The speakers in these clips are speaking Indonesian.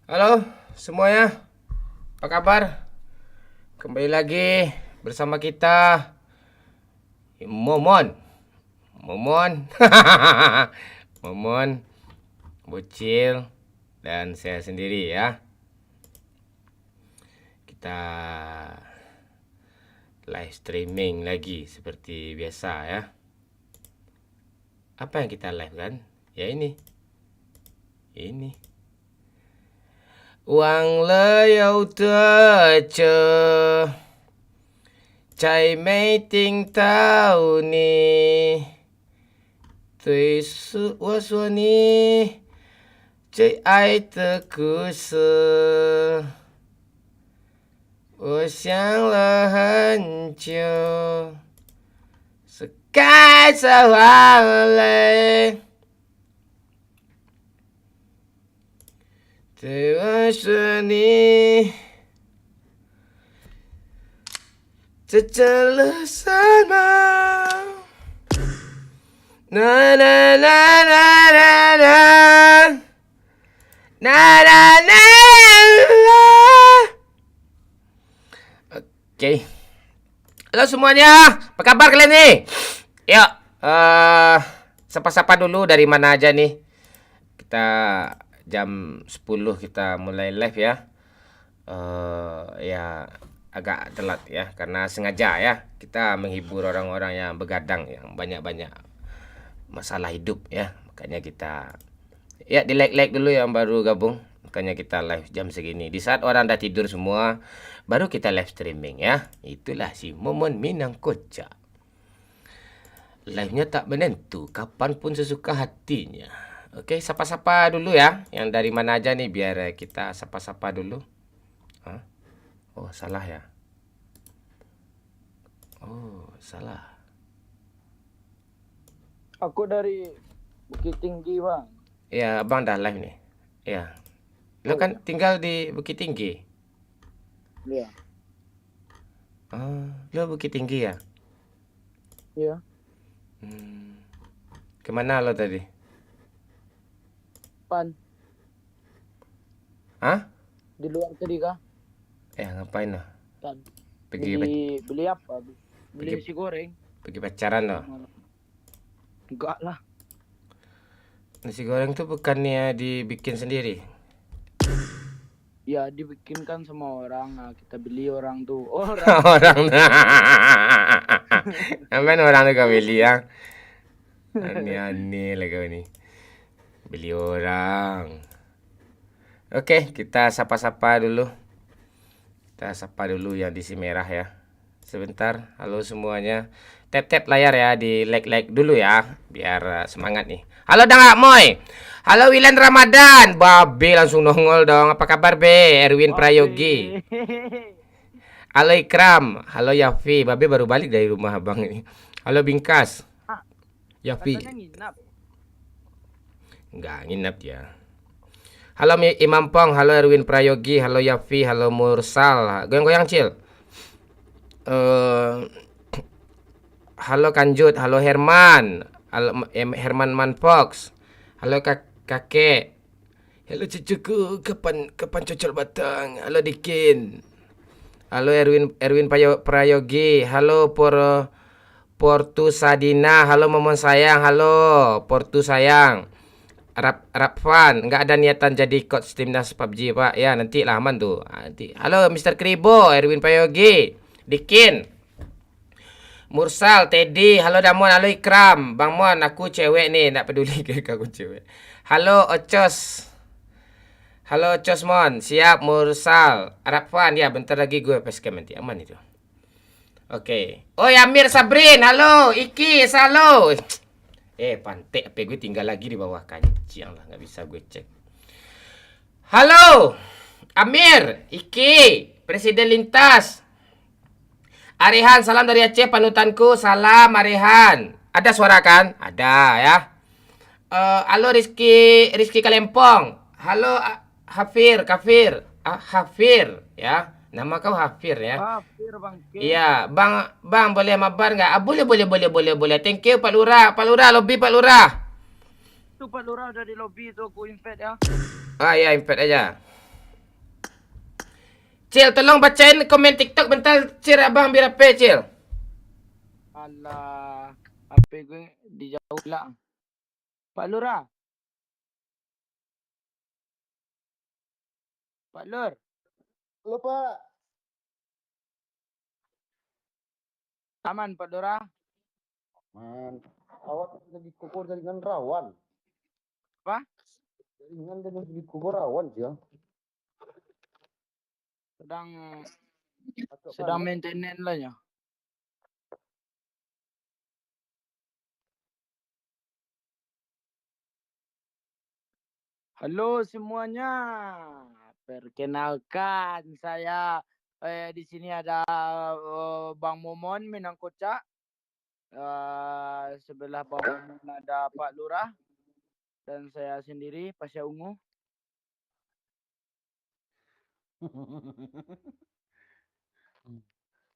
Halo semuanya, apa kabar? Kembali lagi bersama kita Momon. Momon. Momon, Bocil, dan saya sendiri ya. Kita live streaming lagi seperti biasa ya. Apa yang kita live kan? Ya ini. Ini. Wang le yêu tơ chờ chạy mấy tình tao ni tùy sự ô xua ni chạy ai tơ cứ sự我想了很久是该才换了泪对我说你这真了什么啦啦啦啦啦啦啦啦啦Oke. Halo semuanya, apa kabar kalian nih? Yuk, sapa-sapa dulu dari mana aja nih. Kita jam 10 kita mulai live ya. Ya agak telat ya karena sengaja ya kita menghibur orang-orang yang begadang yang banyak-banyak masalah hidup ya. Makanya kita ya di like dulu yang baru gabung. Makanya kita live jam segini. Di saat orang udah tidur semua, baru kita live streaming ya. Itulah si Momon Minang Koca. Live-nya tak menentu, kapanpun sesuka hatinya. Oke, sapa-sapa dulu ya. Yang dari mana aja nih biar kita sapa-sapa dulu. Hah? Oh, salah ya. Oh, salah. Aku dari Bukit Tinggi, Bang. Ya, Abang dah live nih. Ya. Lo kan tinggal di Bukit Tinggi. Iya. Lo Bukit Tinggi ya? Iya. Kemana lo tadi? Pan. Hah? Di luar tadi kah? Ngapain lo? Kan. Pergi Beli apa? Beli Pergi- nasi goreng. pergi pacaran lo? Enggak lah. Nasi goreng tuh bukannya dibikin sendiri? Ya dibikinkan sama orang. Nah, kita beli orang tuh. Orang. Orang Aman orang tuh kau beli ya. Aneh-aneh lah kau nih. Beli orang. Oke, kita sapa-sapa dulu. Kita sapa dulu yang di si merah ya. Sebentar, halo semuanya. Tap-tap layar ya, di like dulu ya, biar semangat nih. Halo Dang Moy. Halo Wilan Ramadan. Babe langsung nongol dong. Apa kabar Be? Erwin Prayogi. Halo Ikram. Halo Yafi. Babe baru balik dari rumah abang ini. Halo Bingkas. Yafi. Katanya nginap. Enggak nginep ya. Halo Imam Pong. Halo Erwin Prayogi. Halo Yafi. Halo Mursal. Goyang-goyang Cil. Halo Kanjut. Halo Herman. Halo Herman Manfox. Halo kakek. Halo cucuku, kapan cocol batang. Halo Dikin. Halo Erwin Prayogi. Halo Portu Sadina. Halo Momon sayang. Halo Portu sayang. Rapfan, nggak ada niatan jadi coach timnas PUBG Pak. Ya nanti lah aman tuh. Nanti. Halo Mr. Kribo, Erwin Prayogi, Dikin, Mursal, Teddy, halo Damon, halo Ikram, Bang Mon, aku cewek nih, nggak peduli ke aku cewek. Halo Ocos. Halo Ocos Mon, siap Mursal. Arafan ya, bentar lagi gue facecam nanti aman itu. Oke. Oh ya Amir Sabrin, halo Iki, halo. Pantek HP gue tinggal lagi di bawah kancing lah, nggak bisa gue cek. Halo Amir, Iki, Presiden Lintas. Arehan, salam dari Aceh, panutanku. Salam Arehan. Ada suara kan? Ada ya. Halo Rizky Kalempong. Halo Hafir, Hafir ya. Nama kau Hafir ya. Hafir Bang. Iya, Bang boleh mabar nggak? Boleh. Thank you Pak Lurah, lobby Pak Lurah. Itu Pak Lurah udah di lobby itu aku invite ya. Ya invite aja. Cil, tolong bacain komen TikTok bentar, Cil, abang biar apa, Cil? Alah, HP gue dijauh lah. Pak Lurah. Pak Lur. Halo Pak, Aman Pak Lurah. man, awak lagi kukur jaringan rawan. Apa? Jaringan dan lagi kukur rawan sih ya. Sedang Masuk sedang panas. maintenance lah ya. Halo semuanya. Perkenalkan saya di sini ada Bang Momon Minang Kocak. Sebelah Bang Momon ada Pak Lurah dan saya sendiri Pasha Ungu.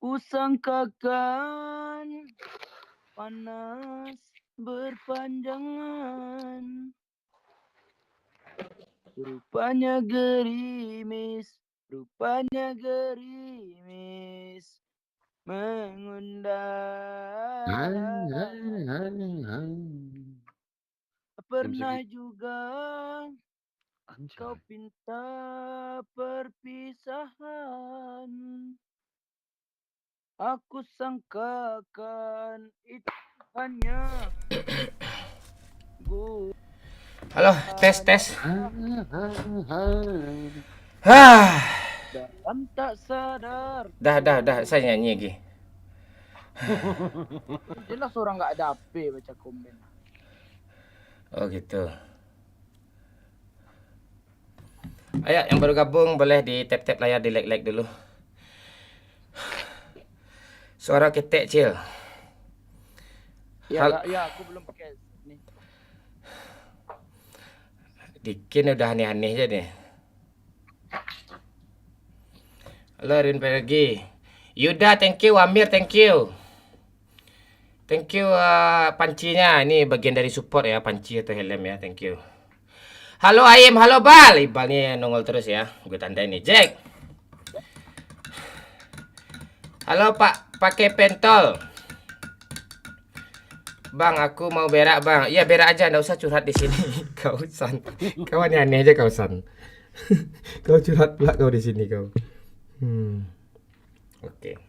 Kusangkakan panas berpanjangan. Rupanya gerimis mengundang. Pernah juga kau pinta perpisahan. Aku sangkakan itu hanya Halo, tes. Hah, dalam tak sadar. dah, saya nyanyi lagi. Jelas orang nggak ada HP baca komen. Oh gitu. Ayo, yang baru gabung boleh di tap-tap layar, di like dulu. Suara ketek, Cil. Ya, aku belum pakai ini. Dikin udah aneh-aneh aja nih. Halo, Rin pergi. Yuda, thank you. Amir, thank you. Thank you pancinya. Ini bagian dari support ya, panci atau helm ya. Thank you. Halo Aim, halo Bal. Ibal nih nongol terus ya. Gue tandain nih, Jack. Halo Pak, pakai pentol. Bang, aku mau berak, Bang. Iya, berak aja, enggak usah curhat di sini. Kau San. Kau aneh-aneh aja kau San. Kau curhat pula kau di sini kau. Oke.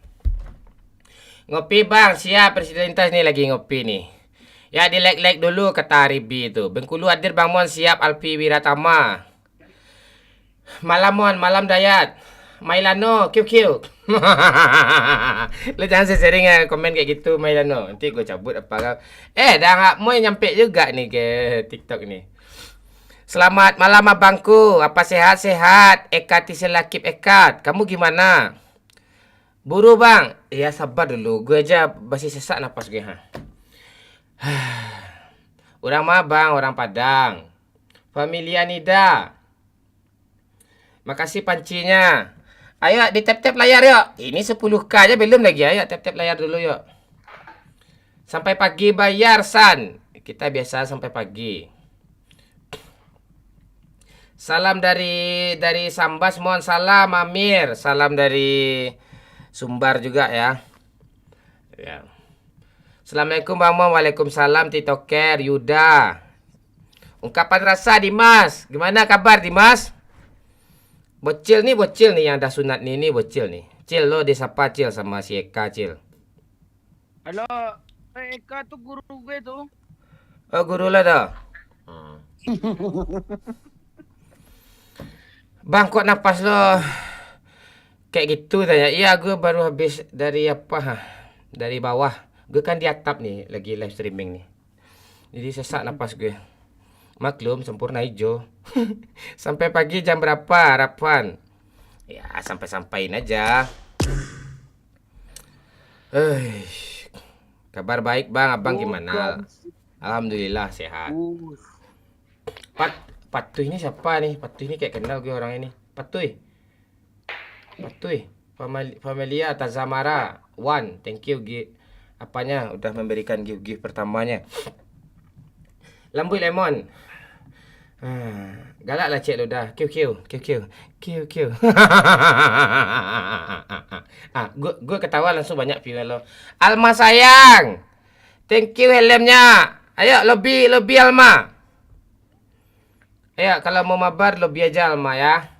Ngopi Bang, siap Presiden nih lagi ngopi nih. Ya di like dulu kata Aribi itu. Bengkulu hadir Bang Mon, siap Alpi Wiratama. Malam Mon, malam Dayat. Mailano, QQ. Lu jangan sering komen kayak gitu Mailano. Nanti gue cabut apa kau. Dah nggak mau nyampe juga nih ke TikTok nih. Selamat malam abangku. Apa sehat-sehat? Ekat Tiselakip Ekat. Kamu gimana? Buru Bang. Ya sabar dulu. Gue aja masih sesak napas gue. Orang Mabang, orang Padang. Familia Nida. Makasih pancinya. Ayo di tap-tap layar yuk. Ini 10k aja belum lagi. Ayo tap-tap layar dulu yuk. Sampai pagi bayar San. Kita biasa sampai pagi. Salam dari Sambas, mohon salam Amir. Salam dari Sumbar juga ya. Ya. Assalamualaikum Bang Mom. Waalaikumsalam Titoker Yuda. Ungkapan rasa Dimas. Gimana kabar Dimas? Bocil nih yang dah sunat nih. Ini bocil nih. Cil lo disapa Cil sama si Eka Cil. Halo, Eka tuh guru gue tuh. Oh guru lah dah. Bang kok napas lo kayak gitu tanya. Iya gue baru habis dari apa? Dari bawah. Gue kan di atap nih lagi live streaming nih. Jadi sesak napas gue. Maklum sempurna hijau. Sampai pagi jam berapa harapan? Ya sampai-sampain aja. Kabar baik Bang, Abang gimana? Alhamdulillah sehat. Patuh ini siapa nih? Patuh ini kayak kenal gue orang ini. Patuh. Familia Tazamara One. Thank you apanya udah memberikan gift pertamanya. Lambu lemon. Galaklah cik lu dah. QQ. Gue ketawa langsung banyak view lo. Alma sayang. Thank you helmnya. Ayo lobby Alma. Ayo kalau mau mabar lobby aja Alma ya.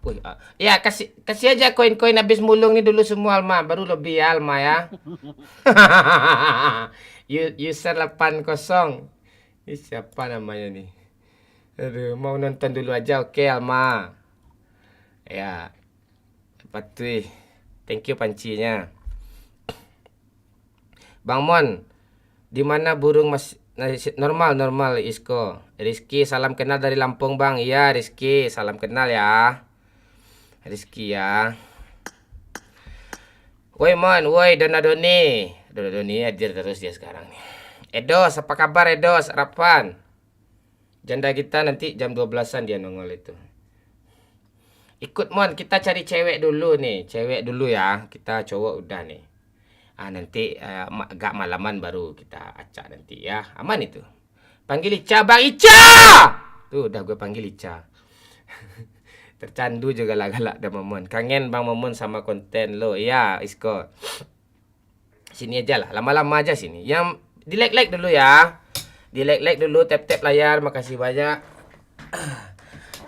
Wih, ya kasih aja koin-koin habis mulung nih dulu semua Alma, baru lobby ya Alma ya. User 80. Ini siapa namanya nih? Aduh, mau nonton dulu aja oke Alma. Ya. Apa tuh? Thank you pancinya. Bang Mon, di mana burung mas normal Isko. Rizky, salam kenal dari Lampung Bang. Iya Rizky, salam kenal ya. Rizky ya. Woi Mon, woi Donadoni. Donadoni hadir terus dia sekarang nih. Edos, apa kabar Edos? Harapan. Janda kita nanti jam 12-an dia nongol itu. Ikut Mon, kita cari cewek dulu nih. Cewek dulu ya. Kita cowok udah nih. Nanti agak malaman baru kita acak nanti ya. Aman itu. Panggil Ica, Bang Ica! Tuh udah gue panggil Ica. Tercandu juga lah galak dah Momon. Kangen Bang Momon sama konten lo. Ya, Isko. Sini aja lah. Lama-lama aja sini. Yang di like dulu ya. Di like dulu. Tap layar. Makasih banyak.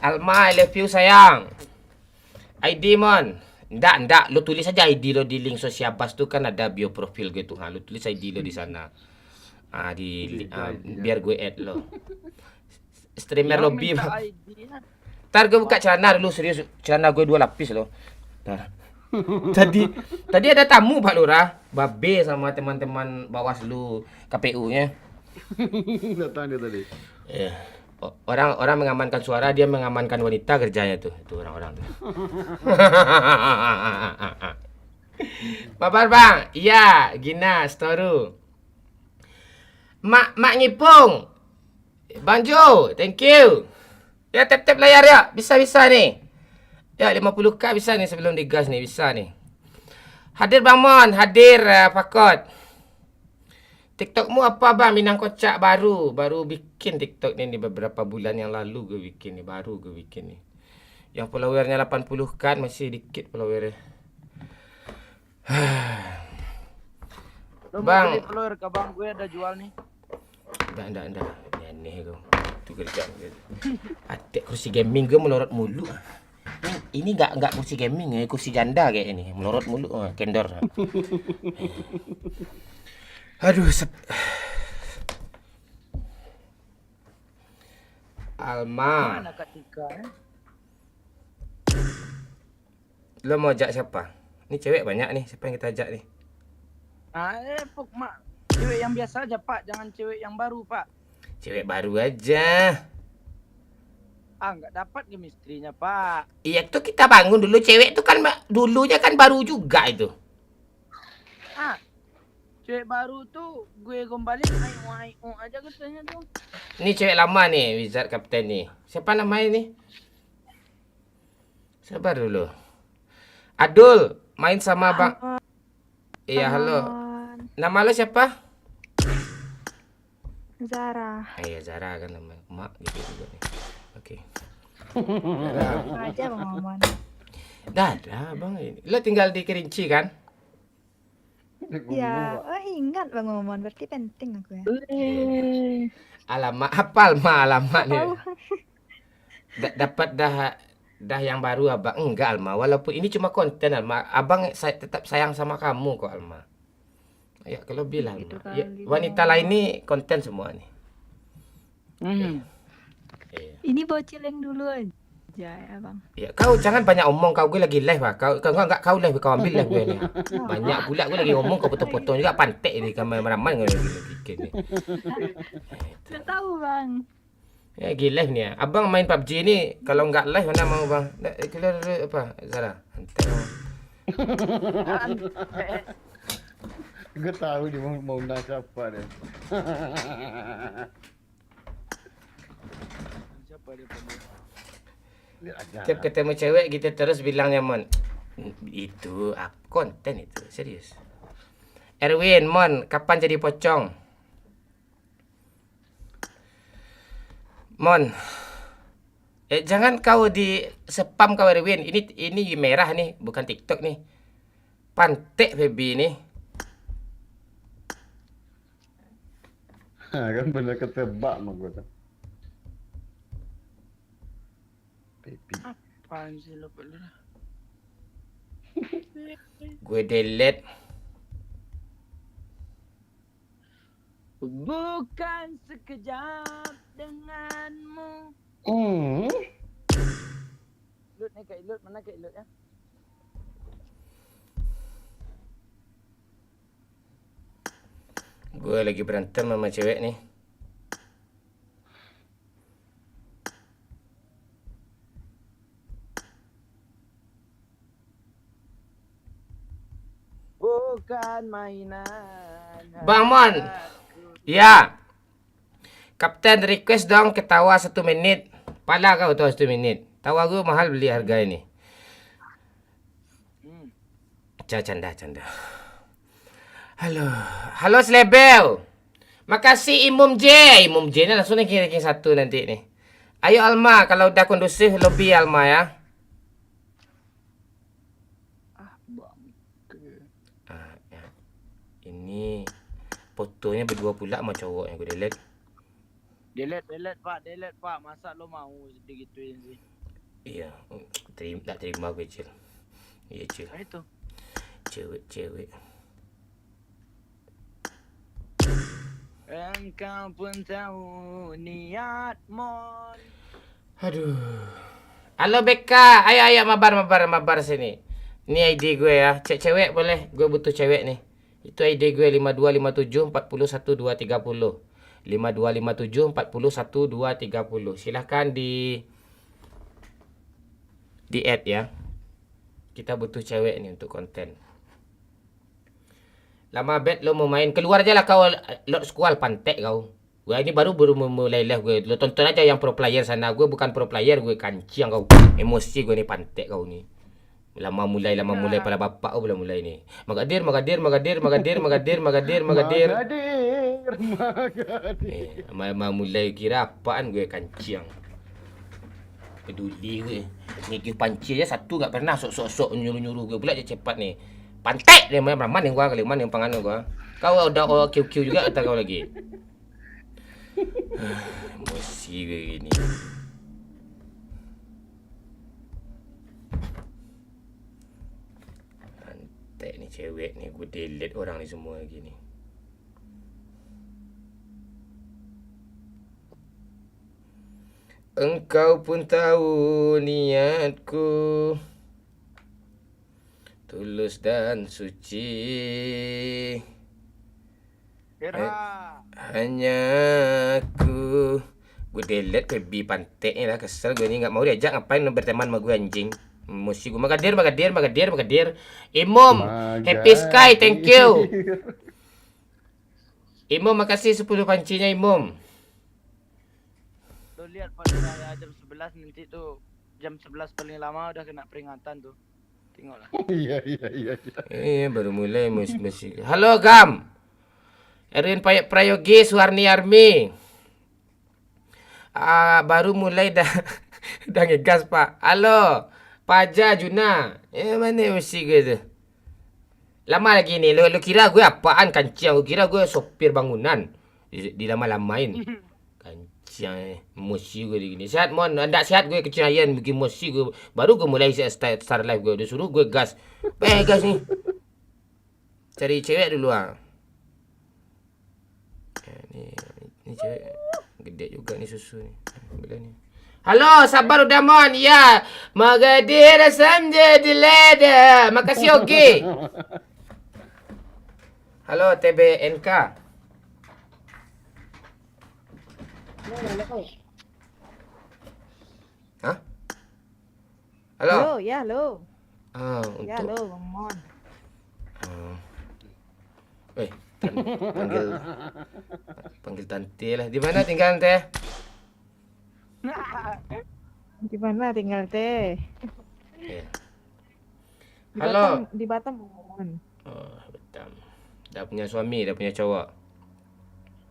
Alma, I love you sayang. ID Mon. Ndak. Lo tulis aja ID lo di link sosial bus tuh kan ada bio profil gitu. Lo tulis ID lo di sana. Biar gue add lo. Streamer lobby. Ntar gue buka celana dulu, serius. Celana gue 2 lapis loh. Ntar. Tadi ada tamu Pak Lurah. Babe sama teman-teman Bawaslu KPU-nya. Datang dia tadi. Orang mengamankan suara, dia mengamankan wanita kerjanya tuh. Itu orang-orang tuh. Babar Bang. Iya, Gina, Storu. Mak ngipung. Bang Jo, thank you. Ya tap layar ya. Bisa nih. Ya 50k bisa nih sebelum digas nih, bisa nih. Hadir Bang Mon, hadir Pakot. TikTokmu apa Bang? Minang kocak baru bikin TikTok nih beberapa bulan yang lalu gue bikin nih, baru gue bikin nih. Yang followernya 80 kan masih dikit followernya. Bang, follower ke Bang gue ada jual nih. Enggak. Aneh kau. Itu kerjaan gitu. Adik kursi gaming gue melorot mulu. Ini enggak kursi gaming ya, kursi janda kayak ini. Melorot mulu, kendor. Aduh, Alma. Mana Kak Tika? Lo mau ajak siapa? Ini cewek banyak nih, siapa yang kita ajak nih? Pok mak. Cewek yang biasa aja Pak, jangan cewek yang baru Pak. Cewek baru aja. Nggak dapat chemistry-nya Pak. Iya tuh kita bangun dulu, cewek tuh kan dulunya kan baru juga itu. Cewek baru tuh gue gombalin ayo aja katanya tuh. Ini cewek lama nih, Wizard Captain nih. Siapa namanya nih? Sabar dulu. Adul, main sama Bang. Iya, halo. Nama lo siapa? Zara. Iya, Zara kan namanya. Mak gitu juga nih. Oke. Aja Bang Momon. Ada Bang ini. Lo tinggal di Kerinci kan? Ya, ingat Bang Momon, berarti penting aku ya. Alamat hafal alamat nih. Tahu. Dapat dah yang baru Abang. Enggak Alma, walaupun ini cuma konten Alma. Abang tetap sayang sama kamu kok Alma. Ya kalau bilang Gitu ya, kali, wanita Bang. lain ini konten semua nih. Iya. Ini bocil yang dulu aja ya Bang. Ya, kau jangan banyak omong, kau gue lagi live lah. Kau enggak kau live, kau ambil live gue nih. Banyak pula gue lagi ngomong, kau potong-potong juga pantek ini kameraman gue lagi bikin nih. Nggak tahu Bang. Ya lagi live nih ya. Abang main PUBG ini kalau enggak live mana mau Bang? Kita apa Zara? Gue tahu dia mau nanya siapa deh. Siapa dia Pak? Lihat aja. Tiap ketemu cewek gitu terus bilangnya Mon. Itu konten itu, serius. Erwin, Mon, kapan jadi pocong? Mon. Jangan kau di spam kau Erwin. Ini merah nih, bukan TikTok nih. Pantek Feby nih. Kan bener ketebak sama gue tuh. Baby. Apaan sih lo bener? Gue delete. Bukan sekejap denganmu. Ilut nih, Kak Ilut. Mana Kak Ilut ya? Gue lagi berantem sama cewek nih. Bukan mainan. Bang Mon. Ya. Kapten request dong ketawa 1 menit. Pala kau tahu 1 menit. Tawa gue mahal beli harga ini. Canda. Halo Slebel. Makasih Imum J. Imum J ini langsung nih ranking 1 nanti nih. Ayo Alma, kalau udah kondusif lobby Alma ya. Ya. Ini fotonya berdua pula sama cowok yang gue delete. Delete Pak. Masa lo mau digituin sih? Iya, tak terima gue Cil. Iya Cil. Itu. Cewek. Engkau pun tahu niat Mon. Aduh. Halo Beka, ayo mabar sini. Ini ID gue ya. Cewek boleh, gue butuh cewek nih. Itu ID gue 5257 41230. 5257 41230. Silahkan di add ya. Kita butuh cewek nih untuk konten. Lama bet lo mau main. Keluar aja lah kau Lord Squall pantek kau. Gue ini baru mulai lah gue. Lo tonton aja yang pro player sana. Gue bukan pro player, gue kancing kau. Emosi gue nih pantek kau nih. Lama mulai pada bapak kau belum mulai nih. Magadir. Lama mulai kira apaan gue kancing. Peduli gue. Ni panci aja satu enggak pernah sok-sok nyuruh-nyuruh gue pula je cepat nih. Pantek dia mana yang gua kali mana yang pangan gua. Kau udah QQ juga atau kau lagi? Emosi gue gini. Pantek nih cewek nih, gue delete orang ni semua gini. Engkau pun tahu niatku tulus dan suci. Hanya aku. Gue delete Feby pantek ni lah. Kesel gue ni, gak mau diajak ngapain berteman sama gue anjing. Emosi gue. Magadir. Imum, Happy Sky, thank you. Imum, makasih 10 pancinya Imum. Lo lihat pada saya jam 11 nanti tuh. Jam 11 paling lama udah kena peringatan tuh. Tengoklah. Iya. Baru mulai musik. Halo Gam. Erwin Prayogi Suharni Army. Baru mulai dah udah ngegas Pak. Halo Paja Juna. Mana musik gue tu? Lama lagi ni. Lu kira gue apaan kancing? Lu kira gue sopir bangunan. Di lama-lamain. Kancing musik gue gini. Sehat Mon. Ndak sehat gue kecerayan bikin musik gue. Baru gue mulai start live gue. Dia suruh gue gas. Gas ni. Cari cewek dulu Ni cewek gede juga ni susu ni. Bila ni. Halo, sabar udah Mon. Ya. Magadir samja di leda. Makasih Ogi. Halo TBNK. Hah? Halo. Ya, halo. Untuk Ya, halo, Bang Mon. panggil tante lah. Di mana tinggal teh? Di mana tinggal teh? Ya. Di Halo. Batam, di Batam, Bang Mon. Oh, betul. Dah punya suami, dah punya cowok.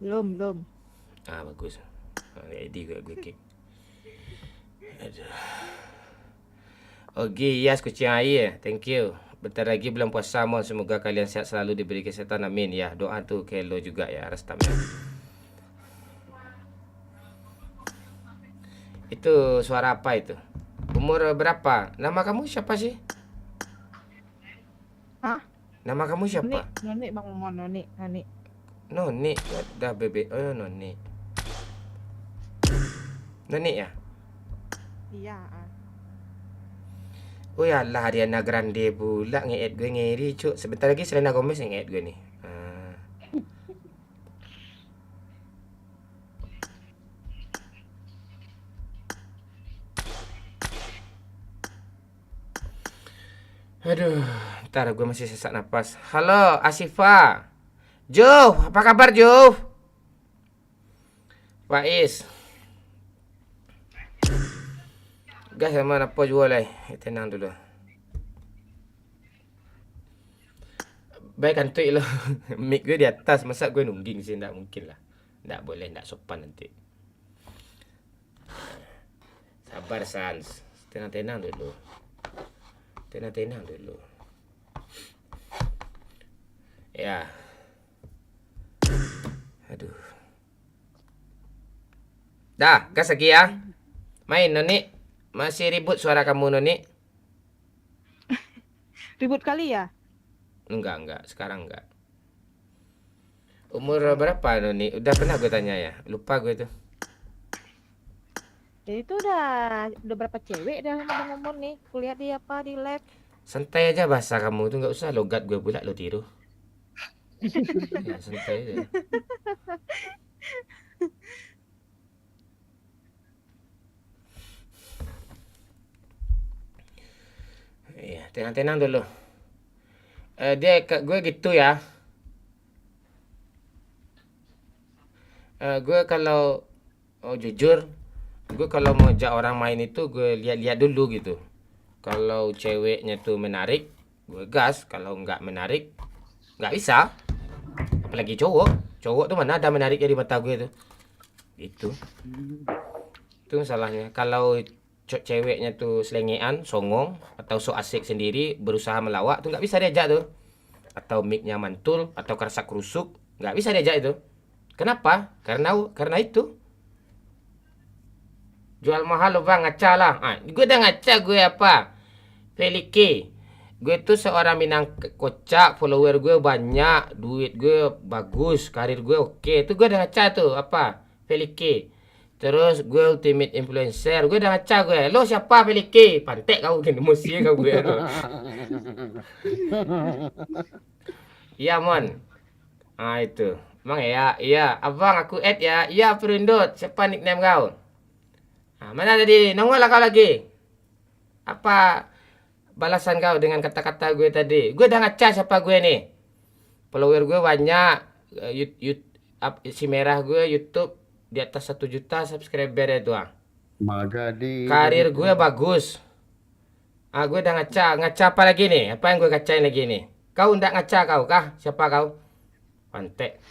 Belum. Bagus. Ready gue kick. Aduh. Ogi, yes kucing air. Thank you. Bentar lagi bulan puasa mon. Semoga kalian sehat selalu, diberi kesehatan. Amin ya. Doa tuh ke lo juga ya, Rastam ya. Itu suara apa itu? Umur berapa? Nama kamu siapa sih? Hah? Nama kamu Noni, siapa? Noni Bang Momon, Noni. Noni. Dah bebek. Oh, Noni. Noni ya? Iya. Oh ya Allah, Ariana Grande pula nge-add gue, ngeri cuk. Sebentar lagi Selena Gomez yang nge-add gue nih. Aduh, ntar gue masih sesak napas. Halo, Asifa. Jo, apa kabar Jo? Faiz. Gas sama apa jual lah. Tenang dulu. Baik kantuk lo. Mic gue di atas, masa gue nungging sih? Nggak mungkin lah. Nggak boleh, nggak sopan nanti. Sabar Sans. Tenang-tenang dulu. Tenang-tenang dulu. Ya. Aduh. Dah, gas lagi ya. Main Noni. Masih ribut suara kamu Noni? Ribut kali ya? Enggak. Sekarang enggak. Umur berapa Noni? Udah pernah gue tanya ya. Lupa gue tuh. Ya itu udah berapa cewek dah sama Bang Momon nih. Kulihat di apa di lab. Santai aja bahasa kamu tuh, nggak usah logat gue pula lo tiru. Ya, santai aja. Iya, tenang-tenang dulu. Gue gitu ya. Gue kalau jujur, gue kalau mau ajak orang main itu gue lihat-lihat dulu gitu. Kalau ceweknya tuh menarik, gue gas. Kalau nggak menarik, nggak bisa. Apalagi cowok. Cowok tuh mana ada menariknya di mata gue tuh. Gitu. Itu masalahnya. Kalau ceweknya tuh selengean, songong, atau so asik sendiri, berusaha melawak, tuh nggak bisa diajak tuh. Atau mic-nya mantul, atau kerasa kerusuk, nggak bisa diajak itu. Kenapa? Karena itu. Jual mahal lo bang, ngaca lah. Gue udah ngaca gue apa? Felike. Gue tuh seorang Minang kocak, follower gue banyak, duit gue bagus, karir gue oke. Itu gue udah ngaca tuh apa? Felike. Terus gue ultimate influencer, gue udah ngaca gue. Lo siapa Felike? Pantek kau gini emosi kau gue. Iya mon. Itu. Emang ya, iya. Abang aku add ya. Iya Perindut. Siapa nickname kau? Mana tadi? Nongol lah kau lagi. Apa balasan kau dengan kata-kata gue tadi? Gue udah ngaca siapa gue nih. Follower gue banyak. Si merah gue YouTube di atas 1 juta subscriber itu Magadi. Karir gue bagus. Gue udah ngaca apa lagi nih? Apa yang gue kacain lagi nih? Kau ndak ngaca kau kah? Siapa kau? Pantek.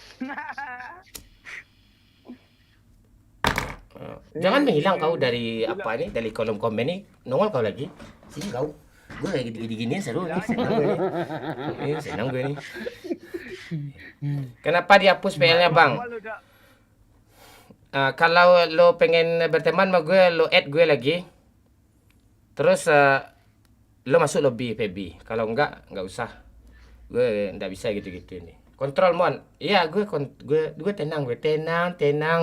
Jangan menghilang kau dari apa nih, dari kolom komen nih. Nongol kau lagi. Sini kau. Gue lagi gini-gini seru nih. Senang gue nih. Kenapa dihapus PL-nya bang? Kalau lo pengen berteman sama gue, lo add gue lagi. Terus lo masuk lobby Feby. Kalau enggak usah. Gue ndak bisa gitu-gitu nih. Kontrol mon. Iya, gue tenang, tenang.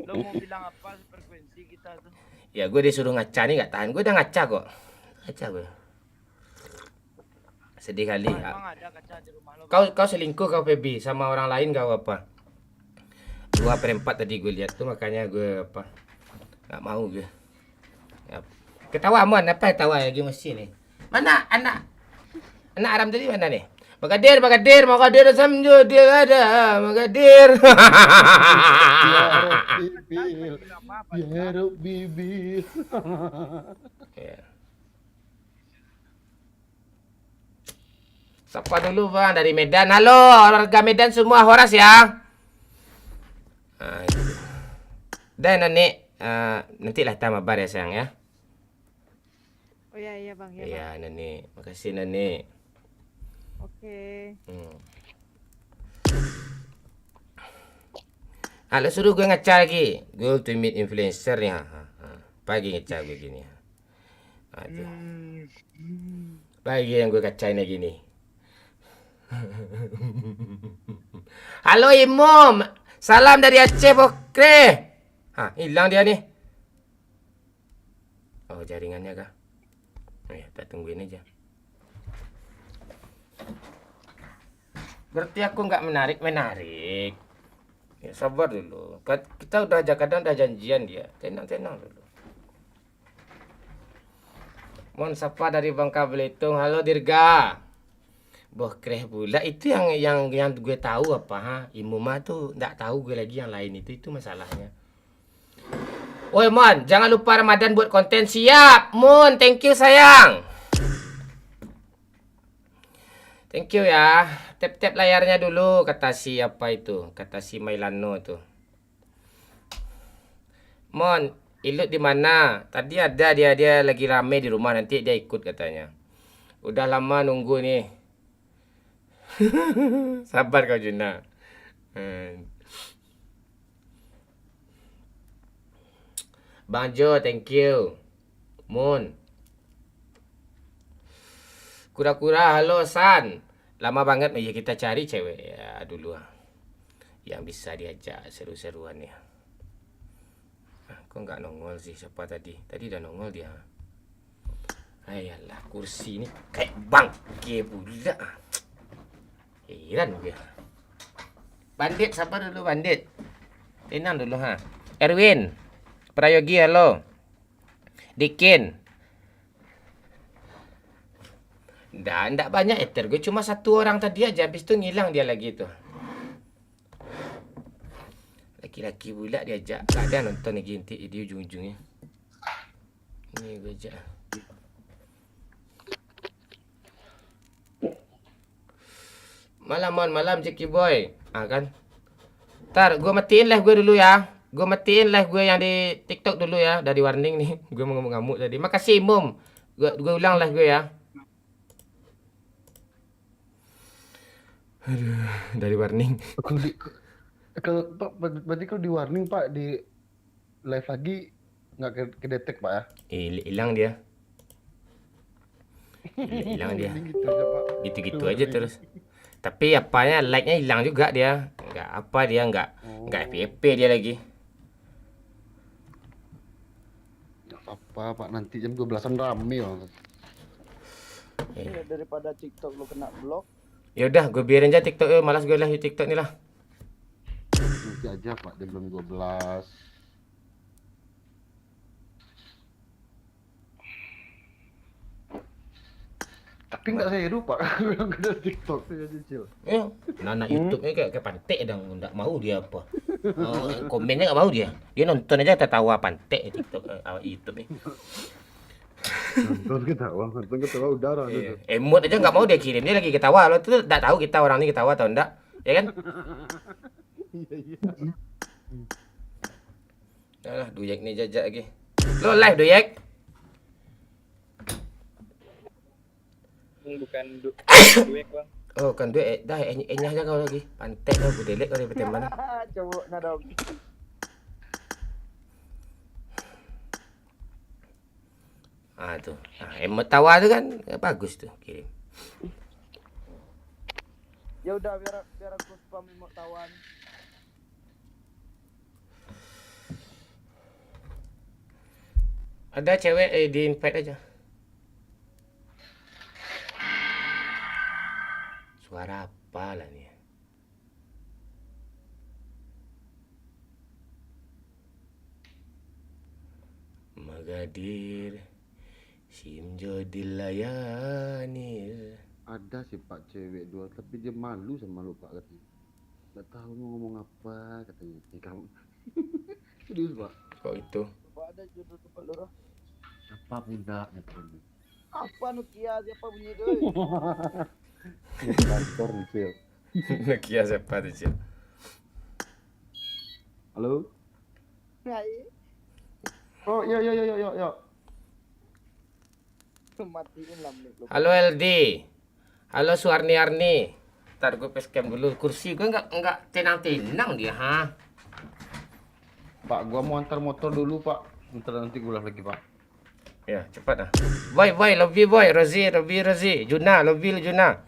Lo mau bilang apa frekuensi kita tuh? Ya gue disuruh ngaca nih nggak tahan. Gue udah ngaca kok. Ngaca gue. Sedih kali. Emang ada kaca di rumah lo? Kau selingkuh kau Feby sama orang lain kau apa? 2/4 tadi gue lihat tuh, makanya gue apa? Nggak mau gue. Ya. Ketawa mon, apa ketawa lagi mesti nih? Mana anak Aram tadi mana nih? Magadir, samjo dia ada, Magadir. Ya Rob bibir. Ya. Sapa dulu bang dari Medan. Halo warga Medan semua, Horas ya. Itu. Dan Nenek, nantilah tamat mabar ya sayang ya. Oh iya iya bang, ya bang. Ya Nenek, makasih Nenek. Oke. Lo suruh gue ngecar lagi. Gue to meet influencer nih. Pagi ngecar gue gini. Aduh. Pagi yang gue kacain lagi nih. Halo Imom. Salam dari Aceh Bokre. Hilang dia nih. Oh, jaringannya kah? Tak tungguin aja. Berarti aku nggak menarik. Ya, sabar dulu. Kita udah kadang udah janjian dia. Tenang dulu. Mohon sapa dari Bangka Belitung. Halo Dirga. Bokreh pula itu yang gue tahu apa Imuma tuh nggak tahu gue lagi yang lain itu masalahnya. Woi Mon, jangan lupa Ramadan buat konten. Siap Mon, thank you sayang. Thank you ya. Tap layarnya dulu kata si apa itu, kata si Mailano tuh. Mon, Ilut di mana? Tadi ada dia lagi rame di rumah, nanti dia ikut katanya. Udah lama nunggu nih. Sabar kau Juna. Bang Jo, thank you. Moon. Kura-kura, halo San. Lama banget ya kita cari cewek ya dulu. Yang bisa diajak seru-seruan ya. Kok nggak nongol sih siapa tadi? Tadi udah nongol dia. Ayalah kursi ini kayak bangke pula. Heran gue. Bandit, sabar dulu Bandit. Tenang dulu Erwin, Prayogi, halo. Dikin. Nggak banyak eter. Gue cuma satu orang tadi aja. Habis itu ngilang dia lagi tuh. Laki-laki pula diajak. Gak ada nonton lagi nanti di ujung-ujungnya. Ini gue ajak. Malam Jackie Boy. Kan. Ntar gue matiin live gue dulu ya. Gue matiin live gue yang di TikTok dulu ya. Dari warning nih. Gue mau ngamuk tadi. Makasih Imum. Gue ulang live gue ya. Aduh, dari warning. Kalau Pak, berarti kalau di warning Pak, di live lagi nggak kedetek Pak ya? Hilang dia. Hilang dia. Gitu aja Pak. Gitu-gitu aja terus. Tapi apanya like-nya hilang juga dia. Nggak FYP dia lagi. Nggak apa Pak, nanti jam 12-an rame Bang. Ya, daripada TikTok lu kena blok. Ya udah, gue biarin aja TikTok. Malas gue lah di TikTok nih lah. Nanti aja Pak, jam 12. Tapi nggak saya hidup Pak, bilang ada TikTok saya cicil. Anak YouTube-nya kayak pantek dong, nggak mau dia apa. Komennya nggak mau dia. Dia nonton aja tertawa pantek TikTok YouTube nih. Nonton ketawa udara gitu. Emot aja nggak mau dia kirim, dia lagi ketawa. Lo tuh nggak tahu kita orang ini ketawa atau enggak, ya kan? Iya. Alah, Duyek nih jajak lagi. Lo live Duyek? Bukan duek bang. Oh kan Duyek, dah enyah aja kau lagi. Pantek kau, gue delete kau dari mana? Coba nadong. Tuh. Emot tawa tuh kan bagus tuh kirim. Ya udah biar aku spam emot tawan. Ada cewek di invite aja. Suara apa lah nih? Magadir Simjo dilayani. Ada sih Pak cewek dua, tapi dia malu sama lu Pak katanya. Nggak tahu mau ngomong apa katanya. Kamu serius Pak? Kok itu? Coba ada judul tempat lu roh. Apa pundaknya katanya? Apa Nokia siapa bunyi itu? Kantor nih Cil. Nokia siapa tuh Cil? Halo? Ngai. Oh, yo. Matiin lah mic lu. Halo LD. Halo Suarni Arni. Ntar gue facecam dulu. Kursi gue nggak tenang-tenang dia, ha. Pak, gua mau antar motor dulu, Pak. Bentar nanti gua lagi, Pak. Ya, cepat dah. Boy, lobby boy, Rozi. Juna, lobby Juna.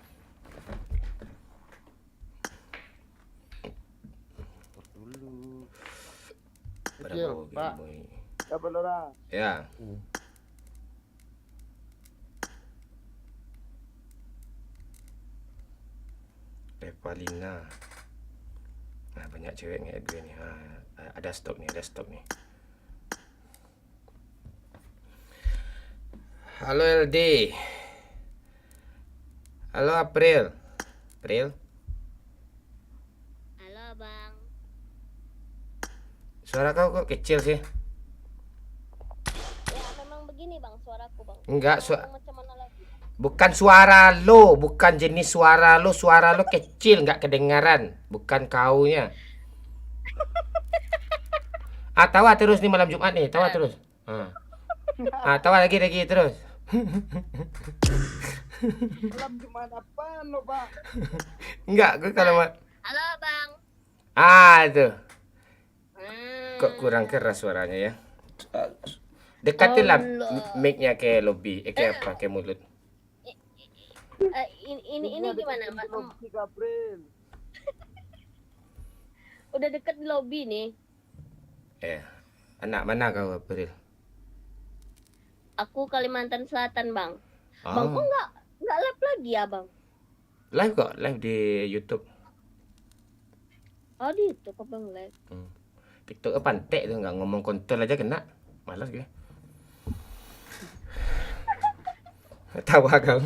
Dulu. Pada Kecil, bau gini, Pak. boy. Dapat orang. Ya. Revalina. Nah, banyak cewek nge gue nih. Ada stok nih. Halo LD. Halo April. Halo bang. Suara kau kok kecil sih? Ya memang begini bang suaraku bang. Enggak, Mau macam mana lagi? bukan suara lo, bukan jenis suara lo kecil, nggak kedengaran, bukan kaunya. Tawa terus nih malam Jumat nih, tawa terus. Tawa lagi terus. Malam Jumat apaan lo, Pak? Enggak, gue kalau Halo bang. itu. Kok kurang keras suaranya ya? Dekatin lah mic-nya ke lobby, ke apa, ke mulut. Ini gimana mas? 3 April. Udah deket di lobby nih. Anak mana kau, April? Aku Kalimantan Selatan bang. Bang kok nggak live lagi ya bang? Live kok, live di YouTube. Oh di itu kok bang live. TikTok pantek tuh, nggak ngomong kontol aja kena. Malas gue. Tawa kau.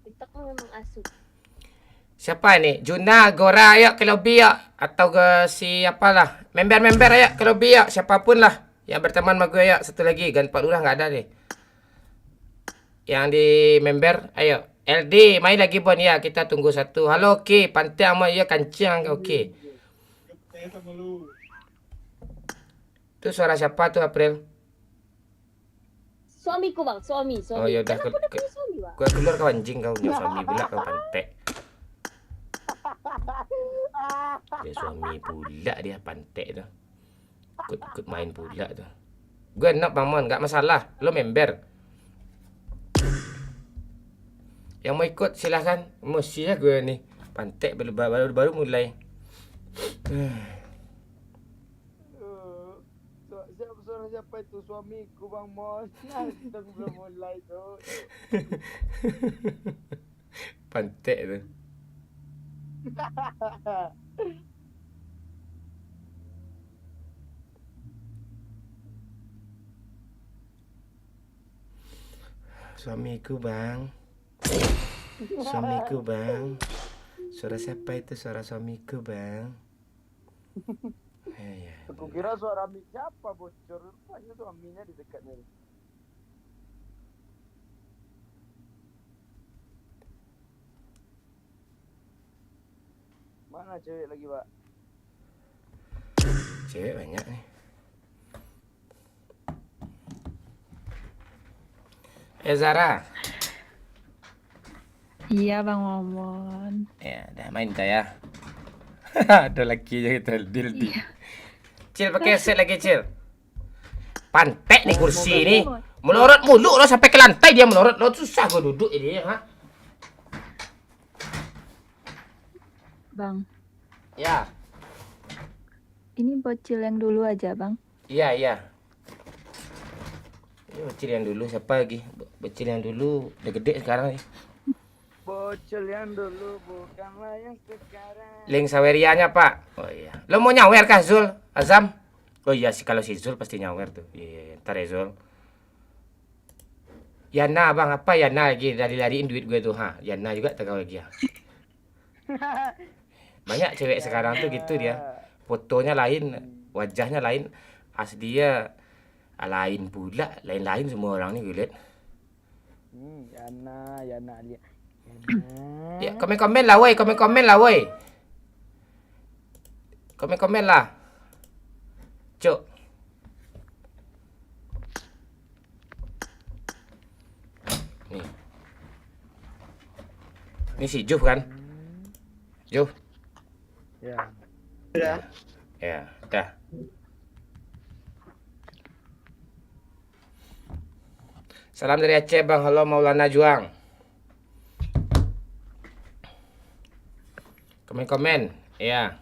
TikTok memang asuh. Siapa ini? Juna, Gora, ayo ke lobby yuk. Atau ke siapalah. Member ayo ke lobby yuk. Siapapun lah yang berteman sama gue yuk. Satu lagi, Gan Pak Lurah nggak ada nih. Yang di member, ayo. LD, main lagi Bon ya. Kita tunggu satu. Halo, oke. Pantai sama ya kancing, oke. Itu suara siapa tuh, April? Suamiku bang, suami. Oh ya udah, Kan aku udah punya suami bang. gue keluar kau anjing, kau punya suami pula, kau pantek. Dia suami pula, dia pantek tuh. Ikut main pula tuh. Gue enak Bang Mon, nggak masalah. Lo member. Yang mau ikut silahkan. Mestinya gue nih pantek baru mulai. Siapa itu suamiku Bang Mon? Kita belum mulai tuh. Pantek tuh. Suamiku Bang. Suara siapa itu? Suara suamiku Bang. Ya. Aku kira suara mic siapa bocor. Rupanya suaminya di dekatnya. Mana cewek lagi, Pak? Cewek banyak nih. Zara. Iya Bang Momon. Ya, udah main kita ya. Ada lagi aja kita deal. Cil pakai set lagi Cil. Pantek nih kursi ini. Melorot mulu lo sampai ke lantai dia melorot. Lo susah gue duduk ini ya. Bang, Ya. ini bocil yang dulu aja Bang. Iya. Ini bocil yang dulu siapa lagi? Bocil yang dulu udah gede sekarang nih. Bocil yang dulu bukanlah yang sekarang. Link Sawerianya Pak. Oh iya. Lo mau nyawer kah Zul? Azam? Oh iya sih kalau si Zul pasti nyawer tuh. Iya. Ntar ya Zul. Yana bang apa Yana lagi lari-lariin duit gue tuh Yana juga tegak lagi ya. Banyak cewek sekarang tuh gitu dia. Fotonya lain, wajahnya lain, aslinya lain pula, lain semua orang nih gue lihat. Yana dia. Ya komen-komen lah woi. Komen-komen lah. Cuk. Nih. Ini si Juh kan? Juh. Ya. Ya, dah. Salam dari Aceh, Bang. Halo Maulana Juang. Komen-komen. Ya.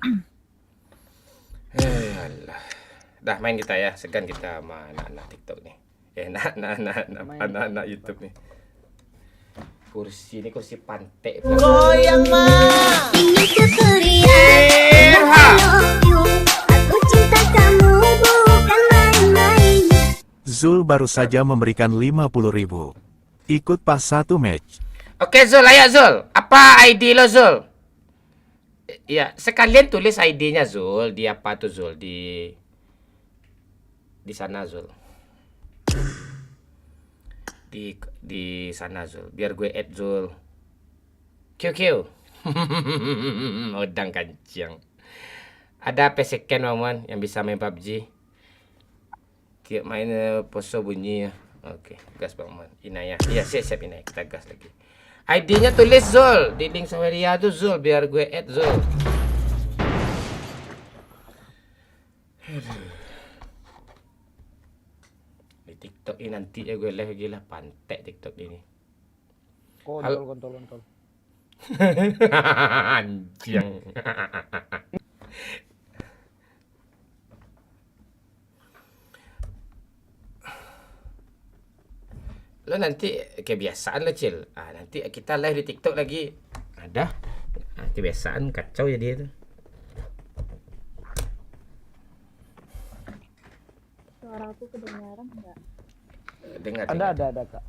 Alah. Dah main kita ya. Segan kita sama anak-anak TikTok nih. Anak-anak YouTube nih. Kursi ini kursi pantai. Goyang mah. Ini keperian. Aku cinta kamu bukan main-main. Zul baru saja memberikan 50.000. Ikut pas 1 match. Oke Zul, ayo Zul. Apa ID lo Zul? Ya, sekalian tulis ID-nya Zul. Di apa tuh Zul? Di sana Zul. Di sana Zul. Biar gue add Zul. QQ. Udang kancing. Ada PC Ken Maman yang bisa main PUBG. Tiap main poso bunyi ya. Oke, gas Bang Man. Inaya. Iya, siap Inaya. Kita gas lagi. ID-nya tulis Zul di link Saweria tuh Zul biar gue add Zul. Di TikTok ini nanti ya gue live lagi lah pantek TikTok ini. Kontol. Anjing. Lo nanti kebiasaan lo Cil. Nanti kita live di TikTok lagi. Ada. Kebiasaan kacau ya dia tuh. Suara aku kedengaran enggak? Dengar. Ada Kak.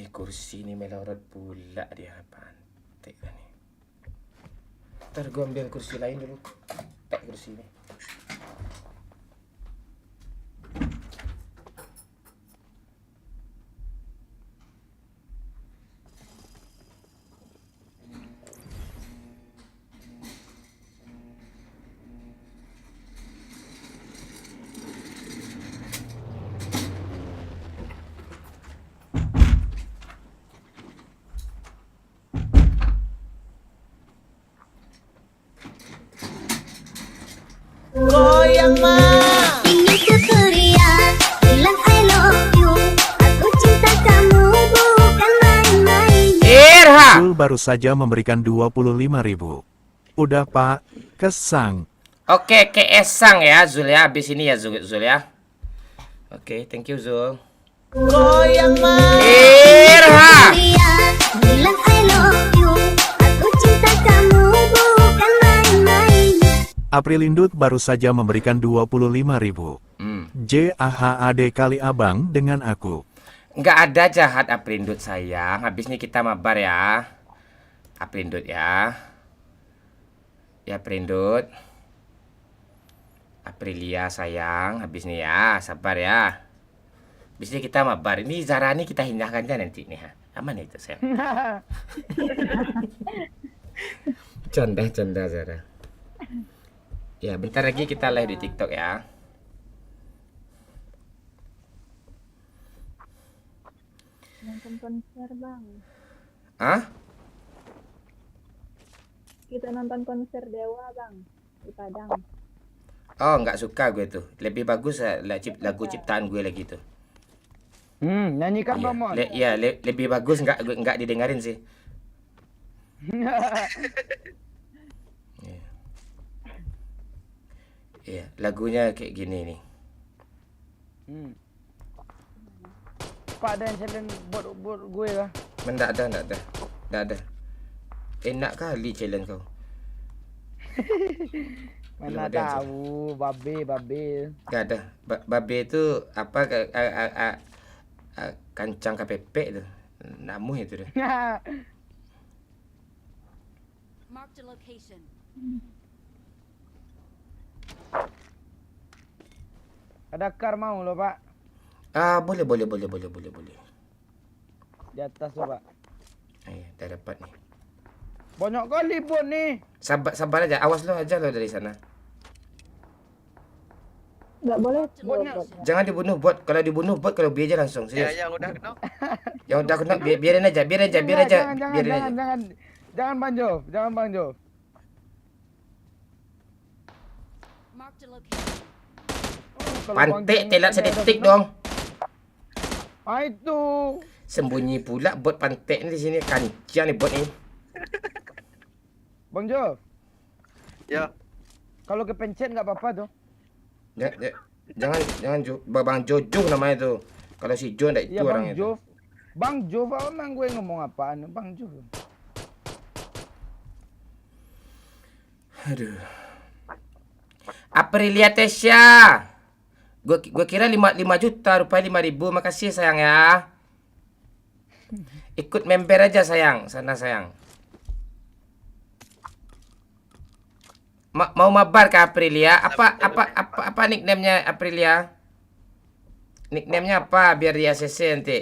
Kursi ini melorot pula dia pantai kan nih. Ntar gue ambil kursi lain dulu. Tak kursi ini. Goyang mah. Ini keperian. Bilang I love you. Aku cinta kamu bukan main-main. Irha. Zul baru saja memberikan 25.000. Udah Pak, kesang. Oke, keesang ya Zul ya. Habis ini ya Zul ya. Oke, thank you Zul. Goyang mah. Irha. Bilang I love you. Aku cinta kamu bukan main-main. Aprilindut baru saja memberikan 25.000. JAHAD kali abang dengan aku. Nggak ada jahat Aprindut sayang. Habis ini kita mabar ya. Aprindut ya. Ya Aprindut. Aprilia sayang. Habis ini ya. Sabar ya. Habis ini kita mabar. Ini Zara ini kita hindahkan aja nanti nih. Aman itu sayang. Canda Zara. Ya bentar lagi kita live di TikTok ya. Nonton konser Bang. Hah? Kita nonton konser Dewa Bang di Padang. Oh nggak suka gue tuh. Lebih bagus lagu ciptaan gue lagi tuh. Nyanyikan Iya, Bang Mon. lebih bagus nggak didengarin sih. Iya. Iya, lagunya kayak gini nih. Pak ada yang challenge buat gue lah. Nggak ada. Enak kali challenge kau. Mana Belum ada, tahu, babe. Nggak ada. Babe itu apa? Kancang KPP itu. Namuh itu deh. Marked a location. Ada kar mau lo Pak. Boleh. Di atas lo Pak. Iya. dah dapat nih. Banyak kali bot nih. Sabar aja, awas lo aja lo dari sana. Nggak boleh Botnya. Jangan dibunuh bot. Kalau dibunuh bot kalau aja langsung. Serius. yang udah kena. Yang udah kena biarin aja. Jangan, Biarin aja. jangan Bang Jov, jangan Bang Jov. Marked a location. Kalau Bang Pantik Jov telat ada sedetik kena. dong. Ah itu. Sembunyi pula bot pantik ni di sini. Kancian ni bot ni. Bang Jov, Ya. kalau kepencet nggak apa-apa tuh. Jangan Bang Jojo namanya tu. Kalau si Jo ndak itu Iya Bang orangnya tu. Jov. Bang Jov, emang gue ngomong apaan? Bang Jov. Aduh. Aprilia Tesya. Gua kira 5 juta, rupanya 5.000. Makasih sayang ya. Ikut member aja sayang, sana sayang. Mau mabar ke Aprilia? Apa nickname-nya Aprilia? Nickname-nya apa biar di ACC nanti?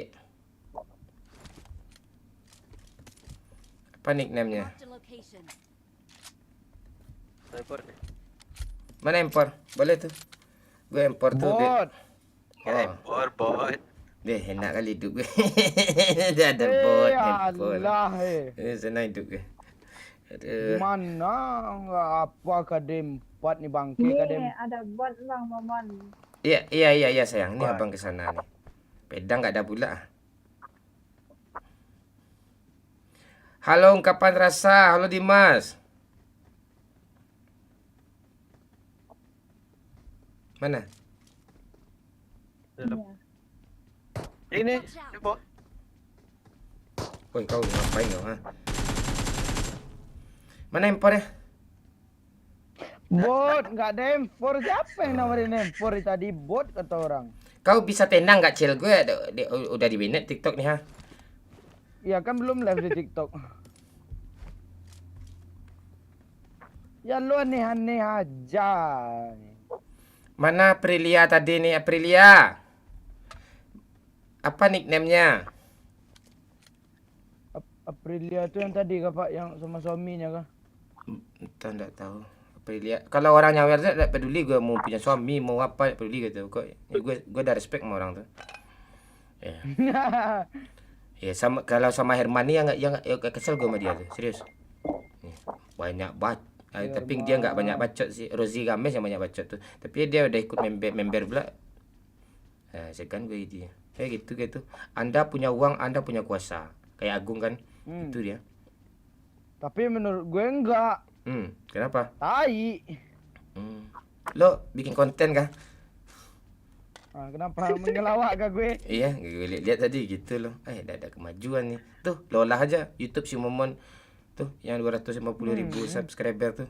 Apa nickname-nya? Marked a location. Mana impor? Boleh tuh. Gue impor tuh. Bot. Bot. Deh, enak kali hidup gue. Dah ada bot, impor. Allah. Senang hidup gue. Aduh. Mana nggak apa kadem 4 nih bangke kadem. ada bot Bang Momon. Iya sayang. Ini abang ke sana nih. Pedang nggak ada pula. Halo ungkapan rasa. Halo Dimas. Mana? Ini, Watch out. bot. Woi kau ngapain kau ha? Mana impornya? Bot nggak ada M4. Siapa yang nawarin M4 tadi? Bot kata orang. Kau bisa tenang nggak cil gue? Udah di banned TikTok nih ha? Ya kan belum live di TikTok. Ya lu aneh-aneh aja. Mana Aprilia tadi nih Aprilia? Apa nickname-nya? Aprilia itu yang tadi kah Pak, yang sama suaminya kah? Entah enggak tahu. Aprilia. Kalau orang nyawer tak peduli gue mau punya suami mau apa tak peduli gitu. Gue dah respect sama orang tuh. Ya. Ya sama kalau sama Herman nih yang kesel gue sama dia tuh. Serius. Nih, banyak banget. Tapi dia nggak banyak bacot sih. Rozi Games yang banyak bacot tuh. Tapi dia udah ikut member pula. Segan gue dia. Gitu. Anda punya uang, Anda punya kuasa. Kayak Agung kan. Itu dia. Tapi menurut gue enggak. Kenapa? Tai. Lo bikin konten kah? Kenapa mengelawak kah gue? Iya, gue lihat tadi gitu loh. Dah ada kemajuan nih. Tuh, lolah aja YouTube si Momon. Tuh, yang 250.000 subscriber tuh.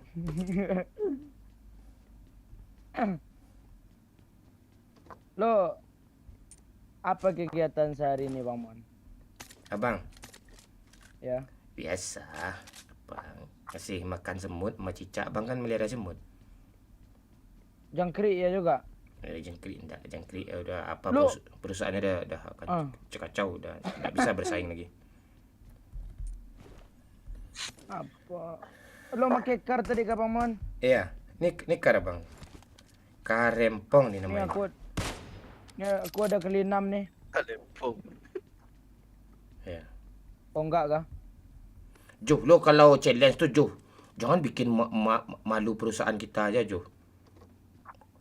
Lo apa kegiatan sehari ini Bang Mon? Abang, Ya. biasa. Abang kasih makan semut sama cicak. Abang kan melihara semut. Jangkrik ya juga. Jangkrik enggak, jangkrik udah apa Lu- perusahaannya dah kacau udah enggak bisa bersaing lagi. Apa? Lo pakai kar tadi kah Bang Mon? Iya, ini kar Abang. Karempong nih Ini namanya. aku ada kali 6 nih. Lempung. Iya. Oh enggak kah? Jo, lo kalau challenge tu Jo, jangan bikin malu perusahaan kita aja Jo.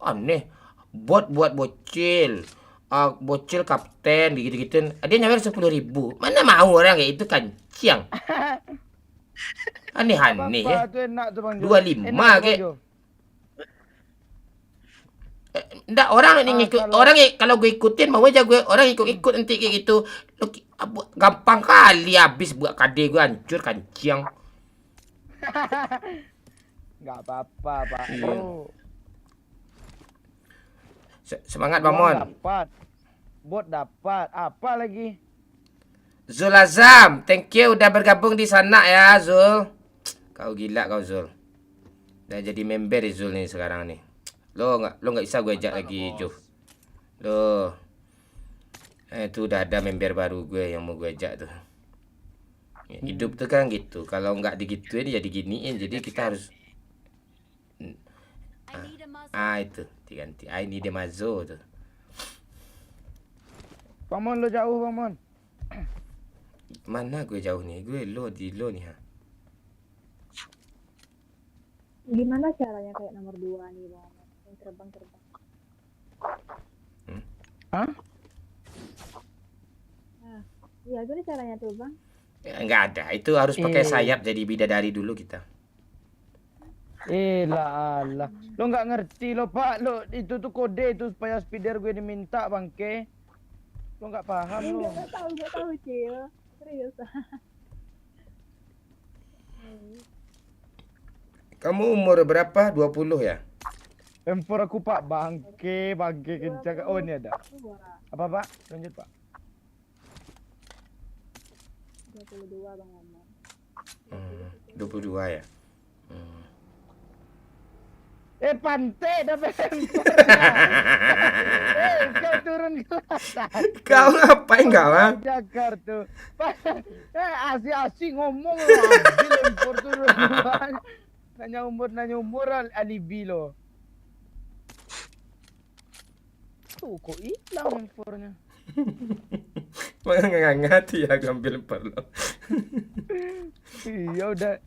Aneh, buat bocil, bocil kapten gitu-gitu. Dia nyawer 10.000. Mana mau orang kayak itu kanciang. Aneh-aneh ya. Apa tu enak tu Bang Jo. 25 Enak tu, Bang ke? Jo. Ndak orang ni ngikut kalau- orang kalau gue ikutin mau aja gue orang ikut nanti kayak gitu. Lo, gampang kali habis buat kade gue hancur kanciang. Enggak apa-apa Pak. Iya. Bro. Semangat Uang Bamon. dapat. Bot dapat. Apa lagi? Zul Azam, thank you udah bergabung di sana ya Zul. Kau gila kau Zul. Dah jadi member Zul nih sekarang nih. Lo nggak bisa gue ajak lagi Jo. Lo. Itu udah ada member baru gue yang mau gue ajak tuh. Hidup tuh kan gitu. Kalau nggak digituin jadi giniin. Jadi kita harus I need a muzzle. itu diganti. I need a mazo tuh. Bang Mon lo jauh Bang Mon. Mana gue jauh nih? Gue di low nih ha. Gimana caranya kayak nomor 2 nih bang? Yang terbang. Hah? Nah, iya gimana caranya tuh bang? Nggak ada. Itu harus pakai sayap jadi bidadari dulu kita. Lah Allah. Lo nggak ngerti lo Pak. Lo itu tuh kode itu supaya speeder gue diminta bangke. Lo nggak paham lo. Gak tahu Cil. Serius. Kamu umur berapa? 20 ya? Empor aku Pak bangke kencang. Oh ini ada. Apa Pak? Lanjut Pak. 22 bang ngomong. 22 ya? Pantai dah empor. Kau turun kelas. Kau ngapain kau ha? Jakarta. Asik ngomong lo. Ambil empor turun. Nanya umur alibi lo. Tuh kok hilang empornya. Nggak ngerti ya ngambil perlu. Iya udah.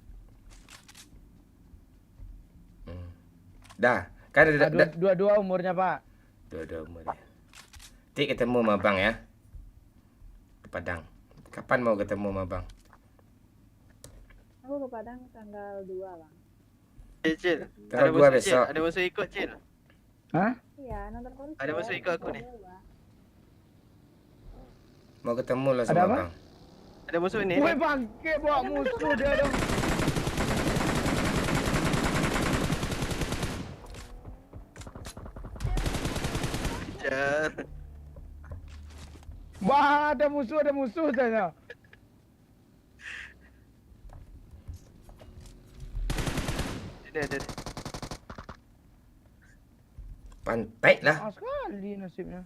Dah, kan ada Dua-dua umurnya Pak. dua umur ya. Nanti ketemu sama Bang ya. Ke Padang. Kapan mau ketemu sama Bang? Aku ke Padang tanggal 2 bang. Cil. Tanggal 2 besok. Ada musuh ikut, Cil. Hah? Iya nonton konser. Ada musuh ikut aku nih. Mau ketemu lah Ada sama apa? Bang. Ada musuh ini. Gue bangke bawa musuh dia dong. Kejar. Wah, ada musuh sana. Ada. Pantai lah. Sekali nasibnya.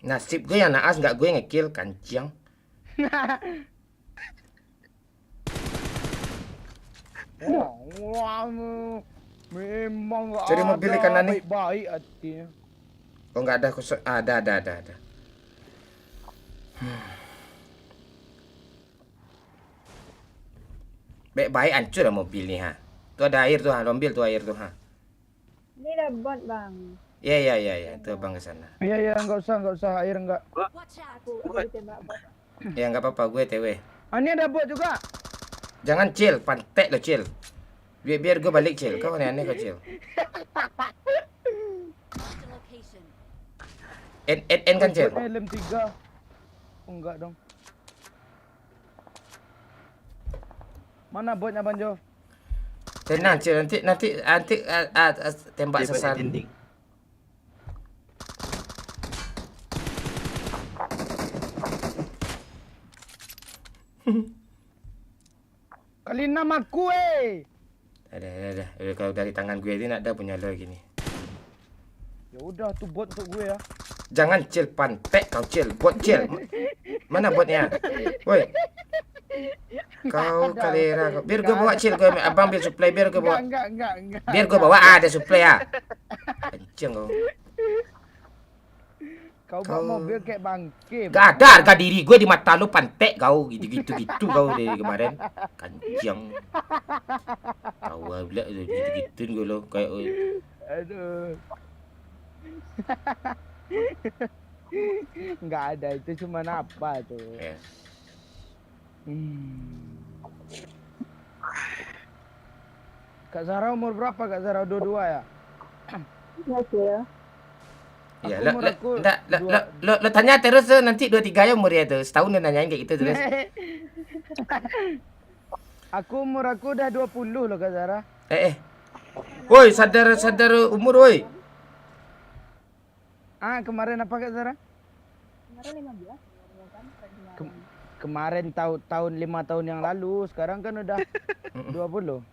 Nasib gue yang naas, nggak gue ngekill kancing. Wah, memang nggak Cari mobil di kanan nih. Baik hatinya. Oh nggak ada kosong. Ada. Baik hancur lah mobil nih ha. Tuh ada air tuh ha, lo ambil tuh air tuh ha. Ini ada bot bang. Iya, tuh Bang ke sana. Iya, enggak usah air enggak. Watch out. Aku ditembak bot. Ya nggak apa-apa, gue TW. Ini ada bot juga. Jangan Cil, pantek lo Cil. Biar gue balik Cil. Kau aneh-aneh kau Cil. Marked a location. N kan Cil. Helm 3. Oh, enggak dong. Mana botnya Bang Jo? Tenang Cil, nanti tembak Dia balik sesar. dinding. Kali nama kue. Ada. Kalau dari tangan gue ini ada punya lo gini. Ya udah tuh bot untuk gue ya. Jangan Cil, pantek kau Cil. Bot Cil. Mana botnya? Woi. Kau kalera kau. Biar gue bawa Cil, abang ambil supply biar gue bawa. Enggak. Biar gue bawa ada supply ya. Kenceng kau. Kau bawa mobil kayak bangke. Gak ada harga diri gue di mata lu, pantek kau gitu kau dari kemarin. Kenceng. Kau pula gitu gue lo kayak Aduh. Enggak ada, itu cuma apa tuh. ya. Kak Zara umur berapa Kak Zara? 22 ya? Cil. Ya, Aku lo tanya terus nanti 23 ya umurnya tuh. Setahun dia nanyain kayak gitu terus. Umur aku udah 20 loh Kak Zara. Woi, sadar umur woi. Kemarin apa Kak Zara? Kemarin 15 ya kan? Kemarin tahun 5 tahun yang lalu, sekarang kan udah 20.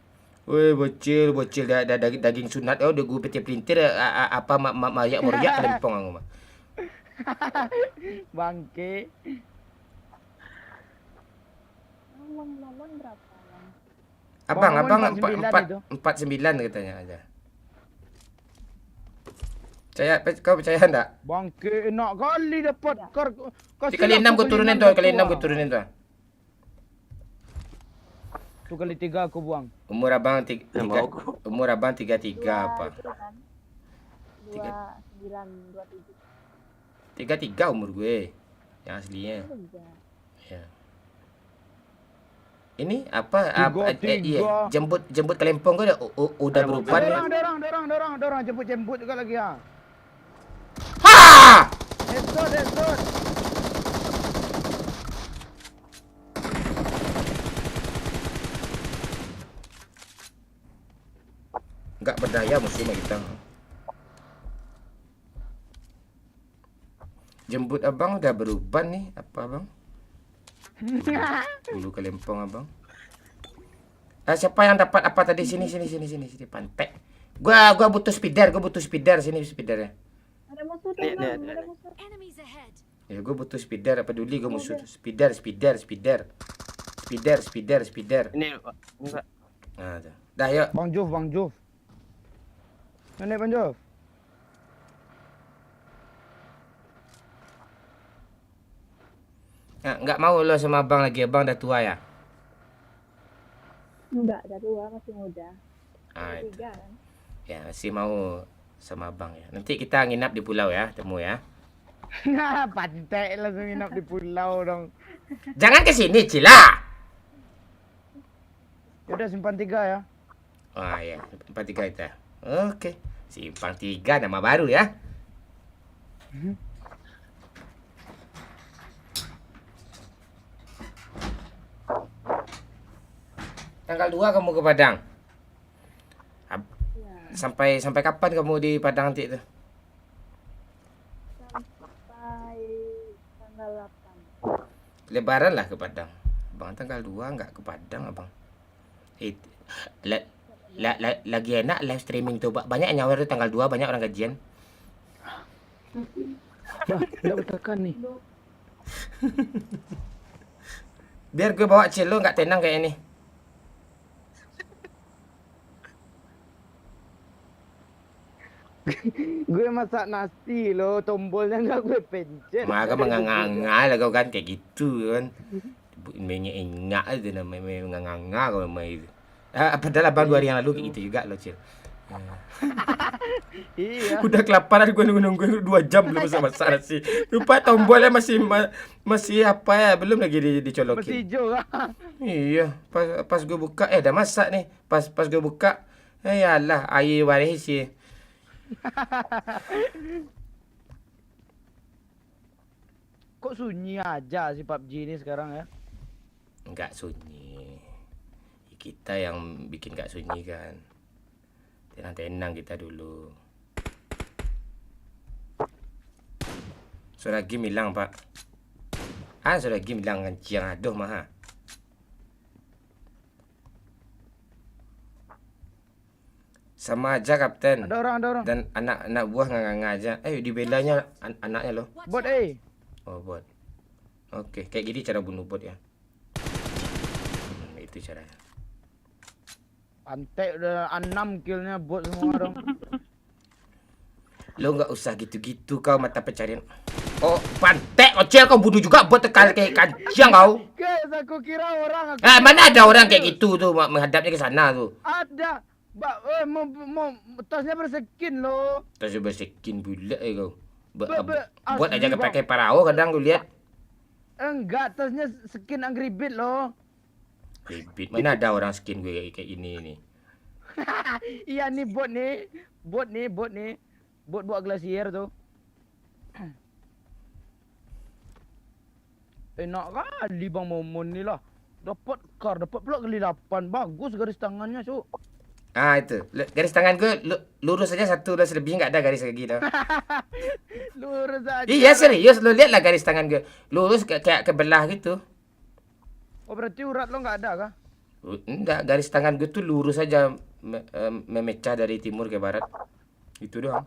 Woi, bocil dah daging sunat. Oh, udah gue pelintir apa mayak meriak lempong aku mah. Bangke. uang Maman berapa, Bang? Abang, Bang, abang 49 itu. 49 katanya aja. Kau percaya enggak? Bangke enak kali dapat Kali 6 gue turunin tuh, kali 6 gue turunin tuh. Tu kali 3 aku buang. Umur abang Ya, mau aku. umur abang 33 apa? Itu kan. 29, 27. 33 umur gue. Yang aslinya. Enggak. Ya. Ini apa? Iya, jemput Kelempong gue udah berubah nih. Dorang jemput juga lagi ya. Ha! Headshot. Enggak berdaya musuh sama kita. Jemput abang udah berubah nih, apa abang? Dulu Kelempong abang. Siapa yang dapat apa tadi? Sini pantek. Gua butuh speeder, sini speedernya. Ada musuh tuh, Nih, Bang. nih, Ada nih. musuh. Enemies ahead. Ya gue butuh speeder, apa peduli gue musuh. Speeder. Ini Pak. Ini Pak. Nah, tuh. Dah yuk. Bang Juf. Mana Bang Juf? Enggak mau lo sama abang lagi, abang udah tua ya. Enggak, ada 2, masih muda. Ah, itu. 3 kan. Ya, masih mau sama abang ya. Nanti kita nginap di pulau ya, temu ya. Pantai langsung nginap di pulau dong. Jangan ke sini, Cila. Udah simpan 3 ya. Wah ya, Simpang 3 itu. Oke, Simpang 3 nama baru ya. Tanggal 2 kamu ke Padang. Sampai kapan kamu di Padang nanti itu? Sampai tanggal 8. Lebaran lah ke Padang. Abang tanggal 2 enggak ke Padang, abang. Lagi enak live streaming tuh, Pak. Banyak yang nyawer tuh tanggal 2, banyak orang gajian. Enggak bertekan nih. Biar gue bawa celo enggak tenang kayak ini. Gue masak nasi lo, tombolnya enggak gue pencet. Maka menganga lah kau kan kayak gitu kan. Mainnya enggak aja namanya menganga kau main itu. Padahal abang 2 hari yang lalu kayak gitu juga lo, Cil. Iya. Udah kelaparan gue nunggu 2 jam belum masak nasi. Lupa tombolnya masih apa ya, belum lagi dicolokin. Masih hijau lah. Iya, pas gue buka dah masak nih. Pas gue buka, yalah air waris sih. Kok sunyi aja si PUBG ini sekarang ya? Enggak sunyi. Kita yang bikin enggak sunyi kan. Tenang-tenang kita dulu. Suara game hilang, Pak. Suara game hilang kan ciang aduh mah. Sama aja Kapten. Ada orang. Dan anak buah nganga aja. Dibelanya anaknya loh. Bot Oh, bot. Oke, kayak gini cara bunuh bot ya. Itu caranya. Pantai udah 6 killnya bot semua dong. Lo nggak usah gitu-gitu kau mata pencarian. Oh, pantek kecil kau bunuh juga bot tekal kayak kacang kau. Guys, aku kira orang aku. Mana ada orang kayak gitu tuh menghadapnya ke sana tuh. Ada. Mau tasnya berskin lo. Terus bersekin pula kau. asli, Buat aja Bang. pakai parao kadang lu lihat. Enggak, tasnya skin Angry Bird lo. Bibit mana ada orang skin gue kayak ini nih. Iya nih bot nih. Bot buat glasier tuh. Enak kali Bang Momon ni lah. Dapat pula kali 8. Bagus garis tangannya, Cuk. Itu. Garis tangan gue lurus aja satu dah, selebihnya enggak ada garis lagi dah. Lurus aja. Iya serius, lu lihatlah garis tangan gue. Lurus kayak kebelah gitu. Oh berarti urat lo nggak ada kah? Enggak, garis tangan gue tuh lurus aja memecah dari timur ke barat. Itu doang.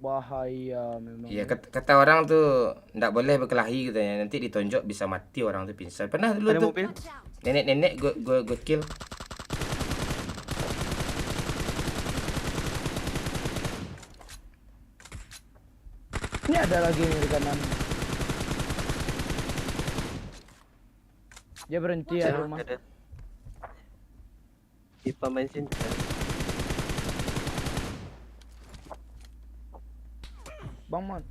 Bahaya memang. Iya, kata orang tuh ndak boleh berkelahi katanya. Nanti ditonjok bisa mati orang tuh pingsan. Pernah dulu Ada tuh mobil. Watch out. nenek-nenek gue kill. Ini ada lagi nih di kanan. Dia berhenti ya di rumah. Ada. Di pom bensin. Bang Mon.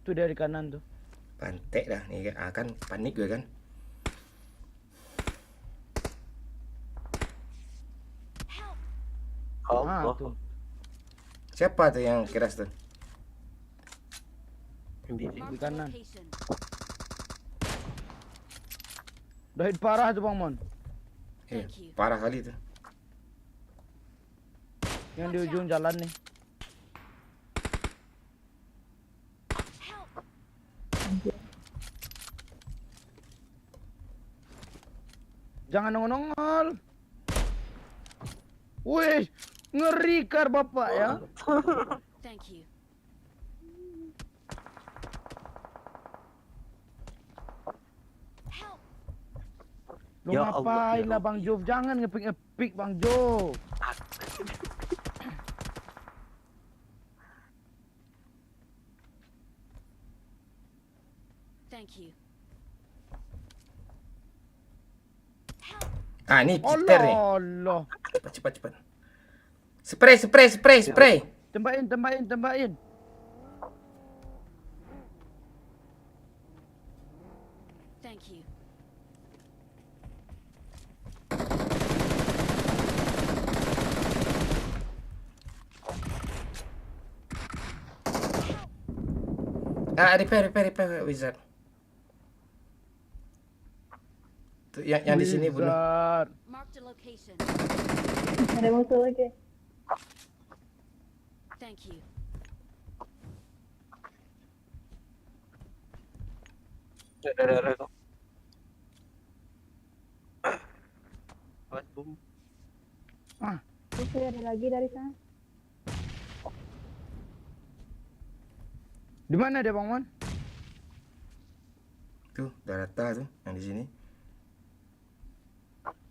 Tuh dari kanan tuh. Pantek dah nih kan panik gue kan. Allah. tuh. Siapa tuh yang keras tuh? Ambil. Marked a kanan. location. Udah hit parah tuh Bang Mon. Thank you. Parah kali tuh. Yang di ujung jalan nih. Help. Jangan nongol-nongol. Wih, ngeri kar bapak ya. Thank you. Help. Lu Ya Allah, ngapain ya lah Bang Jov? Jangan ngepick Bang Jov. Thank you. Ah, ini cheater nih. Allah. Cepat. Spray. Tembakin. Thank you. Ah, repair wizard. Tuh, yang di sini bunuh. Wizard. Marked a location. Ada musuh lagi. Thank you. Ada kok. Awas bom. Musuh ada lagi dari sana. Di mana dia Bang Mon? Tuh, udah rata tuh yang di sini.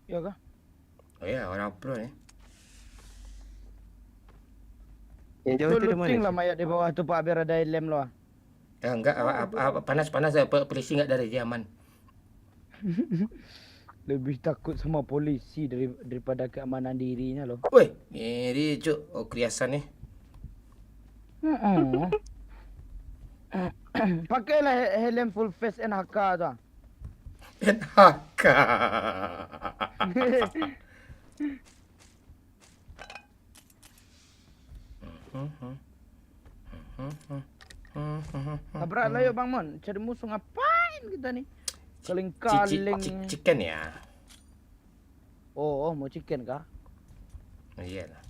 Ya kah? Oh ya, orang pro nih. Yang jauh Lu itu di looting lah mana? mayat di bawah tuh Pak biar ada lem lo. Ya enggak, panas polisi enggak dari dia aman. Lebih takut sama polisi daripada keamanan dirinya loh. Woi, ini cuk, oh kriasan nih. Pakailah helm full face NHK tuh. NHK. Tabraklah yuk Bang Mon. Cari musuh ngapain kita nih? Kaling-kaling. Chicken ya. Oh, mau chicken kah? Oh, iyalah.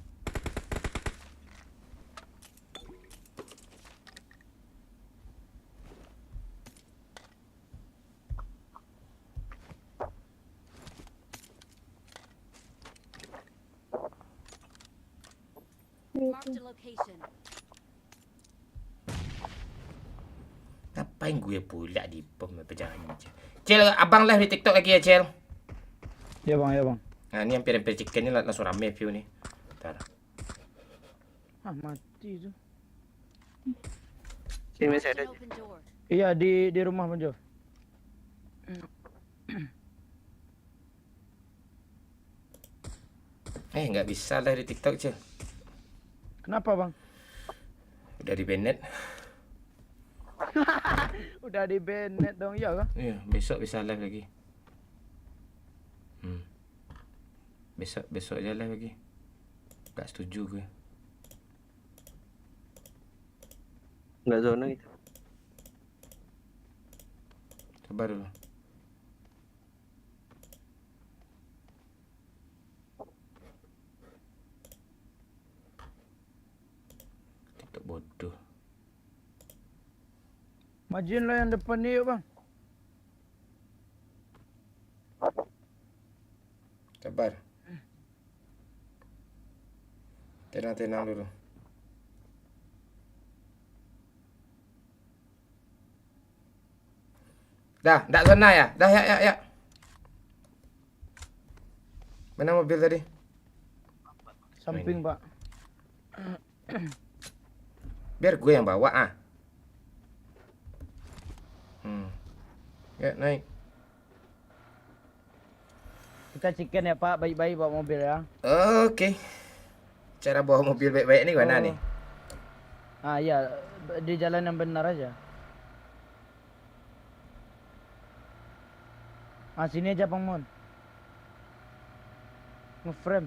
Marked a location. Ngapain gue pula di pom pejalan je. Cel, abang live di TikTok lagi ya, Cel. Ya Bang. Nah, ini hampir chicken ni langsung rame view ni. Bentar. Ah, mati tu. Sini masih Marked ada. an open door. Iya di rumah Bang Jo. Nggak bisa live di TikTok, Cel. Kenapa Bang? Udah di banned. Udah di banned dong ya kah? Iya, besok bisa live lagi. Besok aja live lagi. Tak setuju gue. Enggak zona gitu. Sabar dulu. TikTok bodoh. Majuin lah yang depan ni yuk Bang. Sabar. Tenang dulu. Dah, tak zona ya? Dah, ya. Mana mobil tadi? Samping, Pak. Biar gue yang bawa ah. Ya, naik. Kita chicken ya, Pak. Baik-baik bawa mobil ya. Oke. Cara bawa mobil baik-baik ini gimana nih? Ah, iya, di jalan yang benar aja. Ah, sini aja, Bang Mon. Nge-frame.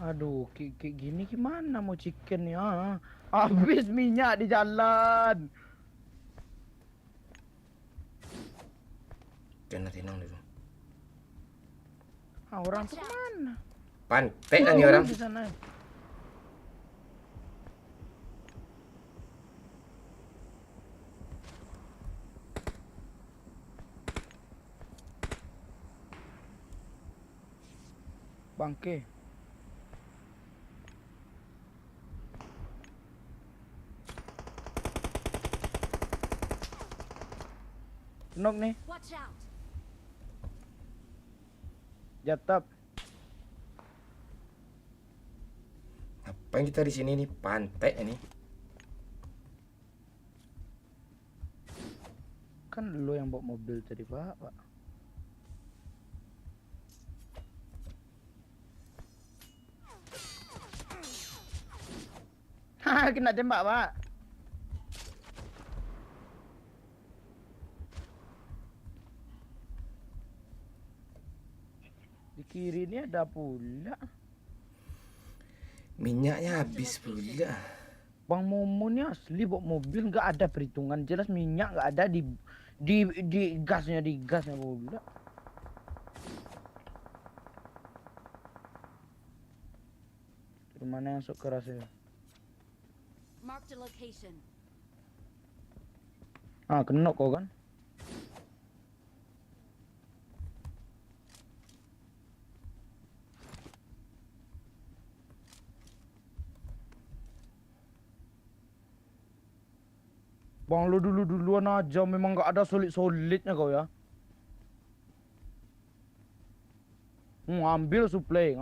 Aduh, kayak gini gimana mau chicken ya? Habis minyak di jalan. Tenang dulu. Ah, orang tuh kemana? Pantek lah nih orang. Di sana. Bangke. Knock nih, Watch out. jatap. Apa yang kita di sini nih? Pantek ini. Kan lo yang bawa mobil tadi, Pak. Haha, kena tembak, Pak. Di kiri ini ada pula. Minyaknya habis pula. Bang Momo ini asli bawa mobil nggak ada perhitungan, jelas minyak nggak ada di gasnya pula. Dari mana yang sok keras ya? Mark the location. Ah, kena kau kan? Bang, lu duluan aja, memang nggak ada solidnya kau ya. Ngambil suplai.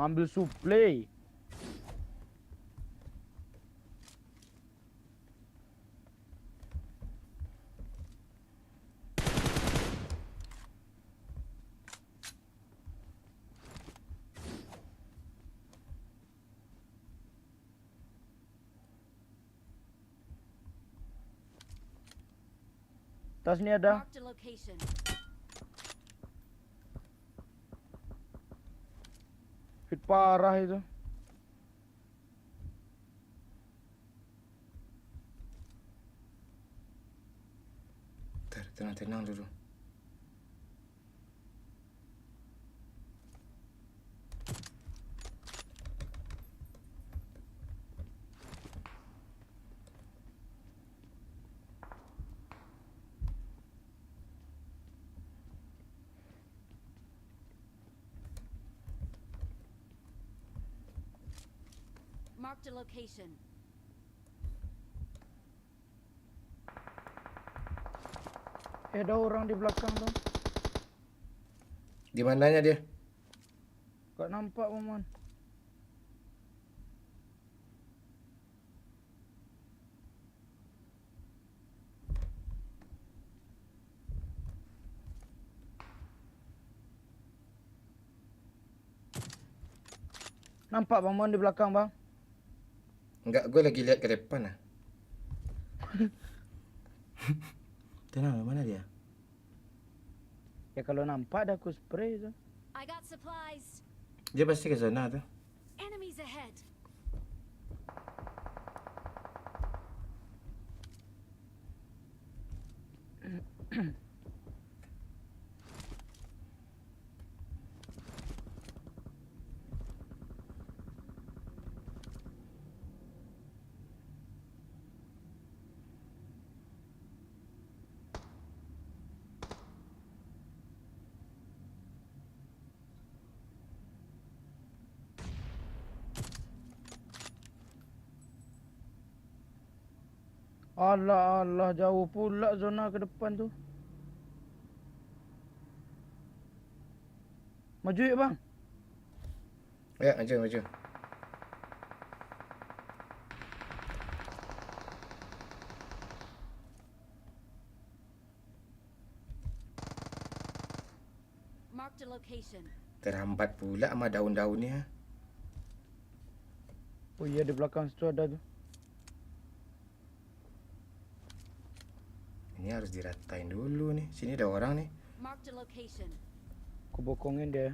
Tas ni ada. Mark the location. Fit parah itu. Tenang dulu. Mark the location. Ada orang di belakang tuh. Di mananya dia? Gak nampak, Maman. Nampak Bang Mon di belakang, Bang? Enggak, gue lagi lihat ke depan lah. Tenang, mana dia? Ya kalau nampak dah aku spray tu. I got supplies. Dia pasti ke sana tuh. Enemies ahead. Alah, alah, jauh pula zona ke depan tu. Maju yuk bang. Ya, maju, maju. Mark the location. Terhambat pula sama daun-daunnya. Oh iya, di belakang situ ada tu. Ini harus diratain dulu nih. Sini ada orang nih. Mark the location. Aku bokongin dia.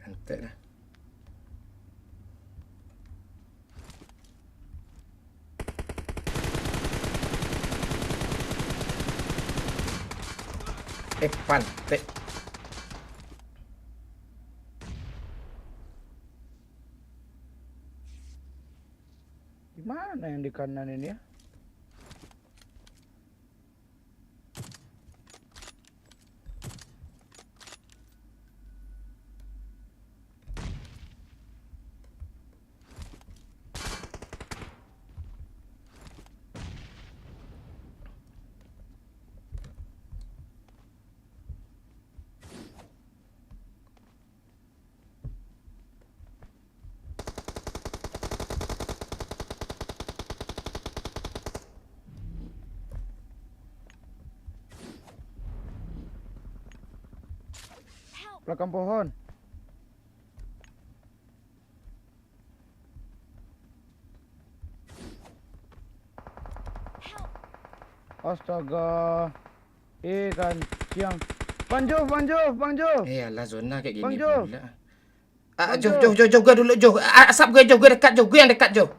Kantet dah. Pantai. Di mana yang di kanan ini ya? Belakang pohon. Astaga. Kancing. Bang Jov, Bang Jov, Bang Jov. Alah, zona kayak Bang gini Jo. pula. Bang Jom, Jo. jom, gue dulu, Jo. Asap gue, Jo. Gue dekat, Jo. Gue yang dekat, Jo.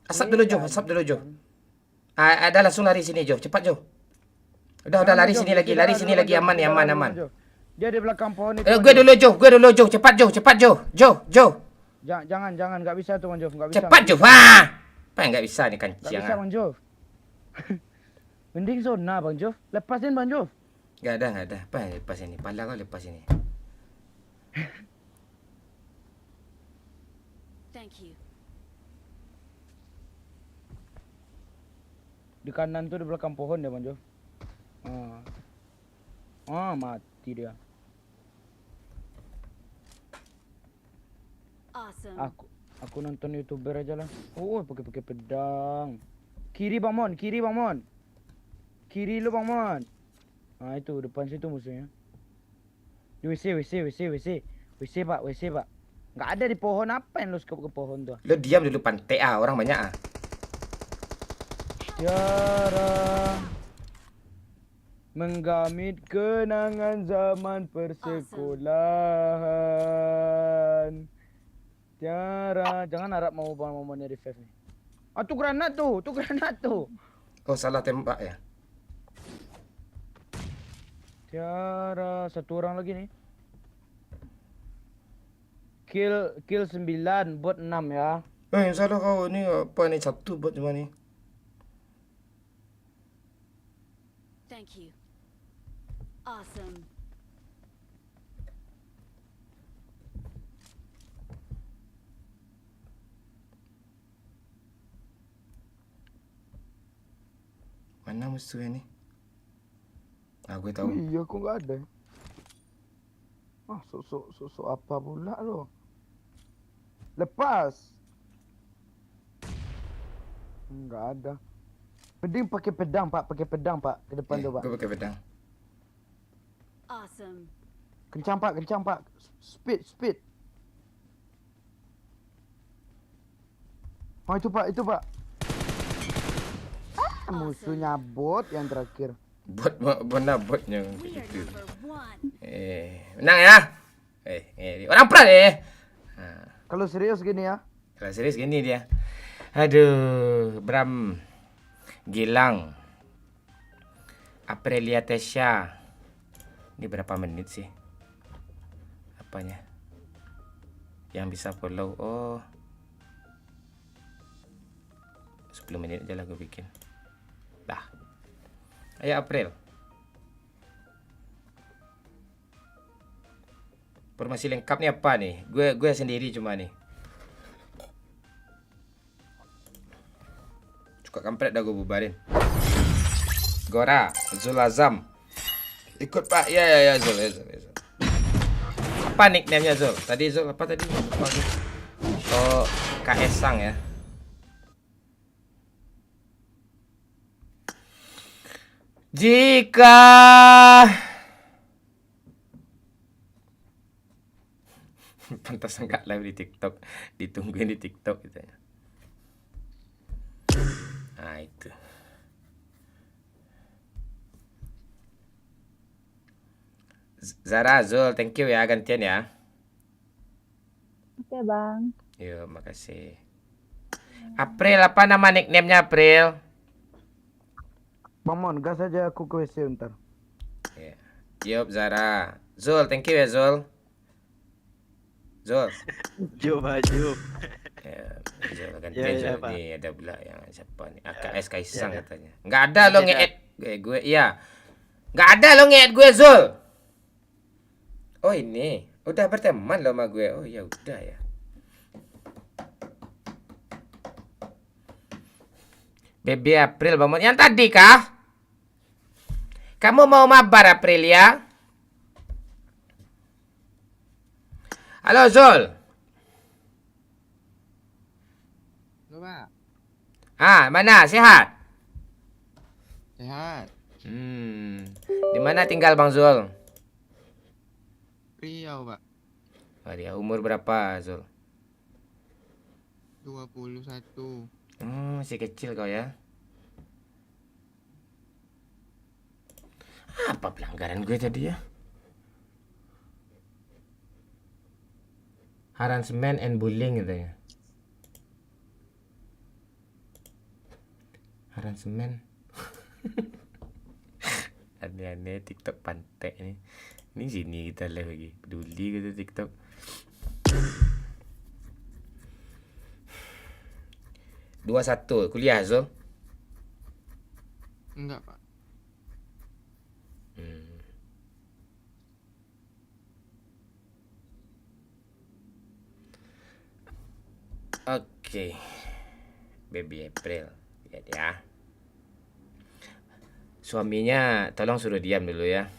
Asap dulu, Jo. Asap dulu, Jo. Dah langsung lari sini, Jo. Cepat, Jo. Udah lari sini lagi. Lari sini lagi. Aman nih, aman, aman. Dia di belakang pohon itu. Gue dulu, Jo. Gue dulu, Jo. Cepat, Jo. Cepat, Jo. Jo. Jangan, enggak bisa tuh Bang Jov, enggak bisa. Cepat, Jo. Apa yang nggak bisa nih Enggak kancing? bisa Bang Jov. Mending zona Bang Jov. Lepasin Bang Jov. Nggak ada. Apa yang lepas ini? Pala kau lepas ini. Thank you. Di kanan tuh di belakang pohon dia Bang Jov. Mati dia. Awesome. Aku nonton YouTuber aja lah. Oh, pakai pedang. Kiri Bang Mon. Kiri lu Bang Mon. Itu depan situ musuhnya. Di WC Pak. Enggak ada di pohon, apa yang lu skop ke pohon tuh? Lo diam dulu pantai orang banyak Tiara menggamit kenangan zaman persekolahan. Tiara, jangan harap mau momennya revive nih. Tu granat tuh. Oh, salah tembak ya. Tiara, satu orang lagi nih. Kill 9, bot 6 ya. Yang salah kau ni apa ni satu buat cuma ni. Thank you. Awesome. Mana musuhnya ni? Gue tahu. Iya, aku nggak ada. Sosok apa pula lo? Lepas. Nggak ada. Mending pakai pedang Pak, ke depan tu Pak. Gue pakai pedang. Awesome. Kencang Pak. Speed. Itu Pak. Musuhnya bot yang terakhir. Bot mana botnya We are gitu. number 1. Menang ya. Orang peran Kalau serius gini ya. Kalau serius gini dia. Aduh, Bram Gilang Aprilia Tesha. Ini berapa menit sih? Apanya? Yang bisa follow. Oh, 10 menit aja lah gue bikin. Dah. Ayo April. Informasi lengkap nih apa nih? Gue sendiri cuma nih. Cukup kampret dah gue bubarin. Gora, Zul Azam. Ikut Pak. Ya Zul. Apa nickname-nya Zul? Tadi Zul apa tadi? Lupa gue. Oh, KS Sang ya. Jika pantas enggak live di TikTok, ditungguin di TikTok gitu ya. Nah, itu. Zara, Zul, thank you ya, gantian ya. Oke, Bang. Yuk, makasih. April, apa nama nickname-nya April? Bang Mon, gas aja aku ke WC ntar. Ya. Yup, Zara. Zul, thank you ya, Zul. Zul. Jom maju. Ya, Zul, gantian Ya, ya, Zul. Pak. Nih, ada pula yang siapa nih? AKS Kaisang Ya, ya. katanya. Nggak ada lo Ada. nge-add gue, iya. Nggak ada lo nge-add gue, Zul. Oh, ini. Udah berteman lo sama gue. Oh, ya udah ya. Baby April, Bang Mon. Yang tadi kah? Kamu mau mabar April ya? Halo Zul. Halo, Pak. Mana? Sehat? Sehat. Di mana tinggal Bang Zul? Riau, Pak. Oh, dia umur berapa Zul? 21. Masih kecil kau ya. Apa pelanggaran gue tadi ya? Harassment and bullying gitu ya. Harassment. Aneh-aneh TikTok pantek nih. Ini sini kita live lagi. Peduli gitu TikTok. Dua satu kuliah Zul. Enggak, Pak. Oke. Baby April. Lihat ya. Suaminya tolong suruh diam dulu ya.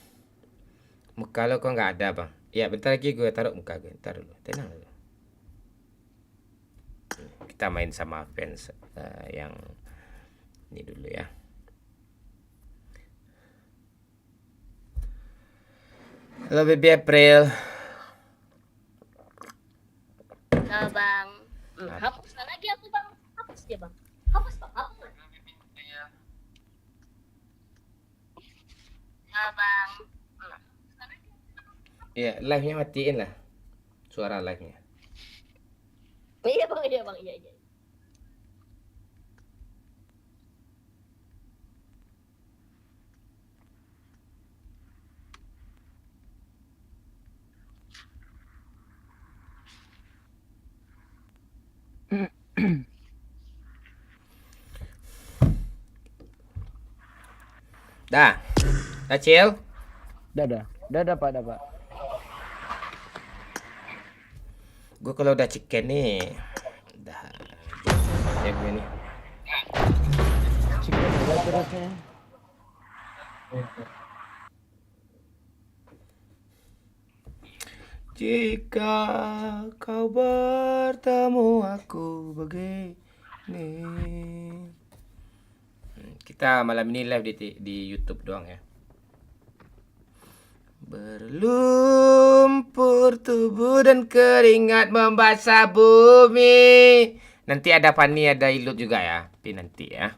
Muka lo kok nggak ada bang? Ya bentar lagi gue taruh muka gue. Bentar dulu. Tenang dulu. Kita main sama fans yang ini dulu ya. Halo Baby April. Nah, Bang. Hapus lagi aku, Bang. Hapus dia, Bang. Hapus, Bang. Hapus. Nah, Bang. Iya, live-nya matiin lah. Suara live-nya. Iya, Bang. Iya, Bang. Iya. Dah. Dah chill. Dah, Pak, dah, Pak. Gue kalau udah chicken nih, dah ya gue nih. Chicken aja terusnya. Jika kau bertemu aku begini. Kita malam ini live di YouTube doang ya. Berlumpur tubuh dan keringat membasah bumi. Nanti ada Fani, ada Ilut juga ya. Tapi nanti ya.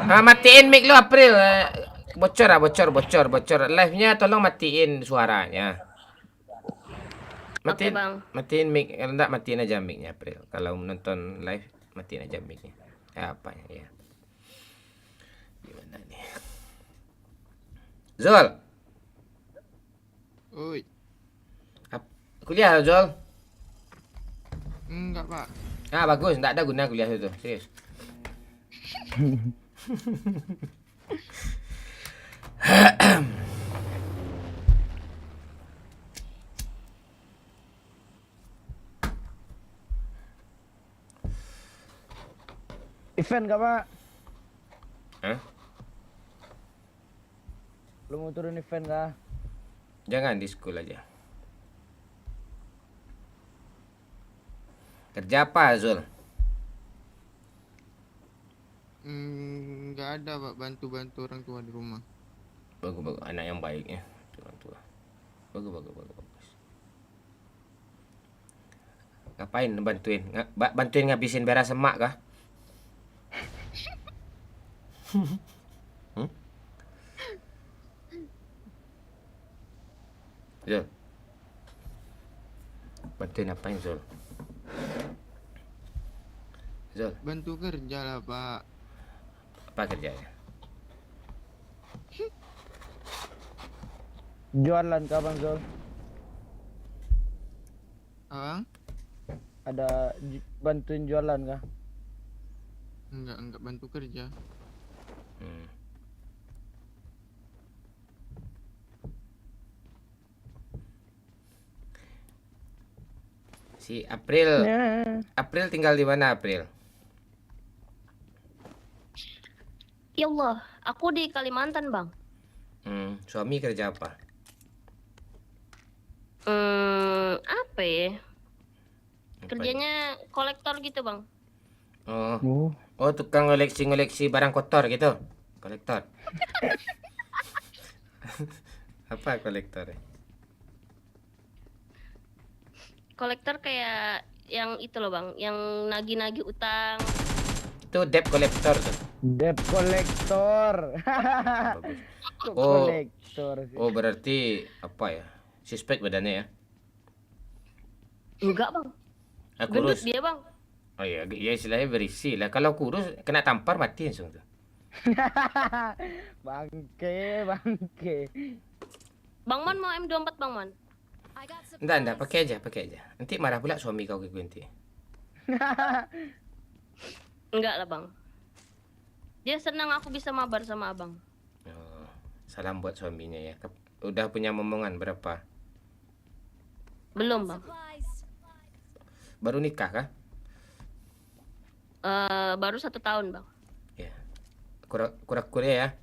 Matiin mic lu April. Bocor. Live-nya tolong matiin suaranya. Matiin, Oke, Bang. matiin mic. Kalau enggak matiin aja mic-nya April. Kalau nonton live matiin aja mic-nya. Apa ya? Gimana nih? Zul. Oi. Kuliah Zul? Enggak, Pak. Bagus, enggak ada guna kuliah itu. Serius. Event kah Pak? Hah? Lu mau turun event kah? Jangan di school aja. Kerja apa Zul? Nggak ada Pak, bantu-bantu orang tua di rumah. Bagus, anak yang baik ya. Orang tua. Bagus. Ngapain bantuin? Bantuin ngabisin beras emak kah? Zul. Bantuin apain Zul? Zul, Bantu kerja lah Pak. apa kerjanya? Jualan kah Bang Zul? Abang? Ada bantuin jualan kah? Enggak bantu kerja. Hmm. Si April, April tinggal di mana April? Ya Allah, aku di Kalimantan, Bang. Suami kerja apa? Apa ya? Kerjanya kolektor gitu, Bang. Oh, tukang ngoleksi barang kotor gitu. Kolektor. Apa kolektor? Kolektor kayak yang itu loh, Bang, yang nagih-nagih utang. Itu debt collector tuh. Debt collector. Bagus. Kok Oh. kolektor sih? Oh, berarti apa ya? Suspek badannya ya? Enggak, Bang. Kurus. Gendut dia, Bang. Oh iya, ya istilahnya berisi lah. Kalau kurus kena tampar mati langsung tuh. Bangke. Bang Mon mau M24, Bang Mon. Enggak, pakai aja. Nanti marah pula suami kau ke gue nanti. Enggak lah, Bang. Dia senang aku bisa mabar sama Abang. Oh, salam buat suaminya ya. Udah punya momongan berapa? Belum, Bang. Baru nikah kah? Baru 1 tahun, Bang. Ya. Kura-kura ya.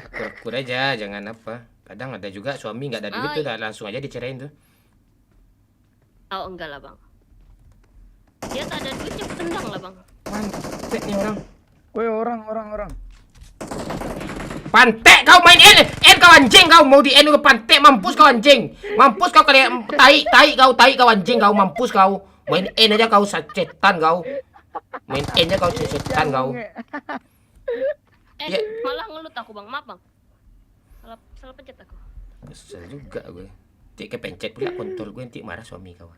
Kura-kura aja, jangan apa. Kadang ada juga suami nggak ada duit tuh, dah langsung aja dicerain tuh. Oh, enggak lah, Bang. Dia tak ada duit, cepet tendang lah, Bang. Pantek nih orang. Woi, orang. Pantek kau main N kau anjing kau mau di N ke pantek, mampus kau anjing. Mampus kau kalian tai kau anjing kau, mampus kau. Main N aja kau setan kau. Main N aja kau setan kau. Ya. Malah ngelut aku, Bang. Maaf, Bang. Salah pencet aku. Kesel juga gue. Nanti kepencet pula kontol gue, nanti marah suami kau.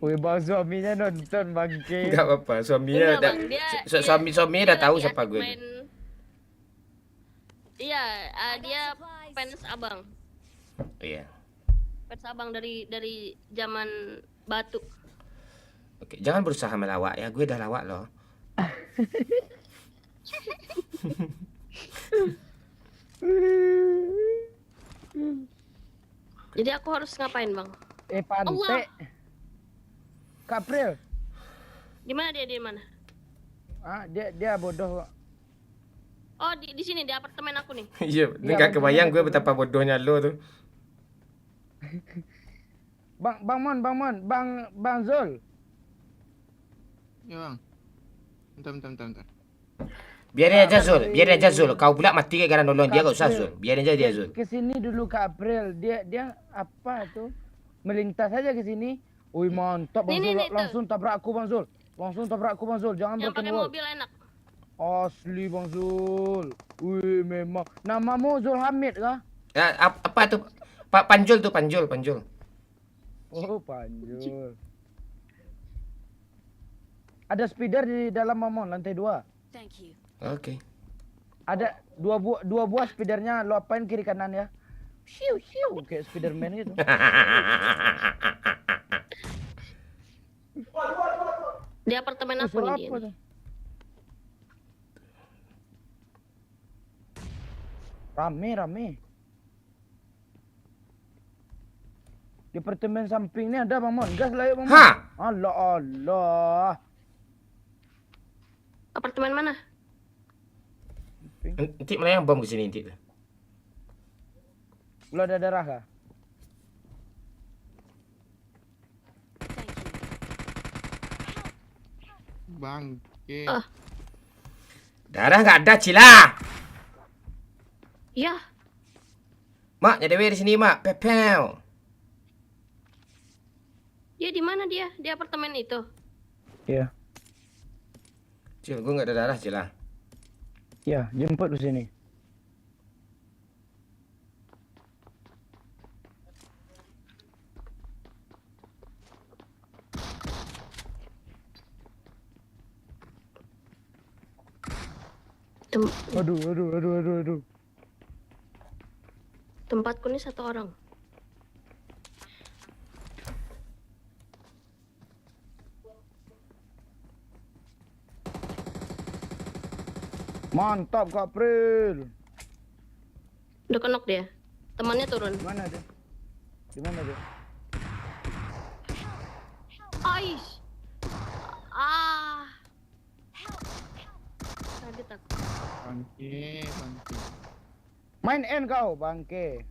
Woi, bang suaminya nonton bangke. Enggak apa-apa, suaminya Enggak, Bang. suaminya udah tahu lagi siapa gue. Iya, dia fans Abang. Iya. Fans Abang dari zaman batu. Oke, jangan berusaha melawak ya, gue udah lawak loh. Jadi aku harus ngapain, Bang? Pantek. Kapril. Gimana dia di mana? Dia bodoh. Oh, di sini di apartemen aku nih. Iya, ini gak kebayang gue betapa bodohnya lo tuh. Bang Mon, Bang Zul. Ya Bang. Bentar. Biarin aja Zul. Kau pula mati gara-gara nolong dia, gak usah Zul. Biarin aja dia Zul. Kesini dulu Kak April. Dia apa tuh? Melintas aja ke sini. Wih, mantap Bang Zul. Langsung tabrak aku Bang Zul. Jangan Yang broken pakai wall. mobil enak. Asli Bang Zul. Wih, memang. Namamu Zul Hamid kah? Ya, apa tuh? Pak Panjul tuh, Panjul. Oh, Panjul. Ada speeder di dalam Mamon, lantai 2. Thank you. Oke. Ada dua buah speedernya, lo apain kiri kanan ya? Siu kayak Spiderman gitu. Di apartemen Oh, apa suara nih dia? apa nih? tuh? Rame. Di apartemen samping ini ada Bang Mon. Gas lah yuk Bang Mon. Hah? Allah. Apartemen mana? Nanti melayang bom ke sini nanti. Lo ada darah kah? Bangke. Darah nggak ada, Cila. Ya, Mak, nyadewe di sini, Mak. Pepel. dia di mana dia? Di apartemen itu. Iya. Cil, gue nggak ada darah, Cila. Iya, jemput di sini. Aduh. Tempatku nih 1 orang. Mantap Kak April. Udah kenok dia. Temannya turun. Di mana dia? Di mana dia? Aish. Ah. Kaget aku. Bangke. Main N kau, bangke.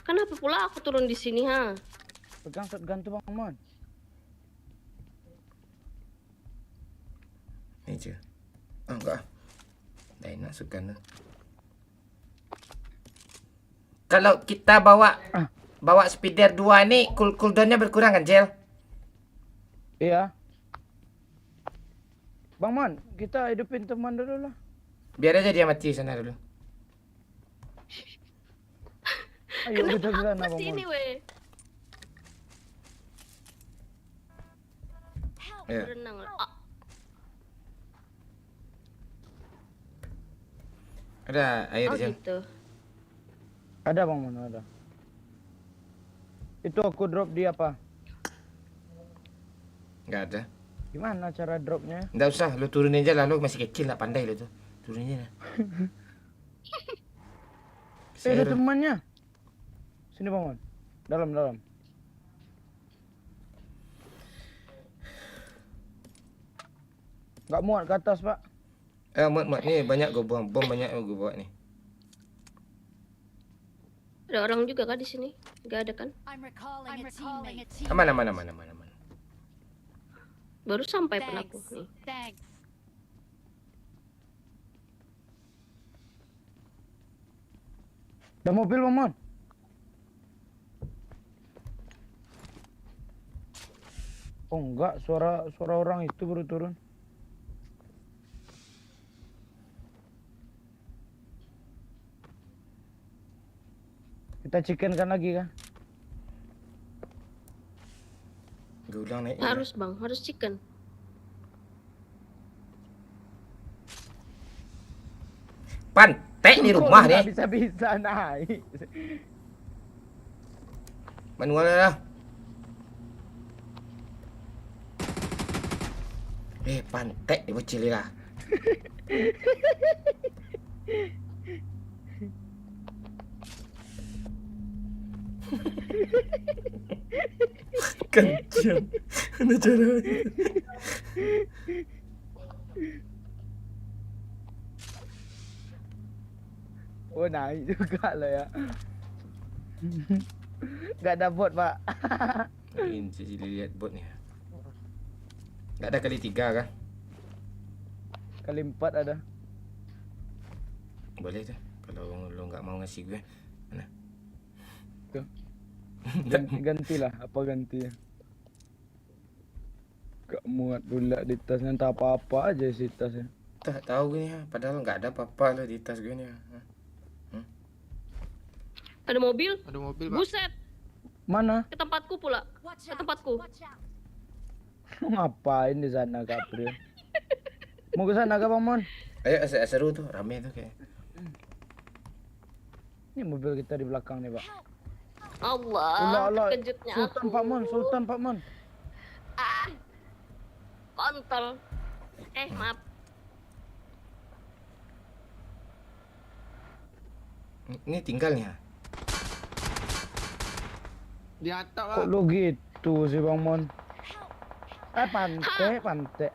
Kenapa pula aku turun di sini, ha? Pegang shotgun tuh Bang Mon. Ini Cil. Oh, enggak. Dah nak sukan tu. Kalau kita bawa speeder 2 ni cooldownnya berkurang kan, Cil? Iya. Bang Mon, kita hidupin teman dulu lah. Biar aja dia mati sana dulu. Ayo kita ke sana Bang Mon. Sini, weh. Ya. Berenang lah. Ah. Ada air, Oh Cil. gitu. Ada Bang Mon, ada. Itu aku drop di apa? Enggak ada. Gimana cara dropnya? Enggak usah, lu turunin aja lah, lu masih kecil lah, pandai lu tuh. Turunin aja. Ada temannya. Sini Bang Mon. Dalam. Nggak muat ke atas, Pak. Muat ni banyak gue buang, bom banyak gue bawa ni. Ada orang juga kah di sini? Gak ada kan? Aman. Baru sampai pun aku nih. Ada mobil Bang Mon. Oh enggak, suara orang itu baru turun. Kita chicken kan lagi kan? Gue ulang naik. Harus bang, harus chicken. Pantek di rumah Kok nih. nggak bisa naik. Manual lah. Pantek di bocil lah. Kencang. Mana caranya? Oh naik juga lah ya. Gak ada bot Pak. Ini jadi lihat bot ni. Gak ada kali 3 kah? Kali 4 ada. Boleh tu. Kalau lo nggak mau ngasih gue. Mana? Tuh. Gantilah, apa ganti? Gak muat pula di tasnya, entah apa-apa aja isi tasnya. Tak tahu gue ni. Padahal nggak ada apa-apa lah di tas gue ni. Ada mobil? Ada mobil, Pak. Buset, Mana? ke tempatku pula. Ke tempatku. Ngapain di sana Kak April? Mau ke sana Kak Bang Mon? Ayo seru tu, rame tu kayak. Ini mobil kita di belakang nih Pak. Allah, Allah. terkejutnya Sultan aku. Pak Mon, Sultan Pak Mon. Ah, kontol. Maaf. Ini tinggalnya. Di atap Kok lah. lu gitu sih Bang Mon? Pantai.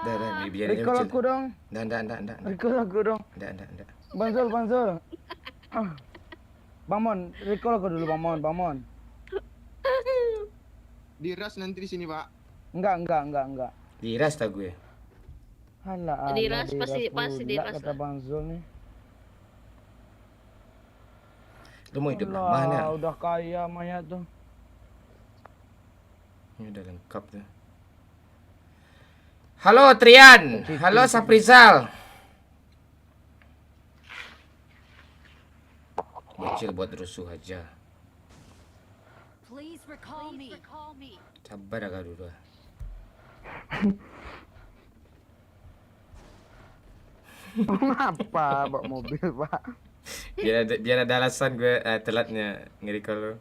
Dah, biar dia Recall kecil. aku dong. Dah. Recall aku dong. Dah. Bang Zul. Bang Mon, recall aku dulu Bang Mon. Diras nanti di sini, Pak. Enggak. Diras tak gue. Alah, Diras, pasti pula diras kata lah. Bang Zul nih. Lu mau hidup Alah, lama nih? udah kaya mayat tuh. Ini udah lengkap tuh. Halo Trian. Halo Saprizal. Bocil buat rusuh aja. Please recall me. Sabar agak dulu. Apa bawa mobil Pak? Biar ada alasan gue telatnya ngeri kalau.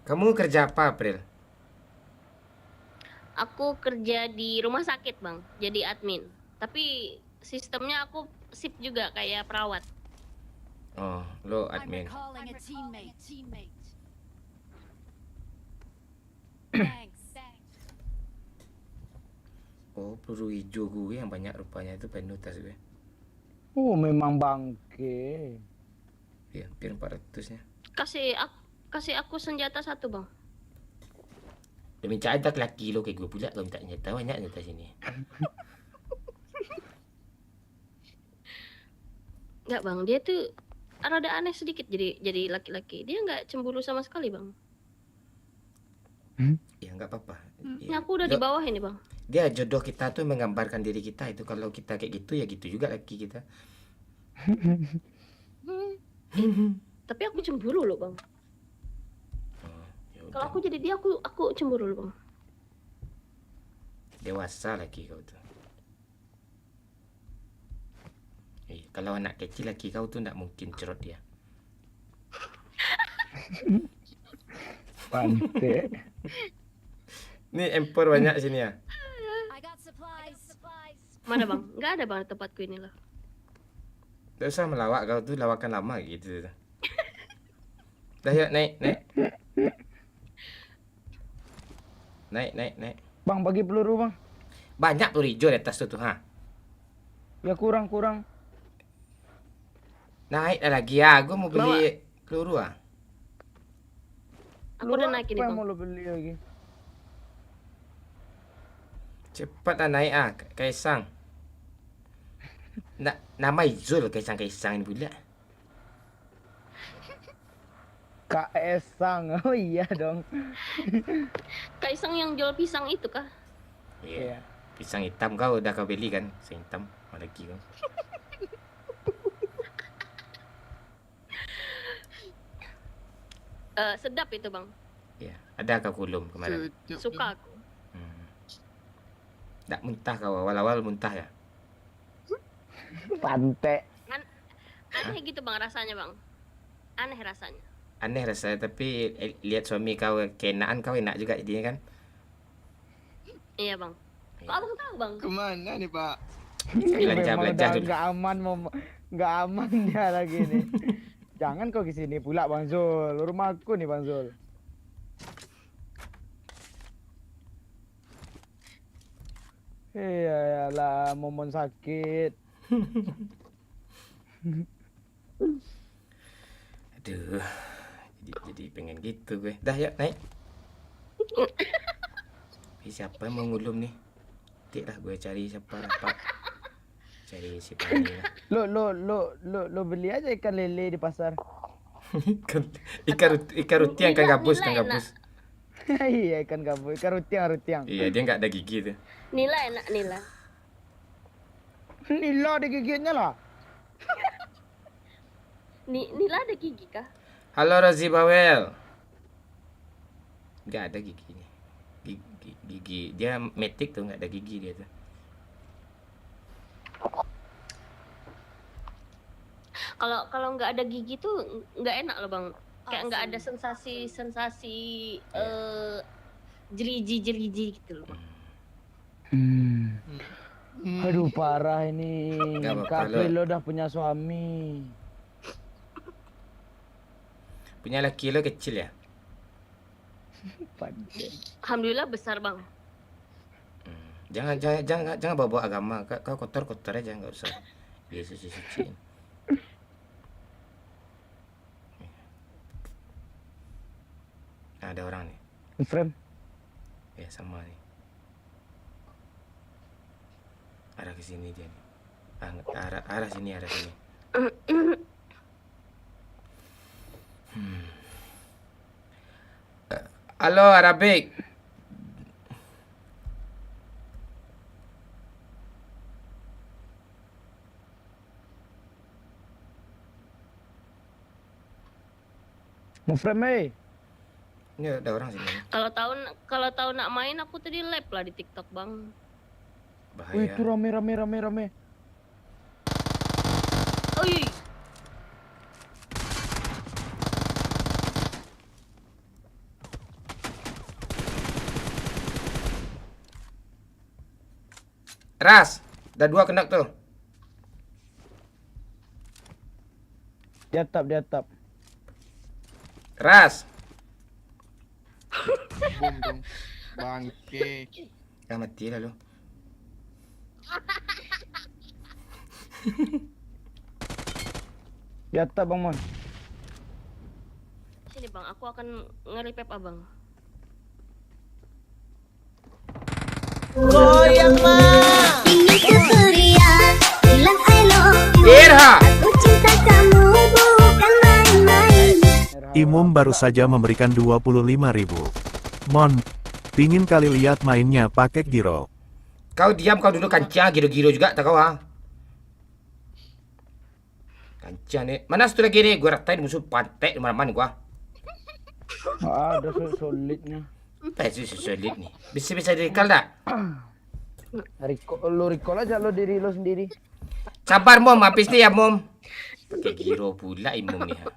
Kamu kerja apa, April? Aku kerja di rumah sakit, Bang. Jadi admin. Tapi sistemnya aku sip juga kayak perawat. Oh, lo I'm admin. recalling a teammate. Thanks. Oh, peluru hijau gue yang banyak rupanya itu penuh tas gue. Memang bangke. Iya, hampir 400 nya. Kasih aku senjata satu, Bang. Dia minta ada laki lo kayak gue pula kalau minta nyata banyak nyata sini. Enggak, Bang. Dia tuh rada aneh sedikit jadi laki-laki. Dia nggak cemburu sama sekali, Bang. Ya nggak apa-apa. Ini Ya. aku udah di bawah ini, Bang. Dia jodoh kita tuh menggambarkan diri kita itu kalau kita kayak gitu ya gitu juga laki kita. Tapi aku cemburu loh, Bang. Ya Kalau udah. aku jadi dia, aku cemburu loh, Bang. Dewasa laki kau tuh. Kalau anak kecil laki kau tuh nggak mungkin cerot dia. Pantai. Nih empor banyak sini ya. I got supplies. Mana, Bang? Nggak ada, Bang, tempatku ini lah. Gak usah melawak kau tuh lawakan lama gitu. Dah yuk naik. Naik. Bang bagi peluru Bang. Banyak peluru hijau di atas tuh ha. Ya kurang. Naik dah lagi ya. Gue mau beli peluru ah. Aku udah naik ini, Apa yang Bang. mau lo beli lagi? Cepat lah naik ah, Kaisang. Nama Izul Kaisang ini pula. Kaisang. Oh iya dong. Kaisang yang jual pisang itu kah? Iya. Pisang hitam kau udah kau beli kan? Pisang hitam mana lagi kau? Sedap itu, Bang. Iya, ada kau kulum kemarin. Suka aku. Tak muntah kau awal-awal muntah ya. Pantai. Aneh gitu, Bang, rasanya, Bang. Aneh rasanya. Aneh rasanya tapi lihat suami kau kenaan kau enak juga jadinya kan. Iya, Bang. Kok Abang tahu, Bang? Kemana nih, Pak? Belajar Memang dulu. Nggak aman dia lagi nih. Jangan kau kesini pula Bang Zul. Rumahku nih Bang Zul. Iya lah, momon sakit. Aduh. Jadi pengen gitu gue. Dah yuk naik. Siapa yang mau ngulum nih? Tik lah gue cari siapa dapat. Cari si Pani lah. Lo beli aja ikan lele di pasar. Ikan ruti yang kan gabus. Iya ikan gabus, ikan rutiang. Iya dia nggak ada gigi tuh. Nila enak, Nila. Nila ada giginya lah. Nila ada gigi kah? Halo Rozi Bawel. Nggak ada giginya. Gigi dia metik tuh, nggak ada gigi dia tuh. Kalau nggak ada gigi tuh nggak enak loh bang. Kayak nggak ada sensasi jeliji gitu loh bang. Aduh parah ini. Nggak apa-apa, Kak lo. April lo udah punya suami. Punya laki lo kecil ya? Pandai. Alhamdulillah besar bang. Jangan bawa agama. Kau kotor aja, nggak usah. Yesus suciin. Nah, ada orang nih. Frame. Ya sama nih. Arah ke sini dia nih. Arah sini. Halo Arabik. Mau frame Ini ada orang sini. Kalau tahu nak main aku tadi live lah di TikTok bang. Wih, Bahaya. itu rame. Oi. Ras, ada 2 kena tuh. Di atap. Ras. Bom dong. Bangke. Ya mati lah lu. Di atap Bang Mon. Sini bang, aku akan nge-repep abang. Goyang mah. Ingin ke Suria, bilang I love you. Irha. Aku cinta kamu bukan main-main. Imum baru saja memberikan 25.000. Mon, pingin kali lihat mainnya pakai giro. Kau diam kau dulu kancang giro-giro juga tak kau ha. Kancang nih. Mana satu lagi nih? Gua ratain musuh pantai di mana-mana gua. Ada solidnya. Pasti sulit nih. Bisa direkal tak? Lo recall aja lo diri lo sendiri. Sabar Mom, habis nih ya Mom. Pakai giro pula Imum nih ha.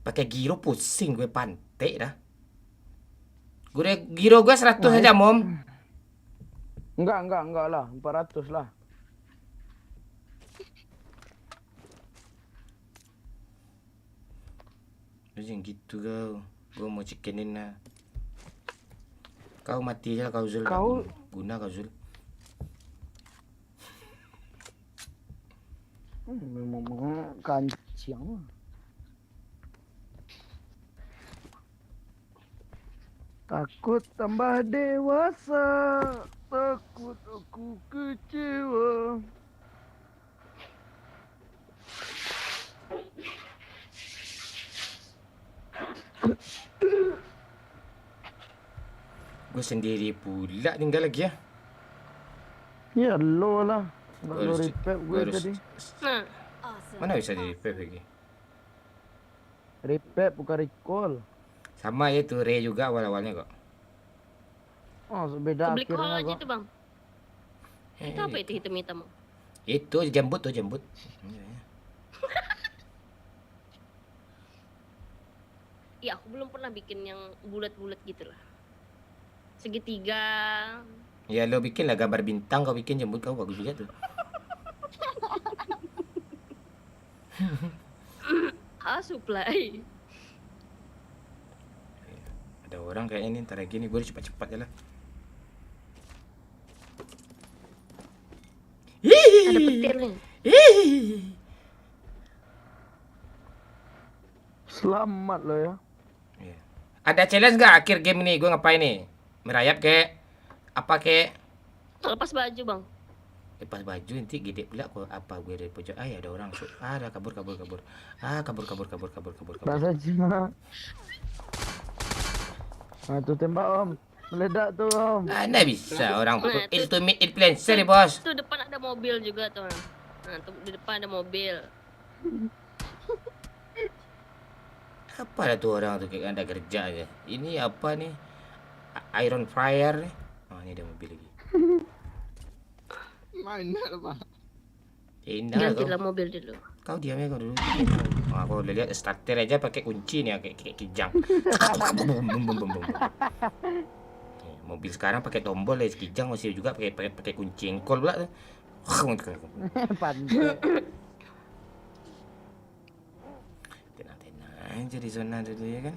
Pakai giro pusing gue pantai dah. Giro gue 100 aja Mom. Enggak lah, 400 lah. Jangan gitu kau. Gue mau cikenin lah. Kau mati aja kau Zul. Kau- Guna kau Zul. Memang kancing. Takut tambah dewasa, takut aku kecewa. Gue sendiri pula tinggal lagi ya. Ya lo lah. Lo Harus- repair gue harus- tadi. Nah, Awesome. Mana bisa di repair lagi? Repair bukan recall. Sama ya itu Ray juga awal-awalnya kok. Oh, beda beli call akhirnya aja kok. tuh bang. Itu apa itu hitam-hitam? Itu jembut tuh jembut. Ya aku belum pernah bikin yang bulat-bulat gitu lah. Segitiga. Ya lo bikin lah gambar bintang, kau bikin jembut kau bagus juga tuh. Supply. Ada orang kayak ini ntar lagi nih gue cepat-cepat ya lah. Ada petir nih. Selamat lo ya. Iya. Ada challenge gak akhir game ini? Gue ngapain nih? Merayap kek? Apa kek? Lepas baju bang. Lepas baju nanti gede pula kok apa gue dari pojok. Ah ya ada orang. Ada kabur. Ah kabur. Rasa cuma. Nah tuh tembak om. Meledak tuh om. Anda bisa orang Nah, itu- ultimate influencer nih bos. Tuh depan ada mobil juga tuh. Nah tuh di depan ada mobil. Apa dah tuh orang tuh kayak ada kerja aja. Ini apa nih? Iron fryer nih. Oh, ini ada mobil lagi. Mana Bang? Indah kau. Gantilah mobil dulu. Kau diam ya kau dulu. Oh, aku udah lihat starter aja pakai kunci nih kayak kijang. Bum, bum, bum, bum. Mobil sekarang pakai tombol ya, kijang masih juga pakai kunci engkol pula tuh. Pandai. Tenang-tenang aja di zona dulu ya kan.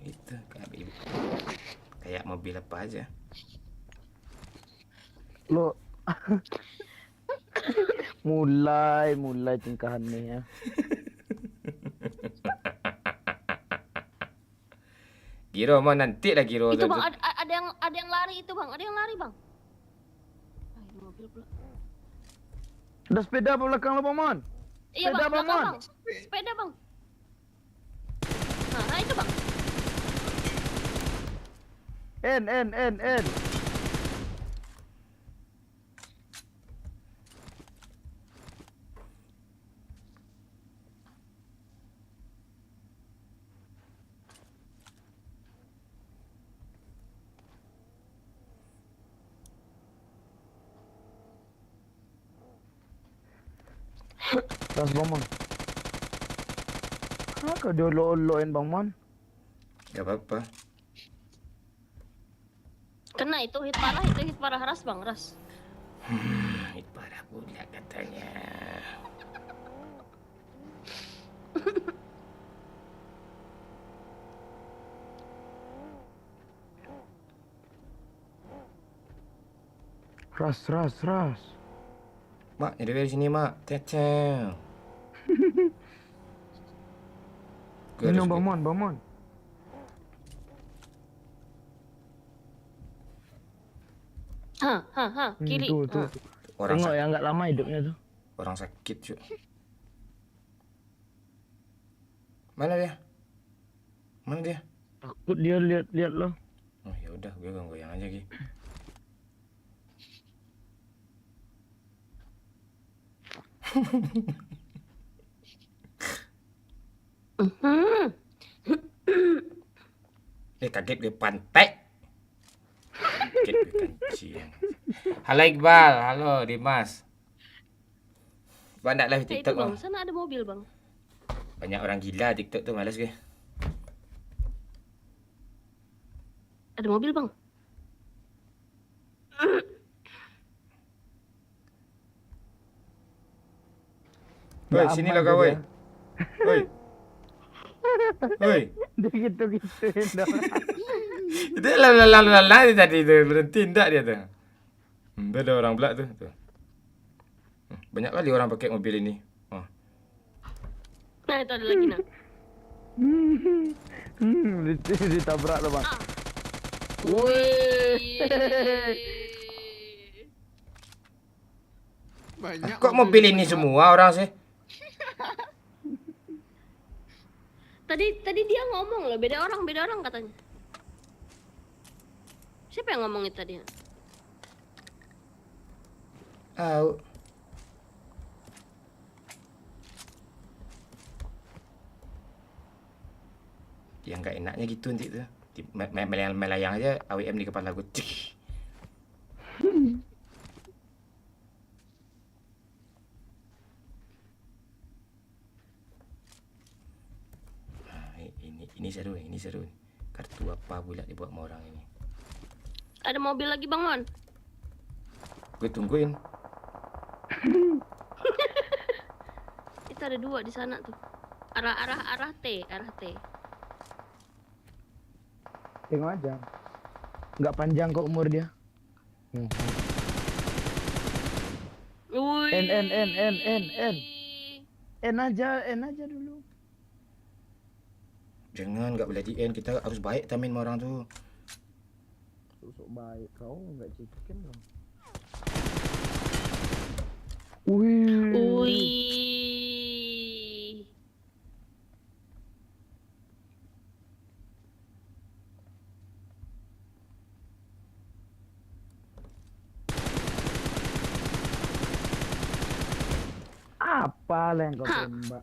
Itu kayak mobil apa aja. Lo mulai tingkahan nih ya. Giro mau nanti lah Giro Itu tuh. bang, ada yang lari itu bang, ada yang lari bang. Mobil pula. Ada sepeda belakang lo Bang Mon. Iya Sepeda, bang, Bang, belakang Mon. bang. Sepeda bang. Nah itu bang. N. Tas Bang Mon. Kau diolok-olokin Bang Mon. Gak apa-apa. Kena itu hit parah ras bang, ras. Hit parah pula katanya. Ras. Mak, jadi dari sini mak. Teteh. Minum Bang Mon. Kiri. Tuh. Orang Tengok ya nggak lama hidupnya tuh. orang sakit cuy. Mana dia? Takut dia lihat lo. Oh ya udah, gue goyang aja Gi. Kaget gue pantai. Kaget gue kancing. Halo Iqbal, halo Dimas. Banyak live Itu TikTok bang, bang. sana ada mobil bang. Banyak orang gila TikTok tuh, males gue. Ada mobil bang. Woi, Nggak sini aman lo kau tuh woi. dia. Woi. Dia gitu-gituin dong. Itu lalu tadi itu berhenti enggak dia tuh. Ada orang belak tuh. Banyak kali orang pakai mobil ini. Oh. Nah itu ada lagi nah. Ditabrak lo Bang. Wih. Banyak Kok mobil ini semua orang sih? Tadi dia ngomong loh, beda orang katanya. Siapa yang ngomong itu tadi? Yang nggak enaknya gitu nanti tuh. Melayang aja AWM di kepala gue. Cik. Ini seru. Kartu apa pula dibuat sama orang ini? Ada mobil lagi Bang Mon. Gue tungguin. Itu ada dua di sana tuh. Arah T. Tengok aja. Nggak panjang kok umur dia. Wih. N aja dulu. Jangan, nggak boleh di end. Kita harus baik tamin sama orang tuh. Sok baik kau nggak chicken dong. Wih. kepala yang kau tembak.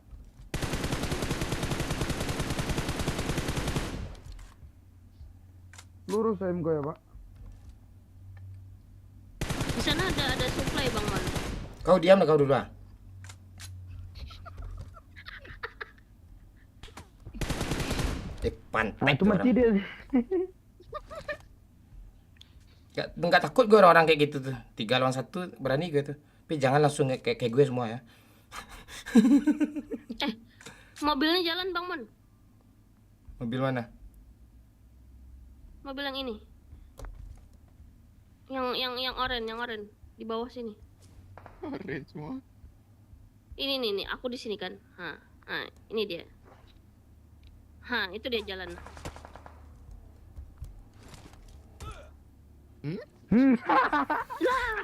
Lurus aim kau ya, Pak. Di sana ada supply Bang Mon. Kau diam lah kau dulu ah. Pantai Itu mati dia. Enggak takut gue orang-orang kayak gitu tuh. 3 lawan 1 berani gue tuh. Tapi jangan langsung kayak gue semua ya. Mobilnya jalan Bang Mon. Mobil mana? Mobil yang ini. Yang orange di bawah sini. Orange semua. Ini nih, aku di sini kan. Ini dia. Itu dia jalan.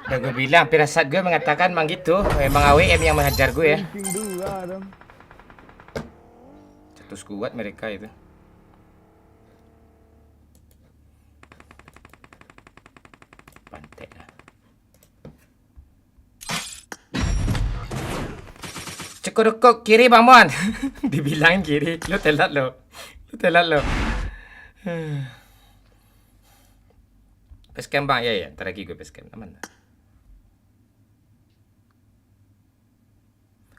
Ya gue bilang, firasat gue mengatakan memang gitu. Memang AWM yang menghajar gue ya. Ping dua dong. Satu skuad mereka itu. Pantai lah. Cekurukuk kiri Bang Mon. Dibilangin kiri. Lu telat lo. Facecam Bang, ya ntar lagi gue facecam, aman.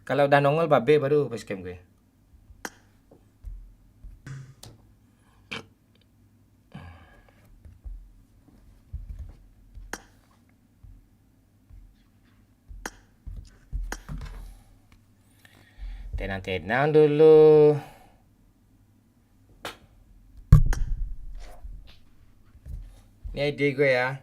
Kalau udah nongol babe baru facecam gue. Tenang-tenang dulu. Ini ide gue ya.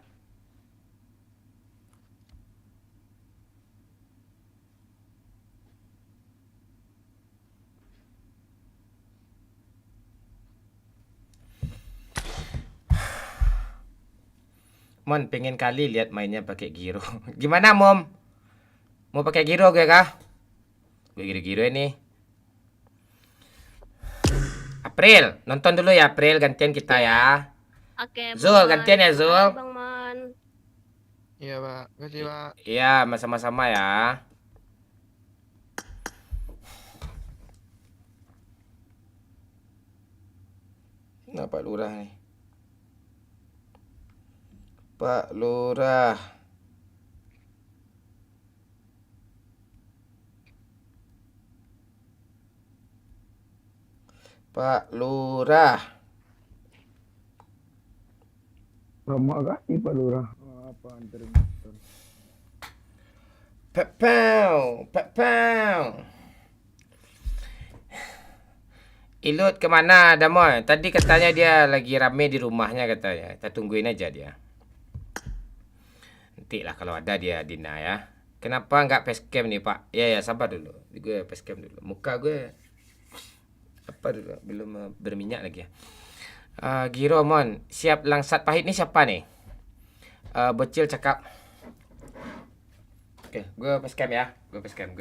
Mon pengen kali lihat mainnya pakai giro. Gimana Mom? Mau pakai giro gue kah? Gue giro-giro ini. April, nonton dulu ya April, gantian kita ya. Oke. Zul, gantian ya Zul. Bang Mon. Iya, Pak. Makasih, Pak. Iya, sama-sama ya. Nah, Pak Lurah nih. Pak Lurah. Pak Lurah. Lama kali Pak Lurah. Apa anterin motor. Pepau. Ilut kemana Damon? Tadi katanya dia lagi rame di rumahnya katanya. Kita tungguin aja dia. Nanti lah kalau ada dia Dina ya. Kenapa nggak facecam nih Pak? Ya sabar dulu. Gue facecam dulu. Muka gue apa dulu? Belum berminyak lagi ya. Giro Mon, siap langsat pahit nih siapa nih? Bocil cakap. Oke, gue facecam ya. Gue facecam.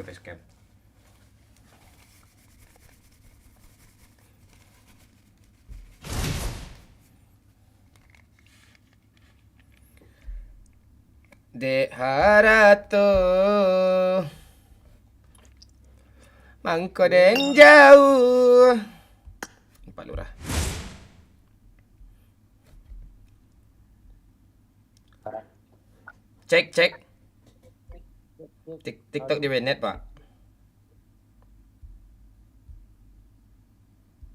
De harato mangko den jauh. Pak Lurah. Cek. TikTok di Bennett, Pak.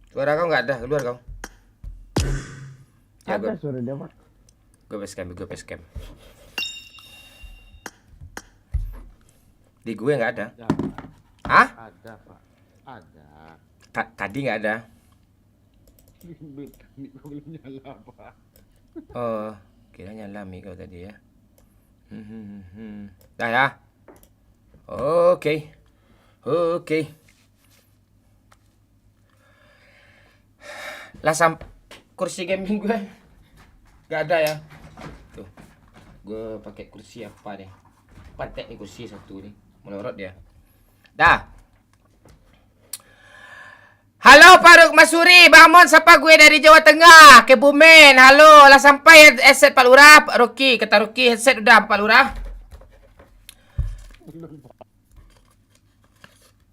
Suara kau nggak ada, keluar kau. Ya, Ada suara dia, Pak. Gue facecam. Di gue nggak ada. Hah? Ada, Pak. Ada. Tadi nggak ada. Mic kau belum nyala, Pak. Oh, kira nyala mic kau tadi ya. Dah ya. Oke. Lah kursi gaming gue nggak ada ya. Tuh, gue pakai kursi apa nih? Pantek nih kursi satu nih. Melorot dia. Dah. Halo Faruk Masuri, Bang Mon sapa gue dari Jawa Tengah, Kebumen. Halo, lah sampai headset Pak Lurah, Pak Rocky, kata Rocky headset udah Pak Lurah.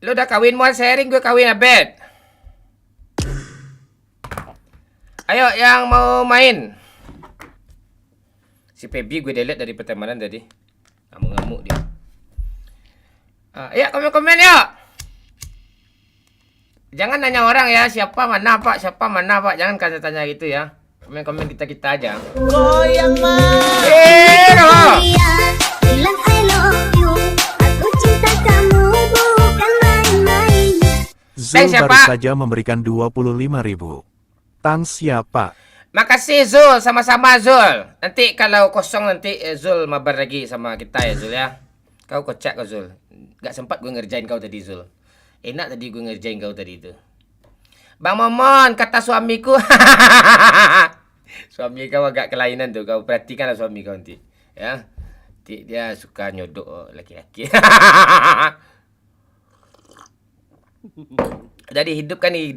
Lu udah kawin Mon, sharing gue kawin abet. Ayo yang mau main. Si Pebi gue delete dari pertemanan tadi. Ngamuk-ngamuk dia. Ya komen-komen yuk. Jangan nanya orang ya, siapa mana pak, jangan kasih tanya gitu ya. Komen-komen kita aja. Goyang mah. Bilang I love you, aku cinta kamu bukan main-main. Zul siapa? baru saja memberikan 25.000. Tang siapa? Makasih Zul, sama-sama Zul. Nanti kalau kosong nanti Zul mabar lagi sama kita ya Zul ya. Kau kocak kau Zul. Gak sempat gue ngerjain kau tadi Zul. Enak tadi gue ngerjain kau tadi itu. Bang Momon, kata suamiku. Suami kau agak kelainan tuh. Kau perhatikanlah suami kau nanti. Ya. Nanti dia suka nyodok laki-laki. Jadi hidup kan nih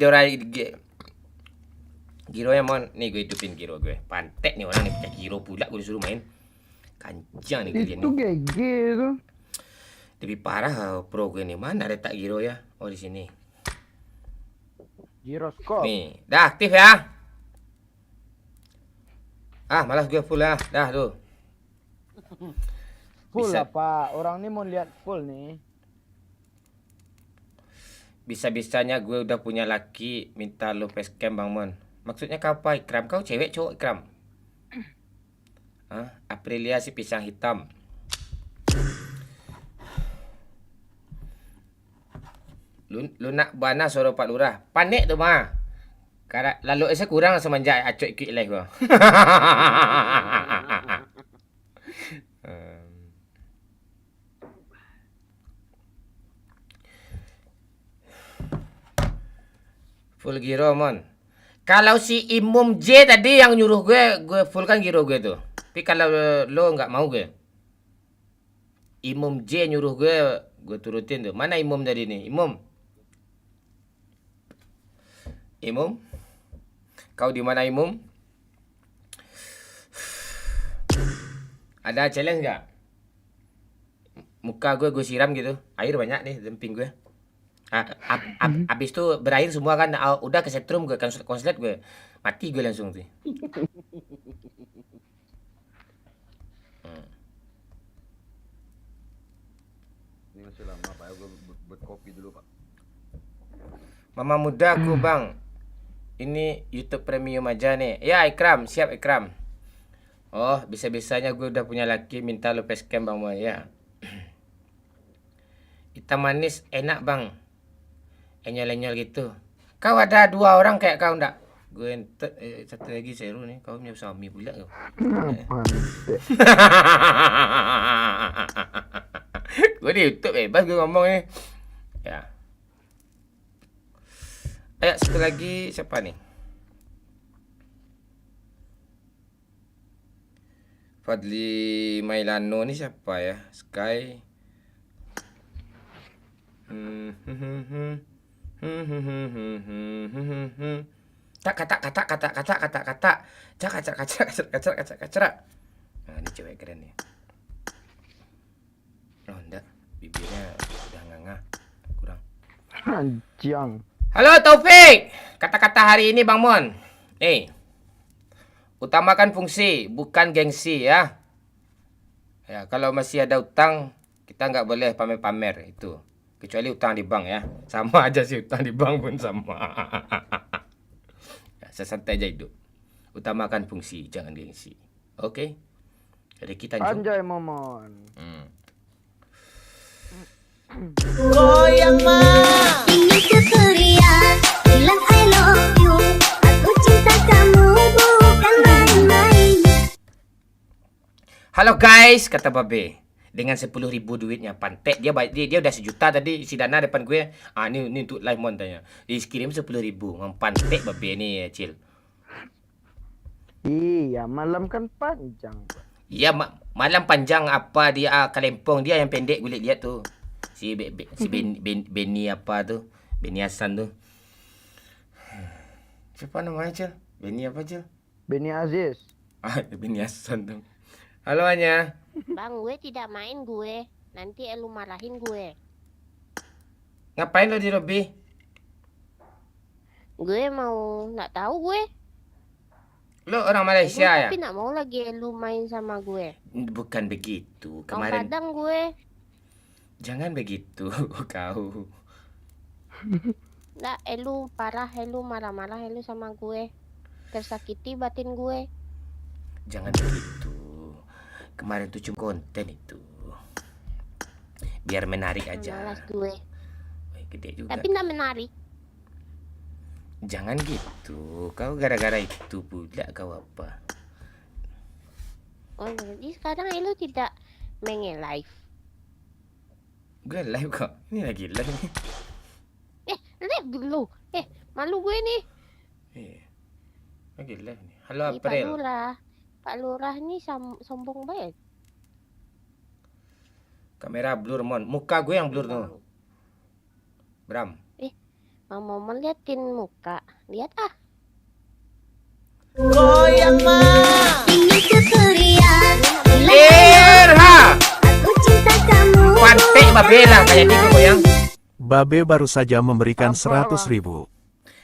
Giro ya Mon. Nih gue hidupin Giro gue. Pantek nih orang nih pecah Giro pula gue disuruh main. Kancang nih kalian Itu nih. GG tuh. Lebih parah pro gue nih. Mana letak Giro ya? Oh di sini. Giroskop. Nih, dah aktif ya. Malas gue full ya. Dah tuh. Full Bisa. apa? Orang nih mau lihat full nih. Bisa-bisanya gue udah punya laki minta lu facecam Bang Mon. Maksudnya kau apa Ikram? Kau cewek cowok Ikram? Aprilia si pisang hitam. Lu nak bana suara Pak Lurah. Panik tu mah. Karena lalu saya kurang semenjak acuk ikut live gua. Full Giro Mon. Kalau si Imum J tadi yang nyuruh gue fullkan Giro gue tuh. Tapi kalau lo nggak mau gue. Imum J nyuruh gue turutin tuh. Mana Imum tadi nih? Imum? Kau di mana Imum? Ada challenge nggak? Muka gue siram gitu. Air banyak nih demping gue. Abis itu berair semua kan, udah ke setrum gue, konslet gue, mati gue langsung tuh. Ini masih lama Pak, gue buat kopi dulu Pak. Mama muda aku Bang, ini YouTube Premium aja nih. Ya Ikram, siap Ikram. Oh bisa-bisanya gue udah punya laki minta lu facecam Bang Mo ya. Hitam manis enak Bang. Enyol-enyol gitu. Kau ada 2 orang kayak kau ndak? Gue satu lagi seru nih. Kau punya suami pula kau. Gue di YouTube bebas gue ngomong nih. Ya. Ayo satu lagi siapa nih? Fadli Mailano nih siapa ya? Sky. Kata. Nah, ini cewek keren nih. Oh, enggak. Bibirnya udah nganga. Kurang. Anjang. Halo Taufik. Kata-kata hari ini Bang Mon. Utamakan fungsi, bukan gengsi ya. Ya, kalau masih ada utang, kita nggak boleh pamer-pamer itu. Kecuali utang di bank ya. Sama aja sih, utang di bank pun sama. Ya, sesantai aja hidup. Utamakan fungsi, jangan gengsi. Oke? Jadi kita Anjay Momon. Goyang mah. Ini Tuturia, bilang I love you, aku cinta kamu bukan main-main. Halo guys, kata Babe. Dengan 10.000 duitnya pantek dia udah 1 juta tadi isi dana depan gue. Ini untuk live Mon tanya. Dia kirim 10.000. Pantek Babe ini ya, Cil. Iya, malam kan panjang. Iya, malam panjang apa dia Kalempong dia yang pendek gue lihat tuh. Si Benny apa tuh? Benny Hasan tuh. Siapa namanya, Cil? Benny apa, Cil? Benny Aziz. Benny Hasan tuh. Halo Anya. Bang, gue tidak main gue. Nanti lu marahin gue. Ngapain lo di lobby? Gue mau, nggak tahu gue. Lo orang Malaysia ya? Tapi nggak mau lagi lu main sama gue. Bukan begitu. Kau Kemarin kadang gue, jangan begitu kau. nggak, lu parah, lu marah-marah, lu sama gue. Tersakiti batin gue. Jangan begitu. Kemarin tuh cuma konten itu. Biar menarik aja. Malas gue. Gede juga. Tapi nggak menarik. Jangan gitu. Kau gara-gara itu pula kau apa? Oh, jadi sekarang lu tidak main live. Gue live kok. Ini lagi live nih. Live dulu. Malu gue nih. Iya. Lagi live nih. Halo Ih, Pak April. Lurah. Pak Lurah nih sombong banget. Kamera blur mon. Muka gue yang blur tuh. Bram. Mau meliatin muka. Lihat ah. Goyang mah. Ini Tuturia. Irha. Aku cinta kamu. Pantai babela kayak dia goyang. Babe baru saja memberikan 100.000.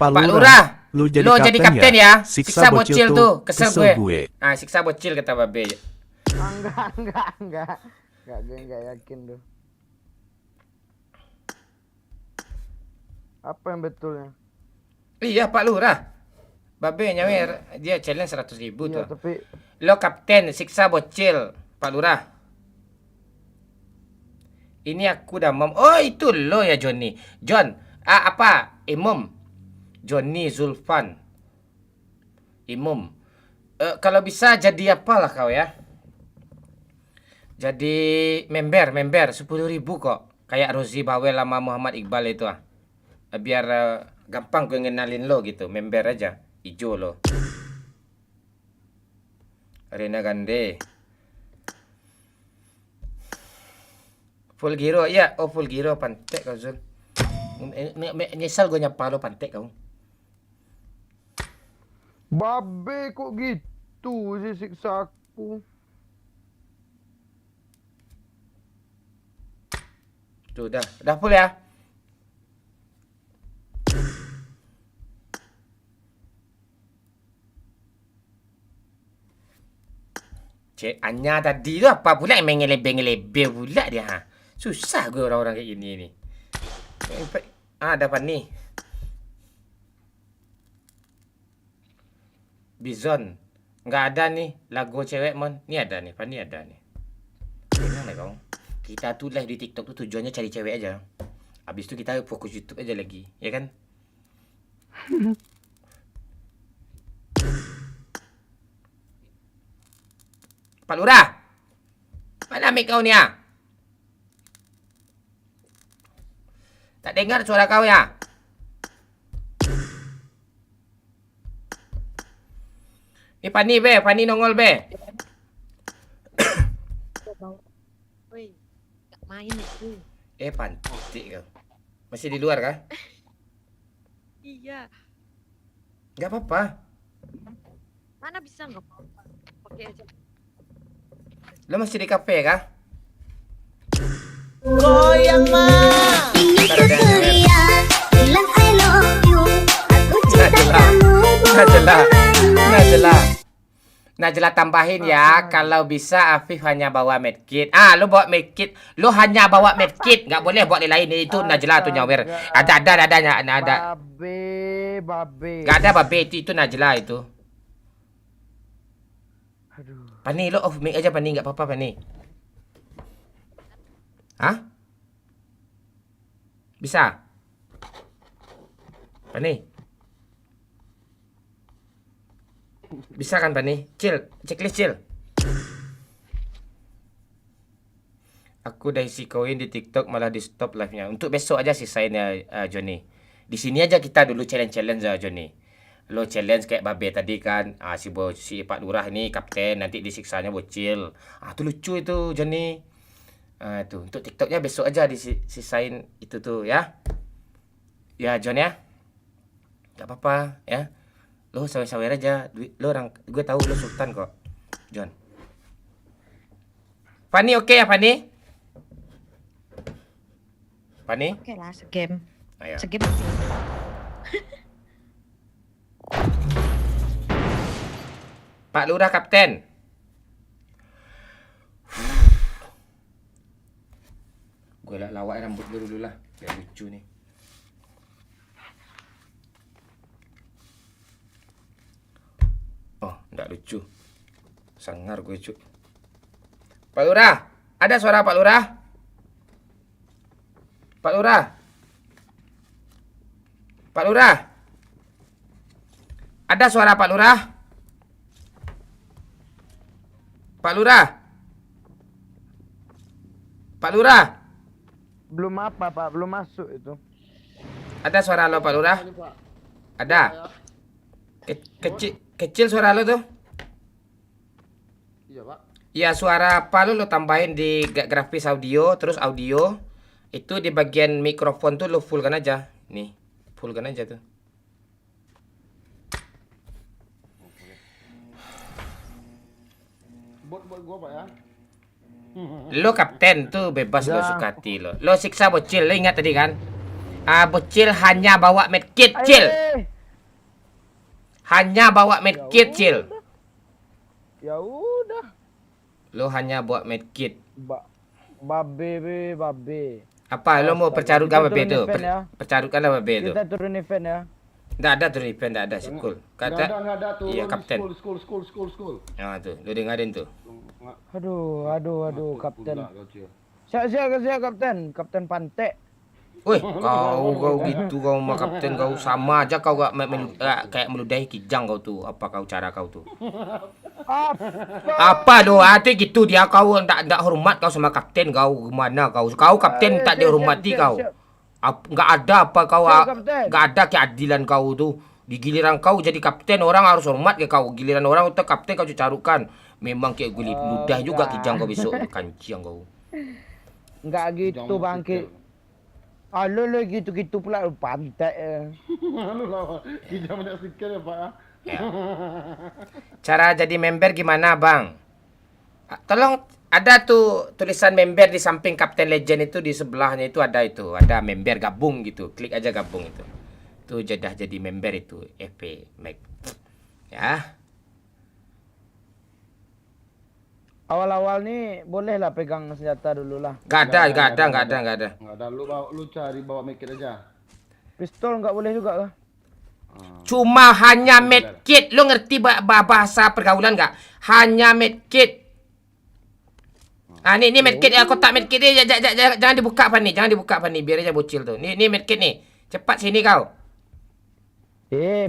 Pak Pak Lurah, Lurah, lu lo jadi kapten ya. Siksa bocil tuh, kesel gue. Ah, siksa bocil kata babe. Enggak. Gue enggak yakin tuh. Apa yang betulnya? Iya Pak Lurah. Babe nyawer dia challenge 100.000 Iya, tuh. tapi Lo kapten siksa bocil Pak Lurah. Ini aku udah oh itu lo ya Johnny. John, Imam. Johnny Zulfan. Imam. Kalau bisa jadi apalah kau ya? Jadi member 10.000 kok. Kayak Rozi Bawel sama Muhammad Iqbal itu ah. Biar gampang gue ngenalin lo gitu. Member aja. Ijo lo. Arena Gande. Full Giro, ya. Oh, Full Giro pantek kau Zul. Nyesal gue nyapa lo pantek kau. babe kok gitu sih siksa aku. Tuh, udah full ya. Cik Anya tadi tu apa pula yang ngelebe-ngelebe pula dia ha. Susah gue orang-orang kayak gini ni. Dapat ni. Bizon. Enggak ada nih lagu cewek mon. Ni ada nih, Pani ada nih. Gimana kau? Kita tuh live di TikTok tuh tujuannya cari cewek aja. Habis itu kita fokus YouTube aja lagi, ya kan? Pak Lurah. Mana mic kau ni ah? Tak dengar suara kau ya? Ni Pani be, Pani nongol be. Woi, gak main itu. Pantik kau. Masih di luar kah? Iya, Gak apa-apa. mana bisa nggak apa-apa. Pakai aja. Lo masih di kafe kah? Goyang mah. Ini Tuturia. Bilang I love you. Aku cinta kamu. Najla tambahin ya, kalau bisa Afif hanya bawa medkit. Lo bawa medkit, lo hanya bawa medkit, nggak boleh buat lain. Itu Najla tuh nyawer. Ada. Babe. Gak ada babe itu Najla itu. Aduh. Pani lo off mic aja Pani, nggak apa-apa Pani. Hah? Bisa? Pani? Bisa kan Pani? Chill, checklist chill. Aku udah isi koin di TikTok malah di stop live-nya. Untuk besok aja sisain ya Johnny. Di sini aja kita dulu challenge Johnny. Lo challenge kayak babe tadi kan. Si Pak Lurah ini kapten, nanti disiksanya bocil. Itu lucu itu Johnny. Itu untuk TikToknya besok aja disisain itu tuh ya. Ya John ya. Gak apa-apa ya. Lo sawer-sawer aja. Lo gue tahu lo sultan kok. John. Fanny oke ya Fanny? Pani? Oke lah, segame. Ayo. Segame. Pak Lurah Kapten. Gue lah lawak rambut gue dulu lah, biar lucu nih. Oh, enggak lucu. Sangar gue, Cuk. Pak Lurah, ada suara Pak Lurah? Pak Lurah? Pak Lurah? Ada suara Pak Lurah? Pak Lurah? Pak Lurah? Belum apa, Pak. Belum masuk itu. Ada suara lo Pak Lurah? Ada. Kecil suara lo tuh? Iya, Pak. Ya suara apa lo tambahin di grafis audio, terus audio itu di bagian mikrofon tuh lo fullkan aja. Nih, fullkan aja tuh. Buat gua, Pak ya. Lo kapten tuh bebas lo suka hati lo. Lo siksa bocil, lo ingat tadi kan? Bocil hanya bawa medkit, Cil. Hanya bawa medkit, Cil. Ya udah. Lo hanya bawa medkit. Babe. Apa lo mau percarutkan Kita babe turun tuh? event ya. Percarutkanlah babe tuh. Kita turun event ya. Nggak ada turun event, nggak ada sikul. Nggak ada tuh. Iya kapten. School. Nah tuh, lo dengerin tuh. Aduh, Kapten. Siap, Kapten. Kapten Pantek. Wih, kau gitu kau sama kapten kau sama aja kau gak kayak meludahi kijang kau tuh. Apa kau cara kau tuh? Apa doa hati gitu dia kau ndak hormat kau sama kapten kau gimana kau? Kau kapten tak dihormati kau. Nggak ada apa kau nggak ada keadilan kau tuh. Di giliran kau jadi kapten orang harus hormat ke kau. Giliran orang untuk kapten kau carukan. Memang kayak gue ludah juga kijang kau besok kanciang kau. Enggak gitu bangkit. Lo gitu pula pantai. Anu lah, kijang banyak sikit ya, Pak. Ya. Cara jadi member gimana, Bang? Tolong ada tuh tulisan member di samping Kapten Legend itu di sebelahnya itu ada member gabung gitu. Klik aja gabung itu. Tuh jadi member itu FP Mac. Ya. Awal-awal nih bolehlah pegang senjata dulu lah. Gak ada. Nggak ada. Lu cari bawa medkit aja. Pistol nggak boleh juga kah? Cuma hanya medkit. Lo ngerti bahasa pergaulan nggak? Hanya medkit. Ini medkit ya, kotak medkit ini jangan dibuka Pani, biar aja bocil tuh. Nih medkit nih. Cepat sini kau.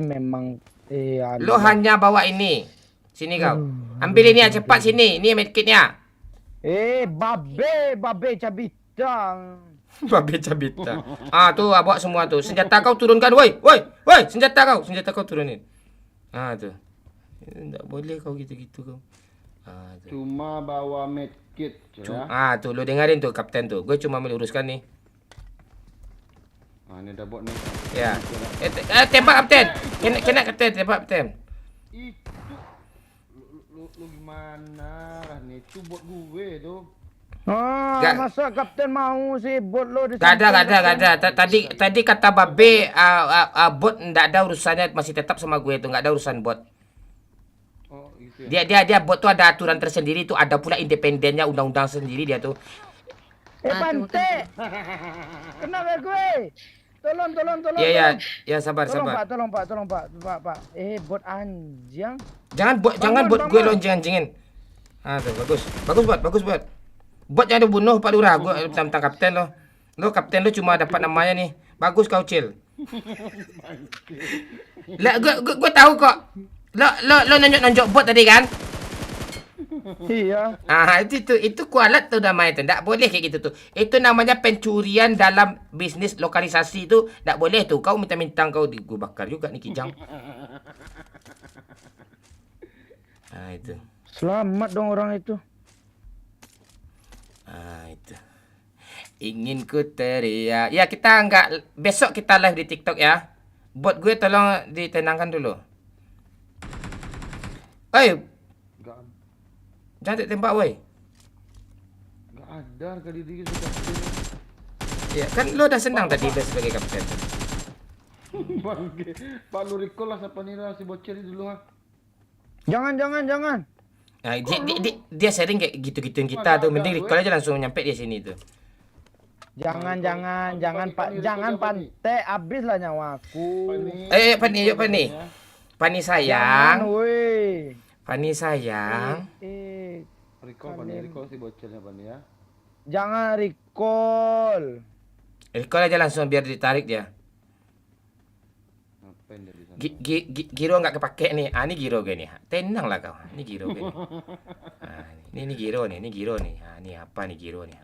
Memang Lo hanya bawa ini. Sini kau. Ambil ini ya, cepat sini. Ini medkitnya. Babe cabitang. Babe cabita. Tuh bawa semua tuh. Senjata kau turunkan, woi. Senjata kau turunin. Tuh. Enggak boleh kau gitu-gitu kau. Tuh. Cuma bawa medkit ya. Tuh lo dengerin tuh kapten tuh. Gue cuma meluruskan nih. Ini udah buat nih. Ya. Tembak kapten. Kena kapten, tembak kapten. Itu lu gimana lah nih? Itu buat gue tuh. Masa Kapten mau sih bot lo di Gak ada. Tadi kata Babe bot nggak ada urusannya, masih tetap sama gue tuh, nggak ada urusan bot. Oh, gitu ya. Dia bot tuh ada aturan tersendiri tuh, ada pula independennya, undang-undang sendiri dia tuh. Pantai. Kenapa gue? Tolong. Ya sabar. Tolong Pak. Bot anjing. Jangan bot gue lonjeng-anjingin. Tuh bagus bot. Bot yang dibunuh Pak Lurah, gue tentang kapten lo. Lo kapten lo cuma dapat namanya nih. Bagus kau, Cil. Lah gue tahu kok. Lo nonjok bot tadi kan? Iya. Itu kualat tuh namanya tuh. Nggak boleh kayak gitu tuh. Itu namanya pencurian dalam bisnis lokalisasi itu. Nggak boleh tuh. Kau minta-minta kau gue bakar juga nih kijang. Itu. Selamat dong orang itu. Itu. Ingin ku teriak. Ya kita nggak. Besok kita live di TikTok ya. Bot gue tolong ditenangkan dulu. Jangan tembak woi. Gak ada harga diri sudah. Ya, kan lo udah senang tadi lo sebagai kapten. Bangke. Pak lu recall lah siapa nih lah si bocil ini dulu ha. Jangan. Nah, dia sering kayak gitu-gituin kita tuh. Mending recall aja langsung nyampe di sini tuh. Jangan Pak, jangan Pante, habis lah nyawaku. Pani, yuk Pani. Pani Jangan, sayang. woi. Pani sayang. Recall si bocilnya Pani ya. Jangan recall. Recall aja langsung biar ditarik dia. Ngapain dia di sana? Giro nggak kepake nih. Ah, ini giro gini. Tenang lah kau. Ini giro gini. Ah, ini giro nih, ini giro nih. Ah, ini apa nih giro nih?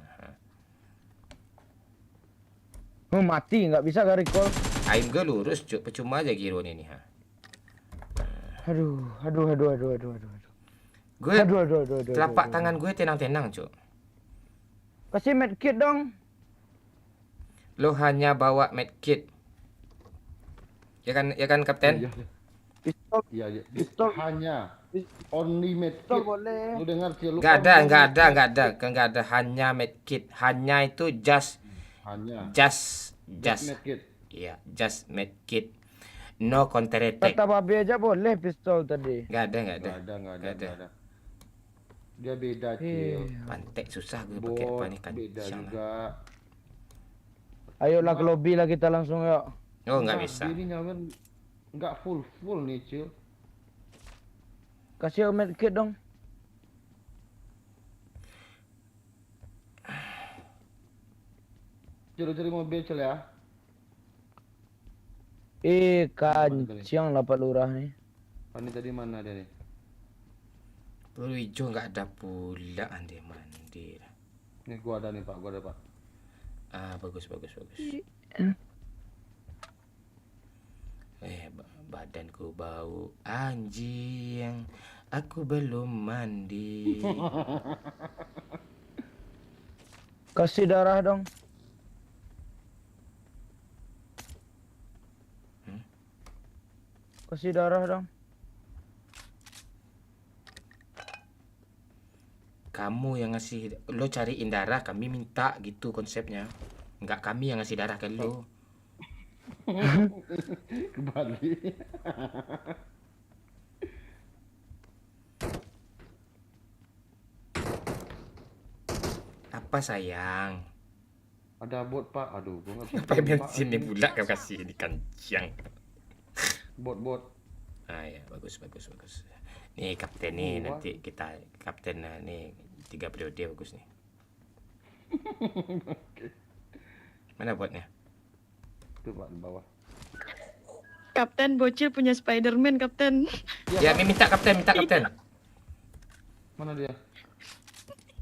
Mati nggak bisa gak recall. Aim gue lurus, cuk. Percuma aja giro nih. Ha. Aduh. Gue telapak tangan gue tenang-tenang, cuk. Kasih medkit dong. Lo hanya bawa medkit. Ya kan Kapten? Iya. Hanya only medkit. Boleh. Lu dengar sih lu. Enggak ada. Hanya medkit. Hanya itu just medkit. Iya, just medkit. No counter attack. Kata babi aja boleh pistol tadi. Enggak ada. Enggak ada. Dia beda Cil. Pantek susah gue pakai apa nih kan. Beda juga. Ayolah ke lobby lah kita langsung yuk. Oh, enggak bisa. Ini nyaman enggak full nih Cil. Kasih medkit dong. Cari mobil Cil ya. Kancing lah Pak Lurah nih. Pani tadi mana dia nih? Peluru hijau enggak ada pula ande mandi. Nih gua ada nih Pak, Pak. Ah, bagus. Badanku bau anjing. Aku belum mandi. Kasih darah dong. Kasih darah dong. Kamu yang ngasih, lo cariin darah, kami minta gitu konsepnya. Enggak kami yang ngasih darah ke lo. Kembali. Apa sayang? Ada bot Pak. Aduh, gua enggak Apa bensin nih pula kau kasih di kancing. Bot. Ah ya, bagus. Nih kapten nih, nanti kita kapten nih 3 periode bagus nih. Mana botnya? Tuh Pak di bawah. Kapten bocil punya Spiderman, Kapten. Ya, minta kapten. Mana dia?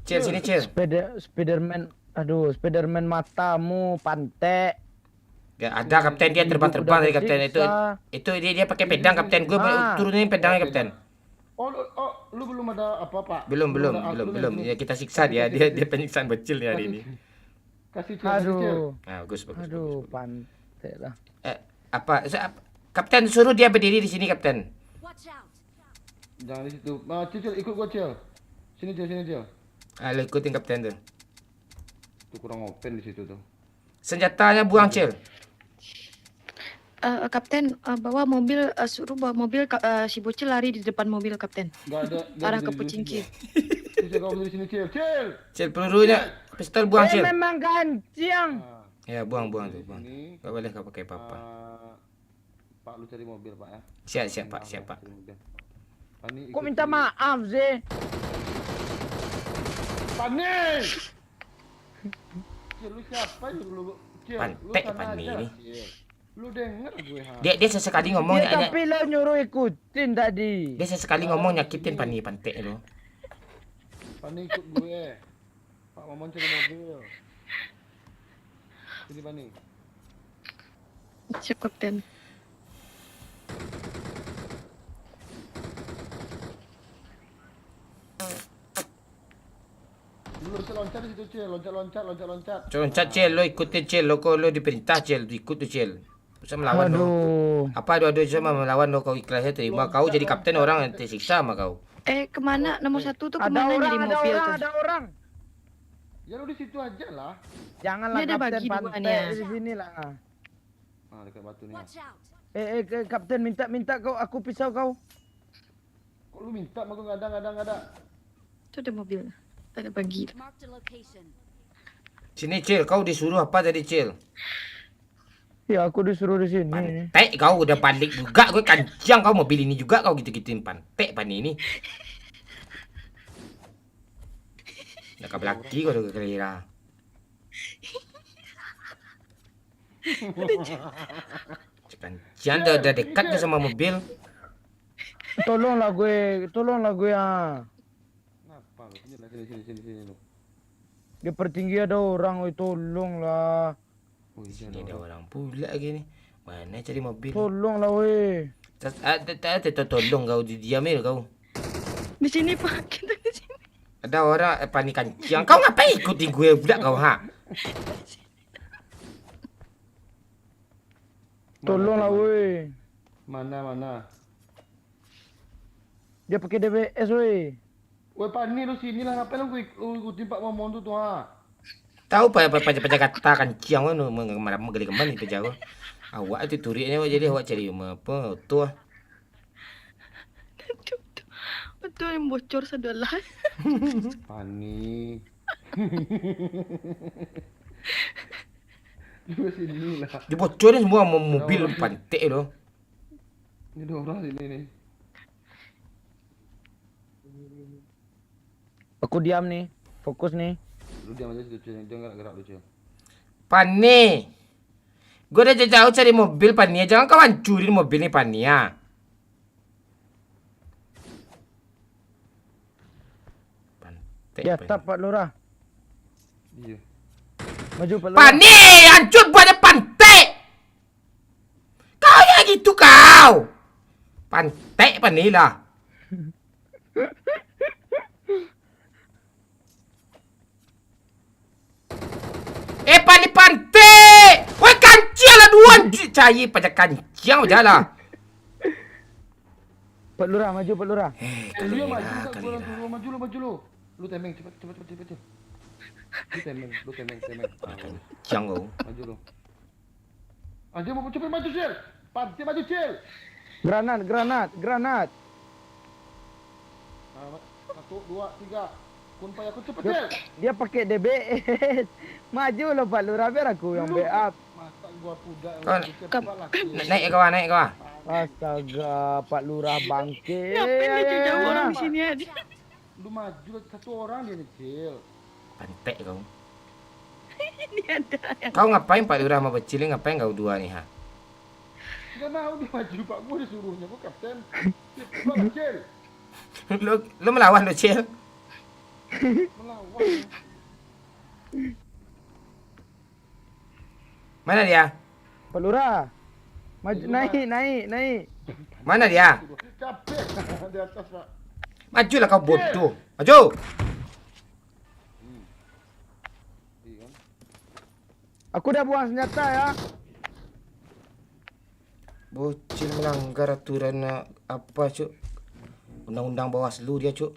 Cil, sini Cil. Spiderman. Aduh, Spiderman matamu, Pante. Ya, ada kapten, dia terbang dari kapten itu dia pakai pedang kapten. Gue turunin pedangnya kapten. Oh, lu belum ada apa Pak? Belum. Ya kita siksa dia penyiksaan bocil ya hari ini. Kasih Cil. Aduh. Nah, bagus. Aduh, Pante lah. Kapten suruh dia berdiri di sini kapten. Watch out. Jangan di situ. Cil, ikut gua Cil. Sini Cil. Lo ikutin kapten tuh. Tuh kurang open di situ tuh. Senjatanya buang Cil. Kapten, suruh bawa mobil si bocil lari di depan mobil Kapten. Enggak ada. Arah ke Pocingki. Cil, kau berdiri sini Cil. Cil, pelurunya pistol buang Cil. Memang gancing. Ya, buang tuh, buang. Enggak boleh kau pakai apa-apa. Pak, lu cari mobil Pak ya. Siap Pak. Kok minta maaf sih? Pani! Cil, lu siapa lu? Cil, Pantek Pani ini. Lu denger gue ha. Dia sesekali ngomong tapi lo nyuruh ikutin tadi. Dia sesekali ngomong nyakitin Pani pantek lo. Pani ikut gue. Pak Mamon cari mobil. Sini Pani. Siap Kapten. Lu loncat di situ Cil, loncat. Loncat Cil, lo ikutin Cil, lo diperintah Cil, ikut tuh Cil. Bisa melawan lo. Apa adu sama melawan lo, kau ikhlasnya terima. Kau jadi kapten orang nanti siksa sama kau. Kemana? Nomor 1 tuh kemana nyari mobil tuh? Ada orang. Ya lu di situ aja lah. Janganlah Ini ada kapten bagi pantai duanya. di sini lah. Ah, dekat batu ni. Watch out. Kapten minta kau aku pisau kau. Kok lu minta mah gua enggak ada. Itu ada mobil. Ada bagi. Marked a location. Sini Cil, kau disuruh apa tadi Cil? Ya aku disuruh di sini. Pantek kau udah balik juga, gue kancang kau mobil ini juga kau gitu-gituin pantek pan ini. Udah kabel lagi kau udah kelira. Kancang udah dekat tuh sama mobil. Tolonglah gue ah. Kenapa lu? Sini lu. Di pertinggi ada orang, oi tolonglah. Oh, Ini ada orang pula lagi nih. Mana cari mobil? Tolonglah weh. Tolong kau diamin kau. Di sini Pak, kita di sini. Ada orang panik kancang. Kau ngapain ikutin gue pula kau ha? Tolonglah weh. Mana? Dia pakai DBS weh. Woi Pani lu sini lah, ngapain lu ikutin Pak Momon tu ha? Tahu apa kata kancang kan menggeli kembali ke Jawa. Awak tu turiknya jadi awak cari apa tu. Betul yang bocor sedolah. Pani. Lu sini lah. Dibocorin semua mobil pantek loh. Ini ada orang sini nih. Aku diam nih, fokus nih. Lu diam aja situ, Cil. Dia enggak gerak lu, Cil. Pani. Gue udah jauh cari mobil Pani. Jangan kau hancurin mobil nih Pani ya. Pantek. Di atap Pak Lurah. Iya. Maju Pak Lurah. Pani, hancur buatnya pantek. Kau yang gitu kau. Pantek Pani lah. Pani pantai. Woi kancing lah dua. Cari pada kancing aja lah. Pak Lurah maju Pak Lurah. Lu yang maju, tak gua turun maju lu. Lu temeng cepat. Lu temeng. Kancing kau. Maju lu. Dia mau cepat maju, Cil. Pantai maju, Cil. Granat. 1 2 3. Kun payah aku cepet, Cil. Dia pakai DBS. Maju lo Pak Lurah biar aku yang backup. Masa gua pudak Naik kau. Astaga, Pak Lurah bangke. Ngapain dia jauh orang di sini aja? Lu maju satu orang dia nih, Cil. Pantek kau. Ini ada yang Kau ngapain Pak Lurah sama Becil ngapain kau dua nih ha? Enggak mau dia maju, Pak. Gua disuruhnya, gua kapten. Cil. Lu melawan lo Cil. Melawan. Mana dia? Pak Lurah. Maju naik. Mana dia? Capek di atas, Pak. Majulah kau bodoh. Maju. Aku udah buang senjata ya. Bocil melanggar aturan apa cuk? Undang-undang Bawaslu dia cuk.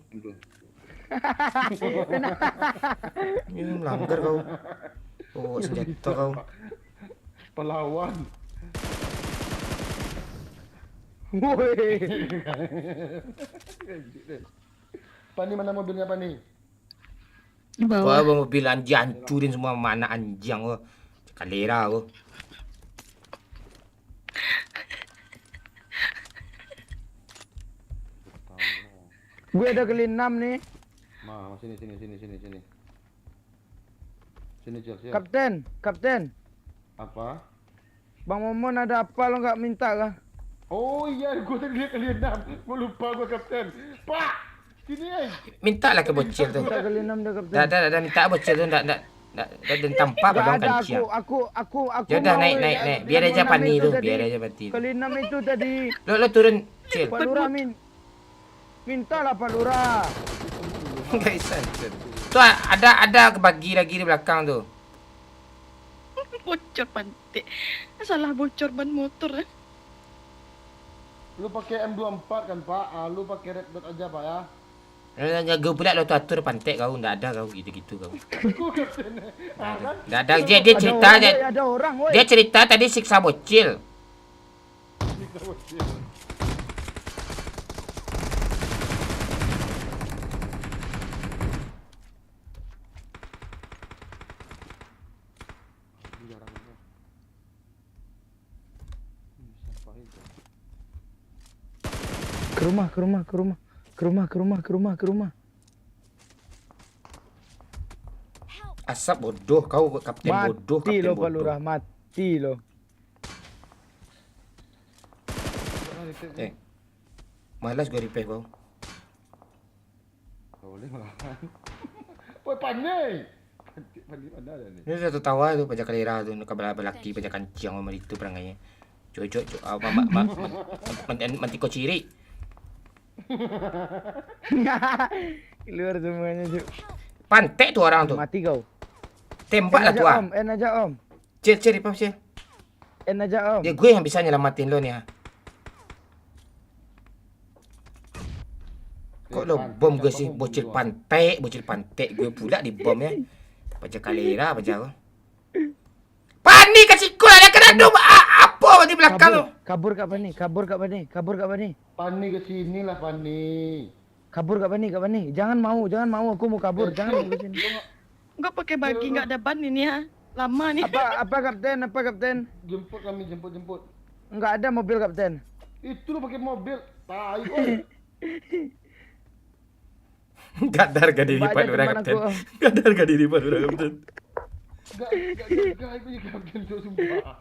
Ini melanggar kau. Oh senjata kau. Pelawan. Woi. Pani mana mobilnya, Pani? di bawah. Wah mobil anjing hancurin semua mana anjing kau. Kalera kau. Gue ada kali 6 nih. Sini. Sini, Cil. Kapten. Apa? Bang Momon ada apa lo nggak minta kah? Oh iya, gua tadi lihat kalian 6. Gua lupa gua kapten. Pak, sini Minta lah ke Bocil tu. Minta kali 6 dah kapten. Dah minta Bocil tu tak tampak Nggak abang ada kancing. aku. Ya udah mau naik. Biar aja yang Pani itu tu, tadi. biar aja Pani. Kali 6 itu tadi. Lo turun Cil. Pak Lurah mintalah Pak Lurah. Enggak bisa. Tu ada kebagi lagi di belakang tu. Bocor pantai. Salah bocor ban motor. Lu pakai M24 kan, Pak? Lu pakai red dot aja, Pak ya. Jaga pula lo tu atur pantek kau. Ndak ada kau gitu-gitu kau. Kau kapten. Kan? Ndak ada. Dia cerita ada orang, dia. woi, ada orang, woi. Dia cerita tadi siksa bocil. Kita bocil. Ke rumah, ke rumah, ke rumah. Ke rumah, ke rumah, ke rumah, ke rumah. Asap bodoh kau kapten bodoh, Mati kapten lo Pak bodoh. Lurah, mati lo. Malas gua repair kau. Tak boleh makan. Woi, pandai. Pandai mana dah ni? Ini satu tawa tu pajak kalira tu nak belaki pajak kancing sama itu perangainya. Cocok mati kau ciri. Keluar semuanya, Cuk. Pantek tu orang tu. Mati kau. Tembaklah tu ah. En aja Om. Ciri apa sih? En aja Om. Ya gue yang bisa nyelamatin lo nih ah. Kok lo bom gue sih bocil pantek gue pula di bom ya. Pajak kalira pajak kau. Pani kasih kau ada kena dom apa di belakang lo. Kabur kat Bani, kabur kat Bani, kabur kat Bani. Pani ke sini lah Pani. Kabur kat Bani, kat Bani. Jangan mau aku mau kabur. Jangan mau ke sini. Enggak pakai bagi, enggak ada ban ini ya. Lama nih. Apa kapten? Apa kapten? Jemput kami, jemput. Enggak ada mobil kapten. Itu lo pakai mobil. Tai kau. Gadar gak diri Coba Pak aja Lurah teman kapten. aku, Om. Gadar gak diri Pak Lurah kapten. Gak aku je kapten tu sumpah.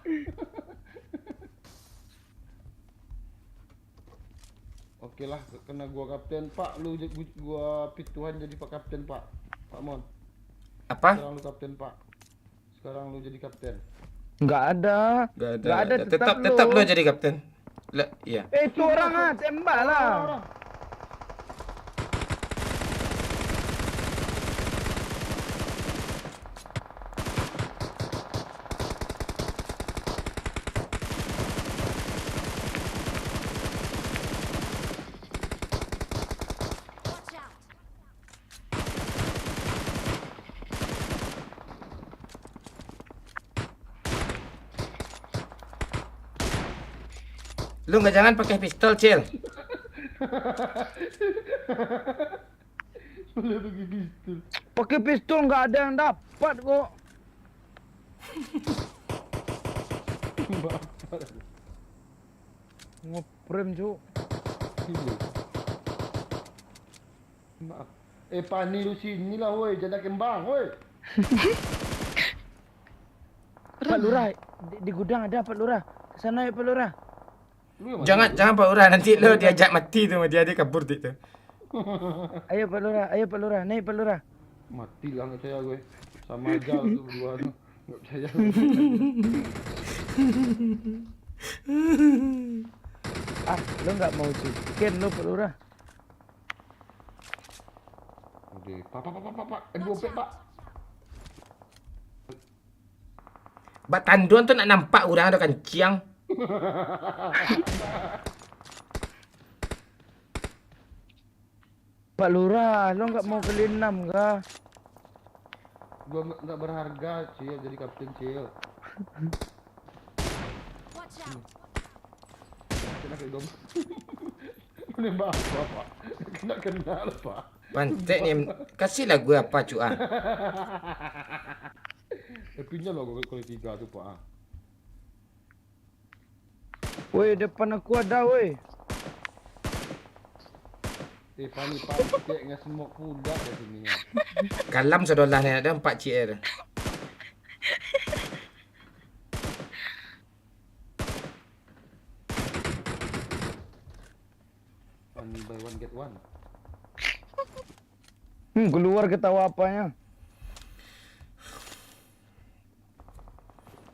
Okey lah, kena gua kapten Pak. Lu gua pituan jadi Pak Kapten Pak. Pak Mon. Apa? Sekarang lu kapten Pak. Sekarang lu jadi kapten. Enggak ada. Enggak ada, Tetap lo jadi kapten. Lah, iya. Itu orang ah, tembaklah. Watch out. Lu nggak jangan pakai pistol, Cil. Boleh pergi pistol. Pakai pistol enggak ada yang dapat kok. Ngoprem, Cuk. Maaf. Pani lu sini lah woi, jangan kembang woi. Pak Lurah, di gudang ada Pak Lurah. Kesana ya Pak Lurah. Jangan Pak Lurah, nanti lo diajak mati tu, dia kabur tu. Ayo Pak Lurah, naik Pak Lurah. Matilah nggak percaya gue. Sama aja tu berdua tu. Nggak percaya. Lo nggak mau chicken lo Pak Lurah. Okey, pak. M24 Pak. Bak tanduan tu nak nampak orang ada kancing. Pak Lurah, lo nggak mau kali 6 kah? Gua nggak berharga, Cil, jadi kapten Cil. Watch out. Kena ke dom. Menembak apa Pak? Kena kenal Pak. Pantek ni, kasihlah gue apa cuan. Pinjam lah gua kali 3 tu Pak. Woi, depan aku ada woi. Pani pantek dengan smoke pula kat sini. Kalam sedolah ni ada 4 CR. One by one get one. Keluar ketawa apanya?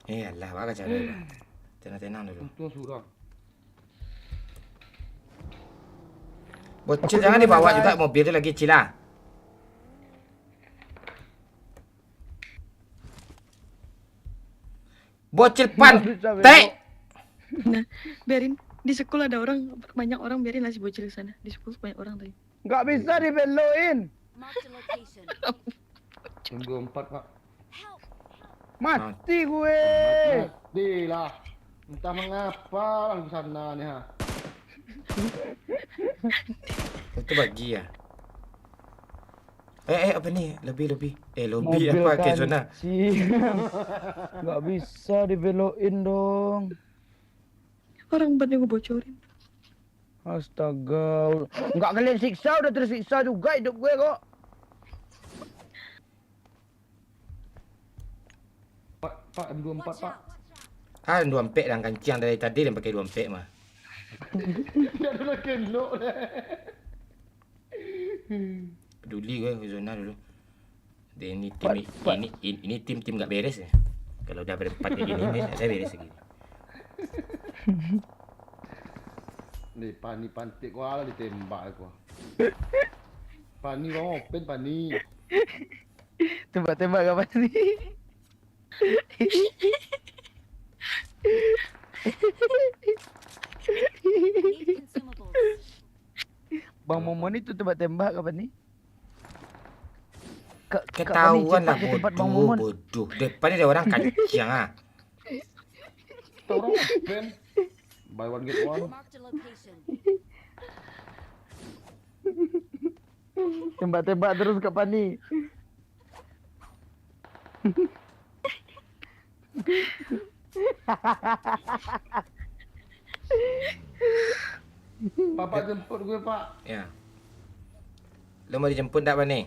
Alah, apa cara dia? Tenang-tenang dulu. Untung surang. Bocil jangan dibawa juga mobil tu lagi cila. Bocil pantek. Nah, biarin di sekolah ada orang, banyak orang, biarin lah si bocil di sana. Di sekolah banyak orang tadi. Nggak bisa dibelokin. Marked a location. Tunggu 4 pak. Help! Mati gue. Mati lah. Entah mengapa orang ke sana nih ha. Itu bagi ya. Apa ni? Lebih. Lobby Mobil apa ke zona? kancing. Nggak bisa dibelokin dong. Orang bannya gue bocorin. Astaga. Nggak kalian siksa, udah tersiksa juga hidup gue kok. Pak M24 Watch pak. out! 2 ampek dan kancing dari tadi dan pakai 2 ampek mah. Dia ada kelok dah. Peduli gue ke zona dulu. Dan ini tim ini tim enggak beres ya. Kalau udah berempat kayak gini nih, ada beres lagi. Nih Pani pantik gua lah ditembak gua. Pani kau open Pani. Tembak-tembak kapan nih? Need consumables. Bang Momon itu tembak-tembak kapan nih? Ketahuan lah tempat Bang Momon. bodoh. Depan ada orang kancing ah. Orang open. Buy one get one. Marked a location. Tembak-tembak terus kapan nih? Bapak jemput gue pak. Ya. Lo mau dijemput tak Bani?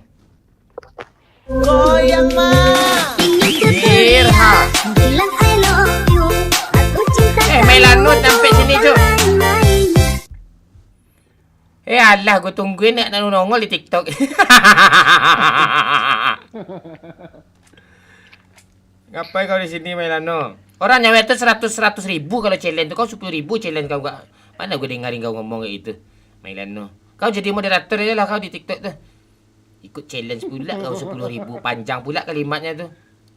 Goyang mah. Irha. Bilang I love you. Aku cinta Melano sampai sini tu. main-main. Alah, gue tungguin nak nongol di TikTok. Ngapain kau di sini Melano? Orang nyawa itu 100 ribu kalau challenge tu. Kau 10 ribu challenge kau enggak. Mana gue dengarin kau ngomong kayak itu. Melano. Kau jadi moderator aja lah kau di TikTok tu. Ikut challenge pula kau 10 ribu. Panjang pula kalimatnya tu.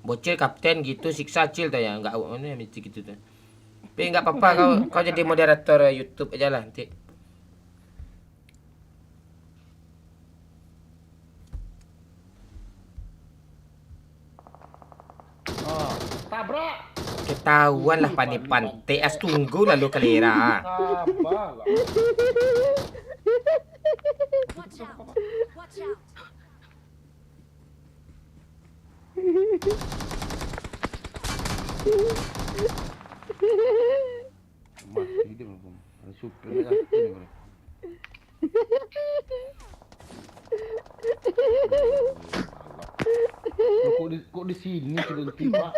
Bocil kapten gitu, siksa cil tu ya. Enggak mana mesti gitu tu. Tapi enggak apa-apa kau jadi moderator YouTube aja lah nanti. Tabrak. Ketahuan lah pantai as tunggu lalu kalera. Sabar lah. Watch out! Watch out! Mati dia belum. Ada super dah ini bro. Kok di sini berhenti pak?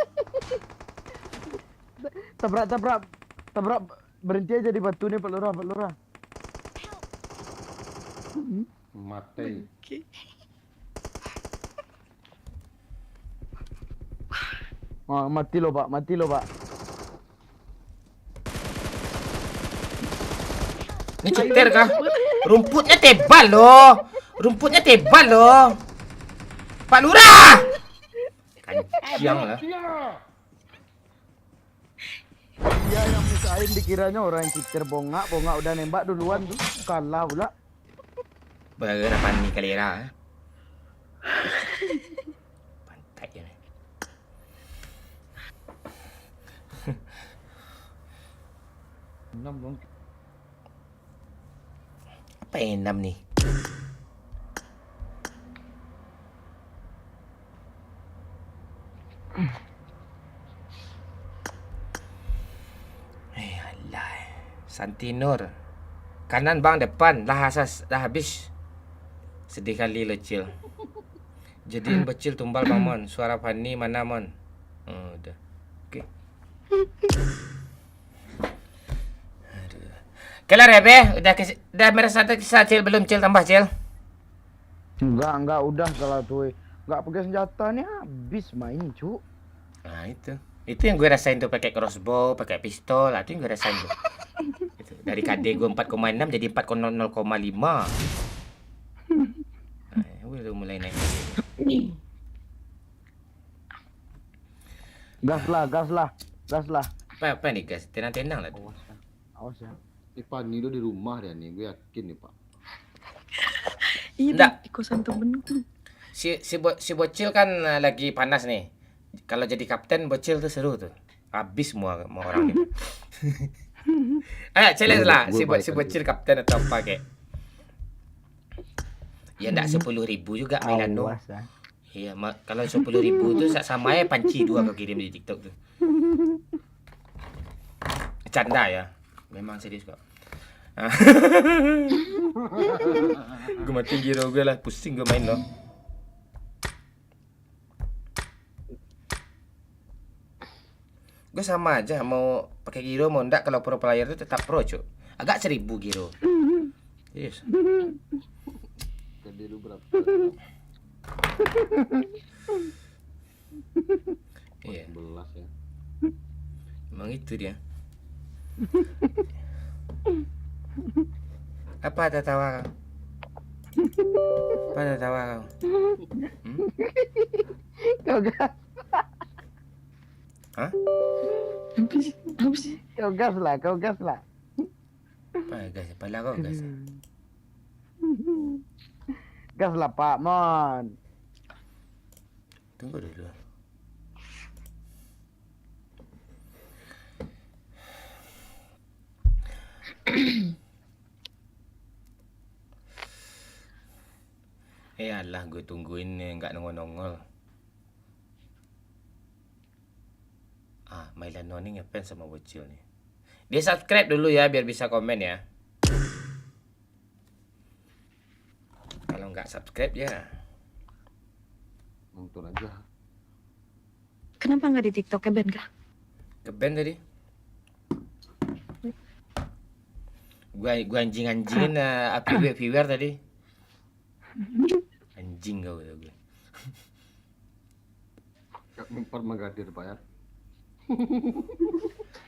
Tabrak berhenti aja di batu nih Pak Lurah. Mati. Oh, mati lo Pak. Ni ceter kah? Rumputnya tebal loh. Pak Lurah. Kanciang lah. Iya yang misain dikiranya orang yang citer bongak udah nembak duluan tuh. Kalah pula. Berapa ni kalera? Pantai ya. Enam dong. Apa yang 6 ni? Alah. Santinur. Kanan bang depan. Dah habis. Sedih kali lo Cil. Jadiin becil tumbal bang Mon. Suara Fanny mana Mon? Oh, udah. Okey. Kelar ya be? Udah merasa kisah Cil belum Cil tambah Cil? Enggak udah kalau tuh. Enggak pakai senjata nih habis main cu. Nah itu yang gue rasain tuh pakai crossbow, pakai pistol, itu yang gue rasain tuh. Itu. Dari KD gue 4,6 jadi 4,0,5. Gue udah mulai naik. Gas lah. Apa nih guys? Tenang lah tuh. Awas ya. Pani lo di rumah dia nih, gue yakin nih pak. Iya, Nggak. Bang, di kosan temenku. Si bocil kan lagi panas nih. Kalau jadi kapten bocil tuh seru tuh. Habis semua mau orang ini. Ayo challenge lah si bocil kapten atau apa kek. Ya enggak 10.000 juga Milano. Awas ya. Iya, kalau 10.000 tuh sama ya panci 2 kau kirim di TikTok tuh. Canda ya. Memang serius kok. Gue mati giro gue lah, pusing gue main loh. Gue sama aja mau pakai giro mau enggak, kalau pro player itu tetap pro, Cuk. Agak 1.000 giro. Yes. Jadi lu berapa? Iya. 11 ya. Emang itu dia. Apa tertawa kau? Apa tertawa kau? Kau gas. Hah? Apa sih? Kau gas lah, kau gas lah. Apa gas? Pala kau gas. Gas lah Pak Mon. Tunggu dulu. Alah, gue tungguin nggak nongol-nongol. Mailano nih ngefans sama bocil nih. Dia subscribe dulu ya biar bisa komen ya. Kalau nggak subscribe ya Nonton aja. Kenapa nggak di TikTok ya, Ben kah? ke band tadi. Gua anjing-anjingin api viewer tadi. Anjing kau kata gue. Mempermagadir Pak ya.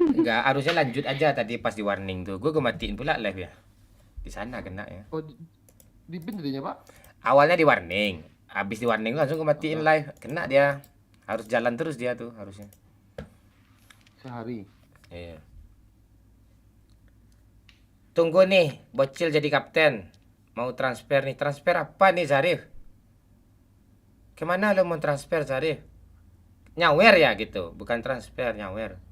Enggak, harusnya lanjut aja tadi pas di warning tuh. Gue matiin pula live ya. Di sana kena ya. Oh, di bin tadinya Pak? Awalnya di warning, habis di warning langsung gue matiin live. Kena dia. Harus jalan terus dia tuh harusnya. Sehari. Iya. Tunggu nih, bocil jadi kapten. Mau transfer nih. Transfer apa nih Zarif? Kemana lo mau transfer Zarif? Nyawer ya gitu, bukan transfer, nyawer.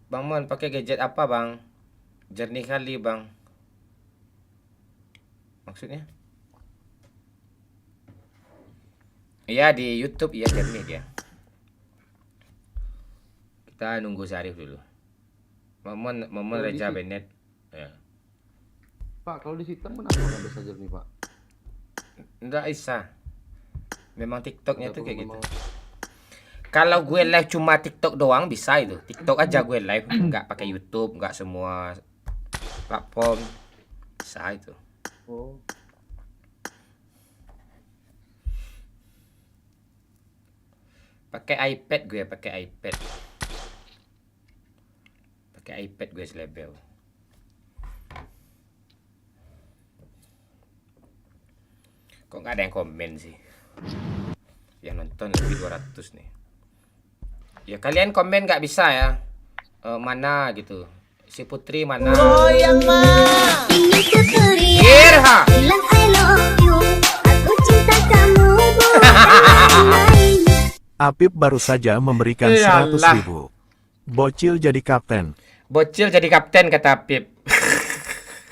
Bang Mon pakai gadget apa bang? Jernih kali bang. Maksudnya? Iya di YouTube ya jernih dia. Kita nunggu Zarif dulu. Momon Reja Bennett. Ya. Pak, kalau di sistem kenapa nggak bisa jernih Pak? Nggak bisa. Memang TikToknya tuh kayak gitu. Kalau gue live cuma TikTok doang bisa itu. TikTok aja gue live, nggak pakai YouTube, nggak semua platform. Bisa itu. Oh. Pakai iPad gue, pakai iPad. Pakai iPad gue selebel. Kok nggak ada yang komen sih? Yang nonton lebih 200 nih. Ya kalian komen nggak bisa ya. Mana gitu. Si Putri mana? Goyang mah. Ini Putri Irha. bilang I love you. Aku cinta kamu bukan main-main. Apip baru saja memberikan Iyalah. 100.000. Bocil jadi kapten. Bocil jadi kapten kata Pip.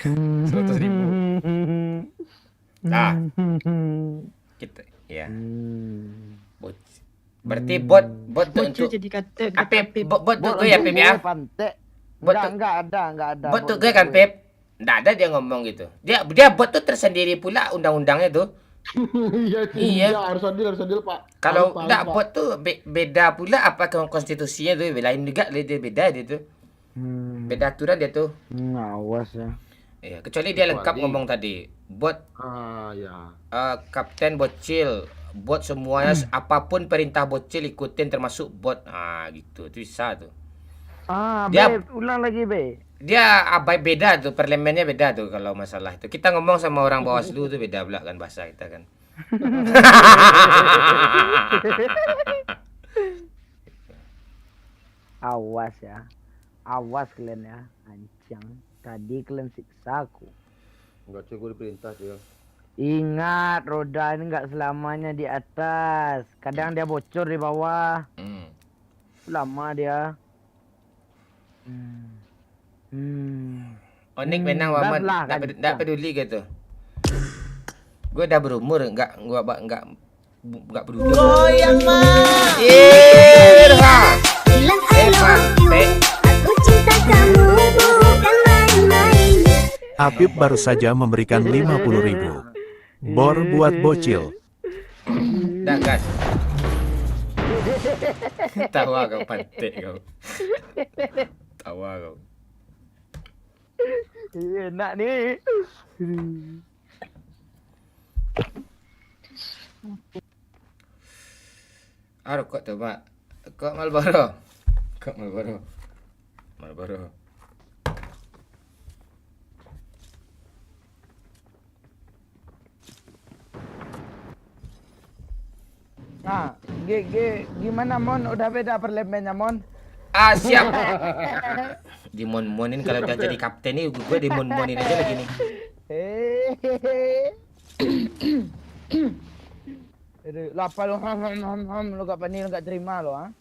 100.000. Nah, kita ya. Berarti bot tuh Bocil untuk jadi kapten. Apip, bot tuh gue ya Pip ya. Pantek. Bot tuh, Enggak ada. bot tuh gue kan Pip. Nggak ada dia ngomong gitu. Dia bot tuh tersendiri pula undang-undangnya tuh. Iya. Harus adil Pak. Kalau Harus, enggak Pak. bot tuh beda pula apa konstitusinya tuh lain juga dia beda dia tuh. Beda aturan dia tuh. Awas ya. Iya, kecuali dia lengkap Kecuali- ngomong tadi. Bot Ya. kapten bocil, bot semuanya apapun perintah bocil ikutin termasuk bot. Gitu. Itu bisa tuh. Dia- Beb, ulang lagi, Be. Dia beda tuh, parlemennya beda tuh kalau masalah itu. Kita ngomong sama orang Bawaslu tuh beda pula kan bahasa kita kan. Awas ya. Awas kalian ya. Ancang. Tadi kalian siksa aku. Enggak cukup diperintah Cil. Ingat, roda ini nggak selamanya di atas. Kadang dia bocor di bawah. Lama dia. Onik menang Waman. Baiklah, kan. Nggak peduli gitu. Gue udah berumur, nggak peduli. Goyang mah. Irha. Bilang I love you. Aku cinta kamu bukan main-main. Apip baru saja memberikan 50.000. Bor buat bocil. Dah gas. Tawa kau pantek kau. Tawa kau. Enak nih. Kok tu mak? Kok Marlboro? Kok Marlboro? Marlboro. Nah, gimana Mon? Udah beda perlemennya Mon? Siap. Dimon-monin kalau udah jadi kapten nih, gue dimon-monin aja lagi nih. Lapa lo lo gak panik, lo gak terima lo, ha?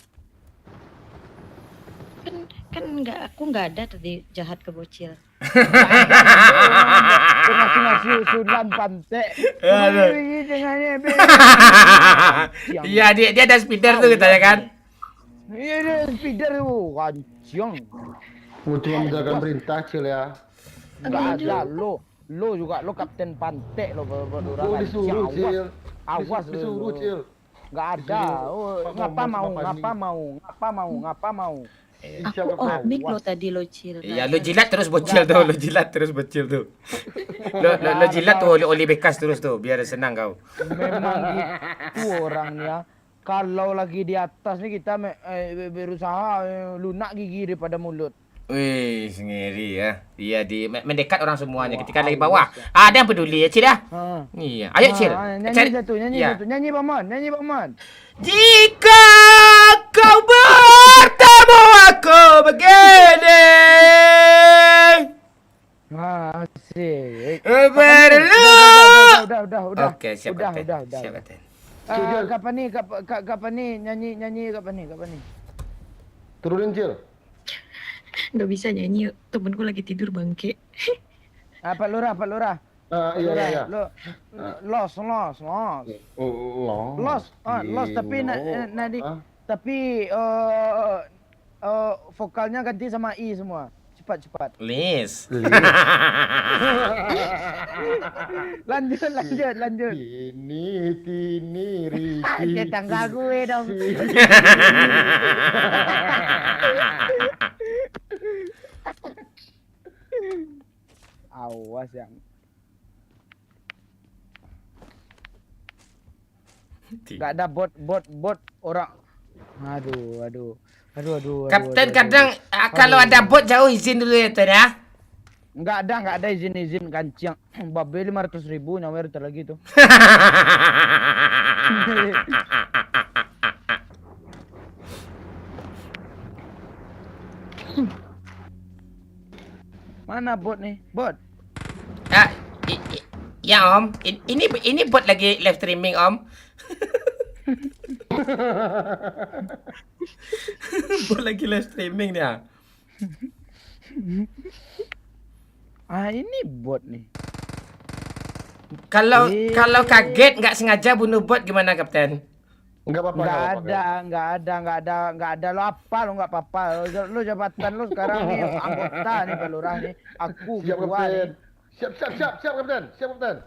Kan aku nggak ada tadi jahat ke bocil. Ngasih usulan pantek. Iya, dia ada speeder tuh katanya kan. Iya, dia speeder tuh, kancing. Cuma menjalankan perintah Cil ya. Enggak ada lo juga lo kapten pantek lo Lu disuruh Cil. Awas Disuruh Cil. Enggak ada. Ngapa mau? Aku omik lo tadi lo Cil. Iya, lo jilat terus bocil tuh, lo jilat tuh oli bekas terus tuh, biar senang kau. Memang gitu orangnya. Kalau lagi di atas nih kita berusaha lunak gigi daripada mulut. Wih, ngeri ya. Iya, mendekat orang semuanya. Ketika lagi bawah, ada yang peduli ya, Cil ya? Iya. Ayo, Cil. Nyanyi satu. Nyanyi Bang. Jika kau bertemu aku begini, asik. Perlu. Udah. Oke, siap. Udah. Siap, Kapten. Kapan nih nyanyi kapan nih? Turunin Cil. Nggak bisa nyanyi, temenku lagi tidur bangke. Pak Lurah. Iya. Los. Tapi vokalnya ganti sama I semua. Cepat. Lis. Lanjut. Tini, Riki. Tetangga gue dong. Awas yang. Gak ada bot orang. Aduh. Kapten kadang kalau ada bot jauh izin dulu ya, Ten ya. Enggak ada izin kancing. Babe 500.000 nyawer lagi tuh. Mana bot nih? Bot. Ya Om, ini bot lagi live streaming Om. Bot lagi live streaming dia. Ini bot nih. Kalau kaget nggak sengaja bunuh bot gimana Kapten? Enggak apa-apa. Enggak ada. Lo apa lo enggak apa-apa. Lo jabatan lo sekarang nih anggota nih Pak Lurah nih. Aku Siap Kapten. Siap Kapten.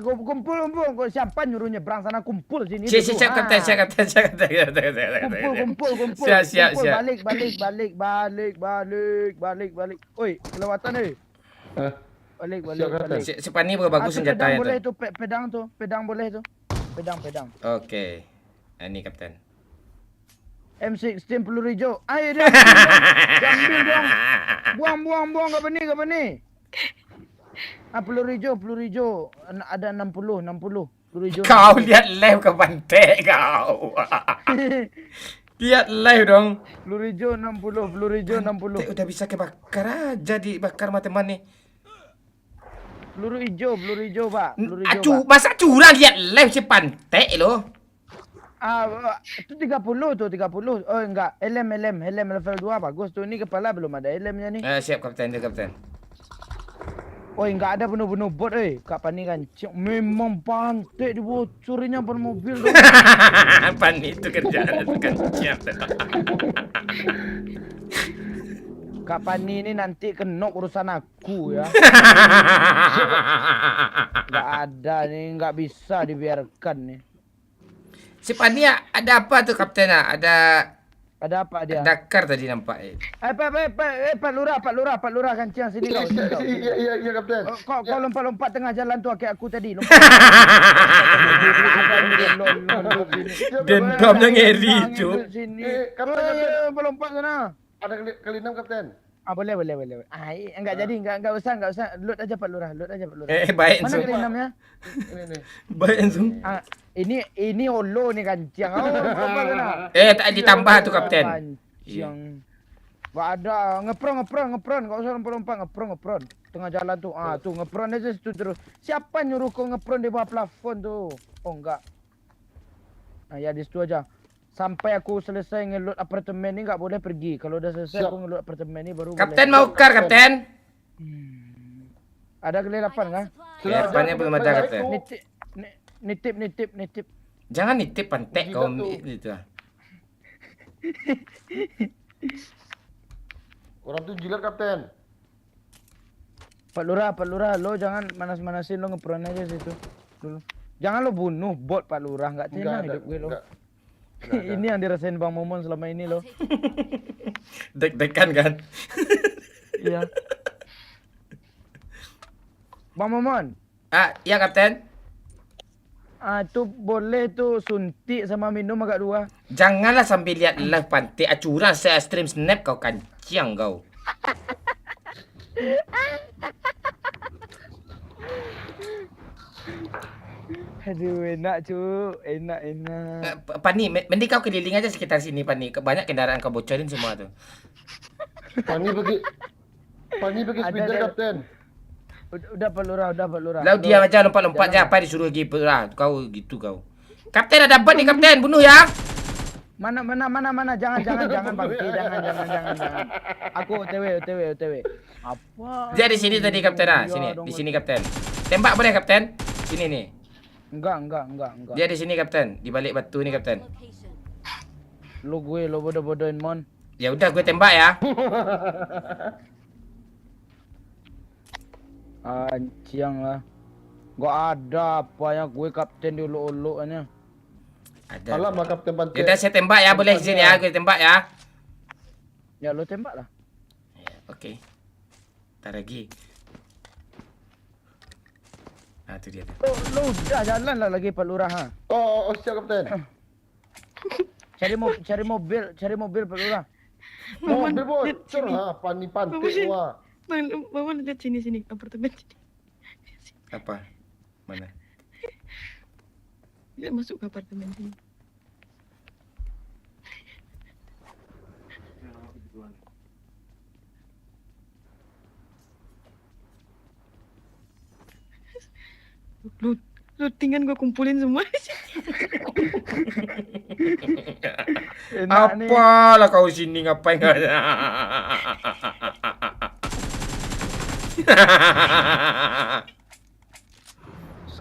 Kumpul. Siapa nyuruh nyebrang sana kumpul sini. Siap Kapten. Kumpul. Siap. Balik. Oi, kelewatan nih. Balik. Sepani bagus senjatanya boleh tuh. Pedang boleh tuh. Pedang. Oke. Ini Kapten. M16 peluru hijau. Ayo deh. Ambil dong. Buang apa nih? Peluru hijau. Ada 60 peluru hijau. Kau lihat live ke pantai kau. Lihat live dong. Peluru hijau 60. Udah bisa kebakar aja dibakar sama teman nih. Peluru hijau, Pak. Peluru hijau, Acu, Pak. masa curang lihat live si pantek lo. Itu 30 tuh, 30. Oh, enggak. Helm level 2 bagus tuh. Ini kepala belum ada helmnya nih. Siap kapten, dia kapten. Oh, enggak ada bunuh-bunuh bot, Kak Pani kan. Memang pantek dibocorinnya ban mobil tuh. Pani itu kerjaan itu kan. Kak Pani ini nanti kena urusan aku ya. Enggak ada nih, enggak bisa dibiarkan nih. Si Pani ada apa tuh kapten? Ada apa dia? Dakar tadi nampak. Pak Lurah kancing sini kau. Iya kapten. Kau lompat-lompat tengah jalan tuh kayak aku tadi. Dendamnya ngeri, Cuk. Sini. Kapten. Lompat sana. Ada kali 6 kapten. Boleh. Enggak jadi, enggak usah. Load aja Pak Lurah. Baik Mana Ensung. kali 6-nya? Ini. Baik Ensung. Ini holo nih kancing. Lompat sana. Tak ditambah tuh kapten. Kancing. Enggak ada, ngepron. Enggak usah lompat, ngepron. Tengah jalan tuh. Tuh ngepron aja situ terus. Siapa nyuruh kau ngepron di bawah plafon tuh? Oh, enggak. Ya di situ aja. Sampai aku selesai ngeload apartemen ini enggak boleh pergi. Kalau udah selesai aku ngeload apartemen ini baru Kapten boleh. mau kar kapten? Ada kelilapan kah? Kelilapannya belum ada kapten. Nitip. Jangan nitip pantek kau gitu. Orang tuh jilat kapten. Pak Lurah, lo jangan manas-manasin, lo ngepron aja situ dulu. Jangan lo bunuh bot Pak Lurah, enggak tenang hidup gue lo. Ini yang dirasain Bang Momon selama ini lo. Deg-degan kan? Iya. Bang Momon. Ya kapten. Itu boleh tuh suntik sama minum agak 2. Janganlah sambil lihat live pantek curang saya stream snap kau kancing kau. Aduh, enak cu, enak. Pani, mending kau keliling aja sekitar sini Pani. Banyak kendaraan kau bocorin semua tuh. Pani pergi speeder kapten. Udah Pak Lurah. Lalu dia aja lompat-lompat aja apa disuruh gitu lah. Kau gitu kau. Kapten ada bot nih kapten, bunuh ya. Mana, jangan bangke, jangan. Aku OTW. Apa? Dia di sini tadi kapten di sini kapten. Tembak boleh kapten? Sini nih. Enggak. Dia di sini kapten, di balik batu nih kapten. Lo bodoh-bodohin mon. Ya udah gue tembak ya. Anciang lah. Gak ada apa yang gue kapten diuluk-uluknya. Ada. Alamak kapten pantai. Ya udah saya tembak ya, boleh sini ya, gue tembak ya. Ya lo tembak lah. Ya, oke. Ntar lagi. Itu dia. Lo udah jalan lah lagi Pak Lurah ha. Oh, siap kapten. Cari mobil Pak Lurah. Mobil bocor Pani pantai wah. Bang, lihat sini apartemen sini. Apa? Mana? Lihat masuk ke apartemen sini. Lootingan gue kumpulin semua. Apalah kau sini ngapain?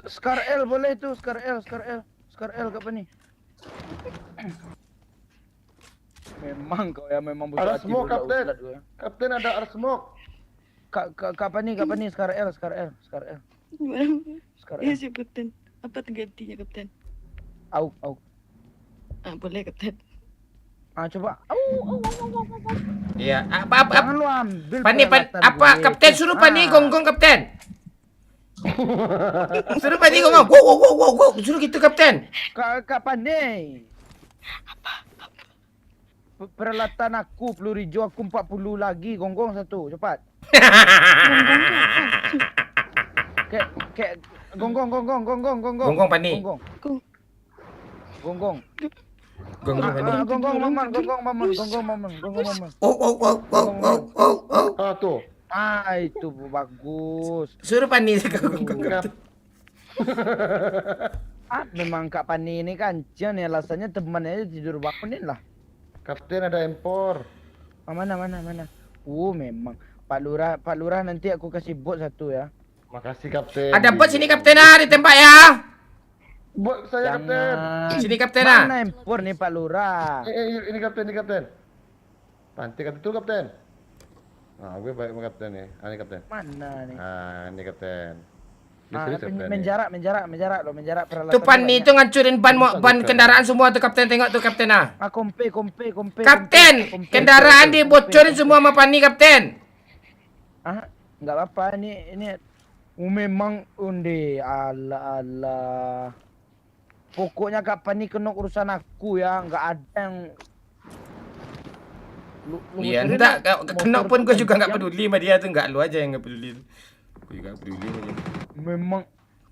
Scar L boleh tuh, Scar L kapan nih? Memang kau ya memang butuh Ada smoke kapten. Kapten ada smoke. Kapan nih Scar L? Iya sih kapten. Apa gantinya kapten? Au. Boleh kapten. Coba. Iya, Jangan lu ambil. Pani, apa kapten suruh Pani gonggong kapten. Suruh Pani gonggong. Wow. Suruh gitu kapten. Kak Pandai. Apa? Peralatan aku peluru hijau aku 40 lagi, gonggong 1, cepat. Kayak gonggong. Gonggong Pani. Gonggong. Gonggong Pani. Gonggong Maman. Oh. Tuh. Itu bagus. Suruh Pani Memang Kak Pani ini kancian ya, alasannya temannya tidur bangunin lah. Kapten ada empor. Mana. Memang Pak Lurah nanti aku kasih bot satu ya. Makasih Kapten. Ada bot sini Kapten ditembak ya. Bot saya Kapten. Sini Kapten Mana empor nih Pak Lurah? Ini Kapten. Pantik itu Kapten. Nah, gue baik sama Kapten nih. Ini Kapten. Mana nih? Ini Kapten. Menjarak peralatan. Tuh Pani itu ngancurin ban kendaraan semua tuh Kapten, tengok tuh Kapten Kompe. Kapten, kendaraan dibocorin semua sama Pani Kapten. Enggak apa-apa ini memang undi ala. Pokoknya Kak Pani kena urusan aku ya, enggak ada yang Ya enggak, kena pun gue juga enggak peduli sama dia tuh, enggak lu aja yang enggak peduli. Gue juga peduli sama dia. Memang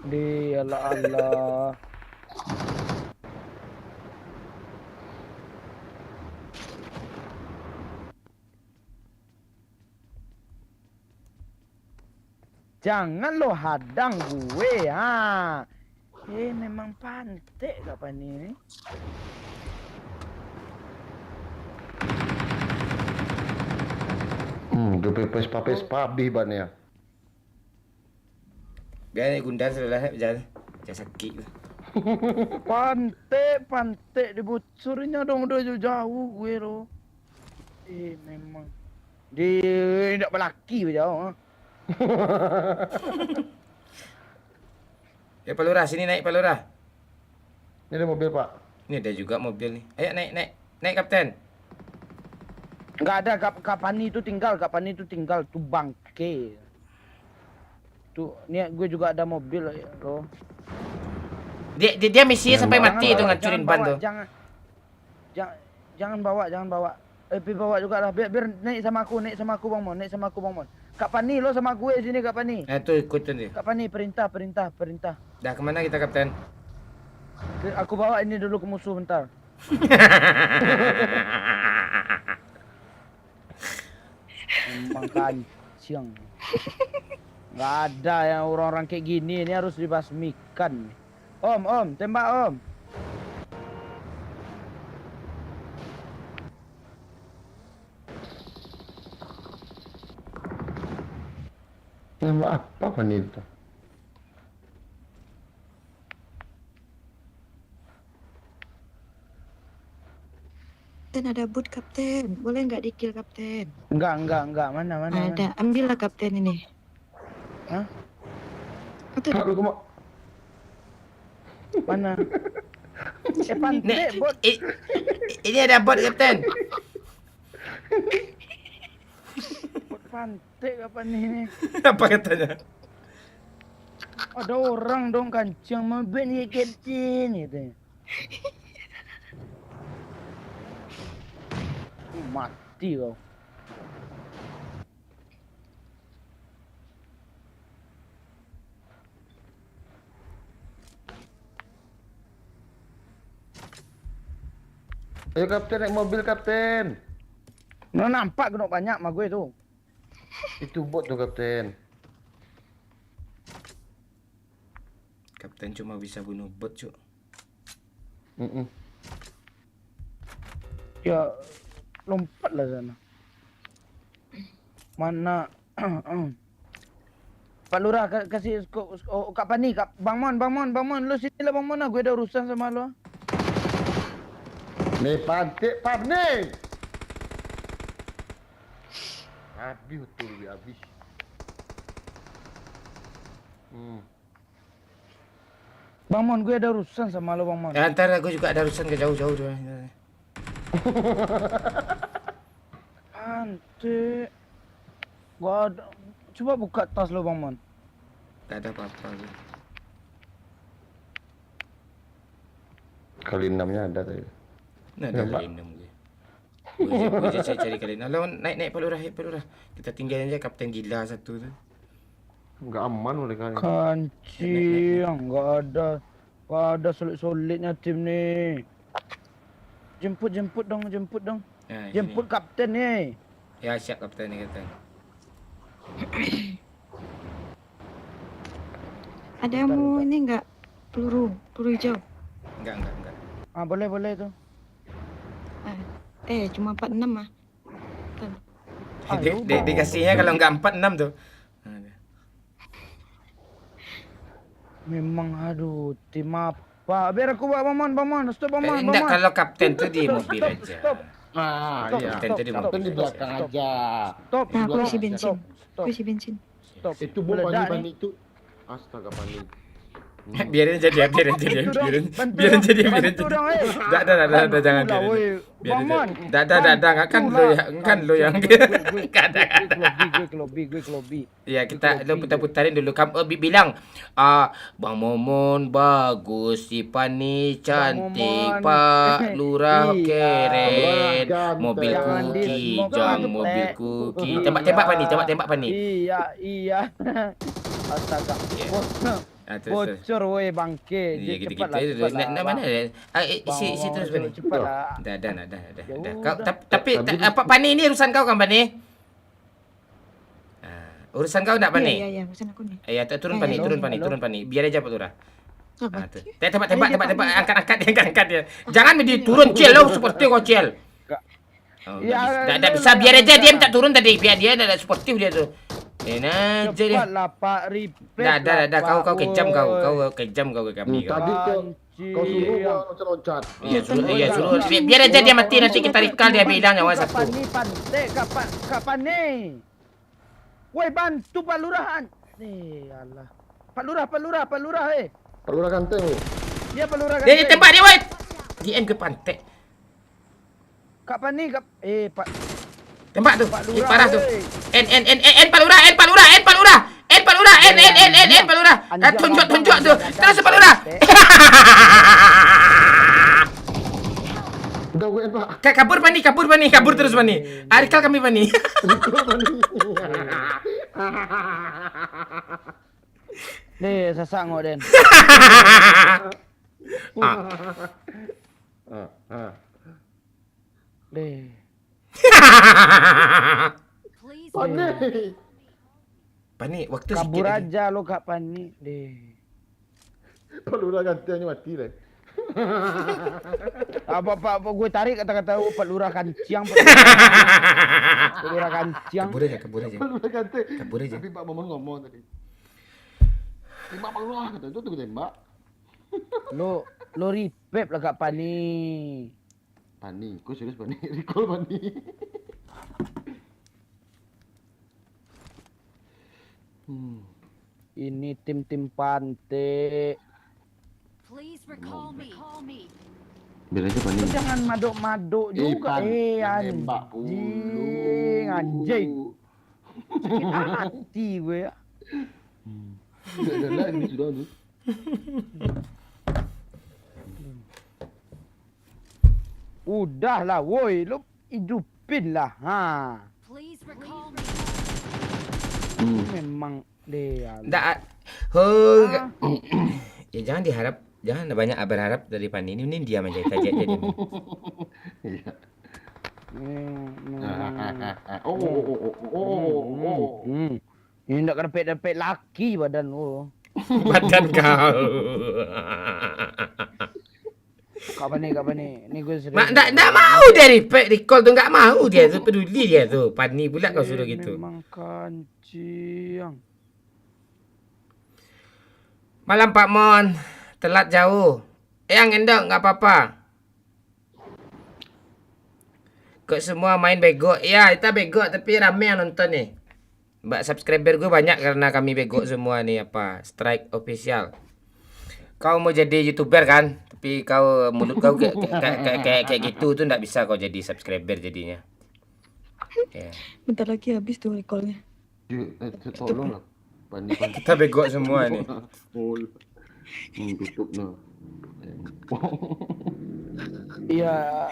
di ala. Jangan lo hadang gue memang pantek kapan ini. Gue pepes babi bannya. Biar Gundar sudah jalan sakit. Pantek dibocorinnya dong, udah jauh gue lo. Memang dia tidak berlaki jauh. Ya Pak Lurah, sini naik Pak Lurah. Ini ada mobil Pak. Ini ada juga mobil nih. Ayo naik Kapten. Enggak ada Kak Pani itu tinggal tuh bangke. Tuh, nih gue juga ada mobil loh. Dia misinya sampai mati itu ngancurin ban tuh. Jangan bawa. Bawa juga lah. Biar naik sama aku Bang Mon. Kak Pani lo sama gue sini Kak Pani. Tuh ikutin dia. Kak Pani perintah. Dah kemana kita Kapten? Aku bawa ini dulu ke musuh bentar. Memang kancing. Nggak ada yang orang-orang kayak gini, ini harus dibasmikan. Om, tembak Om. Nembak apa kan itu? Kapten ada boot Kapten, boleh nggak di-kill Kapten? Enggak, mana. Ada, ambillah Kapten ini. Hah? Pak lu kemana? Mana? Pantek bot. Ini ada bot Kapten. Bot pantek apa nih? Apa katanya? Ada orang dong kancing mau ben Kapten gitu. Mati kau. Ayo Kapten, naik mobil Kapten. Nampak kena banyak sama gue tuh. Itu bot tuh Kapten. Kapten cuma bisa bunuh bot, Cuk. Ya lompatlah sana. Mana? Pak Lurah kasih Kak Pani, Bang Mon, lu sini lah Bang Mon, gue ada urusan sama lu. Nih pantik Pak nih. Habis betul habis. Bang Mon, gue ada urusan sama lu Bang Mon. Ya, ntar gue juga ada urusan ke jauh-jauh tuh. Pantik. Gua ada. Coba buka tas lu Bang Mon. Gak ada apa-apa gue. Kali 6-nya ada tadi. Nah, ada kali 6 gue. Gue cari kali 6. Lawan naik Pak Lurah. Kita tinggalin aja Kapten gila satu tu. Enggak aman oleh kali. Kancing, enggak ada sulit-sulitnya tim ni. Jemput dong. Nah, Jemput sini. Kapten ni. Ya siap Kapten ni Kapten. Ada yang mau ini enggak? Peluru hijau. Enggak. Ah, boleh tuh. Cuma 46 mah. Dikasihnya kalau enggak 46 tuh. Memang aduh, tim apa? Biar aku bawa Bang Mon. Stop Bang Mon. Enggak, kalau kapten tuh di mobil aja. Stop. Ah, iya. Kapten tuh di mobil. Di belakang aja. Stop. Nah, aku isi Stop. bensin. Stop. Itu bom Meledak panik nih. itu. Astaga panik. Biarin jadi. Biarin jadi. Bantu dong, eh. Dah, jangan Bantu lah, woi. biarin. Bang Mon. Dah, kan lo yang. Gue ke lobby. Ya, kita lo putar-putarin dulu. Kamu bilang, Bang Momon bagus, si Pani cantik, Momon. Pak Lurah Iya. keren, Ganteng. mobil Jangan kuki, semoga jang gitu, mobil Teh. kuki. Tembak Pani. Iya. Astaga. Terus. Bocor woi bangke. Iya, Dia gitu-gitu. cepatlah. Nah, mana ada? Si terus Pani. Cepatlah. Dah. Ya Kau, udah. tapi apa Pani ini urusan kau kan Pani? Urusan kau enggak Pani? Iya, pesan aku nih. Ya, turun Pani. Biar aja Pak Lurah. Apa? Tuh. Tembak, angkat dia. Jangan turun Cel lo seperti kau Cel. Ya, Enggak bisa, biar aja dia minta turun tadi. Biar dia ada sportif dia tuh. Enak aja dia. Cepatlah Pak Ripet. Dah, kau kejam kau ke kami kau. Tadi kau suruh gua loncat-loncat. Iya, suruh. Biar aja dia mati, nanti kita recall dia bilang nyawa satu. Kapan nih? Woi, bantu Pak Lurahan. Alah. Pak Lurah, eh. Perlu ganteng. Dia Pak Lurah. Dia tembak dia, woi. DM ke pantai. Kapan nih? Pak. Tembak tuh. Pak Lurah, Parah tuh. woi. Pak Lurah. Tunjuk tuh. Terus Pak Lurah. Udah gue Pak. Kabur Pani. Kabur terus Pani. Arikal kami Pani. Nih, sasak ngok Den. Deh. Please Pani, waktu Kabur sikit lagi. aja lo Kak Pani. Deh. Perlu gantengnya mati deh. Apa gue tarik kata-kata Pak Lurah kanciang. Pak Lurah kanciang. Kabur aja. Perlu ganteng. Kabur aja. Tapi Pak Momon ngomong tadi. Tembak Pak Lurah kata itu tuh tembak. Lo ripep lah Kak Pani. Pani, kau serius Pani? Recall Pani. Ini tim pantai. Please recall me. Biar aja Pani. Jangan maduk-maduk juga. Tembak Anjing. Sakit hati gue ya. Udah ini sudah tuh. Udahlah woi, lo hidupin lah. Please recall me. Memang deh. Enggak. Ya jangan banyak berharap dari Pani. Ini diam aja aja. Iya. Ini ndak kerpet-kerpet laki badan lo. Badan kau. Kapan nih? Ini gue serius. Nggak mau dia recall tuh, nggak mau dia tuh, peduli dia tuh. Pani pula kau suruh gitu. Memang kanciang. Malam Pak Mon, telat jauh. Yang endok nggak apa-apa. Kok semua main bego? Ya, kita bego tapi rame yang nonton nih. Mbak subscriber gue banyak karena kami bego semua nih apa? Strike official. Kau mau jadi YouTuber kan? Tapi kau mulut kau kayak gitu tuh nggak bisa kau jadi subscriber jadinya. Ya. Bentar lagi habis tuh recall-nya. Tolong lah. Pani. Kita bego semua nih. Tutup no. Iya.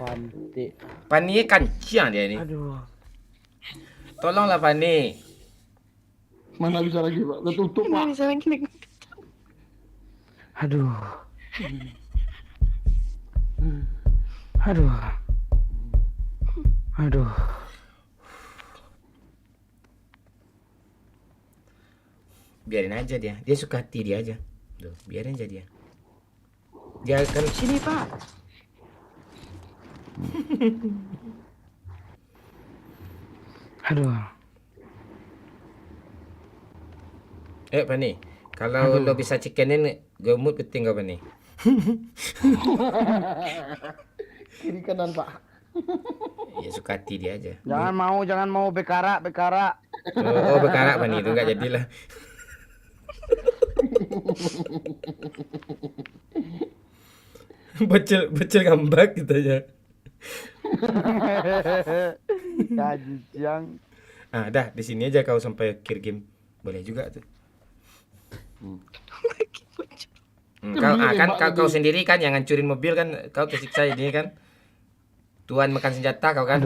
Pantai. Pani kanciang dia nih. Aduh. Tolonglah Pani. Mana bisa lagi Pak? Udah tutup Pak. Bisa lagi nih. Aduh. Biarin aja dia. Dia suka hati dia aja. Tuh, biarin aja dia. Dia kan Sini, Pak. Aduh. Pani. Kalau lo bisa chickenin, gemut penting kau Pani. Kiri kanan Pak. Ya suka hati dia aja. Jangan mau bekara. Oh, berkarak Pani itu enggak jadilah. Bocil ngambek gitu aja. Kajang. Dah di sini aja kau sampai akhir game. Boleh juga tuh. Kau sendiri kan yang ngancurin mobil kan, kau kesiksa ini kan. Tuan makan senjata kau kan.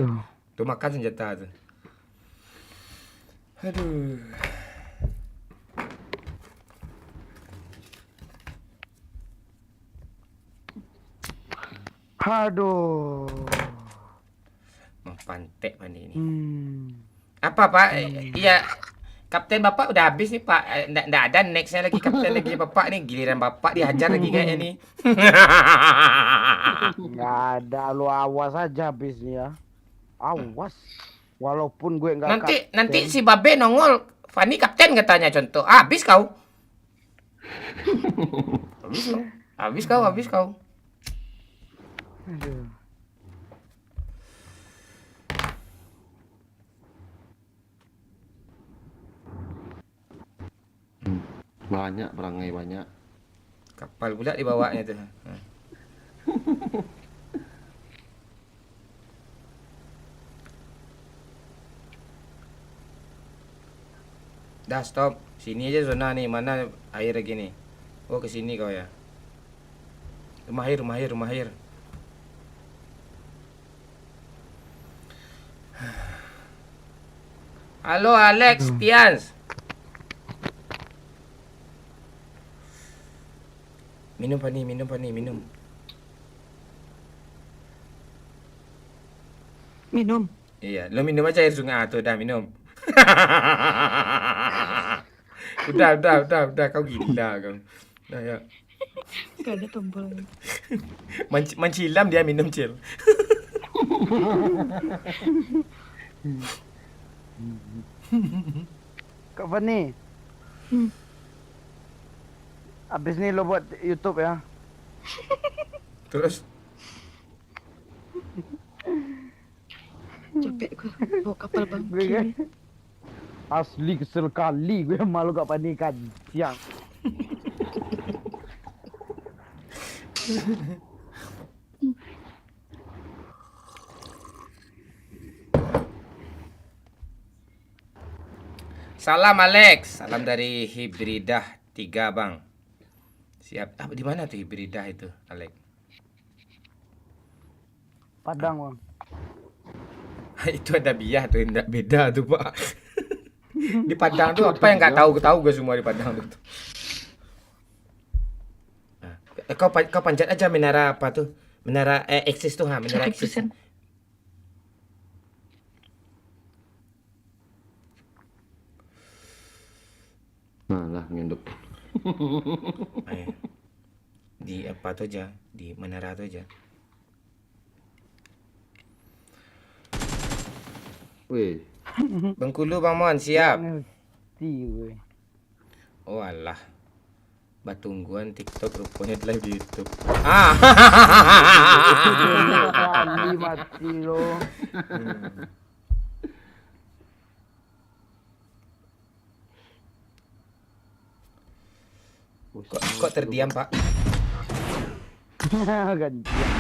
Tuh makan senjata tuh. Aduh. Aduh. Mempantek Pani ini. Apa Pak? Iya. Kapten Bapak udah habis nih Pak. Nggak ada nextnya lagi kapten lagi Bapak nih. Giliran Bapak dihajar lagi kayaknya nih. Nggak ada, lu awas aja habisnya. Awas. Walaupun gue nggak Nanti si Babe nongol. Fani kapten katanya contoh. Habis kau. Habis kau. Aduh. Banyak perangai banyak. Kapal pula dibawanya tuh. Dah stop. Sini aja zona nih. Mana air lagi nih? Oh ke sini kau ya. Rumah air. Halo Alex, Pians. Minum Pani, minum. Minum. Iya, lo minum aja air sungai tuh, dah minum. udah, kau gila kau. Dah ya. Gak ada tombol. Mencilam dia minum cil. Kapan nih? Abis nih lo buat YouTube ya? Terus? Capek gue bawa kapal bang. Asli kesel kali gue malu gak panikan siang. Salam Alex, salam dari Hibridah 3 bang. Siap. Di mana tuh Hibridah itu, Alex? Padang bang. Itu ada biah tuh, enggak beda tuh pak. Di Padang tuh apa yang nggak tahu gue semua di Padang tuh. Kau panjat aja menara apa tuh? Menara Axis tuh, menara Axis. Malah ngenduk. Di apa tuh aja, di menara tuh aja. Wih. Bengkulu Bang Mon, siap. Gue. Oh alah. Batungguan TikTok rupanya live di YouTube. Kali mati lo. Kok terdiam Pak? Gantian.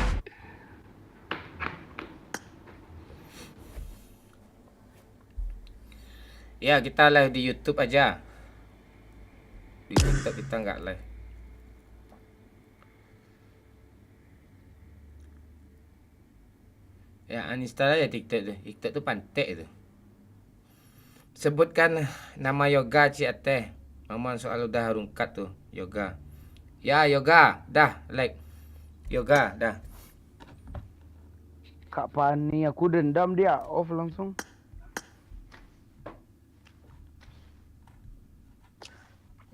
Ya kita live di YouTube aja. Di TikTok kita nggak live. Ya uninstall aja TikTok tuh. TikTok tuh pantek itu. Sebutkan nama yoga Cik Ateh. Maman soal udah rungkat tuh yoga. Ya yoga, dah like. Yoga, dah. Kak Pani, aku dendam dia off langsung.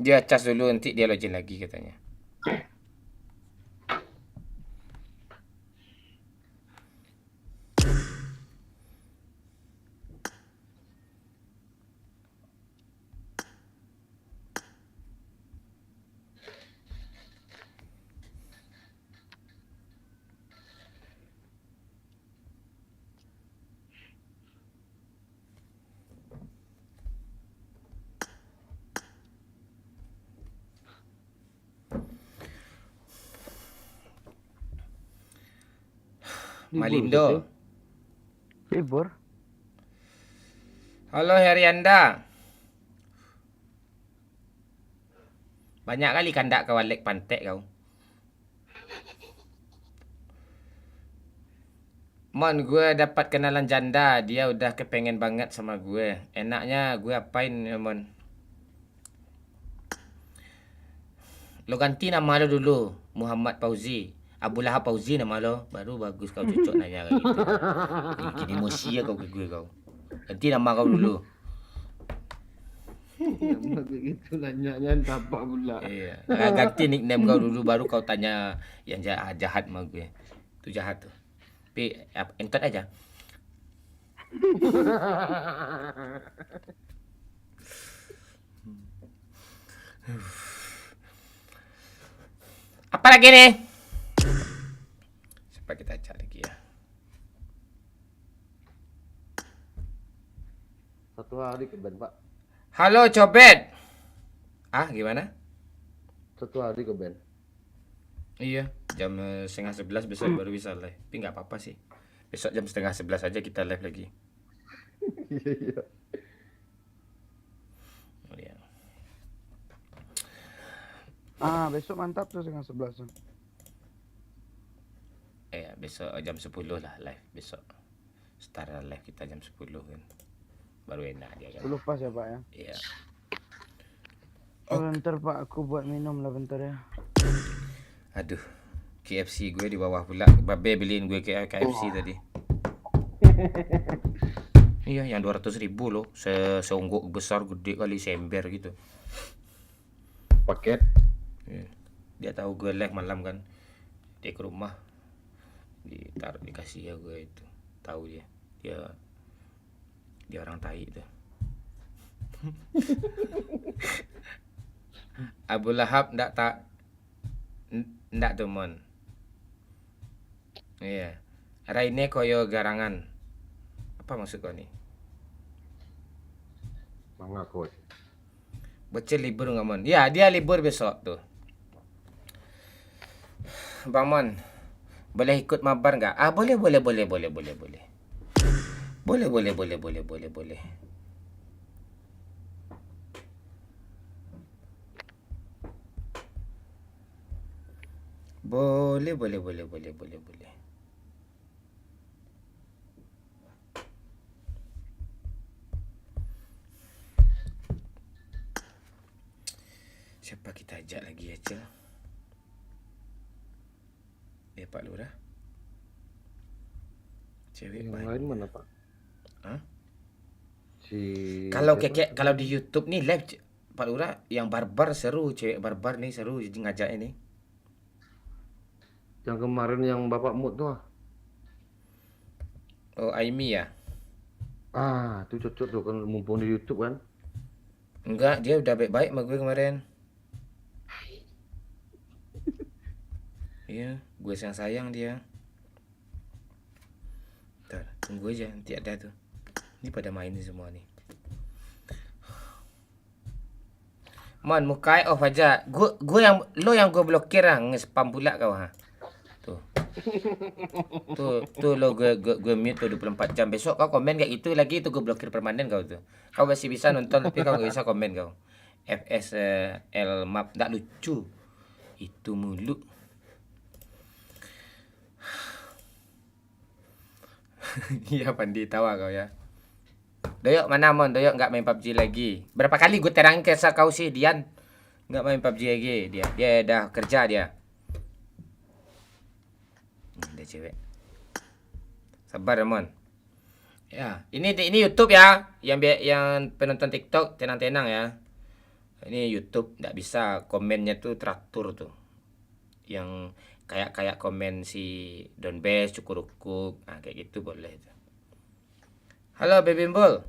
Dia cas dulu nanti dia login lagi katanya. Malindo. Libur. Halo Herianda. Banyak kali kandak kau Alek pantek kau. Mon, gue dapat kenalan janda. Dia udah kepengen banget sama gue. Enaknya gue apain ya, Mon? Lo ganti nama lo dulu. Muhammad Fauzi. Abu Lahab Fauzi nama lo. Baru bagus kau cocok nanya kayak gitu. Bikin emosi ya kau ke gue kau. Ganti nama kau dulu. Nama kayak gitu nanya tapak pula. Iya. Ganti nickname kau dulu baru kau tanya yang jahat sama gue. Itu jahat tuh. Tapi entot aja. Apa lagi nih? Coba kita cari lagi ya. Satu hari ke band, Pak. Halo Cobet. Ah, gimana? Satu hari ke band. Iya, jam 10:30 besok baru bisa live. Tapi nggak apa-apa sih. Besok jam 10:30 aja kita live lagi. Iya. Oh, iya. Besok mantap tuh 10:30. Besok jam 10 lah live besok. Start live kita jam 10 kan. Baru enak dia kan. 10 pas ya, Pak ya? Iya. Bentar, Pak, aku buat minum lah bentar ya. Aduh, KFC gue di bawah pula. Babe beliin gue KFC tadi. Iya, yang 200.000 loh. Seonggok besar gede kali sember gitu. Paket. Iya. Dia tahu gue live malam kan. Dia ke rumah. Dikasih ya gue itu. Tahu dia. Dia orang tai itu. Abu Lahab ndak tuh mon. Iya. Raine koyo garangan. Apa maksud kau nih? Mangga coach. Bocil libur nggak mon? Ya dia libur besok tuh. Bang Mon, boleh ikut mabar nggak? Boleh. Boleh. Boleh. Siapa kita ajak lagi ya, Cil? Pak Lurah. Cewek yang baik. lain mana, Pak? Hah? Kalau Kalau di YouTube nih live Pak Lurah yang barbar seru, cewek barbar nih seru ngajak ini. yang kemarin yang Bapak Mut tuh. Oh, Aimi ya? Itu cocok tuh kan mumpung di YouTube kan. Enggak, dia udah baik-baik sama gue kemarin. Iya, gue sayang dia. Ntar, tunggu aja, nanti ada tuh. Ini pada main nih semua nih. Mon, mukai off aja. Lo yang gue blokir lah, nge-spam pula kau ha. Tuh lo gue mute tuh 24 jam. Besok kau komen kayak gitu lagi tuh gue blokir permanen kau tuh. Kau masih bisa nonton tapi kau gak bisa komen kau. FSL map nggak lucu. Itu mulu. Iya Pandi tawa kau ya. Doyok mana Mon? Doyok nggak main PUBG lagi. Berapa kali gue terang kesah kau sih Dian? Nggak main PUBG lagi dia. Dia dah kerja dia. Ada cewek. Sabar ya Mon. Ya, ini YouTube ya. Yang penonton TikTok tenang-tenang ya. Ini YouTube nggak bisa, komennya tuh teratur tuh. Yang kayak komen si Don Bes, Cukurukuk, nah kayak gitu boleh tuh. Halo Baby Bimbul.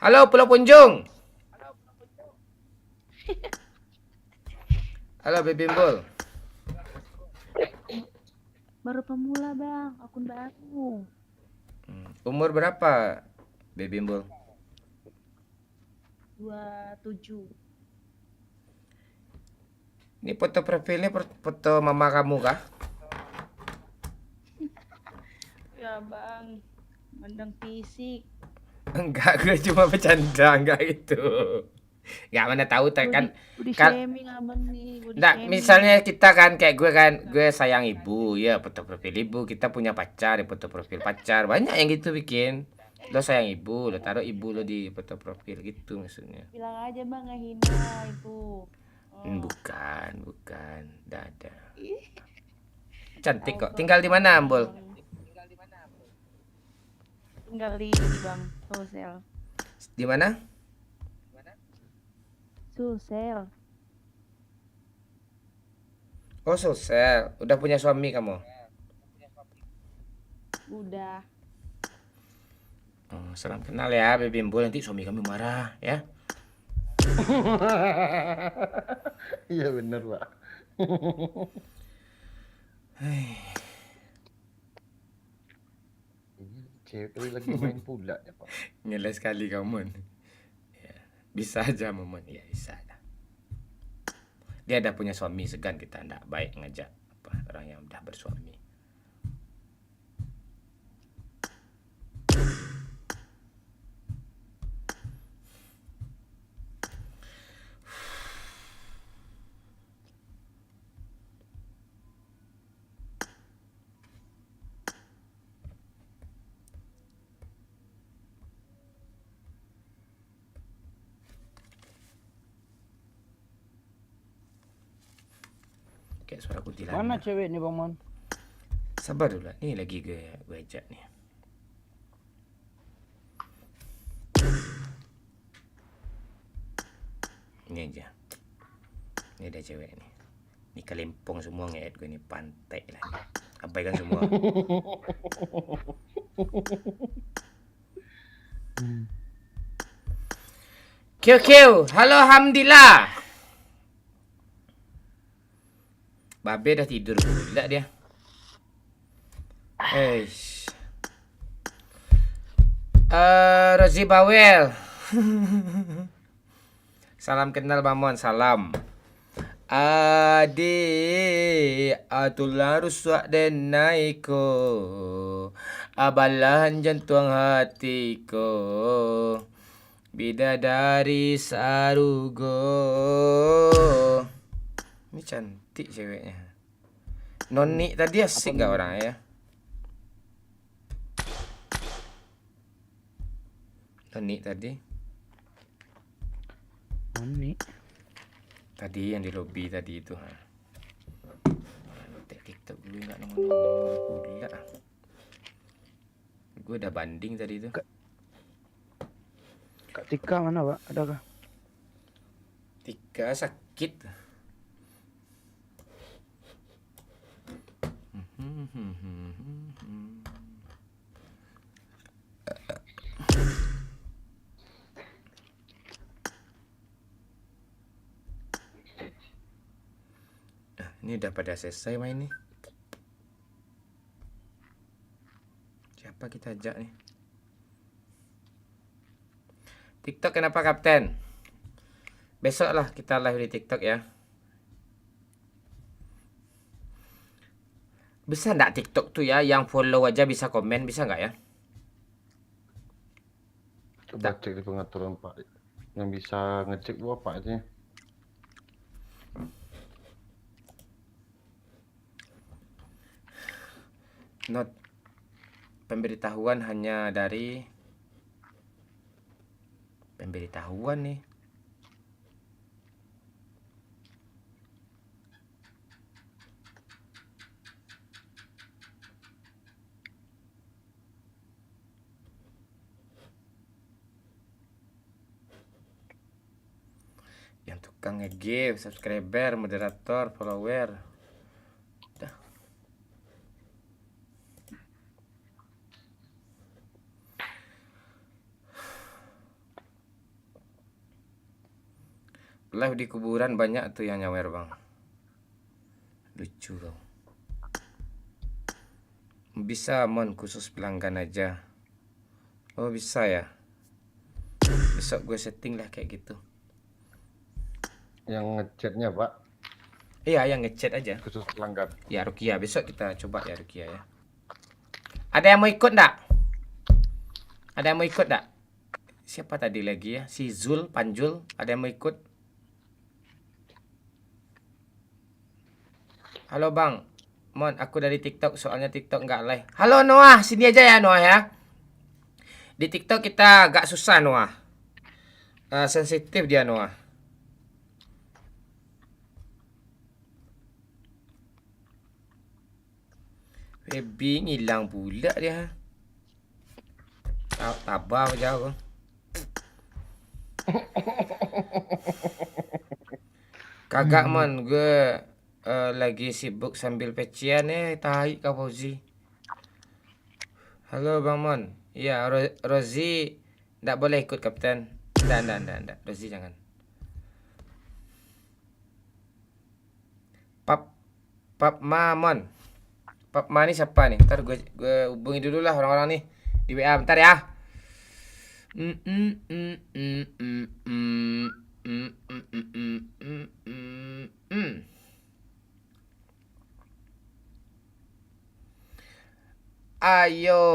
Halo Pulau Punjung. Halo Baby Bimbul. Baru pemula bang, akun baru. Umur berapa Baby Bimbul? 27. Ini foto profilnya foto mama kamu kah? Ya bang, mandang fisik. Enggak, gue cuma bercanda, enggak gitu. Enggak mana tahu kan Body kan shaming abang nih, body enggak, shaming. misalnya kita kan kayak gue sayang ibu, ya foto profil ibu, kita punya pacar, ya foto profil pacar. Banyak yang gitu bikin. Lo sayang ibu, lo taruh ibu lo di foto profil gitu maksudnya. Bilang aja bang ngehina itu. Bukan. Enggak ada. Cantik kok. Tinggal di mana, Ambol? Tinggal di bang, Sulsel. Di mana? Sulsel. Oh, Sulsel. Udah punya suami kamu? Udah. Oh, salam kenal ya, Baby Bimbul. Nanti suami kami marah, ya. Iya bener Pak. Ini cewek kali lagi main pula ya Pak. Ngeles sekali kamu. Ya, bisa aja Momon, ya bisa. Dia ada punya suami, segan kita ndak baik ngajak orang yang udah bersuami. Kayak suara kuntilanak. Mana cewek nih Bang Mon? Sabar dulu, nih lagi gue ajak nih. Ini aja. Ini ada cewek nih. Ini Kalimpong semua nge-add gue nih, pantai lah nih. Abaikan semua. Kiu, halo Hamdillah. Babe dah tidur pula dia. Rozi Bawel. Salam kenal Bamon, salam. Adi atulah rusak dan naiko, abalahan jantung hatiku, bidadari sarugo. Ini cantik ceweknya. Noni tadi asik nggak orangnya ya? Noni tadi. Noni. Tadi yang di lobby tadi itu. TikTok dulu nggak nongol pula. Gue udah banding tadi itu. Kak Tika mana Pak? Adakah? Tika sakit. Ini udah pada selesai main nih. Siapa kita ajak nih? TikTok kenapa Kapten? Besok lah kita live di TikTok ya. Bisa nggak TikTok tuh ya, yang follow aja bisa komen, bisa nggak ya? Coba cek di pengaturan Pak. Yang bisa ngecek gua apa aja. Not pemberitahuan hanya dari pemberitahuan nih. tukang nge-give, subscriber, moderator, follower. Udah. Live di kuburan banyak tuh yang nyawer bang. Lucu kau. Bisa mon khusus pelanggan aja. Oh bisa ya. Besok gue setting lah kayak gitu. Yang ngechatnya Pak, Iya yang ngechat aja. khusus pelanggan. Ya Rukia, besok kita coba ya Rukia ya. Ada yang mau ikut ndak? Ada yang mau ikut ndak? Siapa tadi lagi ya? Si Zul, Panjul, ada yang mau ikut? Halo bang, Mon, aku dari TikTok, soalnya TikTok nggak live. Halo Noah, sini aja ya Noah ya. Di TikTok kita agak susah Noah. Sensitif dia Noah. Baby ngilang pula dia. Tabah jauh. Kagak Mon, gue lagi sibuk sambil pecian tahi kau Fauzi. Halo Bang Mon. Iya, Rozi ndak boleh ikut Kapten. Ndak. Rozi jangan. Pap Mamon. Pap Ma ini siapa nih? Ntar gue hubungi dulu lah orang-orang nih di WA bentar ya. Ayo.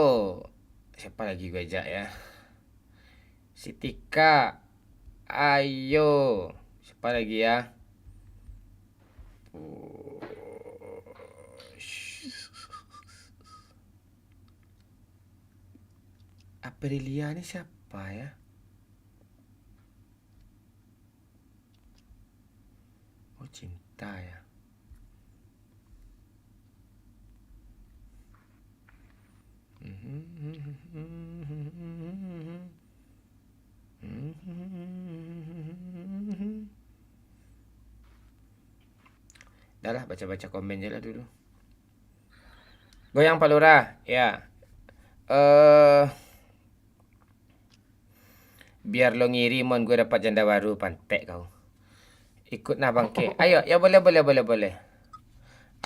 Siapa lagi gue ajak ya? Si Tika. Ayo. Siapa lagi ya? Aprilia ini siapa ya? Oh cinta ya. Dah lah baca-baca komen je lah dulu. Goyang Pak Lurah, ya. Biar lo ngiri mon gue dapat janda baru, pantek kau. Ikut nah bangke. Ayo, ya boleh.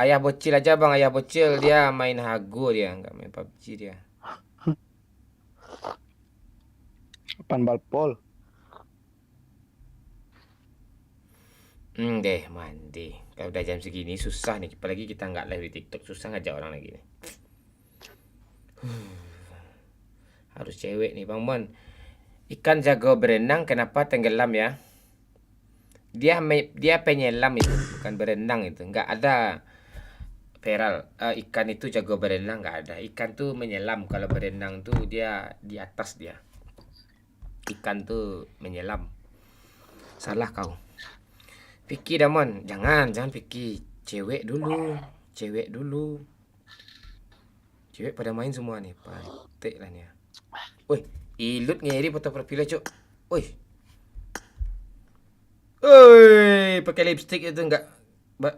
Ayah bocil aja bang, ayah bocil dia main hago dia, enggak main PUBG dia. Pan balpol. Deh mandi. Kalau udah jam segini susah nih, apalagi kita nggak live di TikTok, susah ngajak orang lagi nih. Harus cewek nih Bang Mon. Ikan jago berenang kenapa tenggelam ya? Dia penyelam itu, bukan berenang itu. Nggak ada Feral. Ikan itu jago berenang nggak ada. Ikan tuh menyelam. Kalau berenang tuh dia di atas dia. Ikan tuh menyelam. Salah kau. Fikir Damon, jangan fikir. Cewek dulu. Cewek pada main semua nih, pantek lah nih. Woi, Ilut ngeri foto profilnya, Cuk. Woi, pakai lipstick itu enggak.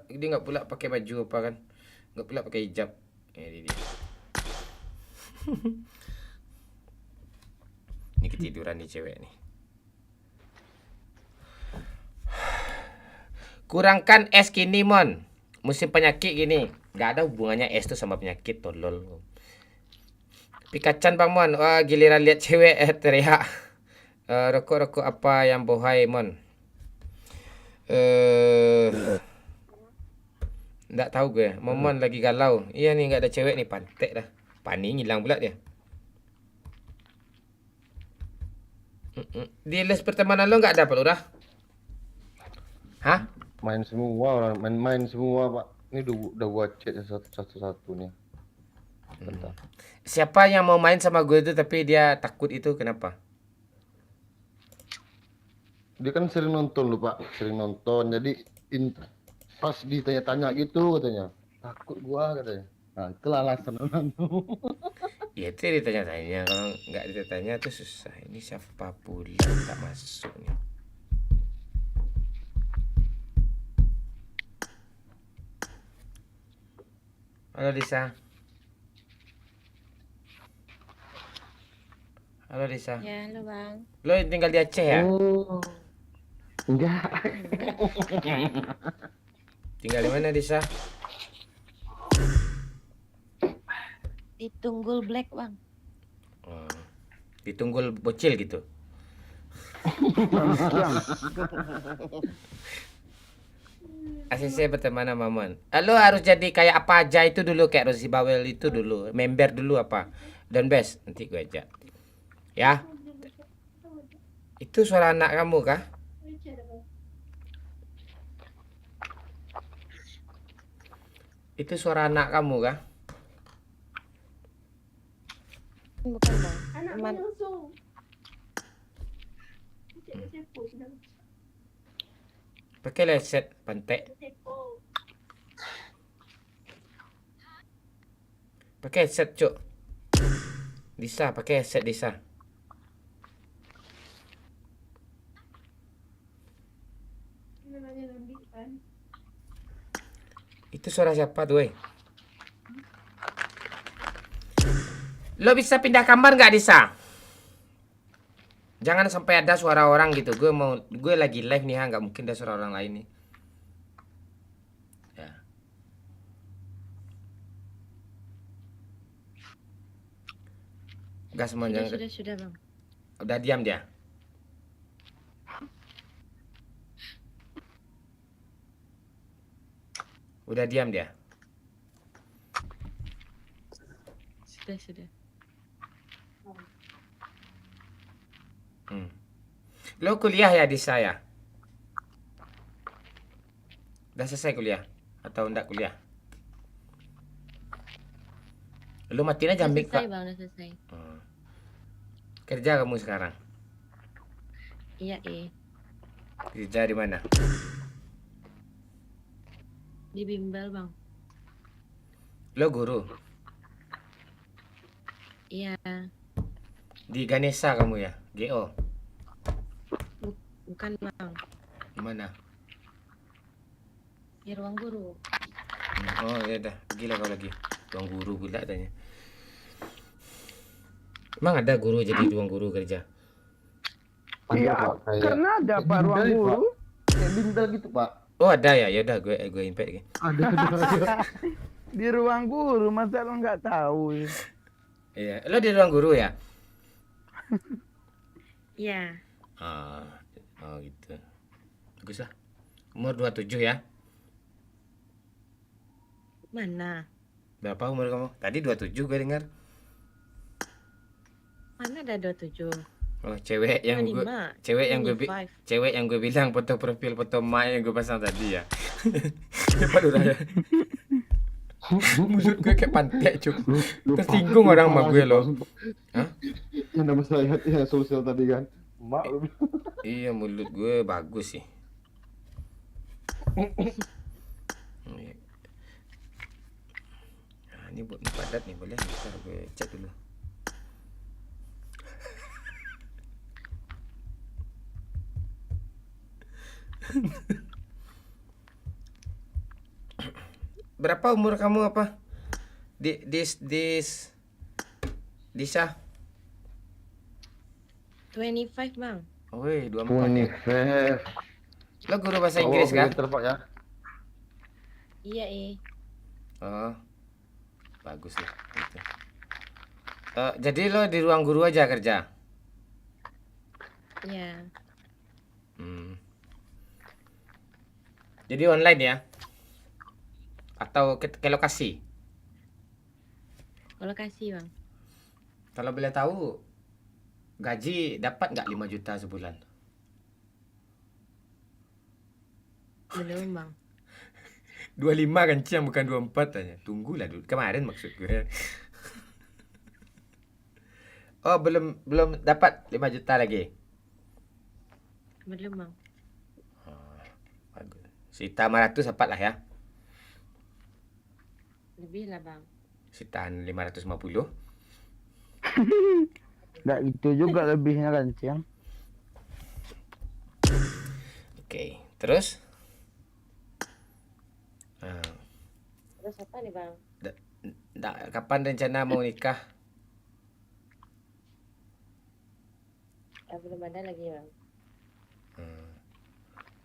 Dia enggak pula pakai baju apa kan? Enggak pula pakai hijab. Ini dia. Ini ketiduran nih cewek nih. Kurangkan es kini Mon. Musim penyakit gini. Gak ada hubungannya es tuh sama penyakit, tolol. Pikacan Bang Mon. Wah, giliran lihat cewek teriak. Rokok apa yang bohai Mon? Nggak tahu gue. Momon lagi galau. Iya nih nggak ada cewek nih, pantek dah. Pani ngilang pula dia. Di les pertemanan lo nggak ada Pak Lurah? Hah? Main semua orang, main semua Pak. Ini udah buat chat satu-satu nih. Bentar. Siapa yang mau main sama gue itu tapi dia takut itu kenapa? Dia kan sering nonton loh Pak, sering nonton. Jadi pas ditanya-tanya gitu katanya, takut gua katanya. Nah itulah alasan orang tuh. Ya itu ditanya-tanya, kalau nggak ditanya tuh susah. Ini siapa pula nggak masuk nih. Halo Disa. Halo Disa. Ya, halo Bang. Lo tinggal di Aceh ya? Oh, enggak. Tinggal di mana Disa? Di Tunggul Black, Bang. Oh, di Tunggul Bocil gitu. ACC berteman sama Mon. Lo harus jadi kayak apa aja itu dulu, kayak Rosie Bawel itu dulu. Member dulu apa. Dan best, nanti gue ajak. Ya. Itu suara anak kamu kah? Itu suara anak kamu kah? Bukan, Bang. Teman. Pakai headset pantek. Pakai headset, Cuk. Disa, pakai headset Disa. Itu suara siapa tuh, weh? Lo bisa pindah kamar nggak, Disa? Jangan sampai ada suara orang gitu. Gue lagi live nih, nggak mungkin ada suara orang lain nih. Ya. Gas mau jangan. Sudah, Bang. Udah diam dia. Udah diam dia. Sudah. Lo kuliah ya di saya? Udah selesai kuliah? Atau enggak kuliah? Lo matiin aja mic, Pak. Bang, udah selesai. Kerja kamu sekarang? Iya, Kerja di mana? di bimbel, Bang. Lo guru? Iya, Di Ganesha kamu ya? GO? bukan, Bang. Di mana? Di ruang guru. Oh ya dah, gila kau lagi. Ruang guru gila tanya. Emang ada guru jadi ruang guru kerja? Iya, Pak, kayak Karena ada kayak Pak ruang bimbel, guru. Pak. Kayak bimbel gitu, Pak. Oh ada ya, ya udah gue impet lagi. Ada. Di ruang guru, masa lo nggak tahu? Iya, lo di ruang guru ya? Iya. Oh gitu. Bagus lah. Umur 27 ya? Mana? Berapa umur kamu? Tadi 27 gue dengar. Mana ada 27? Oh, cewek yang gue 25, cewek yang gue bilang foto profil foto mak yang gue pasang tadi ya. Cepat udah ya. Mulut gue kayak pantek, Cuk. Tersinggung orang sama gue loh. Hah? Yang nama saya ya sosial tadi kan. Mak lu. Iya, mulut gue bagus sih. Nah, ini buat padat nih, boleh? Ntar gue cek dulu. Berapa umur kamu apa? Disa? 25, Bang. Woi, 24 ya. Unifes. Lo guru bahasa Inggris kan? Pak ya. Iya, Oh, bagus lah. Gitu. Jadi lo di ruang guru aja kerja? Iya. Jadi online ya? Atau ke lokasi? Ke lokasi, Bang. Kalau boleh tahu, gaji dapat nggak 5 juta sebulan? Belum, Bang. 25 kan Ciam, bukan 24 tanya. Tunggulah dulu. Kemarin maksud gue. Oh, belum dapat 5 juta lagi. Belum, Bang. Bagus. Sita 500 dapat lah ya. Lebih lah, Bang. Sitaan 550. Nggak gitu juga lebihnya kan, Ciang. Oke, terus? Terus apa nih, Bang? Kapan rencana mau nikah? Belum ada lagi bang.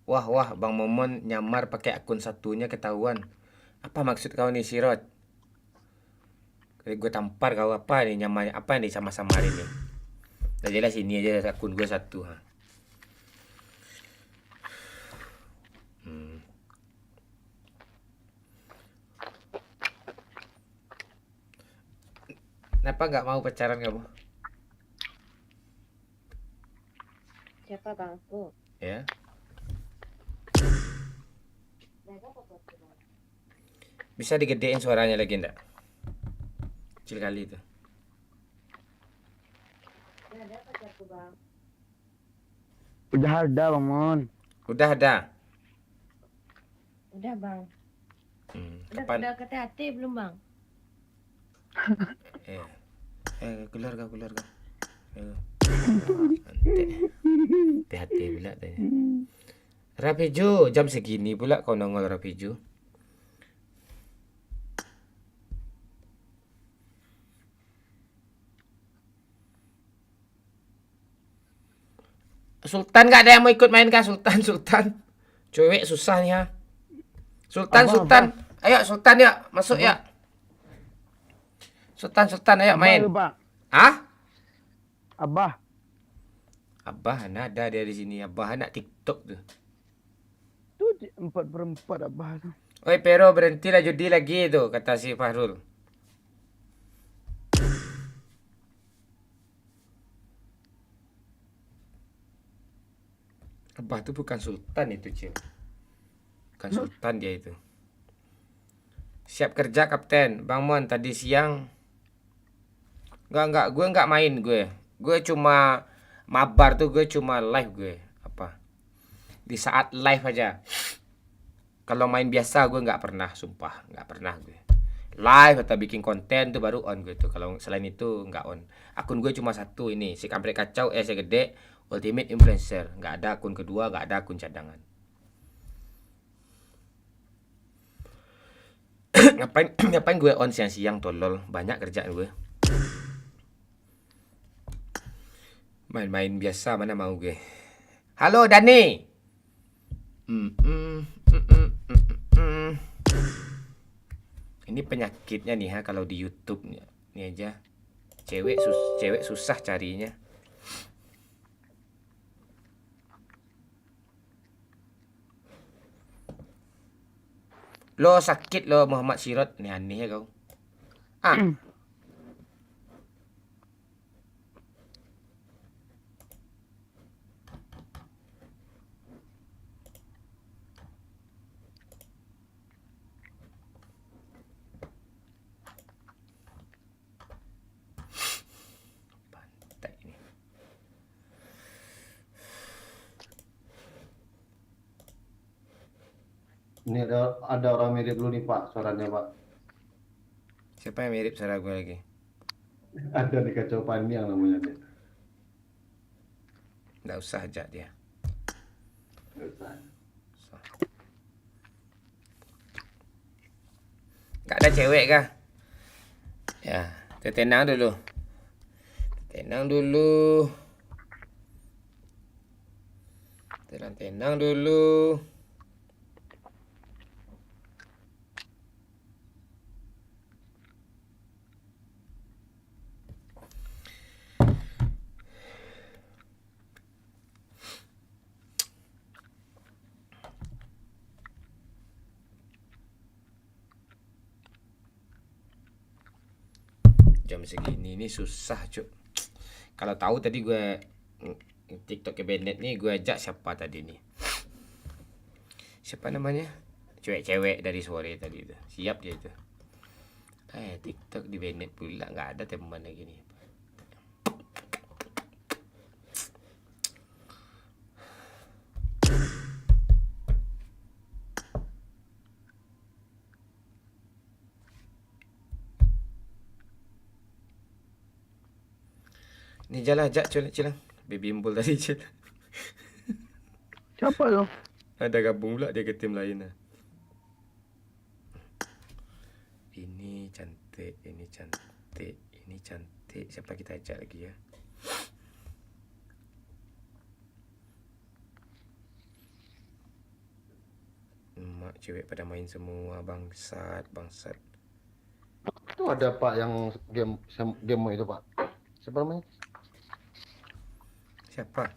Wah, Bang Momon nyamar pakai akun satunya ketahuan. Apa maksud kau nih, Sirot? Gue tampar kau apa nih nyamar apa nih sama-sama hari ini? Udah jelas ini aja akun gue satu. Ha. Kenapa nggak mau pacaran kamu? Siapa bang aku? Ya. Bisa digedein suaranya lagi enggak? Kecil kali itu. Ada pacarku bang. Udah ada Bang Mon. Udah ada. Udah bang. Kapan? Udah ke THT belum bang? Keluar kau. Hati-hati pula tanya. Rapijo, jam segini pula kau nongol Rapijo. Sultan gak ada yang mau ikut main kah? Sultan. Cewek susah nih ha. Sultan. Ayo Sultan ya, masuk ya. Sultan ayo main. Hah? Abah. Abah ada dia di sini. Abah anak TikTok tuh. Tuh 4/4 Abah tuh. Oi Pero berhentilah judi lagi tuh kata si Fahrul. Abah tuh bukan sultan itu, Cil. Bukan sultan dia itu. Siap kerja Kapten. Bang Mon tadi siang. Enggak, gue enggak main gue. Gue cuma mabar tuh gue cuma live gue. Apa? Di saat live aja. Kalau main biasa gue nggak pernah, sumpah nggak pernah gue. Live atau bikin konten tuh baru on gue tuh. Kalau selain itu nggak on. Akun gue cuma satu ini, si kampret kacau segede Ultimate Influencer. Nggak ada akun kedua, nggak ada akun cadangan. ngapain gue on siang-siang tolol, banyak kerjaan gue. Main-main biasa mana mau gue. Halo Dani. Ini penyakitnya nih ha kalau di YouTube nih aja. Cewek susah carinya. Lo sakit lo Muhammad Sirot. Nih aneh ya kau. Pantai ini. Ini ada orang mirip lu nih Pak, suaranya Pak. Siapa yang mirip suara gue lagi? Ada di Kacau Panjang namanya dia. Nggak usah ajak dia. Nggak ada cewek kah? Ya, tenang dulu. Tenang dulu. Jam segini ini susah cuk. Kalau tahu tadi gue TikTok ke Bennett nih gue ajak siapa tadi nih? Siapa namanya? Cewek-cewek dari sore tadi itu. Siap dia itu. TikTok di Bennett pula nggak ada teman lagi nih. Ini jalan ajak cilang. Baby Imbul tadi cil. Siapa tu? Ada gabung pula dia ke tim lain lah. Ini cantik, ini cantik, ini cantik. Siapa kita ajak lagi ya? Mak cewek pada main semua, bangsat, bangsat. Itu ada Pak yang game itu Pak. Siapa namanya? Siapa?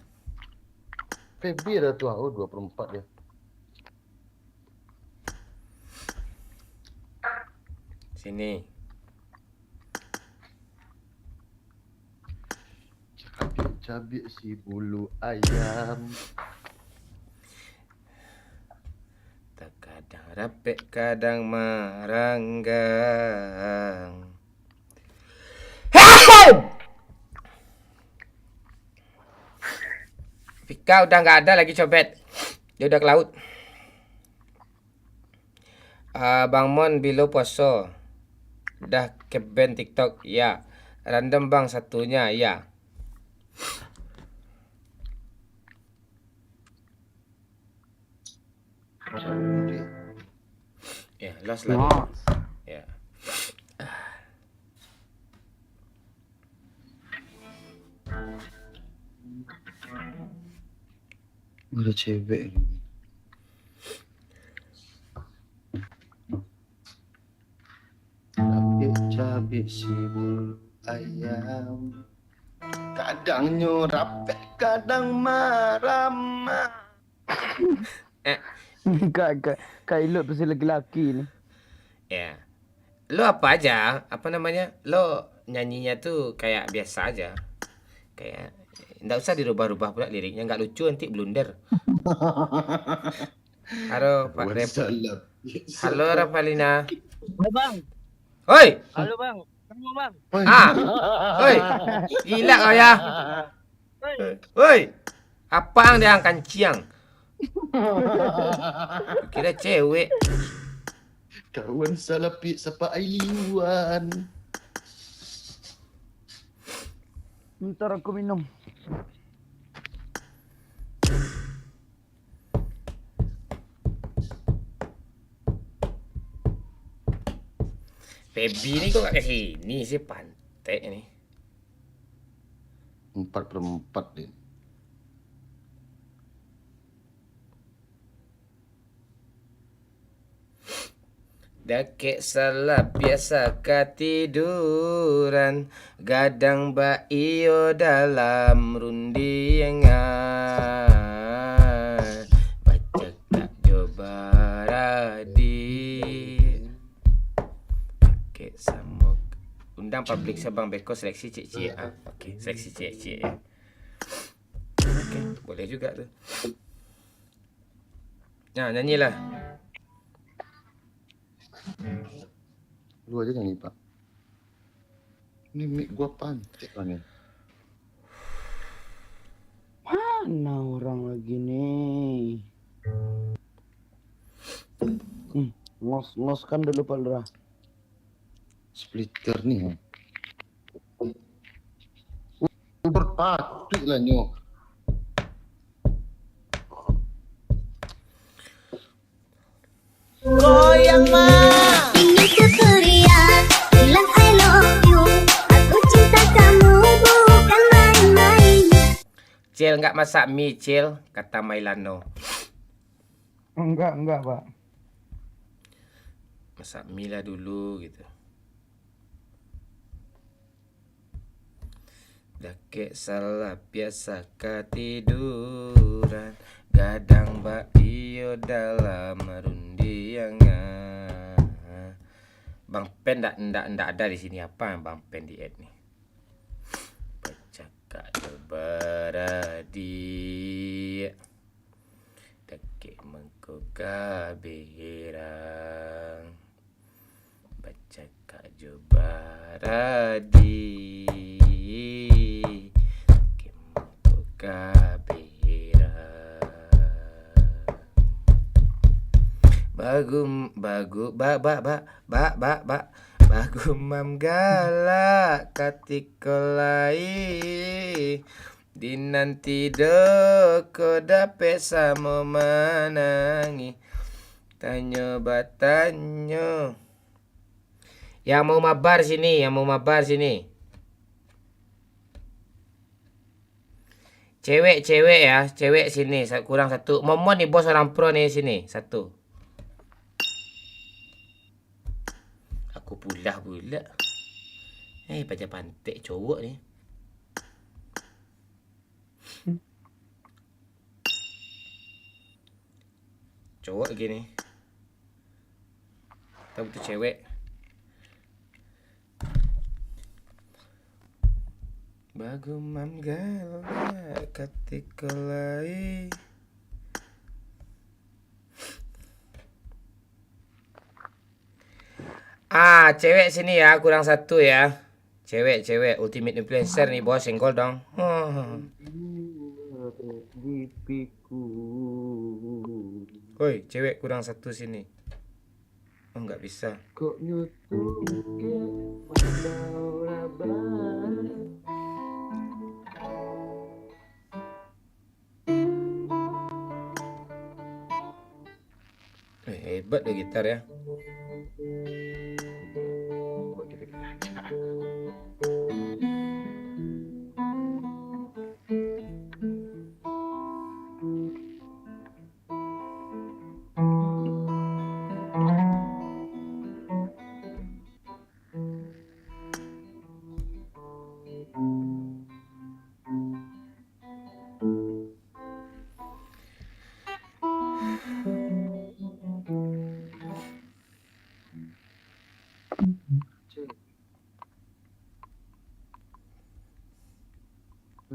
Feby ada tuh, 24 dia. Sini. Cabik si bulu ayam. Terkadang rapek, kadang meranggang. Vika udah nggak ada lagi copet. Dia udah ke laut. Bang Mon Bilo poso. Udah ke band TikTok, ya. Random bang satunya, ya. Ya, lost lagi. Ya. Udah cewek. Cabik si bulu ayam. Kadang nyorapek, kadang marah. Kak Ilot pasti laki-laki ni. Ya. Lo apa aja? Apa namanya? Lo nyanyinya tuh kayak biasa aja. Kayak nggak usah dirubah-rubah pula liriknya, nggak lucu nanti blunder. Halo Pak Rep. Halo Rapalina. Halo bang. Hoi. Halo bang. Kamu bang. Hoi. Gila kau ya. Hoi. Apa yang dia kanciang? Kira cewek. Kawan salapi sapa Ailiwan. Bentar aku minum. Baby ni kok kat sini sih, pantai ni. 4/4 dia. Dakek salah biasa ketiduran, gadang baio dalam rundiangan, baca tak coba di Dakek samuk. Undang publik Sabang Beko seleksi cik-cik. Okey, seleksi cik-cik ya. Okey, boleh juga tu. Nah, nyanyilah. Lu aja nyanyi Pak. Ini mic gua pantek kan ya. Mana orang lagi nih? Ngos-ngoskan dulu Pak Lurah. Splitter nih. Ukur patut lah nyo. Goyang mah. Ini Korea, bilang I love you. Aku cinta kamu bukan main-main. Cil nggak masak mie, Cil, kata Mailano. Enggak Pak. Masak mie lah dulu gitu. Dakek salah biasa ketiduran, gadang baio dalam rundiangan. Bang Pen ndak ada di sini. Apa yang Bang Pen di add nih? Bercakap beradi, dakek mengkukabirang, bercakap beradi, dakek mengkukabirang. Bagumam galak katikolai, dinanti doko dape samo manangi, tanyo batanyo Yang mau mabar sini, yang mau mabar sini. Cewek ya, cewek sini kurang satu. Momon nih bos orang pro nih sini satu. Aku pula. Baca pantek cowok nih. Cowok gini. Tahu tuh cewek. Bagumam gala ketika lai. Cewek sini ya, kurang satu ya. Cewek ultimate influencer nih bos, senggol dong. Woi, cewek kurang satu sini. Oh, nggak bisa. Kok nyutup ke Hebat deh gitar ya.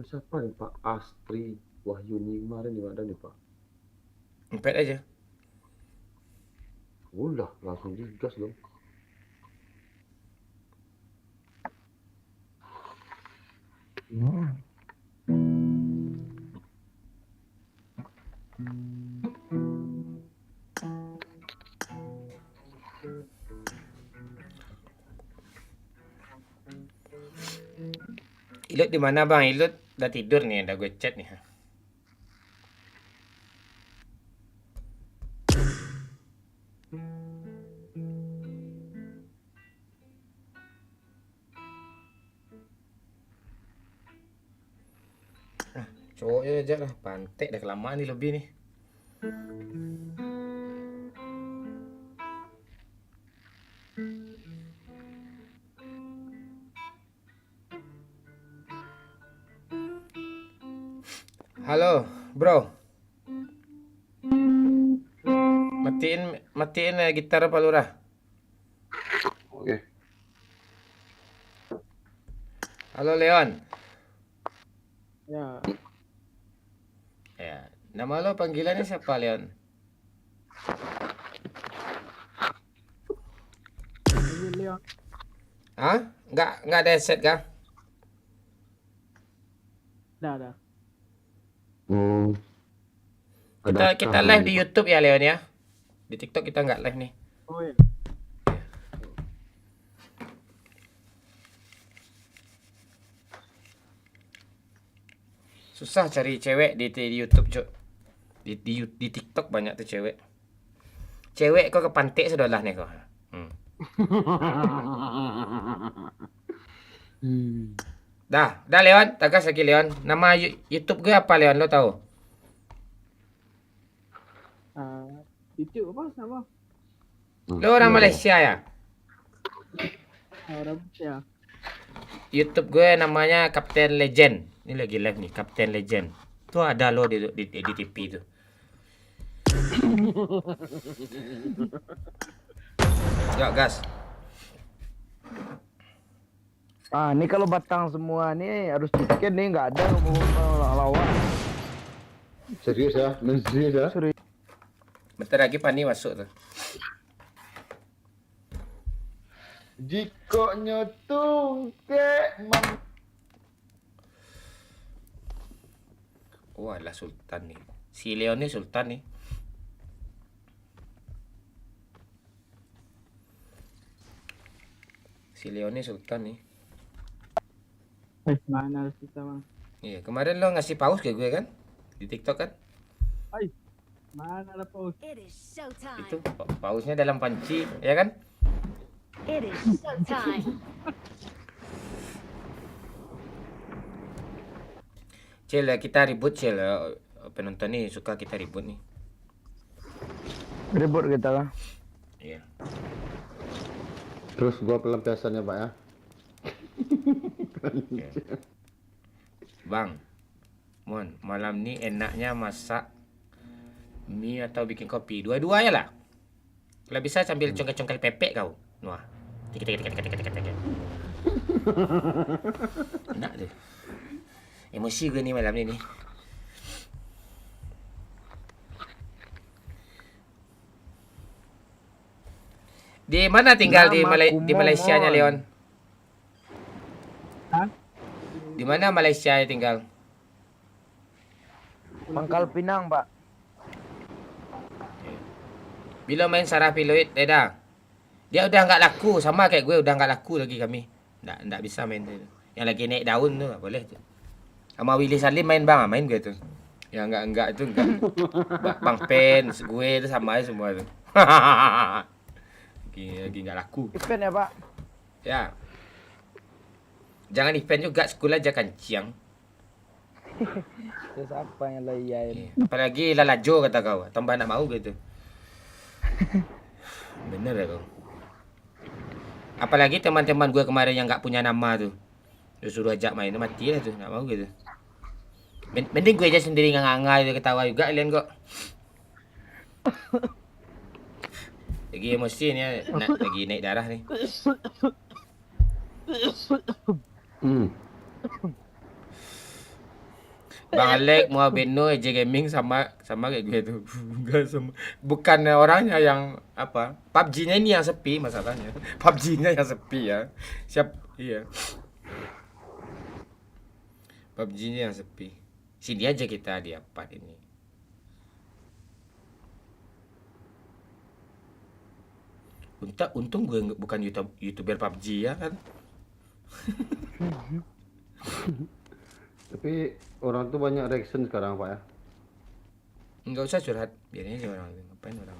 Siapa nih Pak? Astri Wahyuni kemarin di mana nih Pak? Empet aja. Udah langsung digas dong. Ilut di mana bang? Ilut udah tidur nih, udah gue chat nih. Cowoknya aja lah, pantek dah kelamaan nih lebih nih. Halo, bro. Matiin gitar apa lurah? Oke. Halo Leon. Ya. Ya, nama lo panggilannya siapa Leon? Leon. Hah? Nggak ada headset kah? Ada. Kita live di YouTube ya Leon ya. Di TikTok kita nggak live nih. Oh iya. Susah cari cewek di YouTube, Cuk. Di TikTok banyak tuh cewek. Cewek kok kepantik sudahlah nih kok. Dah Leon, tagas lagi Leon. Nama YouTube gue apa Leon, lo tahu? YouTube apa sama? Lo orang Malaysia ya? Orang ya. YouTube gue namanya Kapten Legend. Ini lagi live nih, Kapten Legend. Tuh ada lo di TV itu. Yuk gas. Ini kalau batang semua nih harus chicken nih, nggak ada mau lawan. Serius ya? Serius ya? Serius. Bentar lagi Pani masuk tuh. Jika nyotung ke Walah Sultan nih. Si Leon nih Sultan nih. Si Leon nih Sultan nih. Mana harus kita bang? Iya, kemarin lo ngasih pause ke gue kan? Di TikTok kan? Mana ada pause? Itu pausnya dalam panci, ya kan? It is showtime. Cil, kita ribut Cil. Penonton nih suka kita ribut nih. Ribut kita lah. Iya. Terus gua pelampiasannya Pak ya. Bang, Mon, malam ni enaknya masak mie atau bikin kopi? Dua-duanya lah. Kalau bisa sambil congkel-congkel pepek kau. Wah. Tik. Enak tu. Emosi gue nih malam ni nih. Di mana tinggal di Malaysia nya Leon? Hah? Di mana Malaysia tinggal? Pangkal Pinang, Pak. Bila main Sarah Piloid, Eda. Dia udah nggak laku, sama kayak gue udah nggak laku lagi kami. Nggak bisa main tu. Yang lagi naik daun tu, boleh tu. Sama Willy Salim main bang, main gue tu. Yang enggak itu enggak. Bang Pen, gue itu sama aja semua tu. lagi nggak laku. Event ya, Pak? Ya. Jangan event juga, sekolah aja kanciang. Terus apa yang layain? Apalagi lalajo kata kau, tambah nak mau gitu. Bener ya kau. Apalagi teman-teman gue kemarin yang nggak punya nama tuh. Dia suruh ajak main, mati lah tuh, nggak mau gitu. Mending gue aja sendiri nganga itu ketawa juga kalian kok. Lagi emosi nih, lagi naik darah nih. Bang Alek, Muhammad Beno, EJ Gaming sama kayak gue tuh. Bukan orangnya yang apa? PUBG-nya ini yang sepi masalahnya. PUBG-nya yang sepi ya. Iya. PUBG-nya yang sepi. Sini aja kita di apa ini. Untung gue bukan YouTuber PUBG ya kan. Tapi orang tuh banyak reaction sekarang Pak ya. Enggak usah curhat, biarin aja orang ngapain orang.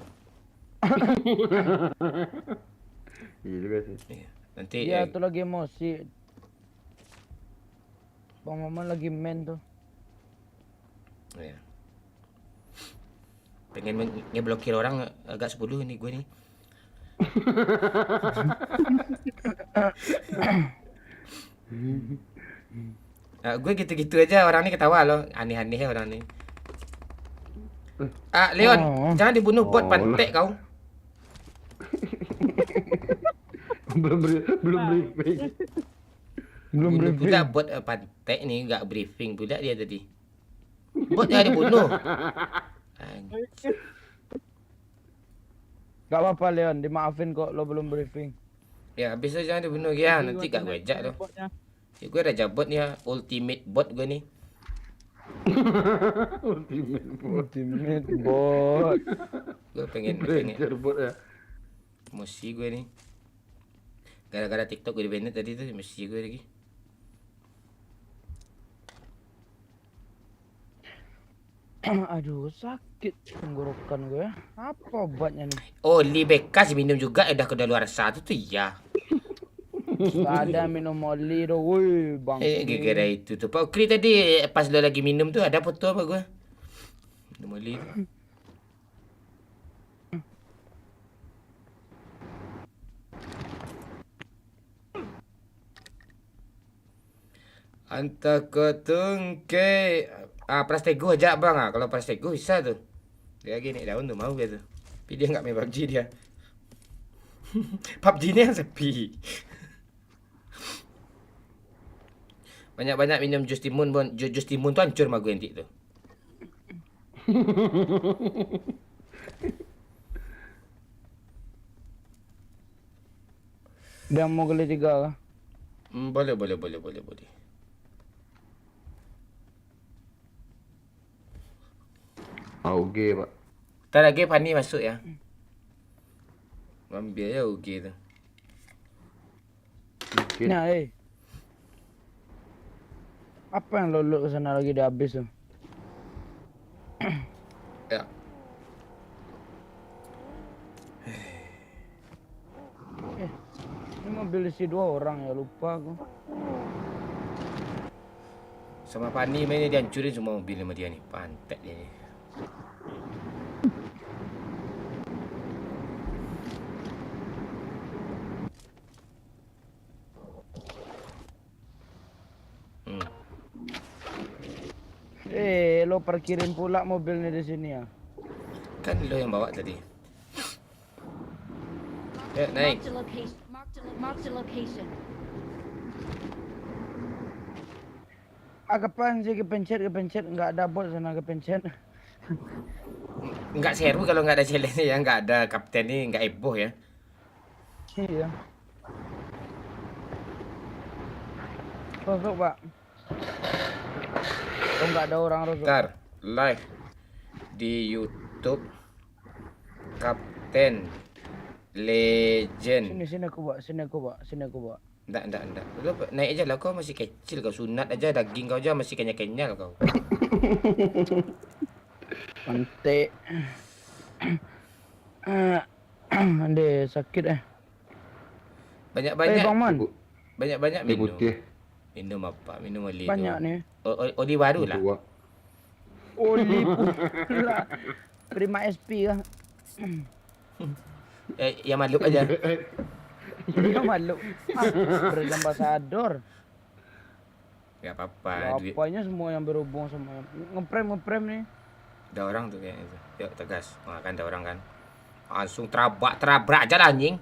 Iya juga sih. Iya. Nanti Iya, tuh lagi emosi. Bang Maman lagi main tuh. Iya. Pengen ngeblokir orang agak 10 nih gue nih. Gue gitu-gitu aja orang nih ketawa loh, aneh-aneh ya orang nih. Leon, jangan dibunuh bot pantek kau. belum briefing. Belum Bunuh briefing. pula bot pantek nih, nggak briefing pula dia tadi. Bot jangan dibunuh. Gak apa-apa Leon, dimaafin kok lo belum briefing. Ya habis itu jangan dibunuh ya, nanti gak gue ajak loh. Ya, gue udah jabot nih ya, ultimate bot gue nih. Ultimate bot. Gue pengen bot ya. emosi gue nih. Gara-gara TikTok gue di-banned tadi tuh emosi gue lagi. Aduh, sakit tenggorokan gue. Apa obatnya nih? Oh, Li bekas minum juga udah kedaluarsa tuh ya. Ada minum oli tuh, woi bang. Gara-gara itu tuh. Pak Ukri tadi pas lo lagi minum tuh ada foto apa gue? Minum oli. Anta ketungke. Prastego aja bang kalau Prastego bisa tuh. Dia lagi naik daun tuh mau gitu. Tapi dia nggak main PUBG dia. PUBG-nya yang sepi. Banyak-banyak minum jus timun, Bon. Jus timun tuh hancur mah gue nanti tuh. Dia mau geli 3 kah? Boleh. AUG Pak. Ntar lagi Fani masuk ya. Ambil ya UG tuh. Nah, apa yang lo kesana lagi udah habis tuh? Ya. mobil isi 2 orang ya, lupa aku. Sama Pani mainnya dia hancurin semua mobil sama dia nih. Pantek dia ni. Lo parkirin pula mobilnya di sini ya. Kan lo yang bawa tadi. Ya, naik. Marked a location. Marked a location. Kapan sih kepencet nggak ada bot sana kepencet. Enggak seru kalau enggak ada challenge ya, enggak ada kapten ni, enggak heboh ya. Iya. Rosok pak. Oh nggak ada orang rosok. Ntar live di YouTube Kapten Legend. Sini aku bawa. Enggak. Lu naik aja lah, kau masih kecil, kau sunat aja, daging kau aja masih kenyal-kenyal kau. Pantek. Ande sakit Banyak-banyak. Bang Man. Banyak-banyak minum. Putih. Minum apa? Minum oli tu. Banyak nih. Oli baru lah. Oli pula. Prima SP kah? Yang makhluk aja. Dia malu. Brand ambasador. Enggak apa-apa. Duit. Apanya semua yang berhubung sama ngeprem nih. Ada orang tu kayaknya tu. Yuk tegas. Kan ada orang kan. Langsung terabrak aja lah anjing.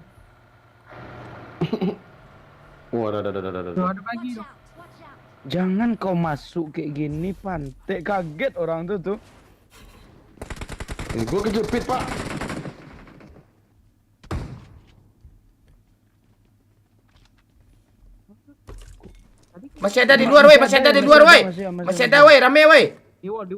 Wah, ada. Ada pagi tu. Jangan kau masuk kayak gini, Pantek. Kaget orang tuh. Gue kejepit, Pak. Masih ada di luar woi, masih ada di luar woi. Masih ada woi, rame woi. Di wall.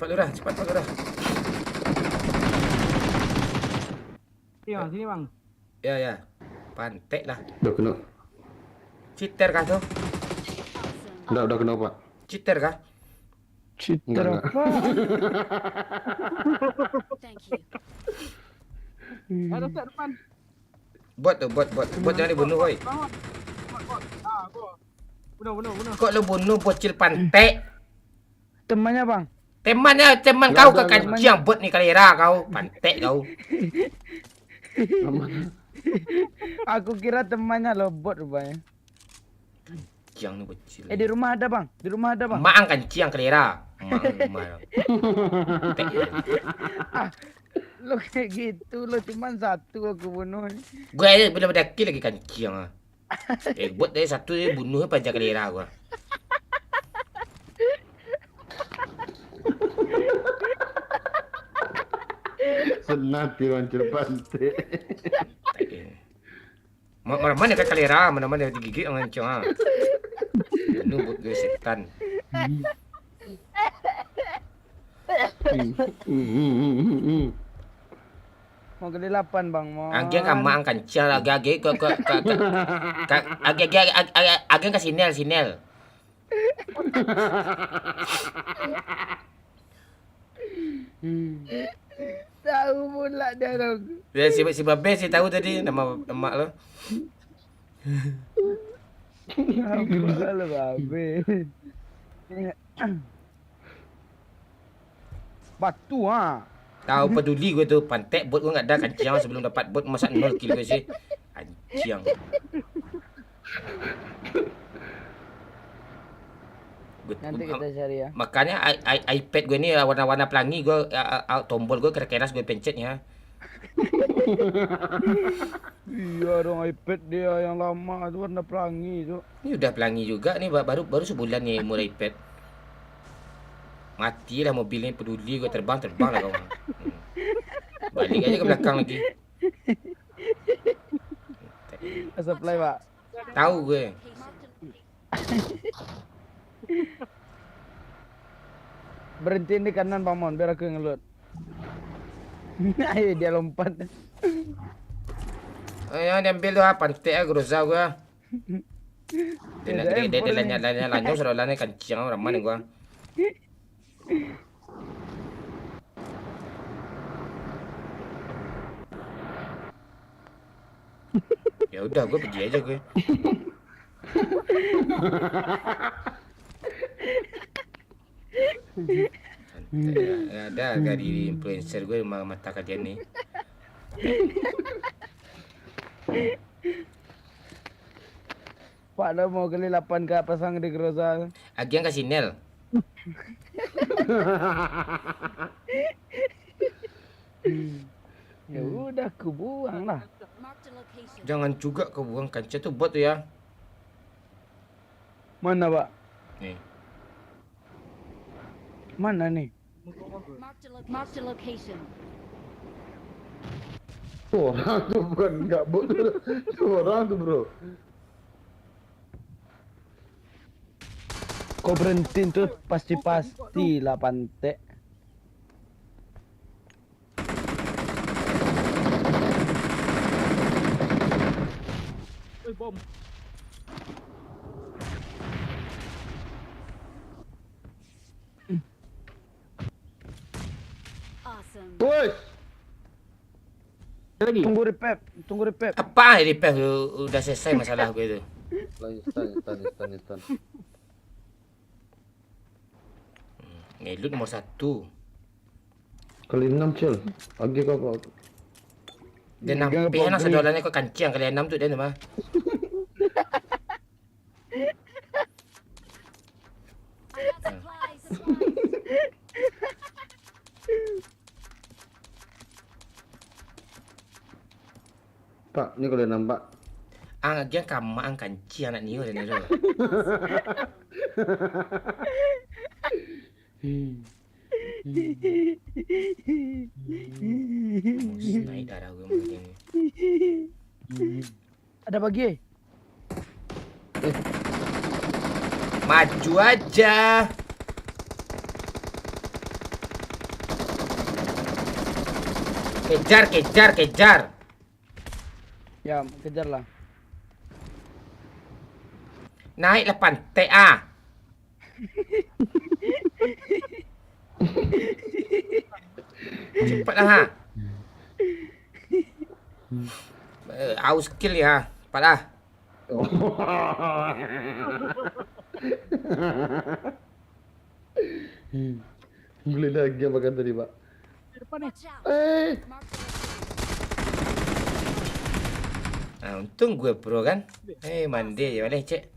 Cepat lurah. Sini bang. Ya. Pantek lah. Udah kena. Cheater kah tu? Udah kena, Pak. Cheater kah? Cheater Enggak. apa? Thank you. Ada set depan. Bot jangan dibunuh woi. Bot. Bunuh. Kok lu bunuh bocil pantek? Temannya bang. Teman kau ke kancing bot ni kalera kau. Pantek kau. Aku kira temannya lo bot rupanya. Kancing ni bocil. Di rumah ada bang. Mak ang kancing kalera. Mak. Lo kayak gitu, lo cuma satu aku bunuh. Gue aja bila berdaki lagi kancing ah. Bot dia satu dia bunuh panjang kalera gua. Senati wancur pantai. Mana kan kalera, mana digigit orang kancing ah. Bunuh bot gue setan. Mau ke 8 bang mau. Agen kan mak kancing lah, agen ke sinel. Tahu pula dia dong. Ya si Babe si tahu tadi nama emak lo. Apa lo babe? Batu ah. Tahu peduli gue tu, pantek bot gue enggak ada kancing sebelum dapat bot masak 0 kill gue sih. Kancing. Nanti kita cari ya. Makanya iPad gue ni warna-warna pelangi, gue tombol gue keras gue pencetnya. Iya dong, iPad dia yang lama itu warna pelangi itu. Ini udah pelangi juga nih, baru sebulan nih umur iPad. Matilah mobil ni, peduli gue terbang lah kau. Balik aja ke belakang lagi. Supply pak. Tahu gue. Berhenti di kanan Bang Mon biar aku ngelut. Ayo dia lompat. Ayo diambil tu pantek Groza gue. Dia nak dia lanjut suruh lani kencang orang mana gua. Ya udah gue pergi aja gue. Ada agak di influencer gue mata kajian nih. Pak dah mau kali 8 ke pasang di Groza. Agian kasih Nel. Ya udah aku buang lah. Marked a location. Jangan juga kau buang kancah tuh bot tuh ya. Mana, Pak? Nih. Mana nih? Marked a location. Tuh orang tuh bukan nggak bot tuh orang tuh bro. Kau berhenti tuh pasti lah pantek. Bom. Awesome. Woi, Lagi. Tunggu repep. Apa ini peh udah selesai masalah gue itu. Instan. Ngelut nomor 1. Kali 6 cil. Lagi kau. Dia nampak enak sedolannya kok kancing kali 6 tuh dia mah. I got supplies. Pak, ini kali 6 pak. Agian kama ang kancing anak niu dan itu. Naik darah gue mungkin. Ada bagi? Maju aja. Kejar. Ya, kejar lah. Naiklah pantai ah. Cepatlah ha. Aus skill ya. Cepatlah. Beli lagi apa kan tadi pak? Depan nih. Nah, untung gue pro kan. Mandi ya boleh cek.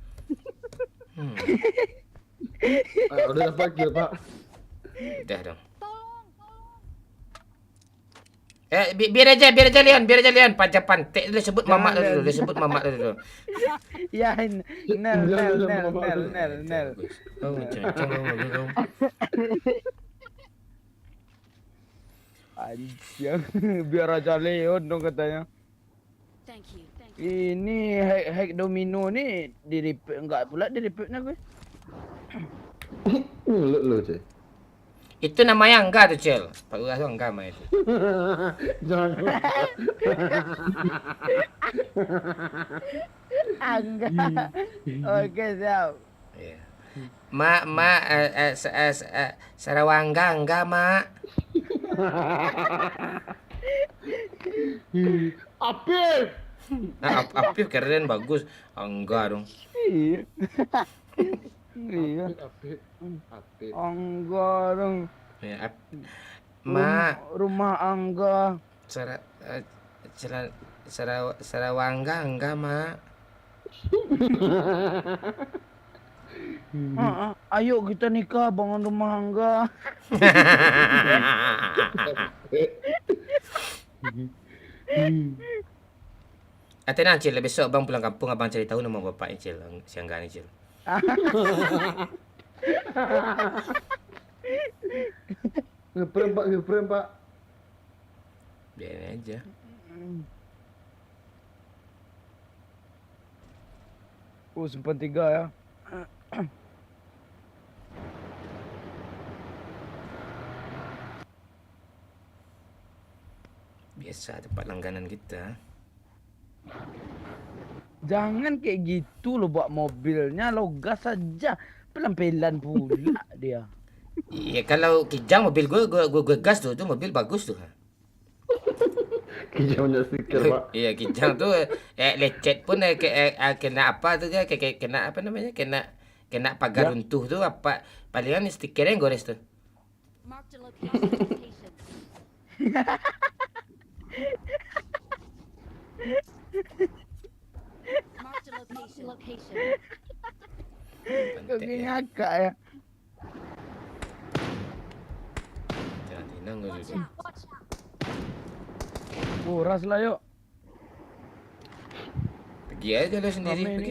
Udah dapat kill pak. Udah dong. Biar aja Leon. Pajak pantek dulu sebut mamak dulu. Ya, Nel. Oh, macam. Anjing, biar aja Leon dong katanya. Thank you. Ini hack domino ni di repair enggak pula di repairnya gue. Lu cek. Itu namanya enggak tuh, Cel. Pak Uras tuh enggak mah itu. Jangan. Enggak. Oke, siap. Iya. Sarawangga enggak, Mak. Apip. Nah, Apip keren bagus. Enggak dong. Iya. Iya. Apip. Angga dong. Ya, Mak. Rumah Angga. Sarawangga enggak, Mak. Ayo kita nikah bangun rumah Angga. Tenang, Cil. Besok abang pulang kampung, abang cari tahu nama bapaknya, Cil. Si Angga ni, Cil. Ngeprem pak. Biarin aja. Simpan 3 ya. Biasa tempat langganan kita. Jangan kayak gitu lo bawa mobilnya, lo gas saja. Pelan-pelan pula dia. Iya, kalau Kijang mobil gue gas tuh mobil bagus tuh. Kijang punya stiker, Pak. Iya, Kijang tuh lecet pun kena apa tuh dia kayak kena apa namanya? Kena pagar runtuh tuh apa palingan stikernya yang gores tuh. Marked a location. Marked a location. Kau ngakak ya. Jangan tinang gue Watch juga. out. Watch out. Kuras lah yuk. Pergi aja lo sendiri, Rame ni.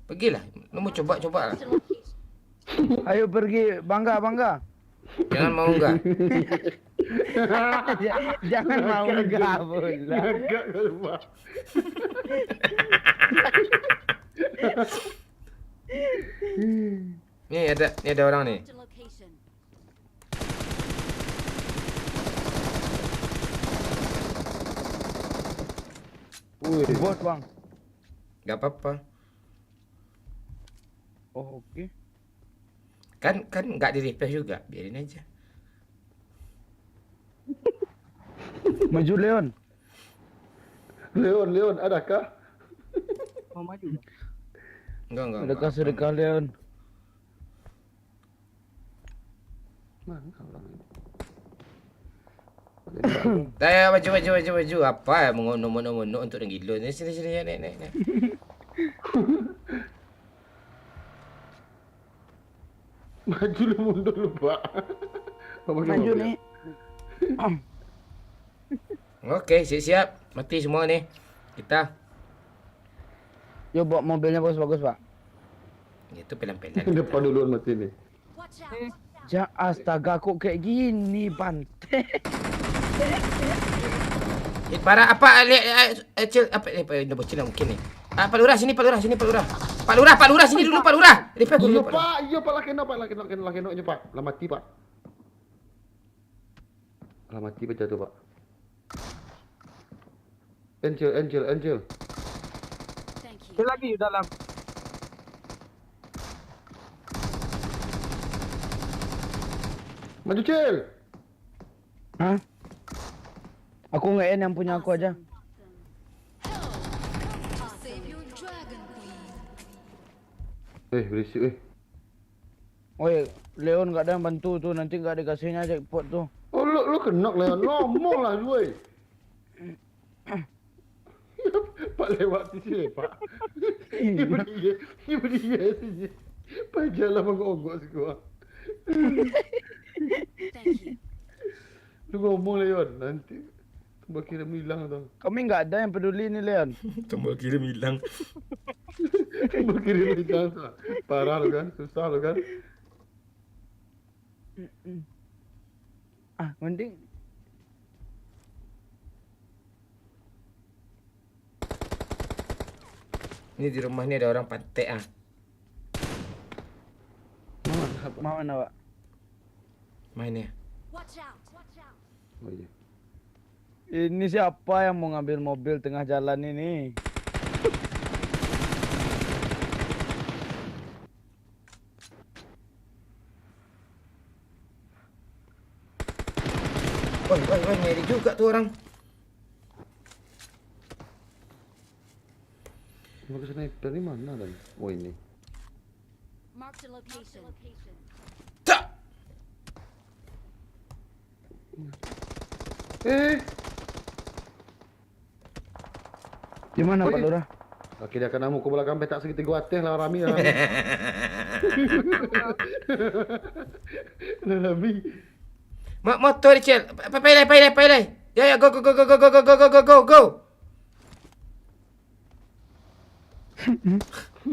pergilah. Lo mau coba lah. Marked a location. Ayo pergi, bangga. Jangan mau enggak. Jangan mau enggak pula. Agak kau, Pak. Ni ada orang ni. Marked a location. Bot bang. Gak apa-apa. Oh okey. Kan enggak di repair juga, biarin aja. Maju Leon. Leon, adakah? Mau maju. Enggak. Sedekah Leon. Mana orang ini? Dah maju. Apa mengonok-onok untuk orang gila ni. Sini naik. Maju lu mundur lu, Pak. Maju ni. Okey, siap. Mati semua ni. Kita. Yo bawa mobilnya bagus pak. Itu pelan-pelan. Depan duluan mati ni. Watch out. Ja astaga kok kayak gini Bante. Para apa Cil apa ini bocil mungkin ni. Pak Lurah sini. Pak Lurah sini dulu Pak Lurah. Repair Iya, dulu. Pak. Iya, Pak. Lakenok je, Pak. Lah mati, Pak. Lah mati baca tu, Pak. Angel. Thank you. Dia lagi dalam. Maju, Cil. Hah? Aku nge-end yang punya aku aja. Berisik. Oi, Leon enggak ada yang bantu tu, nanti enggak dikasihnya jackpot tu. Oh, lu kena Leon. Ngomong lah, woi. Pak lewat sini, Pak. Ibu dia sini. Pak jalan mengogok semua. Thank you. Lu ngomong Leon, nanti tombol kirim hilang tu. Kami enggak ada yang peduli ni Leon. Tombol kirim hilang. Tombol kirim hilang tu. Parah lu kan, susah lu kan. Mending Ini di rumah ni ada orang pantek ah. mana pak? Main ya. Watch out. Oh iya. Ini siapa yang mau ngambil mobil tengah jalan ini? Woi, nyari juga tuh orang. Mau ke sniper ni mana dah? Oh ini. Marked a location. Tak. Di mana Pak Lurah? Laki dia akan namu ke belakang petak segitiga atas lah Rami lah. Rami. Motor dia cel. Pilih. Ya, go.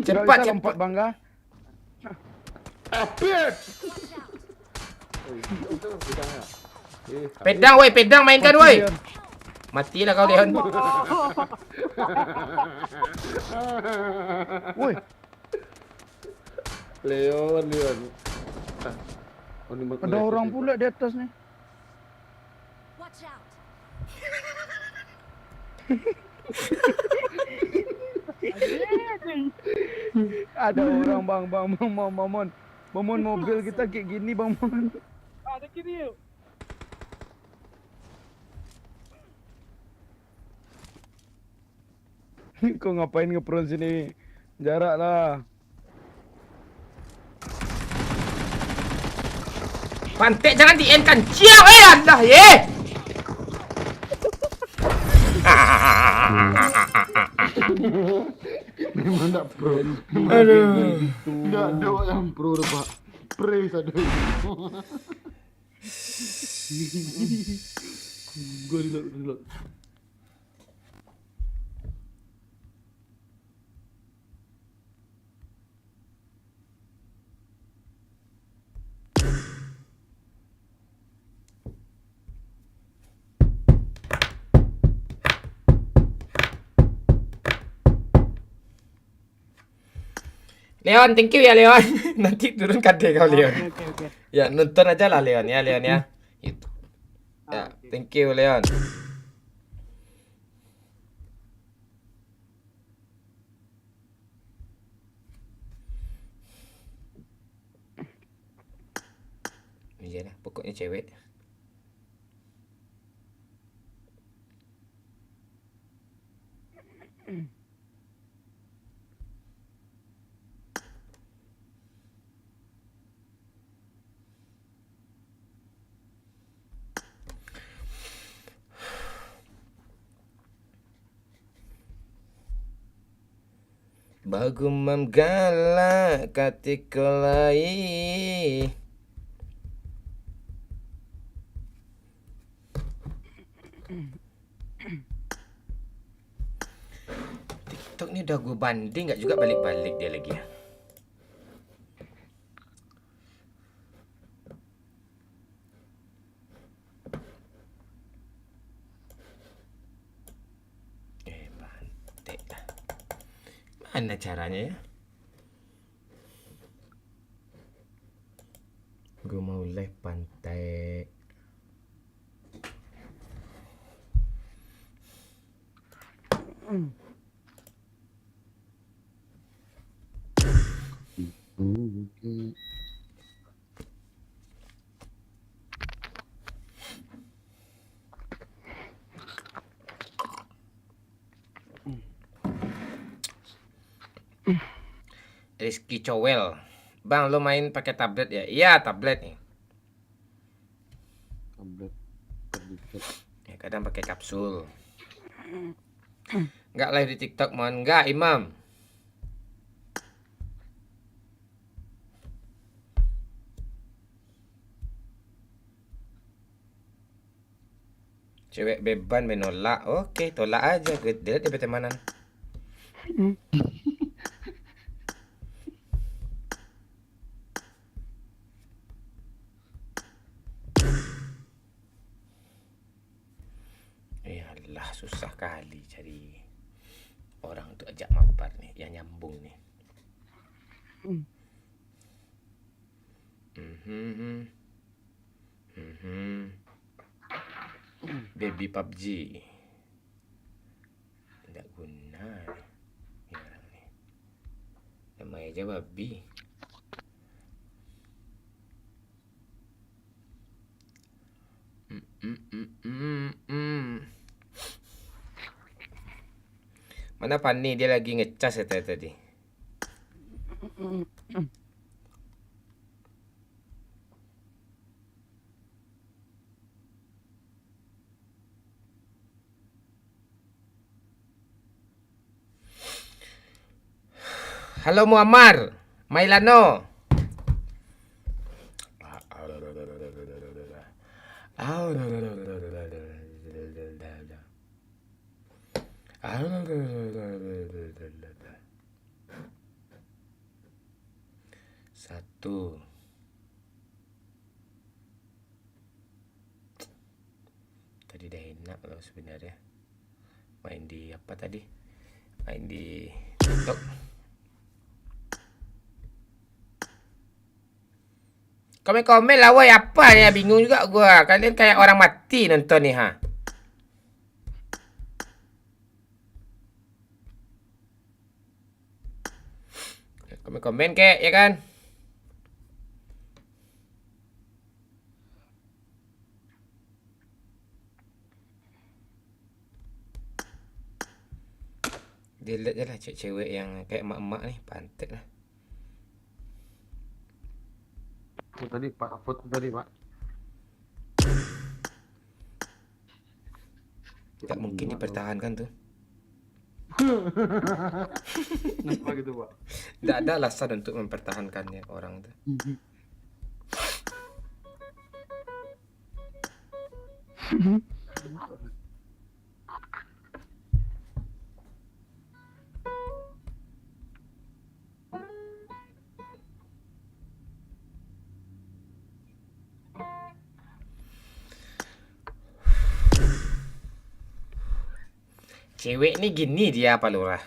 Cepat. Lompat bangga. Apit. Pedang mainkan woi. Matilah kau Leon. Woi. Leon. Oh, ni Ada orang pula di atas ni. Watch out. Ada orang bang Mon mobil kita kayak gini bang Mon. Ada kiri yuk. Kau ngapain ngepron sini? Jarak lah. Pantek jangan di-end-kan. Ciao anda ye. Memang tak pro. Aduh. Tidak ada yang pro dah, Pak. Praise ada. Gue reload. Leon, thank you ya Leon. Nanti turun kade kau Leon. Oke. Ya, nonton aja lah Leon ya Itu. Ya, thank you Leon. Iya dah, pokoknya cewek. Bagumam gala katikolai. TikTok ni udah gue banding gak juga balik-balik dia lagi ya. Bantek dah. Mana caranya ya? Gue mau live pantai. Rizky Cowell, bang lo main pakai tablet ya? Iya tablet nih. Tablet. Ya, kadang pakai kapsul. Nggak live di TikTok mohon nggak Imam. Cewek beban menolak. Oke, tolak aja. Dia di pertemanan. Yalah, susah kali cari orang untuk ajak mabar nih, yang nyambung nih. Baby PUBG. Tidak guna nih orang nih. Namanya aja babi. Mana Fanny, dia lagi ngecas ya tadi. Halo Muammar, Mailano. Satu. Tadi dah enak loh sebenarnya. Main di apa tadi? Main di TikTok. Komen-komen lah woy, apa ya, bingung juga gua. Kalian kayak orang mati nonton nih ha. Komen-komen kek, ya kan? Delete je lah cewek-cewek yang kayak emak-emak nih, pantet lah. Foto tadi Pak, foto tadi Pak. Tak mungkin dipertahankan tuh. Kenapa gitu Pak? Tidak ada alasan untuk mempertahankannya orang tuh. Cewek nih gini dia Pak Lurah.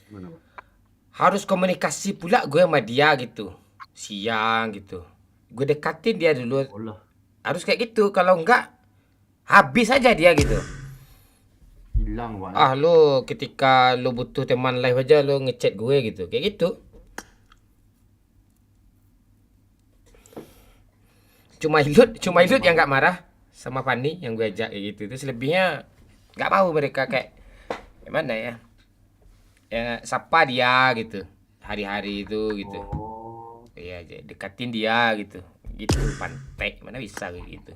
Mana Pak? Harus komunikasi pula gue sama dia gitu. Siang gitu. Gue dekatin dia dulu. Allah. Harus kayak gitu. Kalau enggak, habis aja dia gitu. Hilang Pak. Ah lo ketika lo butuh teman live aja lo ngechat gue gitu. Kayak gitu. Cuma Ilut yang nggak marah sama Fanny yang gue ajak kayak gitu. Terus selebihnya nggak mau mereka kayak gimana ya? Ya sapa dia gitu. Hari-hari itu gitu. Iya, dekatin dia gitu. Gitu pantek. Mana bisa kayak gitu.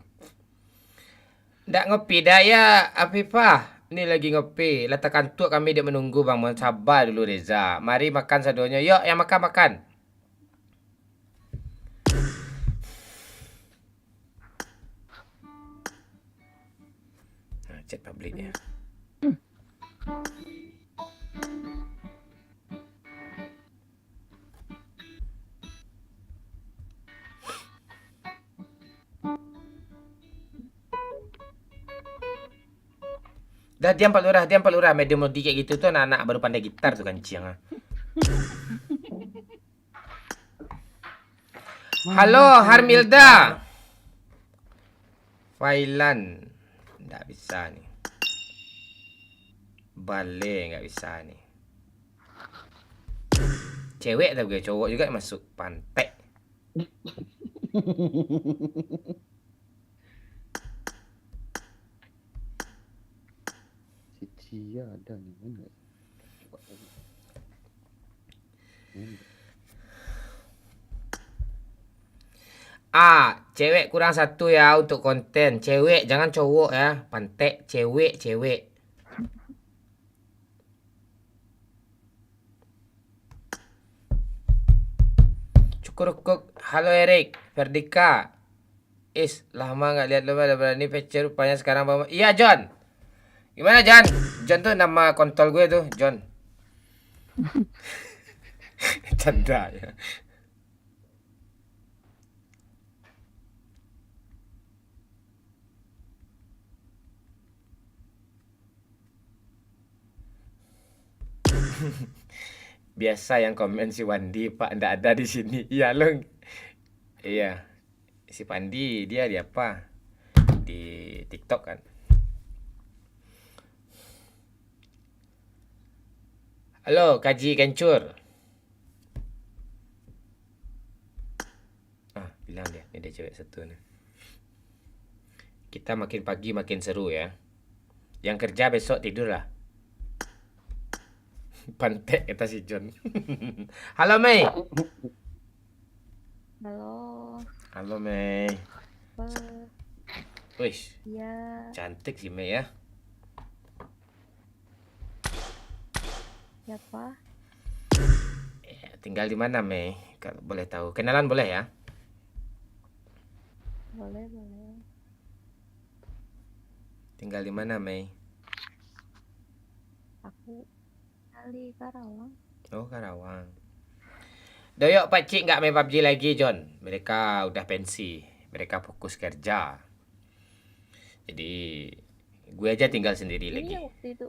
Nggak ngopi dah ya Afifah. Ini lagi ngopi. Letak kantuk kami dia menunggu Bang. Mohon sabar dulu Reza. Mari makan sadonya. Yuk yang makan. Nah, chat publiknya. Dah diam Pak Lurah. Medium modi kayak gitu tuh anak-anak baru pandai gitar tuh kancing. Halo Harmilda. Failan. Nggak bisa nih. Balik nggak bisa nih. Cewek tapi gue cowok juga masuk pantek. Cia ada nih mana? Cewek kurang satu ya untuk konten. Cewek jangan cowok ya. Pantek cewek. Cukur. Halo Erik, Ferdika. Lama nggak lihat lo pada berani PC rupanya sekarang Bang. Iya John. Gimana John? John tuh nama kontol gue tuh, John. Canda ya. Biasa yang komen si Wandi, Pak, ndak ada di sini. Iya, lo. Iya. Si Pandi, dia di apa? Di TikTok kan. Halo, Kaji Kencur. Bilang dia, ini dia cewek satu nih. Kita makin pagi makin seru ya. Yang kerja besok tidur lah. Pantek kata si John. Halo Mei. Halo Mei. Wih. Iya. Cantik si Mei ya. Siapa? Tinggal di mana Mei? Kalau boleh tahu. Kenalan boleh ya? Boleh. Tinggal di mana Mei? Aku di Karawang. Oh Karawang. Doyok pakcik nggak main PUBG lagi John. Mereka udah pensi. Mereka fokus kerja. Jadi gue aja tinggal sendiri Ini lagi. yang waktu itu.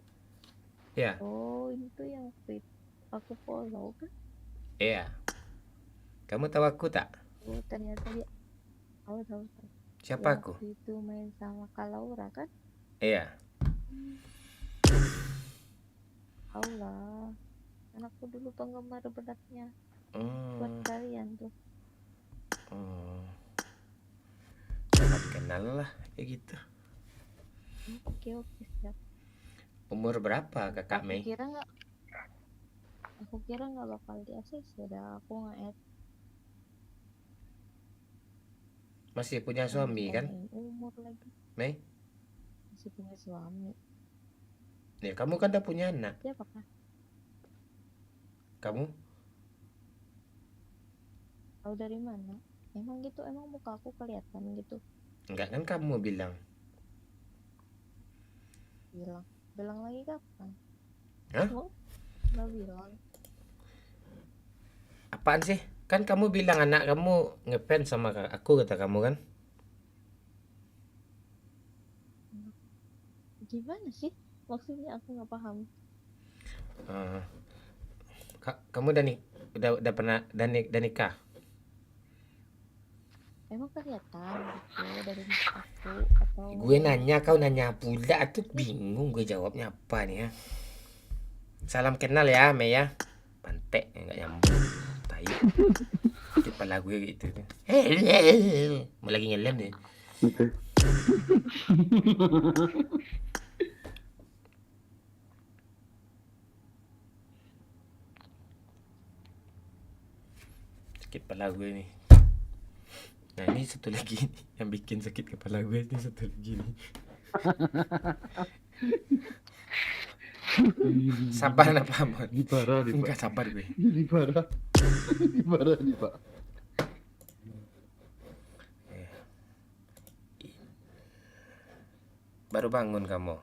Ya. Oh, ini tuh yang waktu itu aku follow kan? Iya. Kamu tahu aku tak? Oh, ternyata dia. Oh, tahu. Siapa Yang aku? waktu itu main sama Kak Laura kan? Iya. Allah. Anakku dulu penggemar beratnya Oh. buat kalian tuh. Oh. Sangat kenal lah kayak gitu. Oke siap. Umur berapa kakak Aku Mei? kira nggak bakal di ACC dah aku nge-add. Masih punya suami kan, Tanyain umur lagi. Mei? Masih punya suami. Ya kamu kan udah punya anak. Siapa kah? Kamu? Tahu dari mana? Emang gitu, emang muka aku kelihatan gitu? Enggak kan kamu bilang. Bilang lagi kapan? Hah? Oh, nggak bilang. Apaan sih? Kan kamu bilang anak kamu ngefans sama aku kata kamu kan? Gimana sih? Maksudnya aku nggak paham. Kamu udah pernah dan nikah? Emang kelihatan gitu dari mukaku atau? Gue nanya, kau nanya pula, tuh bingung gue jawabnya apa nih ya. Salam kenal ya, Mei ya. Pantek nggak nyambung. Tai. Kepala gue gitu. Mau lagi ngelem nih. Sakit kepala gue nih. Nah ini satu lagi nih, yang bikin sakit kepala gue ini satu lagi nih. Sabar apa Mon? Ini parah nih, Pak. Enggak sabar gue. Ini parah. Ini parah nih, Pak. Baru bangun kamu.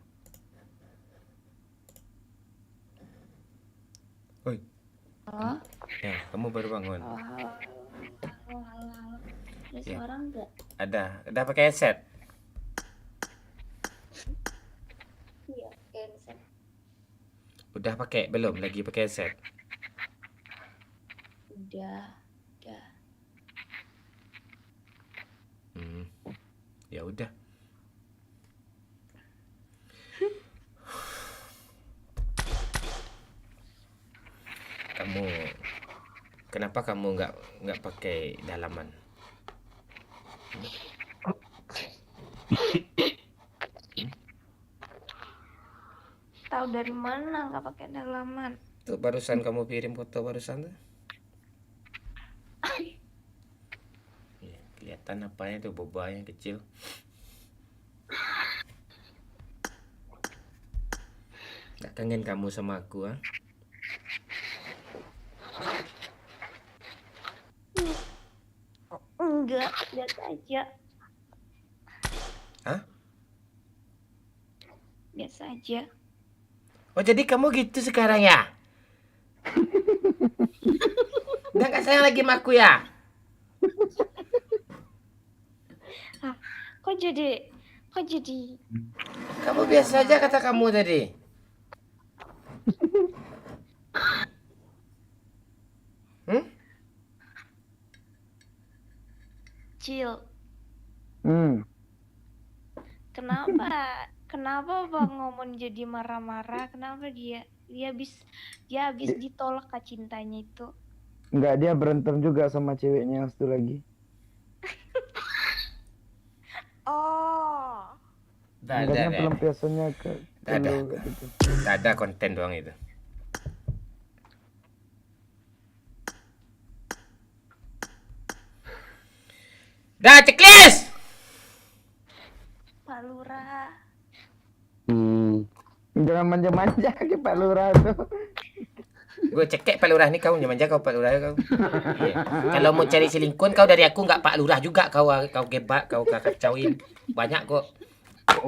Oi. Halo? Ya, kamu baru bangun. Halo. Ada Ya. suara enggak? Ada pakai headset. Iya, cancel. Udah pakai belum? Lagi pakai headset. Udah. Ya udah. Kenapa kamu nggak pakai dalaman? Tahu dari mana nggak pakai dalaman? Tuh barusan kamu kirim foto barusan tuh. Ya, kelihatan apanya tuh boba yang kecil. Nggak kangen kamu sama aku ah? Enggak, biasa aja. Hah? Biasa aja. Oh jadi kamu gitu sekarang ya? Udah nggak sayang lagi sama aku ya? Kok jadi Kamu biasa aja kata kamu tadi. Cil? Hmm. Kenapa Bang ngomong jadi marah-marah? Kenapa dia habis ditolak kak cintanya itu? Enggak, dia berantem juga sama ceweknya yang satu lagi. Oh. Enggaknya pelampiasannya ke ada konten doang itu. Dah checklist. Pak Lurah. Jangan manja-manja ke Pak Lurah tuh. Gue cekek Pak Lurah nih kau manja kau Pak Lurah kau. Iya. Kalau mau cari selingkuhan kau dari aku nggak Pak Lurah juga kau gebak kau kacauin banyak kok. Pak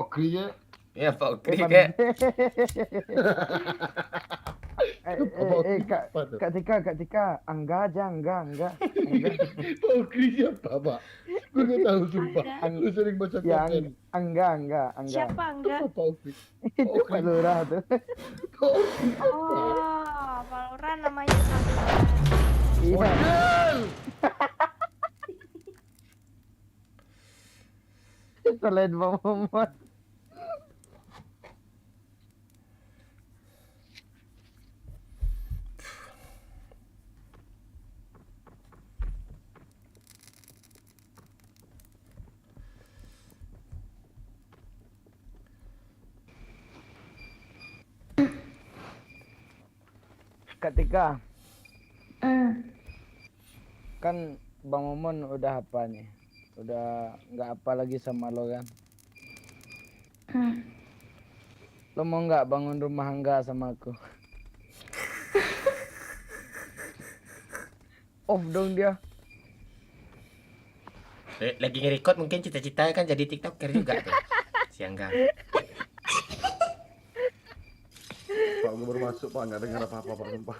Okri ya. Ya Pak Okri kan. Kak Tika, Angga aja, Angga. Pak Okri siapa, Pak? Gue nggak tahu sumpah. Lu sering baca Ya, komen. Angga. Siapa Angga? Pak Okri. Itu Pak Lurah tuh. Oh, Pak Lurah namanya Angga. Iya. Selain Bang Muhammad. Ketika kan Bang Momon udah apa nih? Udah nggak apa lagi sama lo kan? Lo mau nggak bangun rumah enggak sama aku? Off dong dia. Lagi nge-record mungkin cita-citanya kan jadi TikToker juga tuh. Si Angga. Pak, gue baru masuk Pak, nggak dengar apa-apa Pak, sumpah.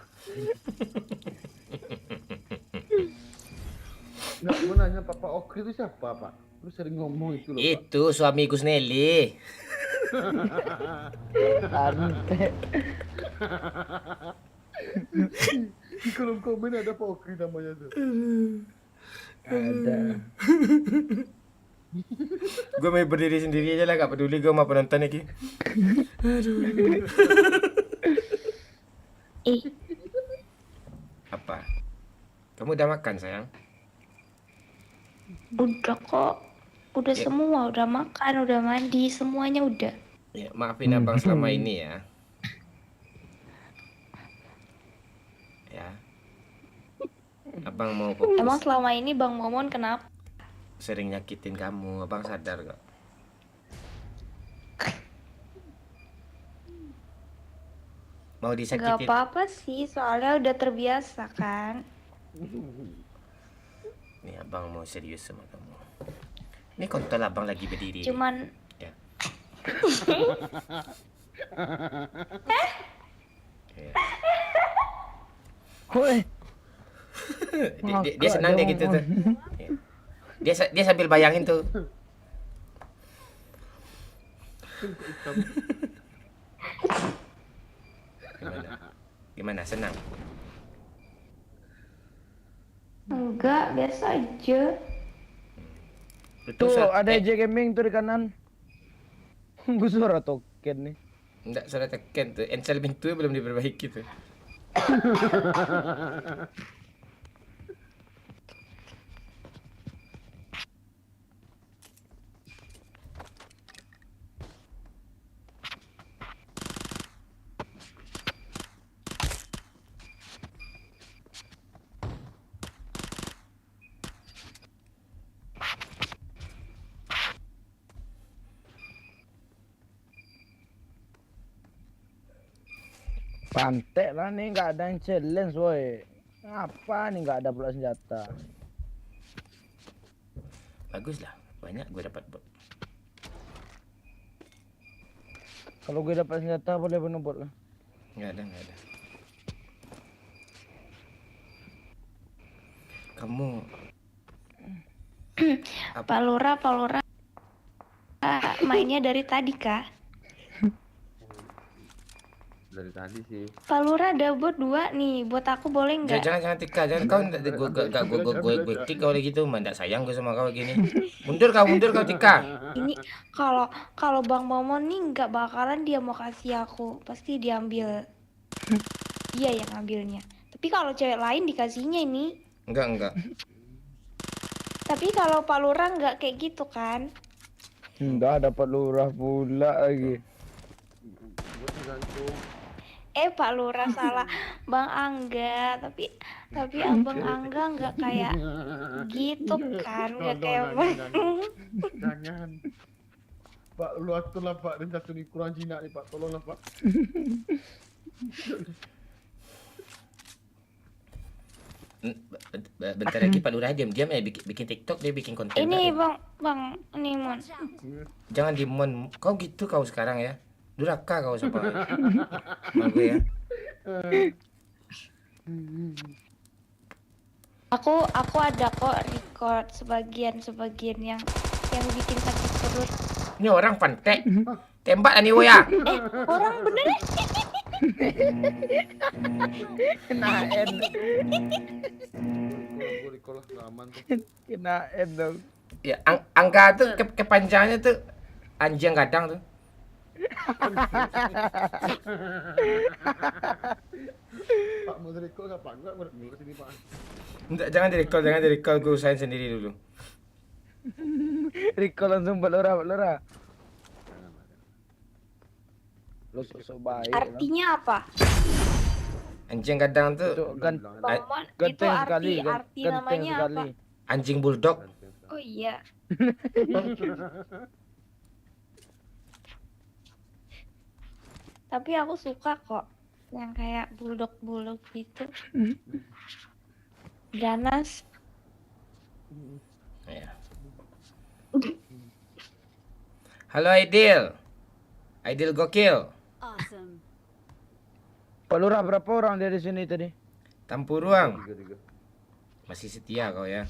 Nggak, gue nanya Pak Okri itu siapa Pak? Lu sering ngomong itu loh Pak. Itu suami Gus Nelly. Santai. Di kolom komen ada Pak Okri namanya tuh. Ada. Gue mau berdiri sendiri aja lah, gak peduli gue sama penonton lagi. Aduh. Apa? Kamu udah makan sayang? Udah kok. Udah semua, udah makan, udah mandi, semuanya udah. Ya, maafin abang selama ini ya. Ya. Abang mau fokus. Emang selama ini Bang Momon kenapa? Sering nyakitin kamu, abang sadar kok. Mau Gak disakitin? apa-apa sih, soalnya udah terbiasa kan. Nih abang mau serius sama kamu. Ini kontol abang lagi berdiri. Cuman Ya. Ya. Woi. Dia senang dia gitu tuh. Ya. Dia sambil bayangin tuh. Gimana? Senang? enggak, biasa aja. Tuh ada EJ Gaming tuh di kanan. Gue suara token nih. Enggak, suara teken tuh. Ensel pintu belum diperbaiki tuh. Pantek lah nih, nggak ada yang challenge woi. Apa nih nggak ada pula senjata? Bagus lah, banyak gue dapat bot. Kalau gue dapat senjata boleh bunuh bot lah. Nggak ada. Kamu Pak Lura mainnya dari tadi kah? Dari tadi sih. Pak Lura ada bot 2 nih, buat aku boleh nggak? jangan Tika, jangan kau gue tik kau gitu, mandak sayang gue sama kau gini. Mundur kau Tika. Ini kalau Bang Momon nih nggak bakalan dia mau kasih aku, pasti diambil. Dia yang ambilnya. Tapi kalau cewek lain dikasihnya ini. Enggak. Tapi kalau Pak Lura nggak kayak gitu kan? Enggak dapat lurah pula lagi. Gue tergantung. Pak Lura salah Bang Angga, tapi Abang Angga nggak kayak gitu kan, nggak kayak Jangan. Pak, lu atur lah Pak, dan satu nih kurang jinak nih Pak, tolonglah Pak. Bentar lagi Pak Lurah diam-diam ya bikin TikTok, dia bikin konten. ini bang ini Mon. Jangan di mon, kau gitu kau sekarang ya. Durhaka kau sama gue ya. Aku ada kok record sebagian yang bikin sakit perut. Ini orang pantek. Tembak ani ya. Orang bener. Kena N. Gue di kolah aman tuh. Kena N dong. Ya, angka tuh kepanjangannya tuh anjing gadang tuh. Pak mau direkod nggak Pak? Enggak, gue kesini Pak. Enggak, jangan di-recall, gue usahain sendiri dulu. Recall langsung Pak Lura. Lo sosok baik. Artinya apa? Anjing gadang tuh Itu Bang Mon, itu ganteng sekali, arti ganteng namanya apa? sekali. anjing bulldog. Oh iya. Tapi aku suka kok yang kayak bulldog gitu. Ganas. Ya. Halo Aidil. Aidil gokil. Awesome. Pak Lurah, berapa orang dia di sini tadi? Tampuruang. Masih setia kau ya.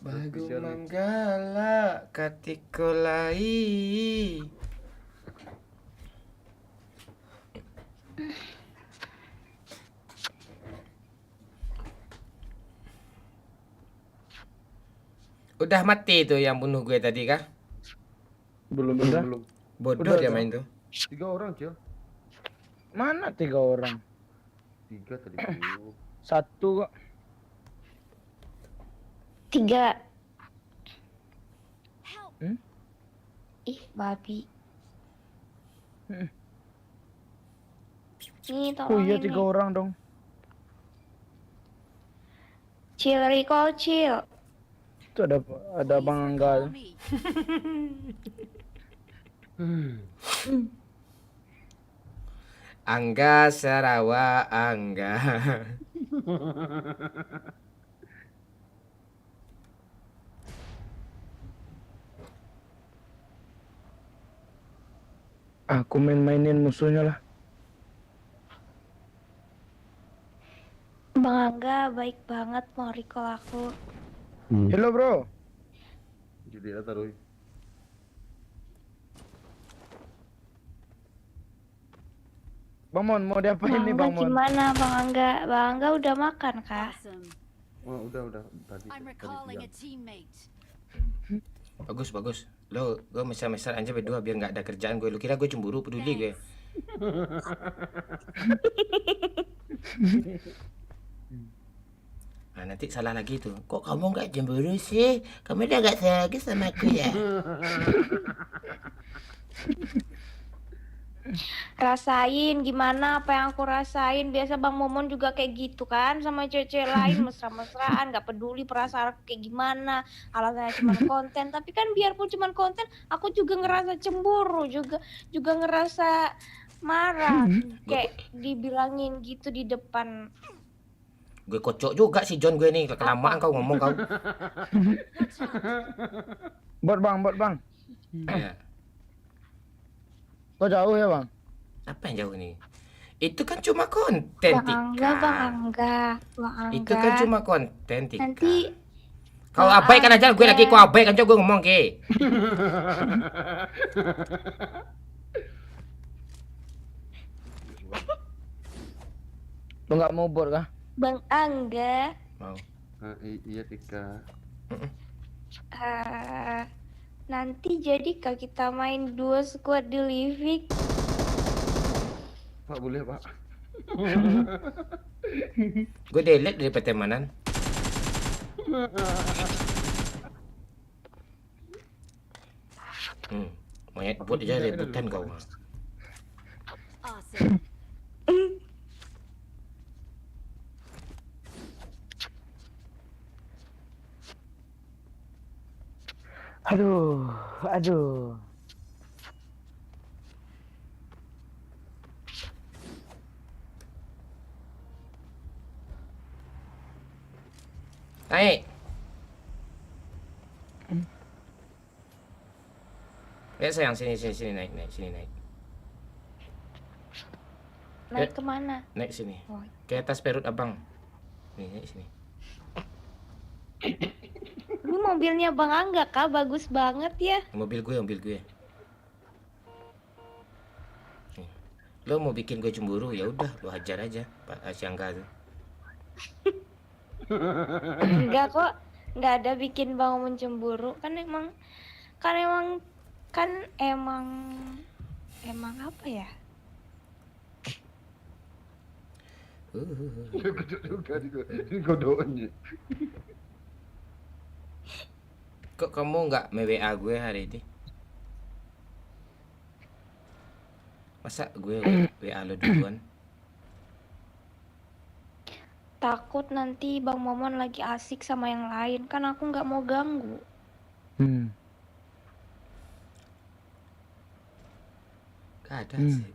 Bagu manggala katikolai. Udah mati tuh yang bunuh gue tadi kah? Belum. Bodoh Udah, dia udah. main tuh. 3 orang, Cil. Mana 3 orang? 3 tadi tuh. 1 kok. 3. Hmm? Ih, babi. Nih, Oh iya, tolongin 3 nih. orang dong. Chill, recall, chill. Itu ada Bang Call Angga. me. Angga Sarawak Angga. Aku mainin musuhnya lah. Bang Angga baik banget mau recall aku. Hello bro. Jadi ya taruh. Bang Mon, mau diapain Bang nih Angga Bang Mon? gimana Bang Angga? Bang Angga udah makan kah? Awesome. Oh, udah tadi. I'm recalling a siang. teammate. Bagus. Lo gue mesra-mesra aja berdua biar nggak ada kerjaan gue. Lu kira gue cemburu peduli gue. Nah, nanti salah lagi tuh. Kok kamu nggak cemburu sih? Kamu udah nggak sayang lagi sama aku ya? Rasain gimana apa yang aku rasain. Biasa Bang Momon juga kayak gitu kan sama cewek-cewek lain mesra-mesraan, nggak peduli perasaan aku kayak gimana. Alasannya cuma konten, tapi kan biarpun cuma konten, aku juga ngerasa cemburu, juga ngerasa marah. Kayak dibilangin gitu di depan. Gue kocok juga si John gue nih. Kelamaan kau ngomong kau. Bot bang. Ya. Kok jauh ya bang? Apa yang jauh nih? Itu kan cuma konten, Bang Angga. Itu kan cuma konten, Tika. Nanti Kau abaikan aja gue lagi, kau abaikan aja gue ngomong ke. Lo nggak mau bot kah? Bang Angga, Mau. Iya Tika. nanti jadi kak kita main 2 squad di Livik. Pak boleh Pak. Gue delete dari pertemanan. Mayat bot aja rebutan kau. Awesome. Aduh. Naik. Ya sayang, sini naik. Naik kemana? Naik sini. Oh. Ke atas perut abang. Nih, naik sini. Ini mobilnya Bang Angga kak, bagus banget ya. Mobil gue. Nih. Lo mau bikin gue cemburu, ya udah, lo hajar aja Pak Asyangga tuh. Enggak kok, nggak ada bikin Bang Momon cemburu. Kan emang apa ya? Juga ini godoannya. Kok kamu nggak me-WA gue hari ini? Masa gue WA lo duluan? Takut nanti Bang Momon lagi asik sama yang lain, kan aku nggak mau ganggu. Gak ada sih.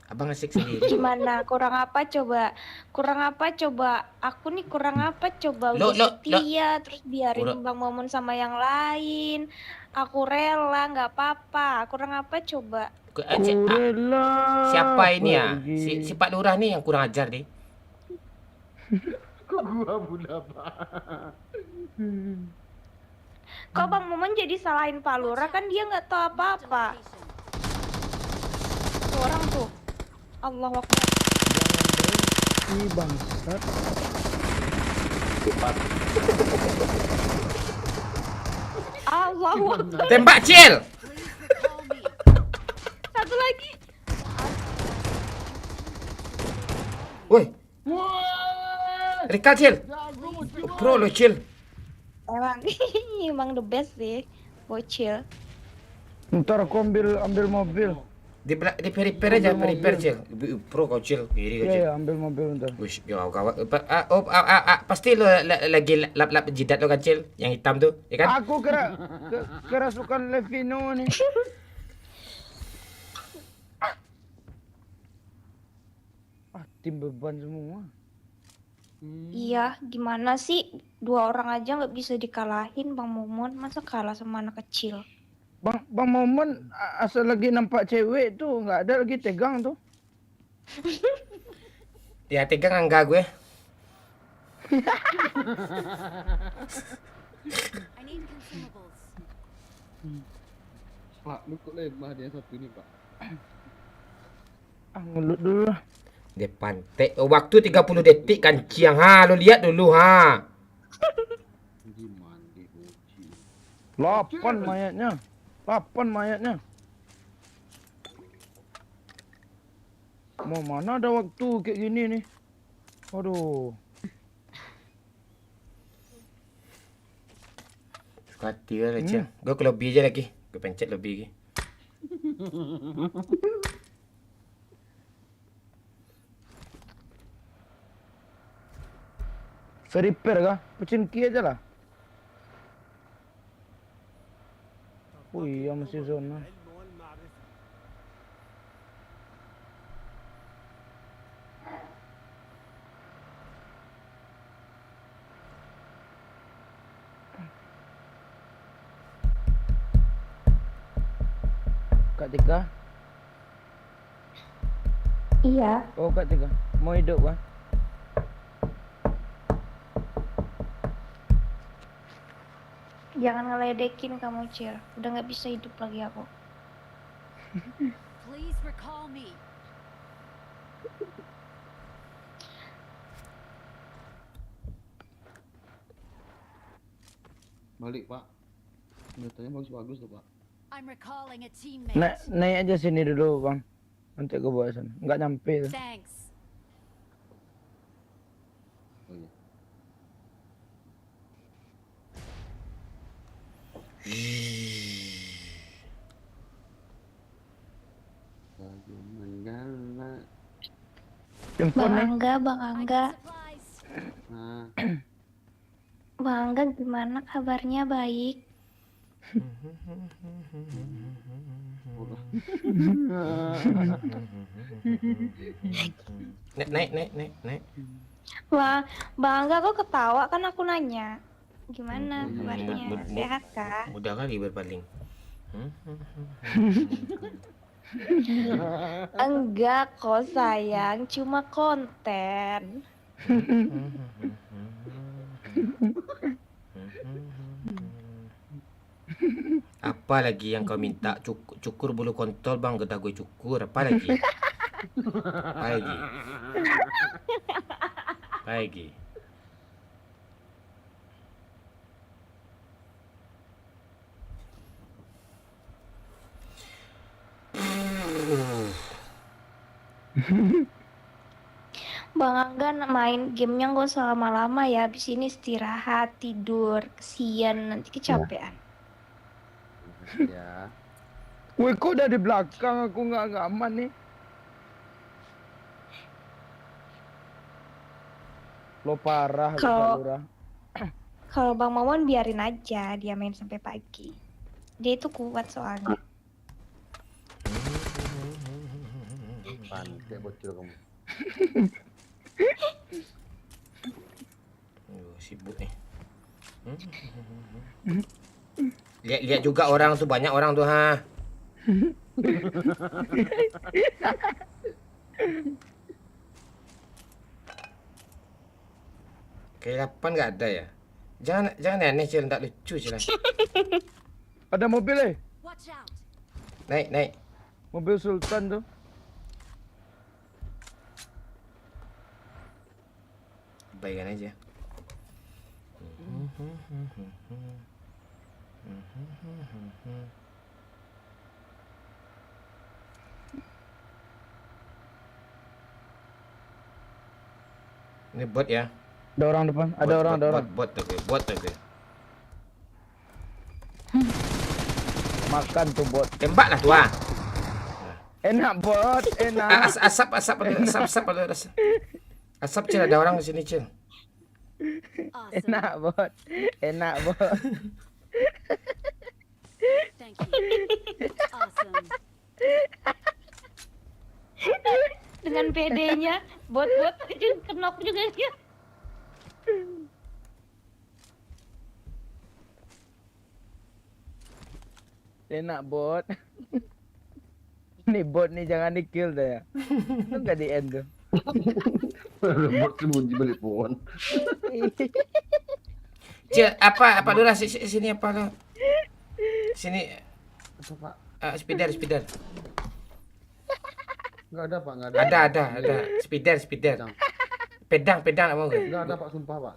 Abang asik sendiri. Gimana? Kurang apa coba? Kurang apa coba? Aku nih kurang apa coba? Lo- Udah lo- setia, terus biarin Kurang- Bang Momon sama yang lain. Aku rela, nggak apa-apa. Kurang apa coba? Kurela. Siapa ini ya? pergi. Si Pak Lurah nih yang kurang ajar nih. Kok gua budak, Pak? Kok Bang Momon jadi salahin Pak Lurah, kan dia nggak tahu apa-apa. Tuh orang tuh. Allahu Akbar. Ih, bangsat. Allahu Akbar. Tembak, Cil! Satu lagi. Woi, Rikal, Cil! Pro lo, Cil. Emang, emang the best sih. Bocil. Ntar aku ambil mobil. Di repair aja, Ambil repair, mobil. Cil. Pro kau, Cil. Iri kau, Iya, Cil. ya, ambil mobil ntar. Wish, ya kawan. Pasti lo lagi lap jidat lo kan, Cil? Yang hitam tuh, ya kan? Aku kerasukan Levino nih. Tim beban semua. Iya, gimana sih? 2 orang aja nggak bisa dikalahin Bang Momon. Masa kalah sama anak kecil? Bang Momon asal lagi nampak cewek tuh nggak ada lagi tegang tuh. Ya, tegang enggak gue. I need consumables. Pak, lu kok lemah dia satu ini, Pak? Ngelut dulu lah. Depan waktu 30 detik kan, Ciang. Lo lihat dulu, Gimana diuji? 8 mayatnya. 8 mayatnya. Mau mana ada waktu kayak gini nih. Aduh. Suka hati lah, Ciang. Gue ke lobby aja lagi. Gue pencet lobby lagi. Saya repair kah? Pecin key aja lah. Oh iya, masih zona. Kak Tika? Iya. Oh, Kak Tika. Mau hidup kan? Jangan ngeledekin kamu, Cil. Udah nggak bisa hidup lagi aku. Please recall me. Balik, Pak. Datanya bagus-bagus tuh, Pak. I'm recalling a teammate. Naik aja sini dulu, Bang. Nanti ke bawah sana. Nggak nyampe tuh. Thanks. Oh iya. Bagaimana? Jemput nih. Bang Angga. Nah, Bang Angga gimana kabarnya? Baik. Naik. Wah, Bang Angga kok ketawa, kan aku nanya. Gimana kabarnya? Sehat kah? Mudah kali berpaling. Enggak kok sayang, cuma konten. Apa lagi yang kau minta? Cukur bulu kontol, Bang. Getah gue cukur. Apa lagi? Apa lagi? Apa lagi? Bang Angga main gamenya nggak usah lama-lama ya. Abis ini istirahat, tidur, kesian nanti kecapean. ya. Woi, kok udah di belakang aku nggak aman nih. Lo parah Pak Kalau Lurah. kalau Bang Momon biarin aja dia main sampai pagi. Dia itu kuat soalnya. Pantai bocil kamu. Sibuk nih. Lihat juga orang tuh, banyak orang tuh ha. Kayak 8 nggak ada ya? Jangan aneh Cil, tak lucu Cil. Ada mobil Watch out. Naik. Mobil Sultan tuh. Bayangkan aja. Ini bot ya? Ada orang depan, ada orang. Bot tuh. Makan tuh bot. Tembaklah tuh ah. Enak bot, enak. Asap Cil, ada orang di sini Cil. Enak bot. Thank you. Awesome. Dengan PD-nya, bot-bot kenok juga dia. Enak bot. Nih bot nih jangan di kill dah ya. Itu nggak di end tuh. Bot sembunyi balik pohon. Cil, apa dulu sini apa lo? Sini Apa, Pak? speeder. Enggak ada, Pak, enggak ada. Ada. Speeder. Pedang mau enggak? Enggak ada, Pak, sumpah, Pak.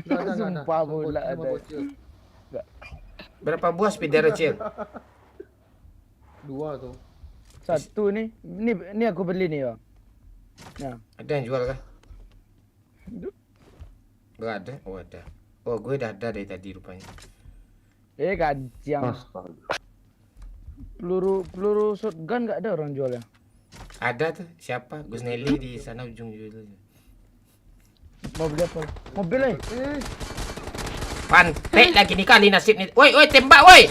Enggak ada. Sumpah pula Sama ada. bocil. Berapa buah speeder Cil? 2 tuh. Satu nih. Ini aku beli nih, Bang. Nah, Ada yang jual kah? Enggak ada. Oh ada. Oh gue udah ada dari tadi rupanya. Kacang. Astaga. Peluru shotgun nggak ada orang jual ya? Ada tuh, siapa? Gus Nelly di sana ujung jual. Mau beli apa? Mobil Pantek lagi nih kali nasib nih. Woi, tembak woi.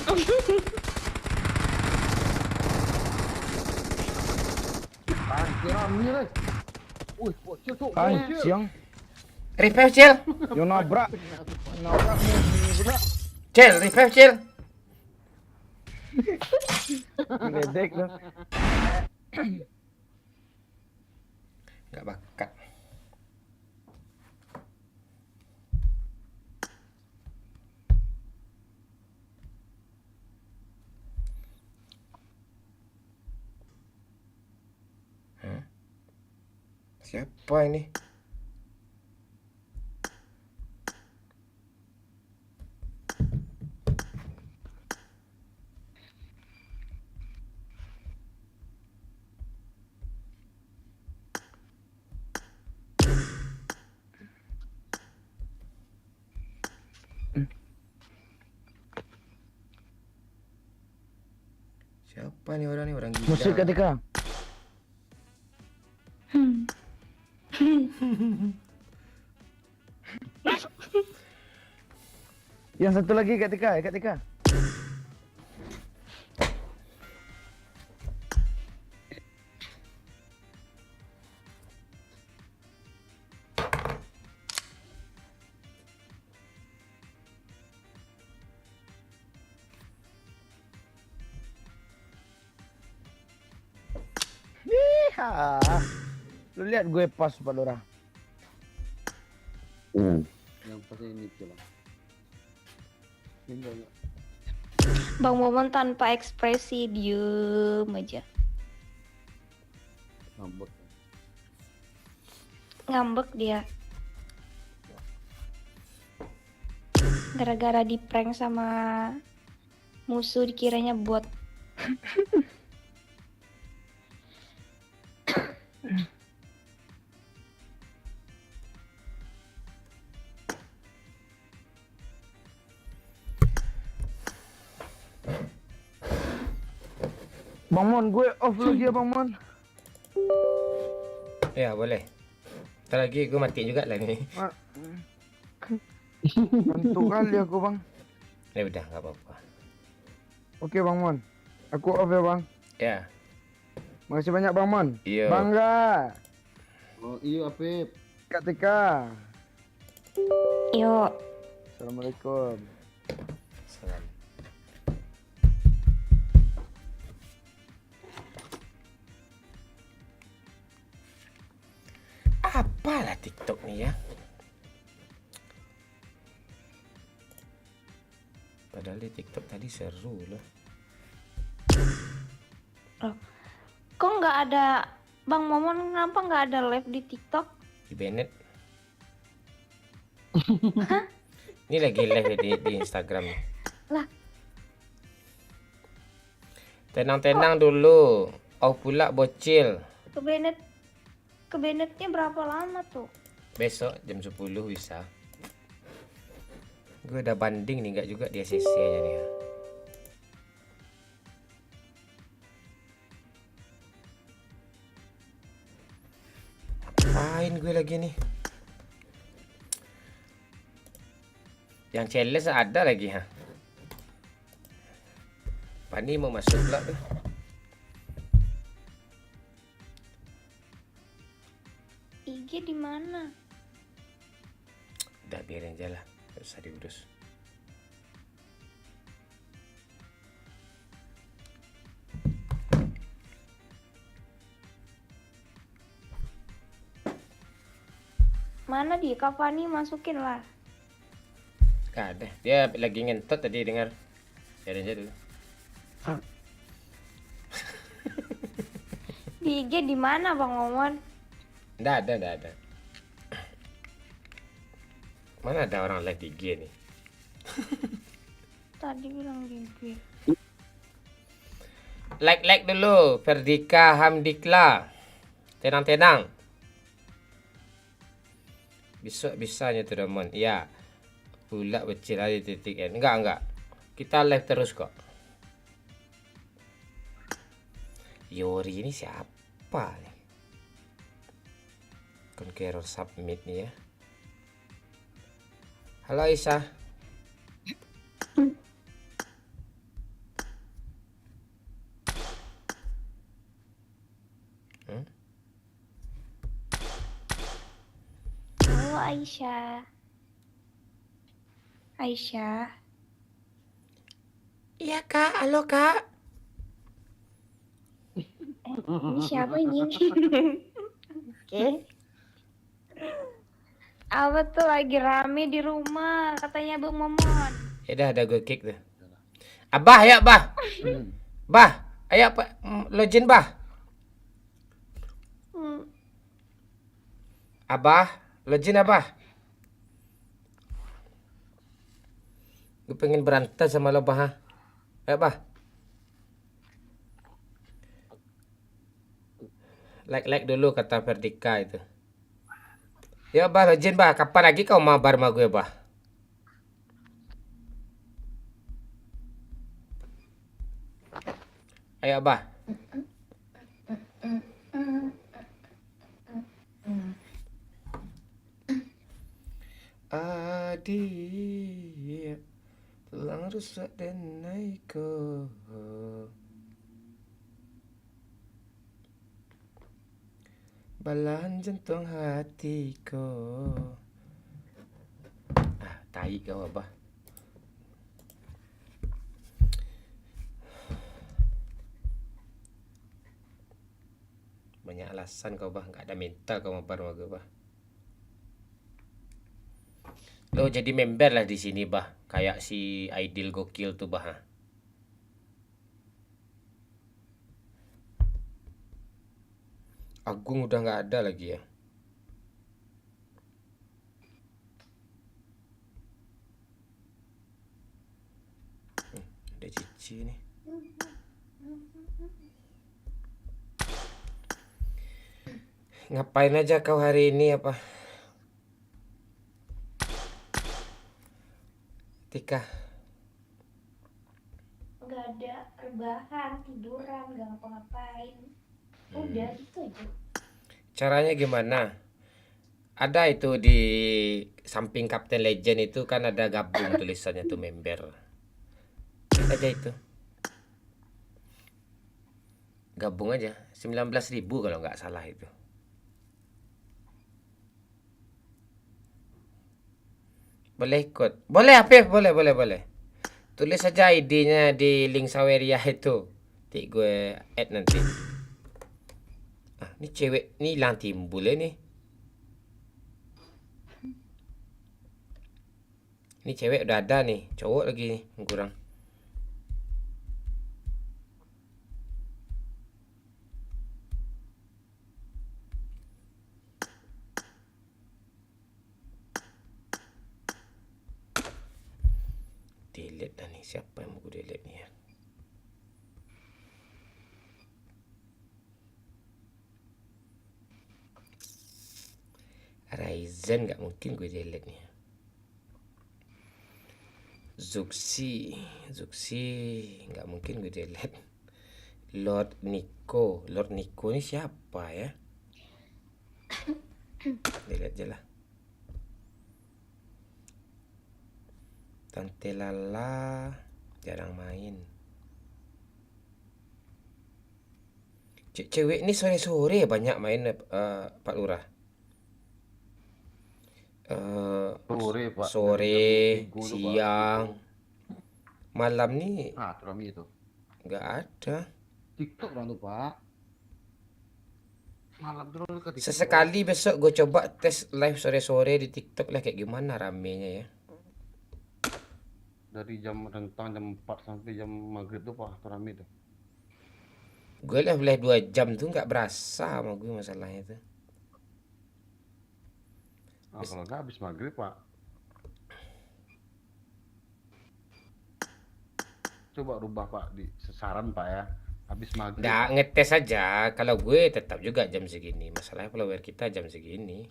Ramai lah. Wih, bocil tuh. Kacang. Revive Cil. Yang nabrak mobil pula. Cil, revive Cil. Ledek loh. Enggak bakat. Siapa ini? Siapa nih orang gila. Musik ketika. Yang satu lagi ketika. Lu lihat gue pas Pak Lurah. Yang pasti ini Bang. Ini enggak. Bang Momon tanpa ekspresi, diem aja. Ngambek dia. Gara-gara di prank sama musuh dikiranya bot. Bang Mon, gue off lagi ya Bang Mon. Ya boleh. Ntar lagi gue mati juga lah nih. Ngantuk kali aku Bang. Ya udah nggak apa-apa. Oke Bang Mon, aku off ya Bang. Ya. Makasih banyak Bang Mon. Iya. Bangga. Oh iya Afif. Kak Tika. Yuk. Assalamualaikum. Salam. Apalah TikTok nih ya? Padahal di TikTok tadi seru loh. Kok nggak ada Bang Momon, kenapa nggak ada live di TikTok? Di Bennett. Ini lagi live di Instagram. Lah. Tenang-tenang dulu. Oh pula bocil. Ke Bennettnya berapa lama tuh? Besok jam 10 bisa. Gue udah banding nih, nggak juga di ACC-nya nih. Apain gue lagi nih? Yang challenge ada lagi ha. Pani mau masuk pula tuh. IG di mana? Udah biarin aja lah, gak usah diurus. Mana dia? Kavani masukin lah. Gak ada, dia lagi ngentot tadi dengar. Biarin aja dulu. Di IG di mana Bang Momon? Nggak ada. Mana ada orang live di IG nih? Tadi bilang di IG. Like dulu, Ferdika Hamdikla. Tenang. Besok bisanya tuh Ramon. Iya. Pula bocil ada titik N. Enggak. Kita live terus kok. Yori ini siapa nih? Conqueror submit nih ya. Halo Aisyah. Halo Aisyah. Iya kak, halo kak. Ini siapa ini? Oke. Apa tuh lagi rame di rumah katanya Bang Momon. Ya dah ada gue kick tuh. Abah ya bah. Bah, ayo apa login bah. Abah, login abah. Gue pengen berantem sama lo bah. Ayo bah. Like dulu kata Ferdika itu. Ya bah, login bah. Kapan lagi kau mabar sama gue bah? Ayo bah. Adik tulang rusak dan naiko balahan jantung hatiku. Tai kau abah. Banyak alasan kau bah, nggak ada mental kau mabar sama gue bah. Lo jadi member lah di sini bah, kayak si Aidil Gokil tuh bah. Agung udah nggak ada lagi ya. Ada Cici nih. Ngapain aja kau hari ini apa? Tika. nggak ada rebahan, tiduran, nggak ngapa-ngapain. Udah gitu aja. Caranya gimana? Ada itu di samping Kapten Legend itu kan ada gabung tulisannya tuh member. Klik aja itu. Gabung aja 19.000 kalau nggak salah itu. Boleh ikut. Boleh Afif, boleh. Tulis saja ID-nya di link Saweria itu. Nanti gue add nanti. Ah, ini cewek ini hilang timbul nih. Ini cewek udah ada nih, cowok lagi nih yang kurang. Delete dah nih, siapa yang mau gue delete nih ya? Ryzen nggak mungkin gue delete nih. Zuxi nggak mungkin gue delete. Lord Nico ini siapa ya? Delete aja lah. Tante Lala jarang main. Cewek ini sore-sore banyak main Pak Lurah. Sore, siang, malam nih Rami itu. nggak ada. TikTok orang tuh Pak. Malam terus ke TikTok. Sesekali besok gue coba tes live sore-sore di TikTok lah kayak gimana ramenya ya. Dari jam rentang jam 4 sampai jam maghrib tuh Pak, rame tuh. Gue live 2 jam tuh nggak berasa sama gue masalahnya tuh. Kalau nggak habis maghrib Pak. Coba rubah Pak di saran Pak ya. Habis maghrib. Nggak ngetes aja. Kalau gue tetap juga jam segini. Masalahnya follower kita jam segini.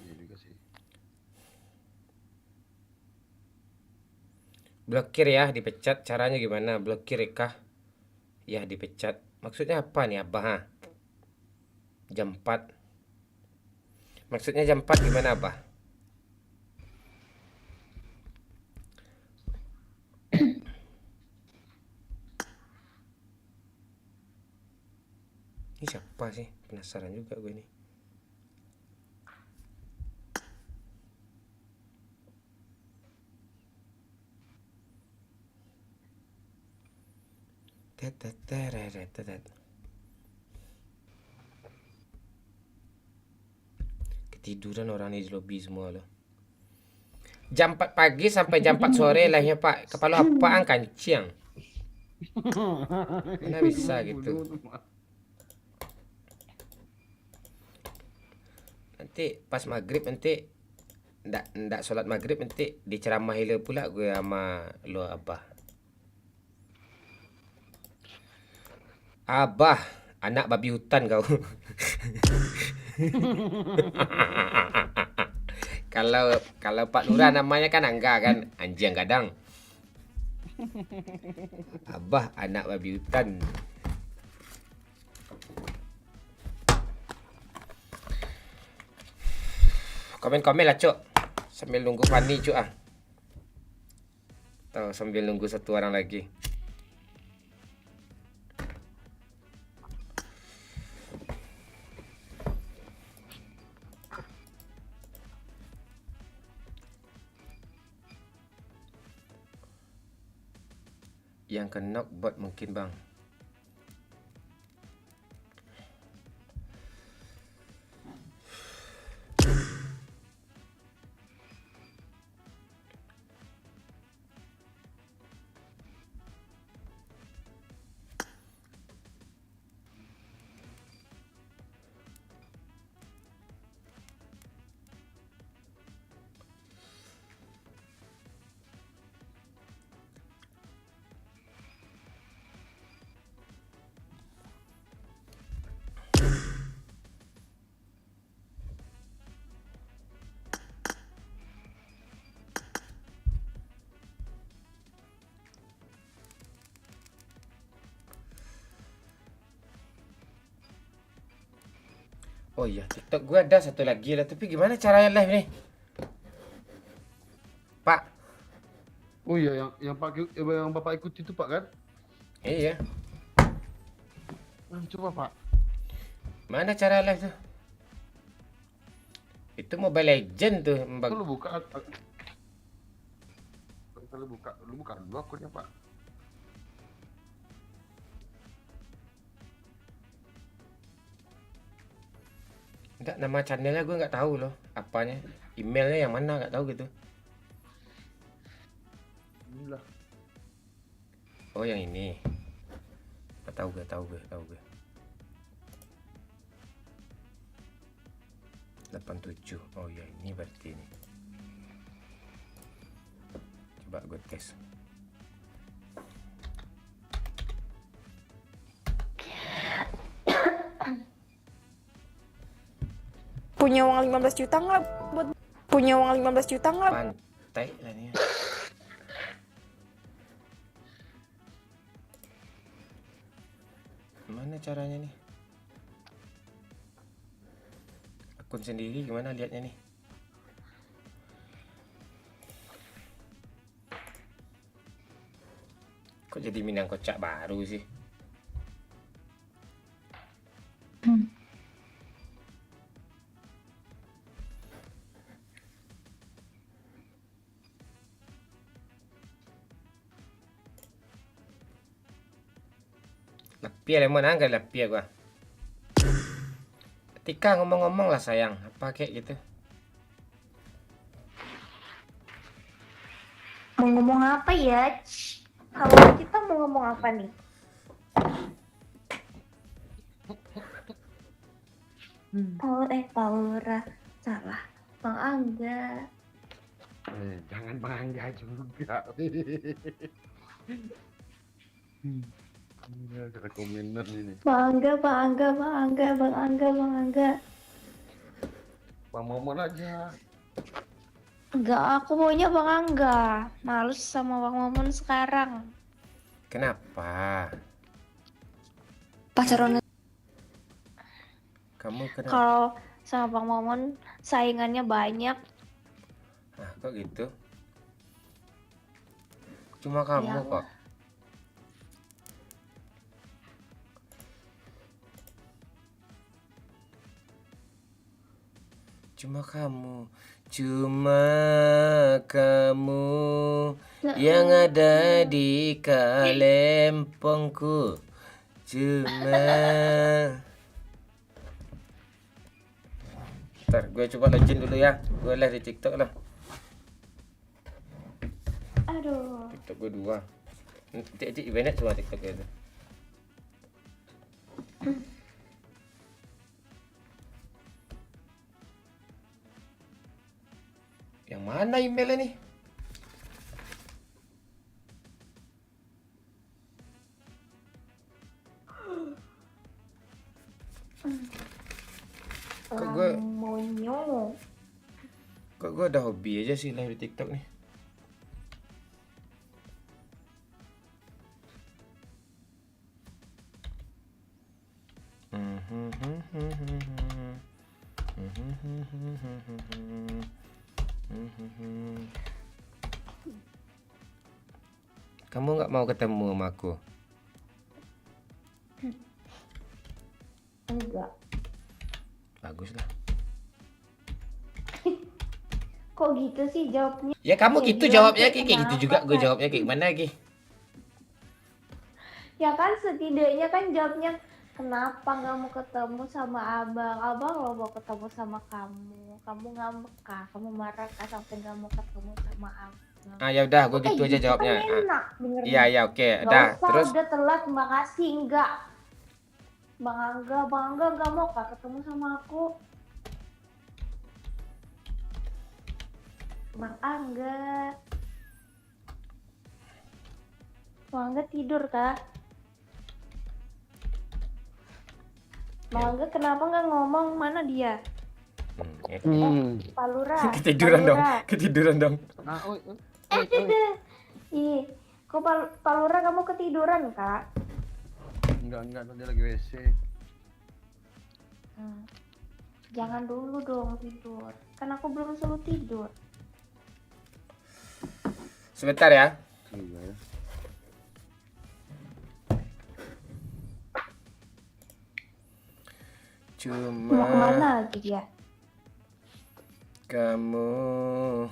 Iya juga sih. Blokir ya, dipecat. Caranya gimana? Blokir kah? Ya dipecat. Maksudnya apa nih Abah? Ha? Jam 4. Maksudnya jam 4 gimana Abah? Ini siapa sih? Penasaran juga gue nih. Ketiduran orang ini di lobby semua loh. Jam 4 pagi sampai jam 4 sore live-nya Pak. Kepala apaan kanciang? Mana bisa gitu. Nanti pas maghrib nanti ndak sholat maghrib nanti diceramahi lo pula gue sama lo Abah. Abah, anak babi hutan kau. Kalau Pak Lurah namanya kan Angga kan, anjing gadang. Abah anak babi hutan. Komen-komen lah Cuk. Sambil nunggu Fani Cuk ah. Atau sambil nunggu satu orang lagi. Yang kena bot mungkin bang. Oh iya, TikTok gua ada satu lagi lah, tapi gimana caranya live nih? Pak. Oh iya, yang Bapak ikuti itu Pak kan? Iya. Coba Pak. Mana cara live tuh? Itu Mobile Legend tuh, Mbak. Lu buka. Lu buka dulu akunnya Pak. Enggak, nama channelnya gue nggak tahu loh, apanya, emailnya yang mana nggak tahu gitu. Inilah. Oh yang ini. Tahu gue. 87. Oh ya ini berarti ini. Coba gue tes. Punya uang 15 juta nggak buat punya uang 15 juta nggak? Pantai lah ini. Mana caranya nih? Akun sendiri gimana lihatnya nih? Kok jadi Minang kocak baru sih? Lapia lemon angkat lapia gua. Ketika ngomong-ngomong lah sayang, apa kayak gitu? Mau ngomong apa ya? Kalau kita mau ngomong apa nih? Paura salah. Bang Angga. Jangan Bang Angga juga. Ini ada komentar ini. Bang Angga. Bang Momon aja. Enggak, aku maunya Bang Angga. Males sama Bang Momon sekarang. Kenapa? Pacaran. Kamu kenapa? Kalau sama Bang Momon saingannya banyak. Ah, kok gitu? Cuma kamu Ya, kok. Cuma kamu yang ada di kalempongku. Ntar gue coba login dulu ya. Gue live di TikTok lah. Aduh. TikTok gue 2. Nanti banyak semua TikTok itu. Yang mana emailnya nih? Kok gue udah hobi aja sih live di TikTok nih. Kamu nggak mau ketemu sama aku? Enggak. Bagus lah. Kok gitu sih jawabnya? Ya kamu Kayak gitu bilang jawabnya kayak kayak gitu juga. kenapa, Gue Kak? jawabnya kayak gimana lagi? Ya kan setidaknya kan jawabnya kenapa nggak mau ketemu sama abang? Abang lo mau ketemu sama kamu. Kamu ngambek kah? Kamu marah kah sampai nggak mau ketemu sama abang? Ah ya udah, gue Kayak gitu aja jawabnya. Kan enak dengernya. Iya ya oke. Nggak Udah usah, terus. udah telat, makasih enggak. Bang Angga nggak mau kah ketemu sama aku? Bang Angga tidur kah? Bang Angga kenapa nggak ngomong, mana dia? Palura. Ketiduran dong. Ih, kok Palura kamu ketiduran kak? Enggak, tadi lagi WC. Jangan dulu dong tidur. Kan aku belum selalu tidur. Sebentar ya. Iya ya. Mau Cuma kemana lagi dia? kamu.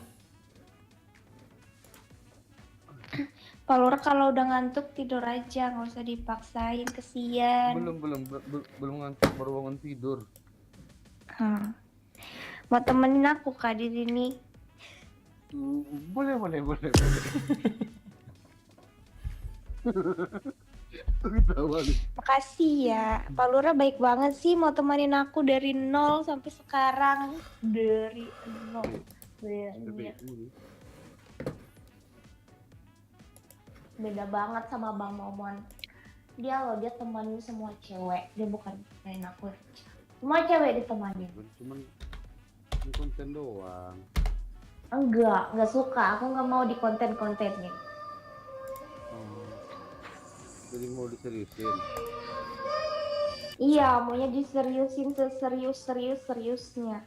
Pak Lura kalau udah ngantuk tidur aja, nggak usah dipaksain, kesian. Belum ngantuk, baru bangun tidur. Mau temenin aku Kak di sini? Boleh. Makasih ya, Pak Lura baik banget sih mau temenin aku dari nol sampai sekarang. Dari nol. Beda banget sama Bang Momon. Dia temenin semua cewek, dia bukan temenin aku. Semua cewek ditemanin. Cuman konten doang. Enggak suka. Aku nggak mau di konten-kontenin. Jadi mau diseriusin. Iya, maunya diseriusin seriusnya.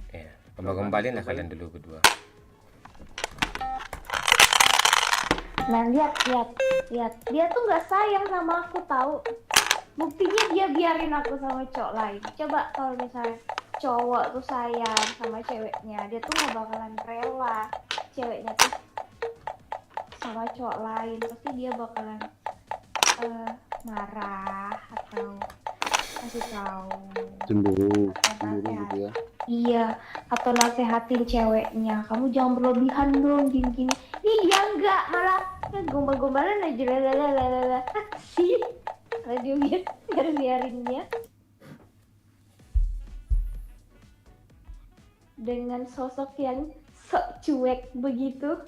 Ya, kembali lah kalian dulu berdua. Nah, lihat. Dia tuh nggak sayang sama aku tahu. Buktinya dia biarin aku sama cowok lain. Coba kalau misalnya cowok tuh sayang sama ceweknya, dia tuh nggak bakalan rela ceweknya tuh sama cowok lain. Pasti dia bakalan marah atau kasih tahu. Cemburu gitu ya. Iya, atau nasehatin ceweknya, kamu jangan berlebihan dong, gini. Ih, dia enggak, malah gombal-gombalan aja, lalalala. Sih, malah dia biarinnya. Dengan sosok yang sok cuek begitu.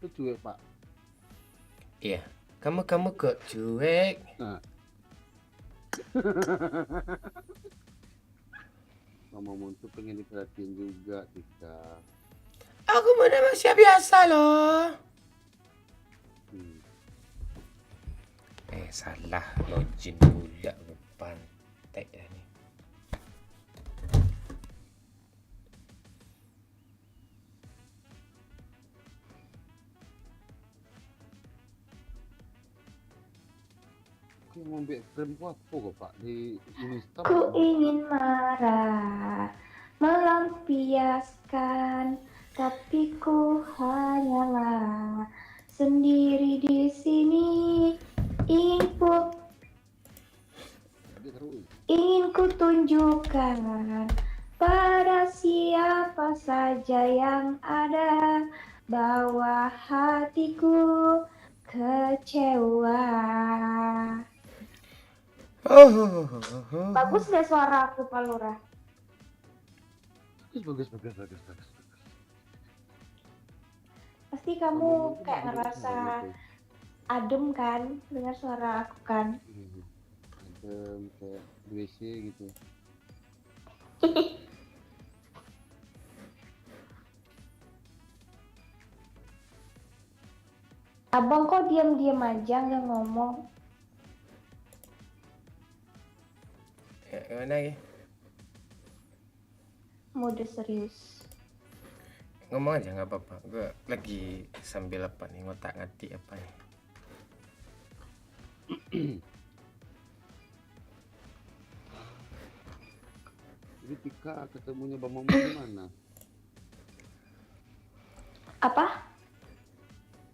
Itu cuek, Pak. Iya, kamu kok cuek. Nah. Mama Mon tuh pengen diperhatiin juga, Tika. Aku mana masih biasa loh. Salah login pula pantai dah ni. Aku mau ambil frame ku apa kok, Pak? Di Insta. Ku ingin marah, melampiaskan, tapi ku hanyalah sendiri di sini. Ingin ku tunjukkan pada siapa saja yang ada bahwa hatiku kecewa. Bagus deh suara aku, Pak Lura. Bagus. Pasti kamu kayak ngerasa adem kan dengar suara aku kan? Adem kayak WC gitu. Abang kok diam-diam aja nggak ngomong? Mana lagi? Mode serius. Ngomong aja nggak apa-apa. Gue lagi sambil apa nih ngotak-ngatik apa nih. Jadi Tika ketemunya Bang Momon di mana? Apa?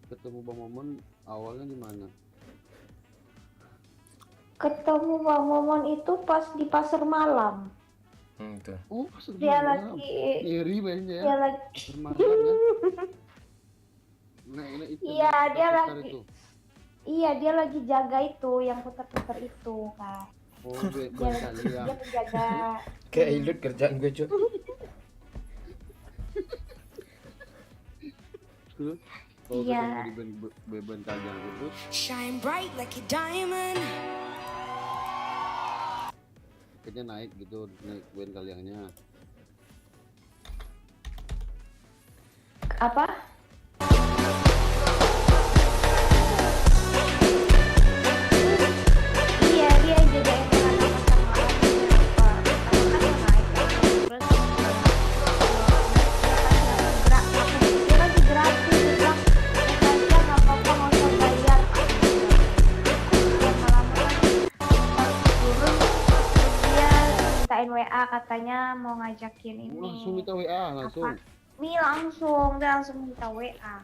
Ketemu Bang Momon awalnya di mana? Ketemu Bang Momon itu pas di pasar malam. Tuh. Oh, pasar Dia malam. lagi. Iri banyak ya. Dia lagi. Pasar malam ya. Nah, itu Iya, dia putar lagi. itu. Iya, dia lagi jaga itu yang putar-putar itu kan. Oh, Dia menjaga. Kayak ilut kerjaan gue, Cuk. Terus kalau Iya. ketemu di beban kalian itu Shine bright like a diamond. kayaknya naik gitu, naik beban kaliannya. Apa? WA katanya mau ngajakin ini. Langsung minta WA langsung. Apa? Dia langsung minta WA.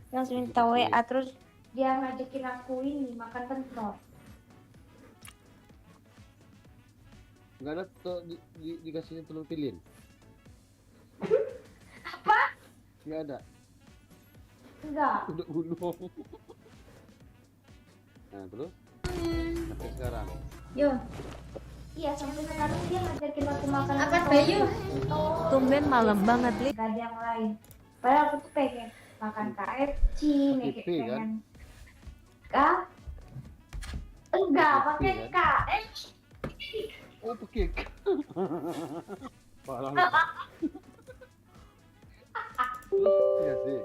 Langsung minta WA terus dia ngajakin aku ini makan pentol. Enggak ada dikasihnya telur pilin. Apa? Enggak ada. Enggak. Udah ulung. Nah, terus sampai sekarang. Yo. Iya, sampai sekarang dia ngajakin aku makan Apa pentol. Bayu? Tumben malam banget, Li. Gak ada yang lain. Padahal aku tuh pengen makan KFC, nih P, kan? pengen. Kak? Enggak, pakai K. Oh, pakai. Parah. Iya sih.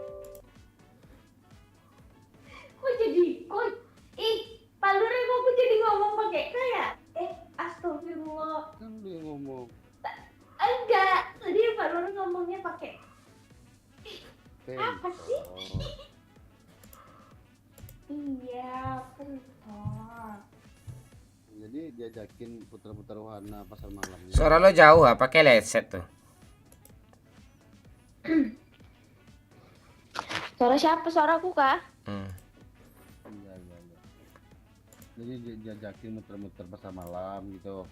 Kok jadi, Pak Lurah kok aku jadi ngomong pakai K ya? Astagfirullah. Kan lu yang ngomong. Enggak, tadi Pak Lurah ngomongnya pakai apa sih? Iya, pentol. Jadi diajakin putar-putar wahana pasar malamnya. Suara lo jauh pakai headset tuh. Suara siapa? Suaraku kah? Iya. Jadi diajakin muter-muter pasar malam gitu.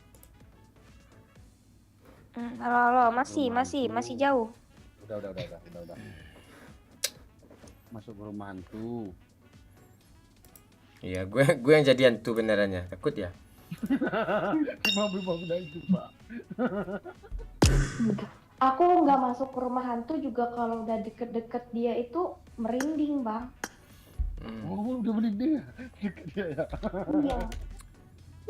Halo, masih jauh. Udah. Masuk ke rumah hantu. Iya, gue yang jadi hantu benerannya. Takut ya? Cuma udah itu, Pak. Aku nggak masuk ke rumah hantu juga kalau udah deket-deket dia itu merinding, Bang. Oh, udah merinding ya? Deket dia ya? Iya.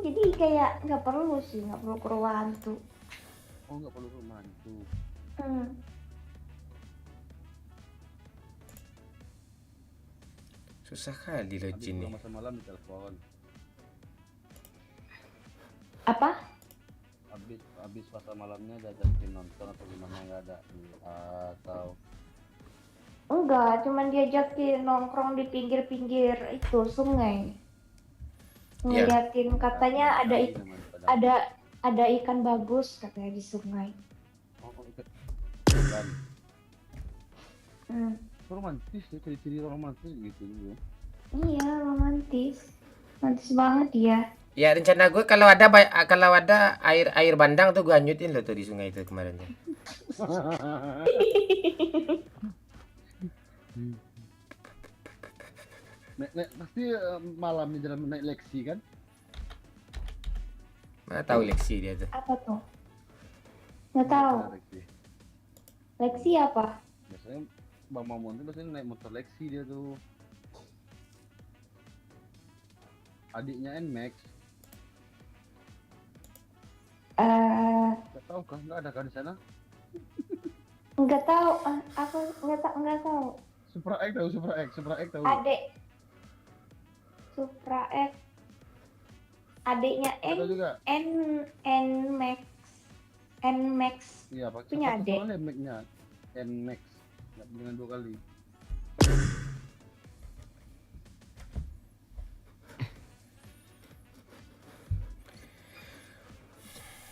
Jadi kayak nggak perlu ke rumah hantu. Oh, nggak perlu ke rumah hantu. Susah kali lo jin nih. Masa malam di telepon. Apa? Habis pasar malamnya diajakin nonton atau gimana, nggak ada atau Enggak, cuman diajakin nongkrong di pinggir-pinggir itu sungai. Ngeliatin katanya ada ikan bagus katanya di sungai. Oh, ikan. Romantis ya, ciri-ciri romantis gitu. Iya, romantis banget ya. Ya rencana gue kalau ada air bandang tuh gue hanyutin lo tuh di sungai itu kemarin tuh. Pasti malamnya jalan naik Lexi kan? Mana tahu Lexi dia tuh. Apa tuh? Nggak tahu. Lexi apa? Biasanya Bang Mamon tuh biasanya naik motor Lexi dia tuh. Adiknya Nmax. Nggak tahu kah? Nggak ada kah di sana? Nggak tahu. Aku nggak tahu. Supra X tahu. Adek. Supra X. Adiknya Nmax. Iya, Pak. Punya adek. Nmax-nya. Nmax. Nggak dengan 2 kali.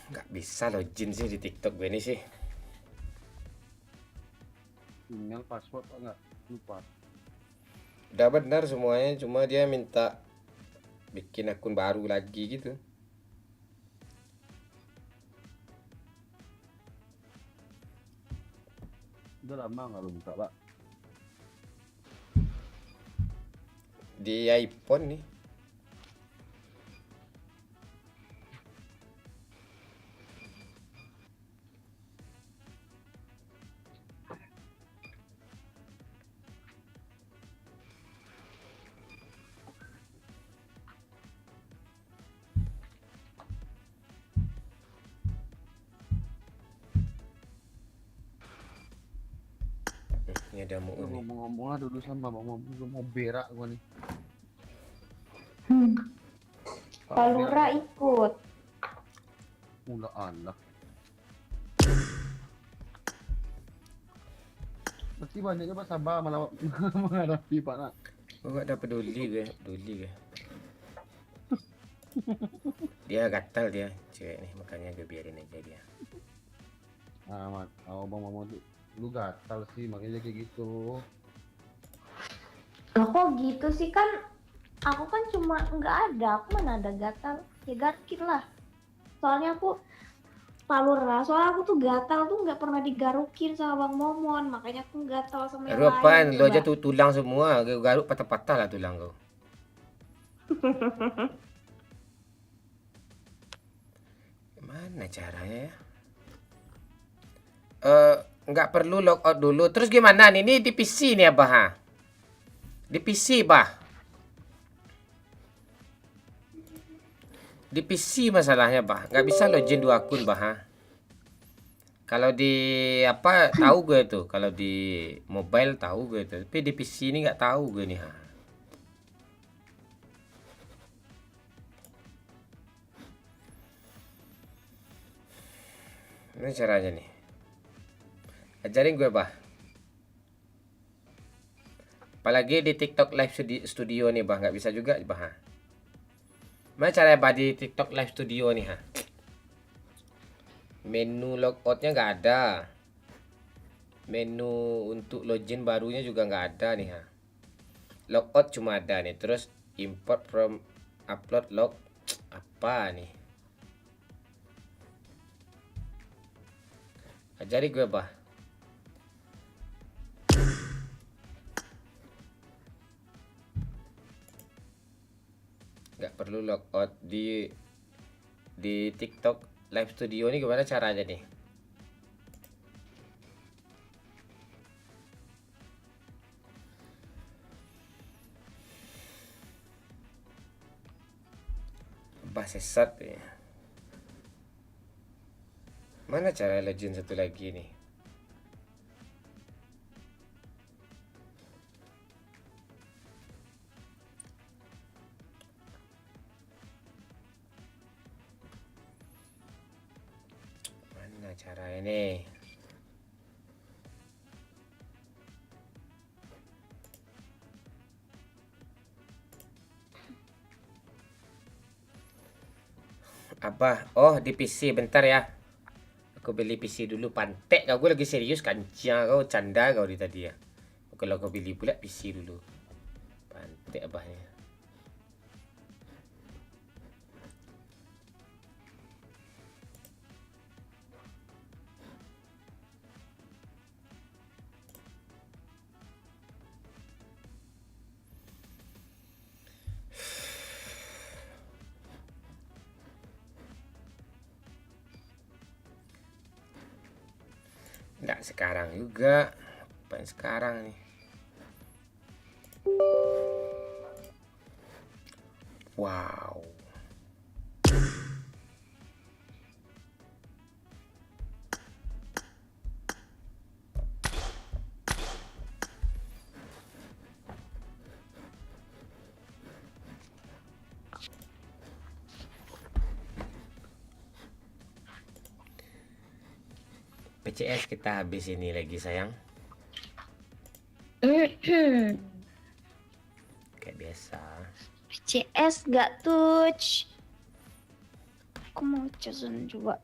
Nggak bisa lo jin sih di TikTok gue ini sih. Email password kok nggak lupa. Udah benar semuanya, cuma dia minta bikin akun baru lagi gitu. Udah lama nggak lo buka, Pak? Di iPhone nih. Ini ada mau nih. Ngomong-ngomong lah dulu sama Bang Mamon, mau berak gua nih. Pak Lurah ikut. Udah Allah. Pasti banyaknya Pak sabar malah menghadapi Pak nak. Gue gak ada peduli gue. Dia gatal dia, cewek nih, makanya gue biarin aja dia. Amat, Bang Momon tuh lu gatal sih makanya kayak gitu. Loh kok gitu sih, kan aku kan cuma nggak ada, aku mana ada gatal. Ya garkin lah. Soalnya aku soalnya aku tuh gatal tuh nggak pernah digarukin sama Bang Momon, makanya aku gatal sama yang Lu apaan? lain. Lu aja tuh tulang semua, gue garuk patah-patah lah tulang kau. Gimana caranya ya? Nggak perlu logout dulu. Terus gimana nih? Ini di PC nih Abah, ha? Di PC, Bah. Di PC masalahnya, Bah. Nggak bisa login 2 akun, Bah, ha? Kalau di apa tahu gue tuh. Kalau di mobile tahu gue tuh. Tapi di PC ini nggak tahu gue nih, ha. Ini caranya nih. Ajarin gue, Bah. Apalagi di TikTok Live Studio nih, Bah. Nggak bisa juga, Bah, ha. Gimana caranya, Bah, di TikTok Live Studio nih, ha? Menu logoutnya nggak ada. Menu untuk login barunya juga nggak ada nih, ha. Logout cuma ada nih. Terus import from upload log. Apa nih? Ajari gue, Bah. Nggak perlu logout di TikTok Live Studio ini gimana caranya nih? Sesat ya. Mana cara login satu lagi nih? Mana cara ini? Apa? Oh, di PC bentar ya. Aku beli PC dulu, pantek kau. Gue lagi serius, kancang kau, canda kau di tadi ya. Kalau kau beli pula PC dulu. Pantek abahnya. Nggak sekarang juga. Apa yang sekarang nih? Wow. PCS kita habis ini lagi sayang. Kayak biasa. PCS gak touch. Aku mau casan coba.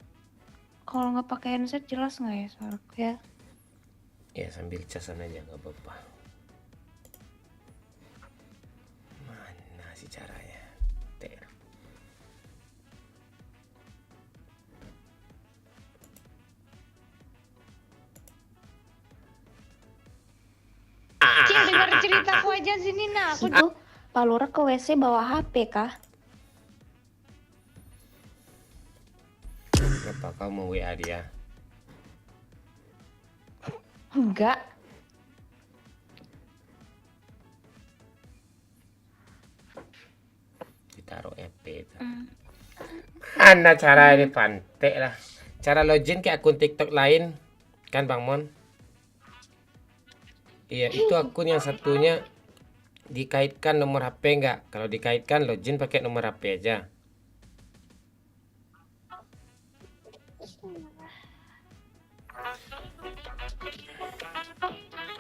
Kalau nggak pakai handset jelas nggak ya suaraku ya? Ya sambil casan aja nggak apa-apa. Mana sih caranya? Ter. Cing, dengar ceritaku aja sini nah. Aku tuh Palura ke WC bawa HP kah? Kenapa kau mau WA dia? Enggak. Ditaruh EP itu. Mana cara ini pantek lah. Cara login ke akun TikTok lain kan Bang Mon? Iya, itu akun yang satunya dikaitkan nomor HP enggak? Kalau dikaitkan login pakai nomor HP aja.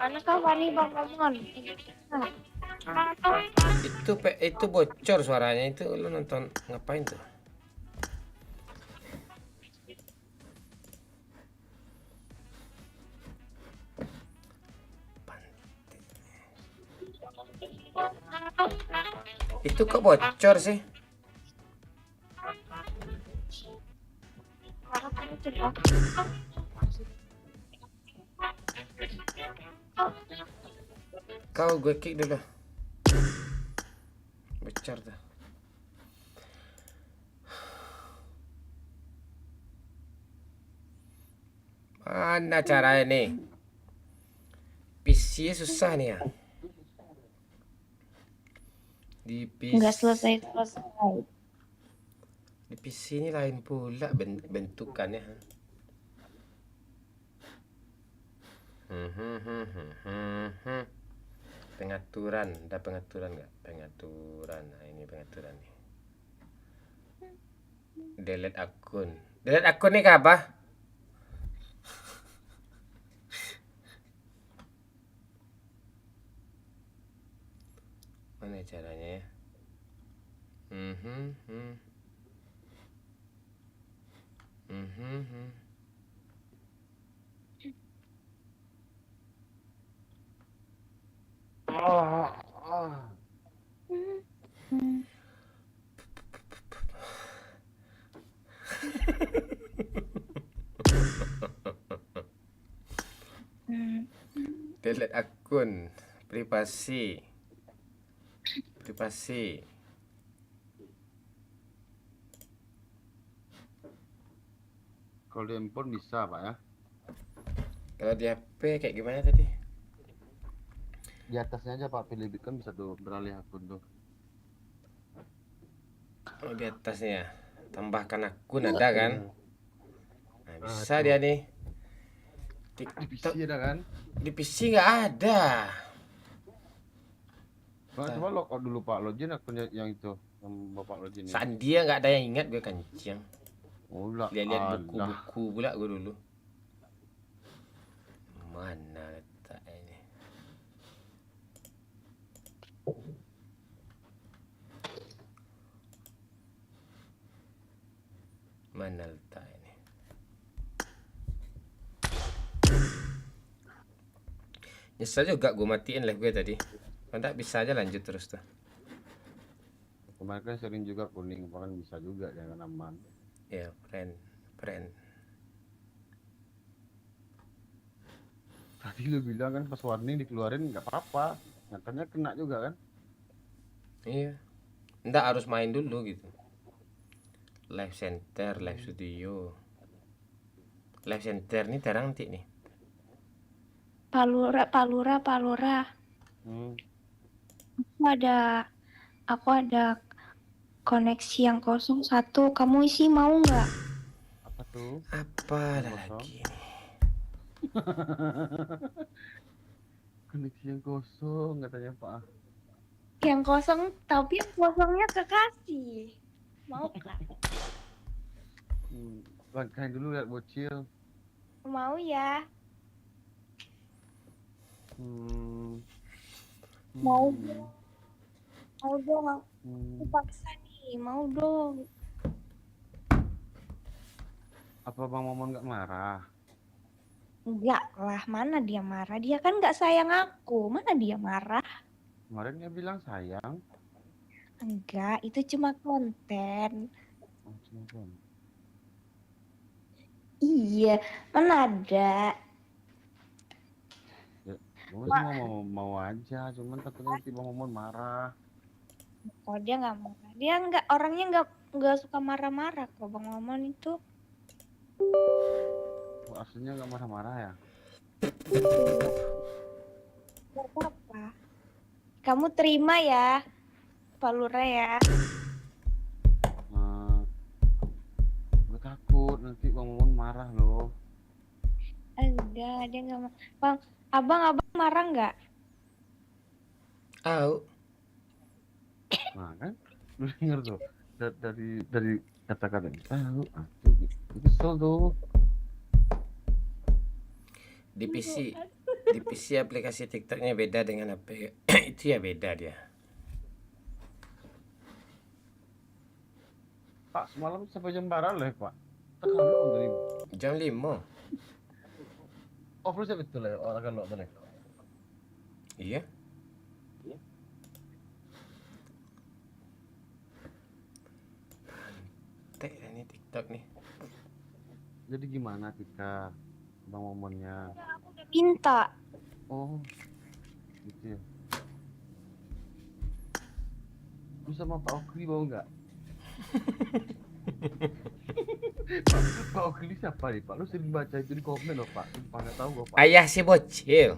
Mana kau Fani Bang Momon? Itu bocor suaranya itu, lu nonton ngapain tuh? Itu kok bocor sih? Kau gue kick dulu. Bocor tuh. Mana caranya nih? PC susah nih ya. Di PC, Nggak selesai. di PC ini lain pula bentukannya. Pengaturan, ada pengaturan nggak? Pengaturan, nah ini pengaturan nih. Delete akun. Delete akun nih kah apa? Mana caranya ya? Delete akun, privasi. Kalau di handphone bisa Pak ya. Kalau di HP kayak gimana tadi? Di atasnya aja Pak, pilih kan bisa tuh beralih akun tuh. Oh, di atasnya. Tambahkan akun ada kan? Nah, bisa dia nih. Di PC ada kan? Di PC nggak ada. Pak, coba log out dulu Pak, login akun yang itu, yang Bapak login ini. Sandia nggak ada yang ingat gue kancing. Oh, lah. Lihat-lihat buku-buku pula gue dulu. Mana letak ini? Mana letak ini? Nyesel juga gue matiin live gue tadi. Kalau bisa aja lanjut terus tuh. Kemarin kan sering juga kuning, kan bisa juga jangan aman. Ya, friend. Tadi lu bilang kan pas warning dikeluarin nggak apa-apa, nyatanya kena juga kan? Iya. Nggak harus main dulu gitu. Live center, live studio. Live center nih terang nanti nih. Palura. Aku ada koneksi yang kosong 1. Kamu isi mau nggak? Apa tuh? Apa ada lagi nih? Koneksi yang kosong katanya Pak. Yang kosong, tapi yang kosongnya kekasih. Mau nggak? Langkahin dulu lihat bocil. Mau ya? Mau dong. Aku paksa nih, mau dong. Apa Bang Momon nggak marah? Enggak lah, mana dia marah? Dia kan nggak sayang aku. Mana dia marah? Kemarin dia bilang sayang. Enggak, itu cuma konten. Oh, cuma konten. Iya, mana ada. Ya, gue sih mau aja, cuman takutnya nanti Bang Momon marah. Oh, dia nggak marah. Dia nggak, orangnya nggak suka marah-marah kok Bang Momon itu. Oh, aslinya nggak marah-marah ya? Gak apa-apa. Kamu terima ya, Pak Lura ya. Gue takut nanti Bang Momon marah loh. Enggak, dia nggak marah. Bang, abang marah nggak? Tahu. Nah kan, lu denger tuh dari kata-kata tahu, aku kesel tuh. Di PC Di PC aplikasi TikToknya beda dengan HP. Itu ya beda dia. Pak, semalam sampai jam berapa lah, Pak? Tekan lo dari Jam 5. Overall siapa betul ya orang kan lo tadi? Iya. Pantek ini TikTok nih. Jadi gimana kita Bang momennya? Aku udah minta. Oh, gitu ya. Lu sama Pak Okli mau nggak? Pak Okli siapa nih Pak? Lu sering baca itu di komen loh Pak. Sumpah nggak tahu gua Pak. Ayah si bocil.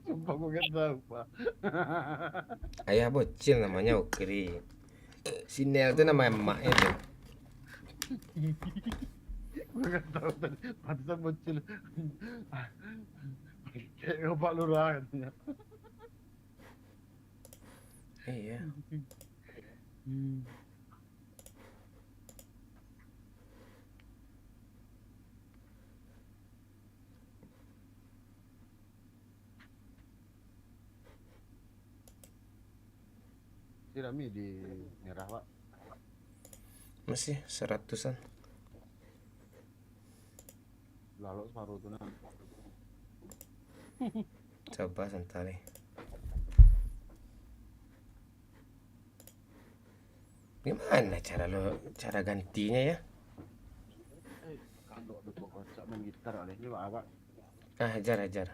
Sumpah gua nggak tahu Pak. Ayah bocil namanya Ukri. Si Nel itu nama emaknya tuh. Gua nggak tahu tadi. Pantesan bocil. Kayak Pak Lurah katanya. Iya. Si Rami di merah Pak. Masih 100-an. Lalu separuh tuh nah. Coba santale. Gimana cara gantinya ya? Kalau ada kocak main gitar oleh ini Pak. Ajar.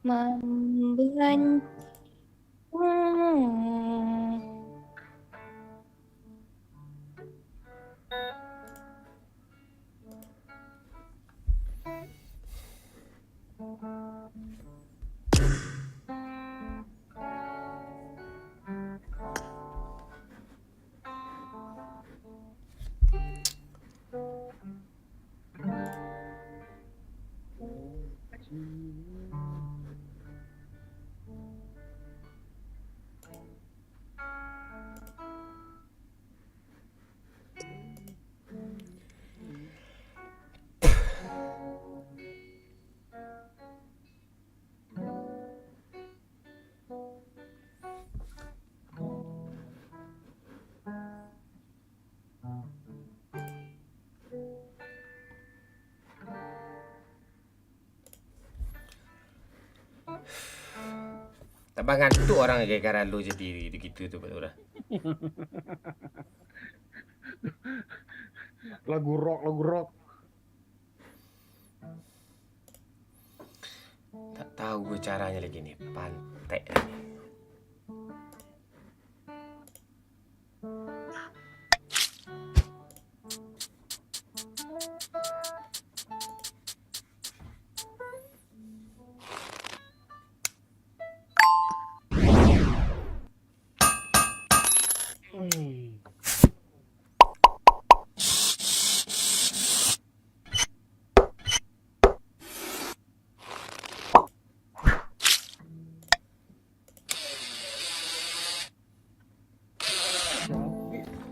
Membenci. Tambah ngantuk orang kayak gara lu jadi gitu tuh udah. Lagu rock. Tak tahu gue caranya lagi nih, pantek.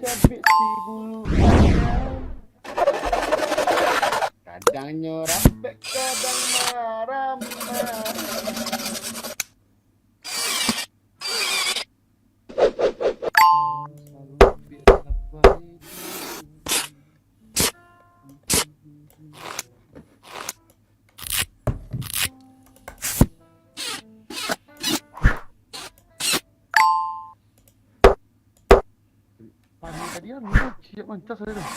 Cabik si bulu kadang nyorap kadang marah. Tadi siap mancas saya dah.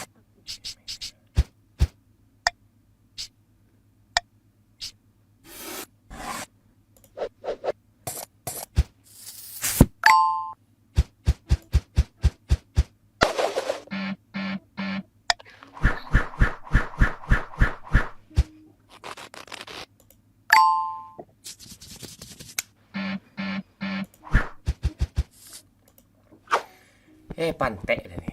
Pantek dah ni.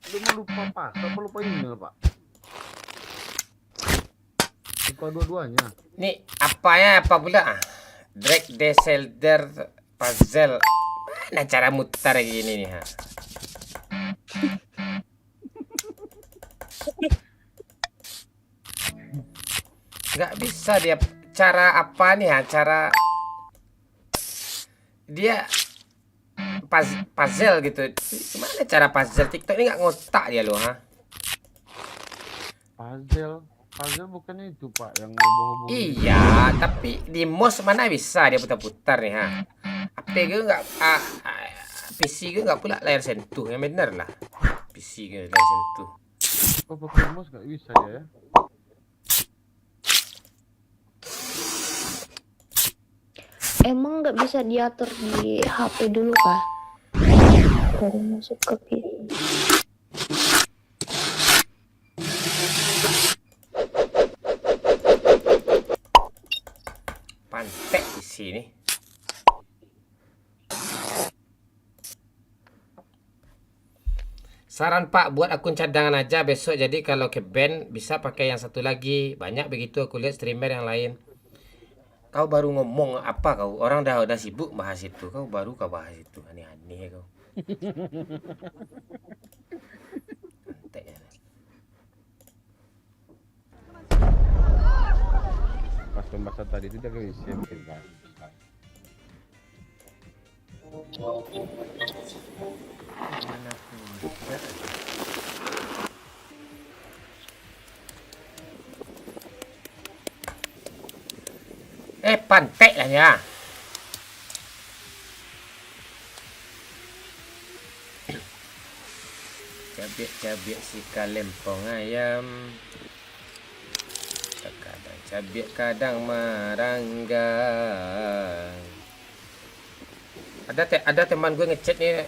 Lu mau lupa password apa lupa email, Pak? Lupa dua-duanya. Ni apanya apa pula? Drag Deselder puzzle. Mana cara mutar gini nih ha? Nggak bisa dia cara apa nih ha? Cara dia puzzle gitu. Gimana cara puzzle TikTok ini nggak ngotak dia loh ha? Puzzle bukannya itu, Pak, yang hubung-hubung. Iya, tapi di mouse mana bisa dia putar-putar nih ha? HP gue nggak, PC gue nggak pula layar sentuh, yang bener lah. PC gue layar sentuh. Oh, pakai mouse nggak bisa ya? Emang nggak bisa diatur di HP dulu kah? Baru masuk ke PC. Pantek di sini. Saran Pak, buat akun cadangan aja besok. Jadi kalau ke band bisa pakai yang satu lagi. Banyak begitu aku lihat streamer yang lain. Kau baru ngomong apa kau? Orang udah sibuk bahas itu. Kau baru kau bahas itu. Aneh-aneh kau. Pantek ya. Pas pembahasan tadi itu dia bisa mungkin, Pak. Pantek lah ya. Cabiak si kalempong ayam. Kadang cabiak kadang maranggang. Ada teman gue ngechat nih,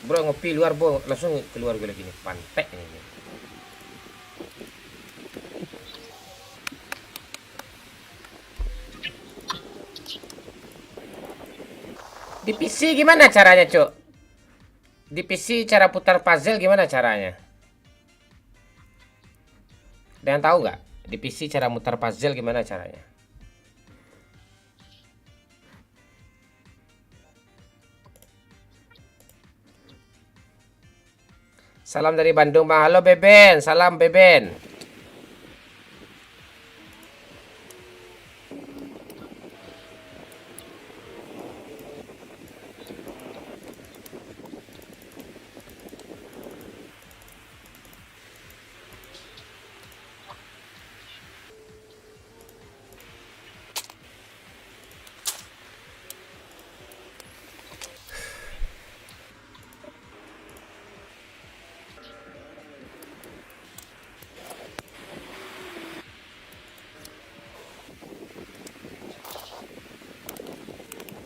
bro ngopi luar bro, langsung keluar gue lagi nih, pantek ini. Di PC gimana caranya, Cuk? Di PC cara putar puzzle gimana caranya? Ada yang tahu nggak? Di PC cara mutar puzzle gimana caranya? Salam dari Bandung, Bang. Halo Beben, salam Beben.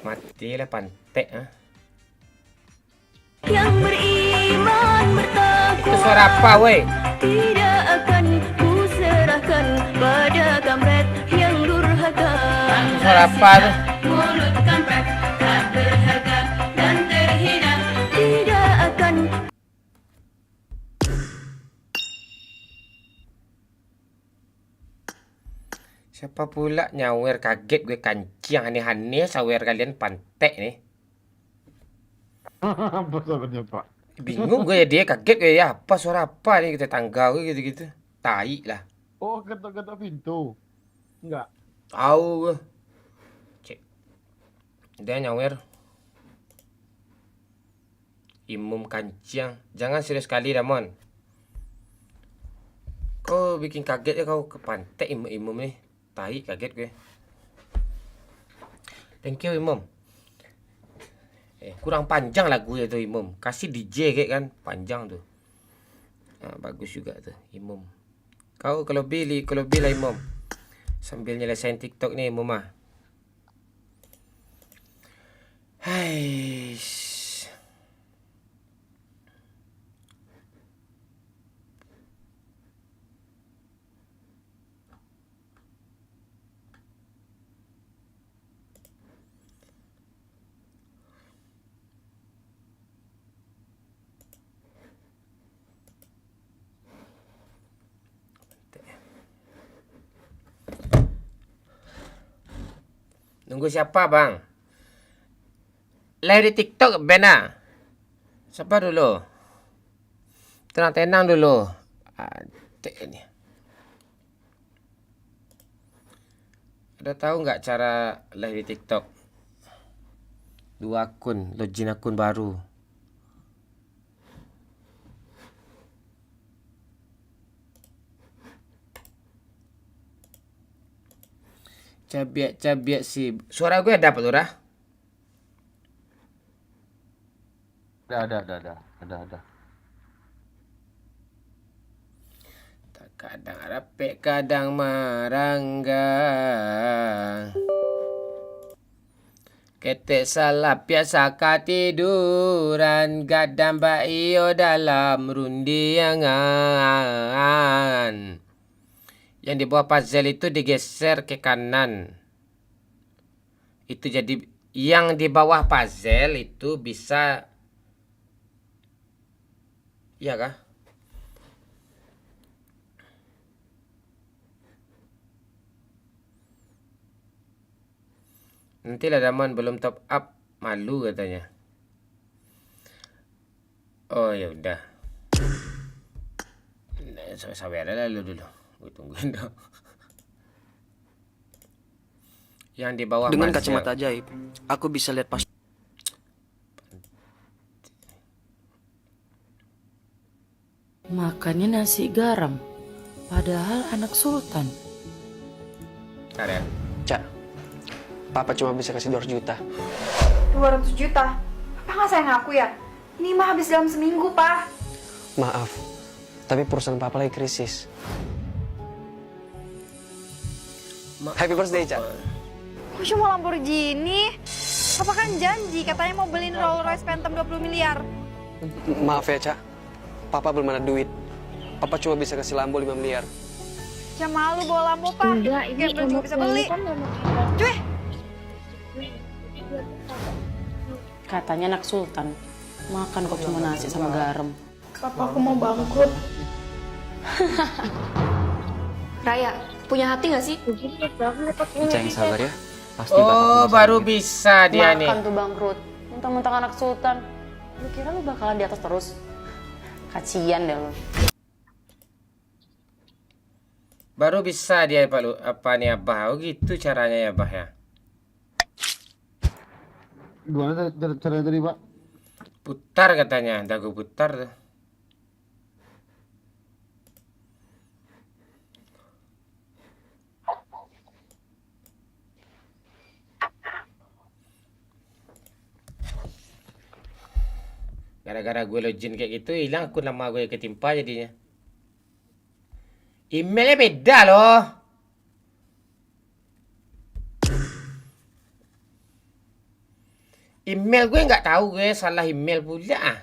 Matilah pantek ah. Yang beriman bertakwa. Itu suara apa weh? Tidak akan ku serahkan pada kampret yang durhaka. Suara apa tuh? Mulut kampret tak berharga dan terhina. Tidak akan. Siapa pula nyawer, kaget gue, kancing aneh-aneh sawer kalian pantek nih. Apa sabarnya, Pak? Bingung gue ya, dia kaget gue ya, apa suara apa nih kita tangga gue gitu-gitu. Tai lah. Oh, ketok-ketok pintu. Enggak. Tahu gue. Cek. Dia nyawer. Imum kancing. Jangan serius kali Damon. Kau bikin kaget ya kau ke pantek imum nih. Tai, kaget gue. Thank you Imam. Kurang panjang lagu itu Imam. Kasih DJ kayak kan panjang tuh. Bagus juga tuh Imam. Kau kalau bila Imam. Sambil nyelesain TikTok nih Imam ah. Hai. Nunggu siapa bang? Live di TikTok Bena. Siapa dulu? Tenang-tenang dulu. Ini. Ada tahu nggak cara live di TikTok? 2 akun, login akun baru. Cabiak sih. Suara gue dapat Lurah? Ada. Kadang rapek, kadang marangga. Ketek salah biasa katiduran, gadang baio dalam rundiangan. Yang di bawah puzzle itu digeser ke kanan. Itu jadi yang di bawah puzzle itu bisa, iya kah? Nanti lah Daman belum top up, malu katanya. Oh ya udah. Sabar dulu. Gue tungguin dong. Yang di bawah Dengan puzzle. kacamata ajaib, aku bisa lihat pas. Makannya nasi garam, padahal anak sultan. Karen. Cak, Papa cuma bisa kasih 200 juta. 200 juta? Papa nggak sayang aku ya? Ini mah habis dalam seminggu, Pak. Maaf, tapi perusahaan Papa lagi krisis. Happy birthday, Cak. Kok cuma Lamborghini? Papa kan janji katanya mau beliin Rolls Royce Phantom 20 miliar. Maaf ya, Cak. Papa belum ada duit. Papa cuma bisa kasih Lambo 5 miliar. Jangan malu bawa Lambo, Pak. Enggak, ini Gembel juga bisa beli. kan Cuy! Katanya anak sultan, makan kok cuma nasi sama garam. Papa, aku mau bangkrut. Raya, punya hati nggak sih? Ica yang sabar ya. Pasti Oh, baru bisa dia nih. Makan tuh bangkrut, mentang-mentang anak sultan. Lu kira lu bakalan di atas terus? Kasian deh lu. Baru bisa dia Pak Lu. Apa nih Abah? Oh gitu caranya ya Abah ya. Gimana caranya tadi, Pak? Putar katanya, dagu putar. Gara-gara gue login kayak gitu, hilang akun lama gue ketimpa jadinya. Emailnya beda loh. Email gue nggak tahu, gue salah email pula.